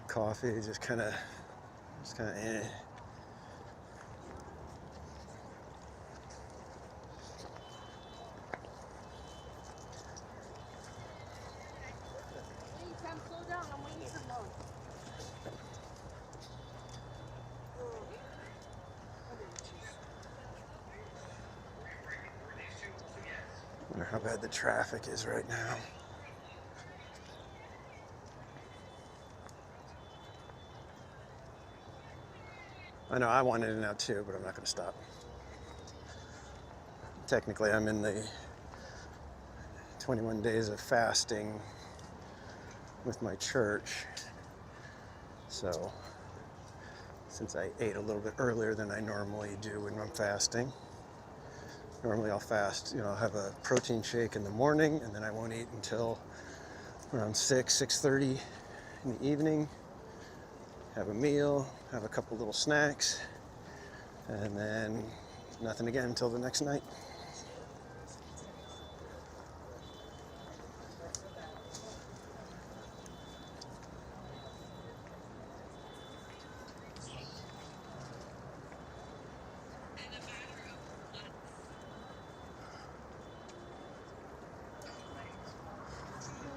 Speaker 3: coffee, just kind of eh. I wonder how bad the traffic is right now. I know I wanted it now too, but I'm not going to stop. Technically, I'm in the 21 days of fasting with my church. So, since I ate a little bit earlier than I normally do when I'm fasting, normally I'll fast, I'll have a protein shake in the morning, and then I won't eat until around 6:30 in the evening. Have a meal, have a couple little snacks, and then nothing again until the next night.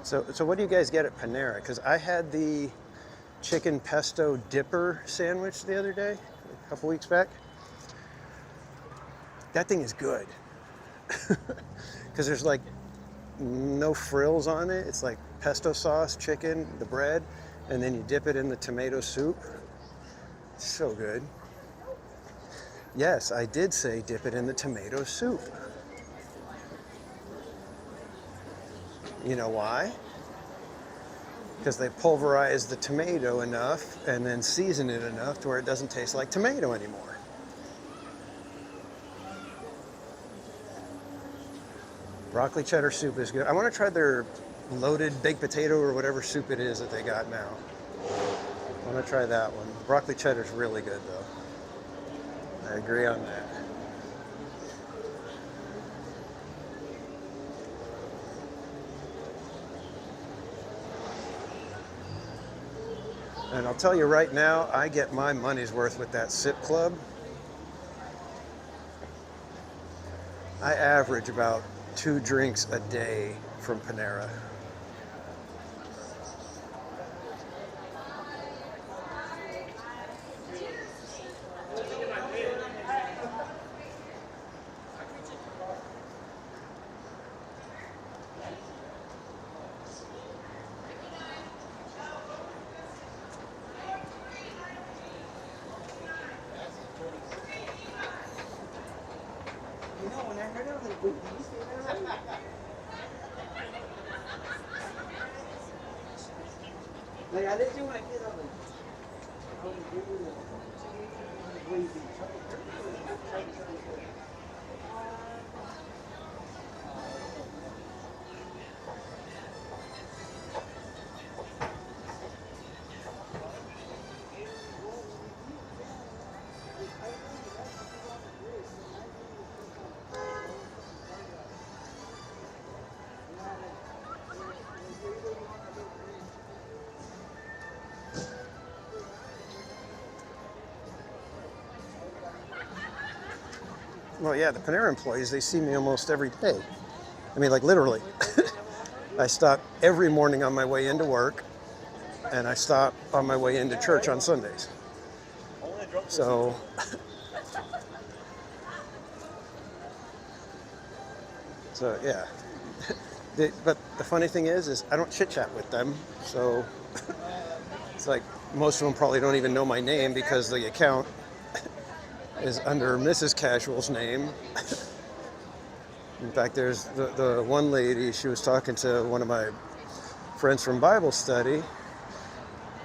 Speaker 3: So what do you guys get at Panera? Because I had the chicken pesto dipper sandwich the other day, a couple weeks back. That thing is good. Because there's like no frills on it. It's like pesto sauce, chicken, the bread, and then you dip it in the tomato soup. So good. Yes, I did say dip it in the tomato soup. You know why? Because they pulverize the tomato enough and then season it enough to where it doesn't taste like tomato anymore. Broccoli cheddar soup is good. I want to try their loaded baked potato or whatever soup it is that they got now. I want to try that one. Broccoli cheddar is really good though. I agree on that. And I'll tell you right now, I get my money's worth with that Sip Club. I average about 2 drinks a day from Panera. Well, yeah, the Panera employees, they see me almost every day. I mean, like literally. I stop every morning on my way into work, and I stop on my way into church on Sundays. So, yeah. But the funny thing is I don't chit-chat with them, so it's like most of them probably don't even know my name because the account is under Mrs. Casual's name. In fact, there's the one lady, she was talking to one of my friends from Bible study,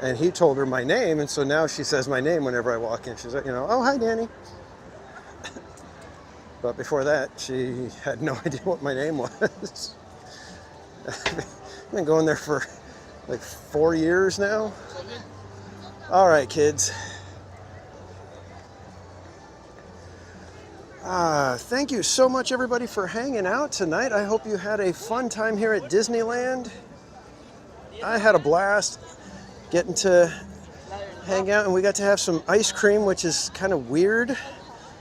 Speaker 3: and he told her my name, and so now she says my name whenever I walk in. She's like, oh, hi, Danny. But before that, she had no idea what my name was. I've been going there for like 4 years now. All right, kids. Thank you so much, everybody, for hanging out tonight. I hope you had a fun time here at Disneyland. I had a blast getting to hang out, and we got to have some ice cream, which is kind of weird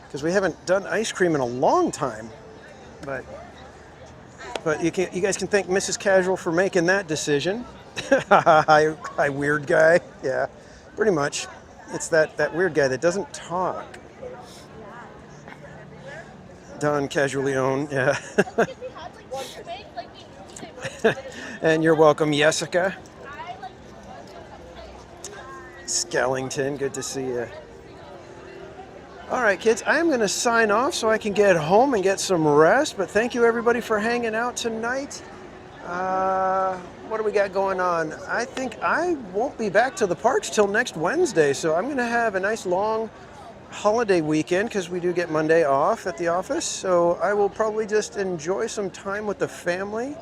Speaker 3: because we haven't done ice cream in a long time. But you guys can thank Mrs. Casual for making that decision. Hi, weird guy. Yeah, pretty much. It's that weird guy that doesn't talk. Don Casualeon, yeah. And you're welcome, Jessica. Skellington, good to see you. All right, kids, I'm going to sign off so I can get home and get some rest. But thank you, everybody, for hanging out tonight. What do we got going on? I think I won't be back to the parks till next Wednesday, so I'm going to have a nice long holiday weekend because we do get Monday off at the office. So I will probably just enjoy some time with the family.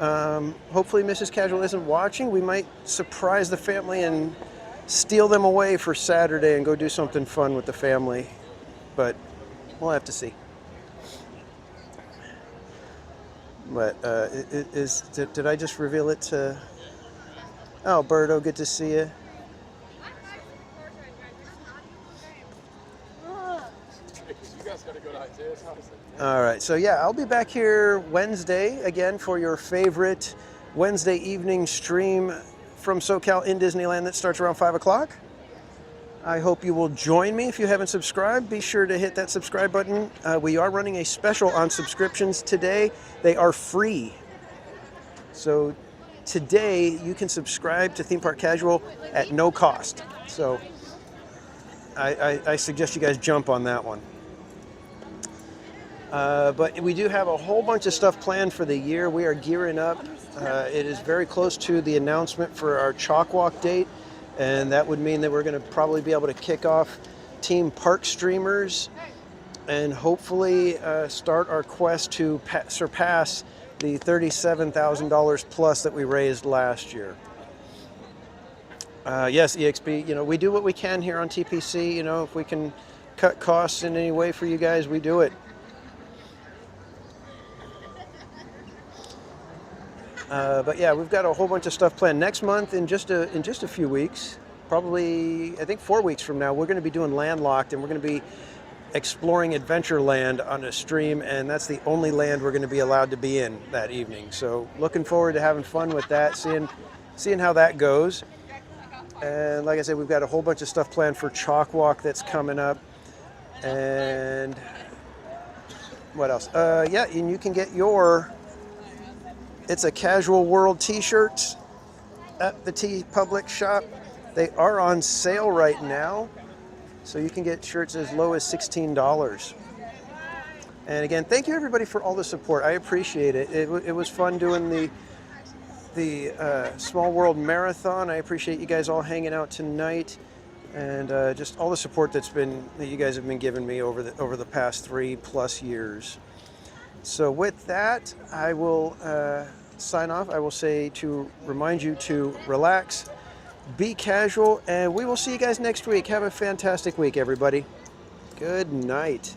Speaker 3: Hopefully Mrs. Casual isn't watching. We might surprise the family and steal them away for Saturday and go do something fun with the family, but we'll have to see. But did I just reveal it to Alberto? Good to see you. All right, so yeah, I'll be back here Wednesday again for your favorite Wednesday evening stream from SoCal in Disneyland that starts around 5 o'clock. I hope you will join me. If you haven't subscribed, be sure to hit that subscribe button. We are running a special on subscriptions today. They are free. So today you can subscribe to Theme Park Casual at no cost. So I suggest you guys jump on that one. But we do have a whole bunch of stuff planned for the year. We are gearing up. It is very close to the announcement for our Chalk Walk date. And that would mean that we're going to probably be able to kick off Team Park Streamers and hopefully start our quest to surpass the $37,000 plus that we raised last year. Yes, EXP, you know, we do what we can here on TPC. You know, if we can cut costs in any way for you guys, we do it. But yeah, we've got a whole bunch of stuff planned next month. In just a few weeks, probably I think 4 weeks from now, we're going to be doing Landlocked, and we're going to be exploring Adventureland on a stream, and that's the only land we're going to be allowed to be in that evening. So looking forward to having fun with that, seeing how that goes. And like I said, we've got a whole bunch of stuff planned for Chalk Walk that's coming up. And what else? Yeah, and you can get your It's a Casual World t-shirts at the T Public shop. They are on sale right now, so you can get shirts as low as $16. And again, thank you everybody for all the support. I appreciate it. It was fun doing the Small World Marathon. I appreciate you guys all hanging out tonight, and just all the support that you guys have been giving me over the past 3+ years. So with that, I will sign off. I will say to remind you to relax, be casual, and we will see you guys next week. Have a fantastic week, everybody. Good night.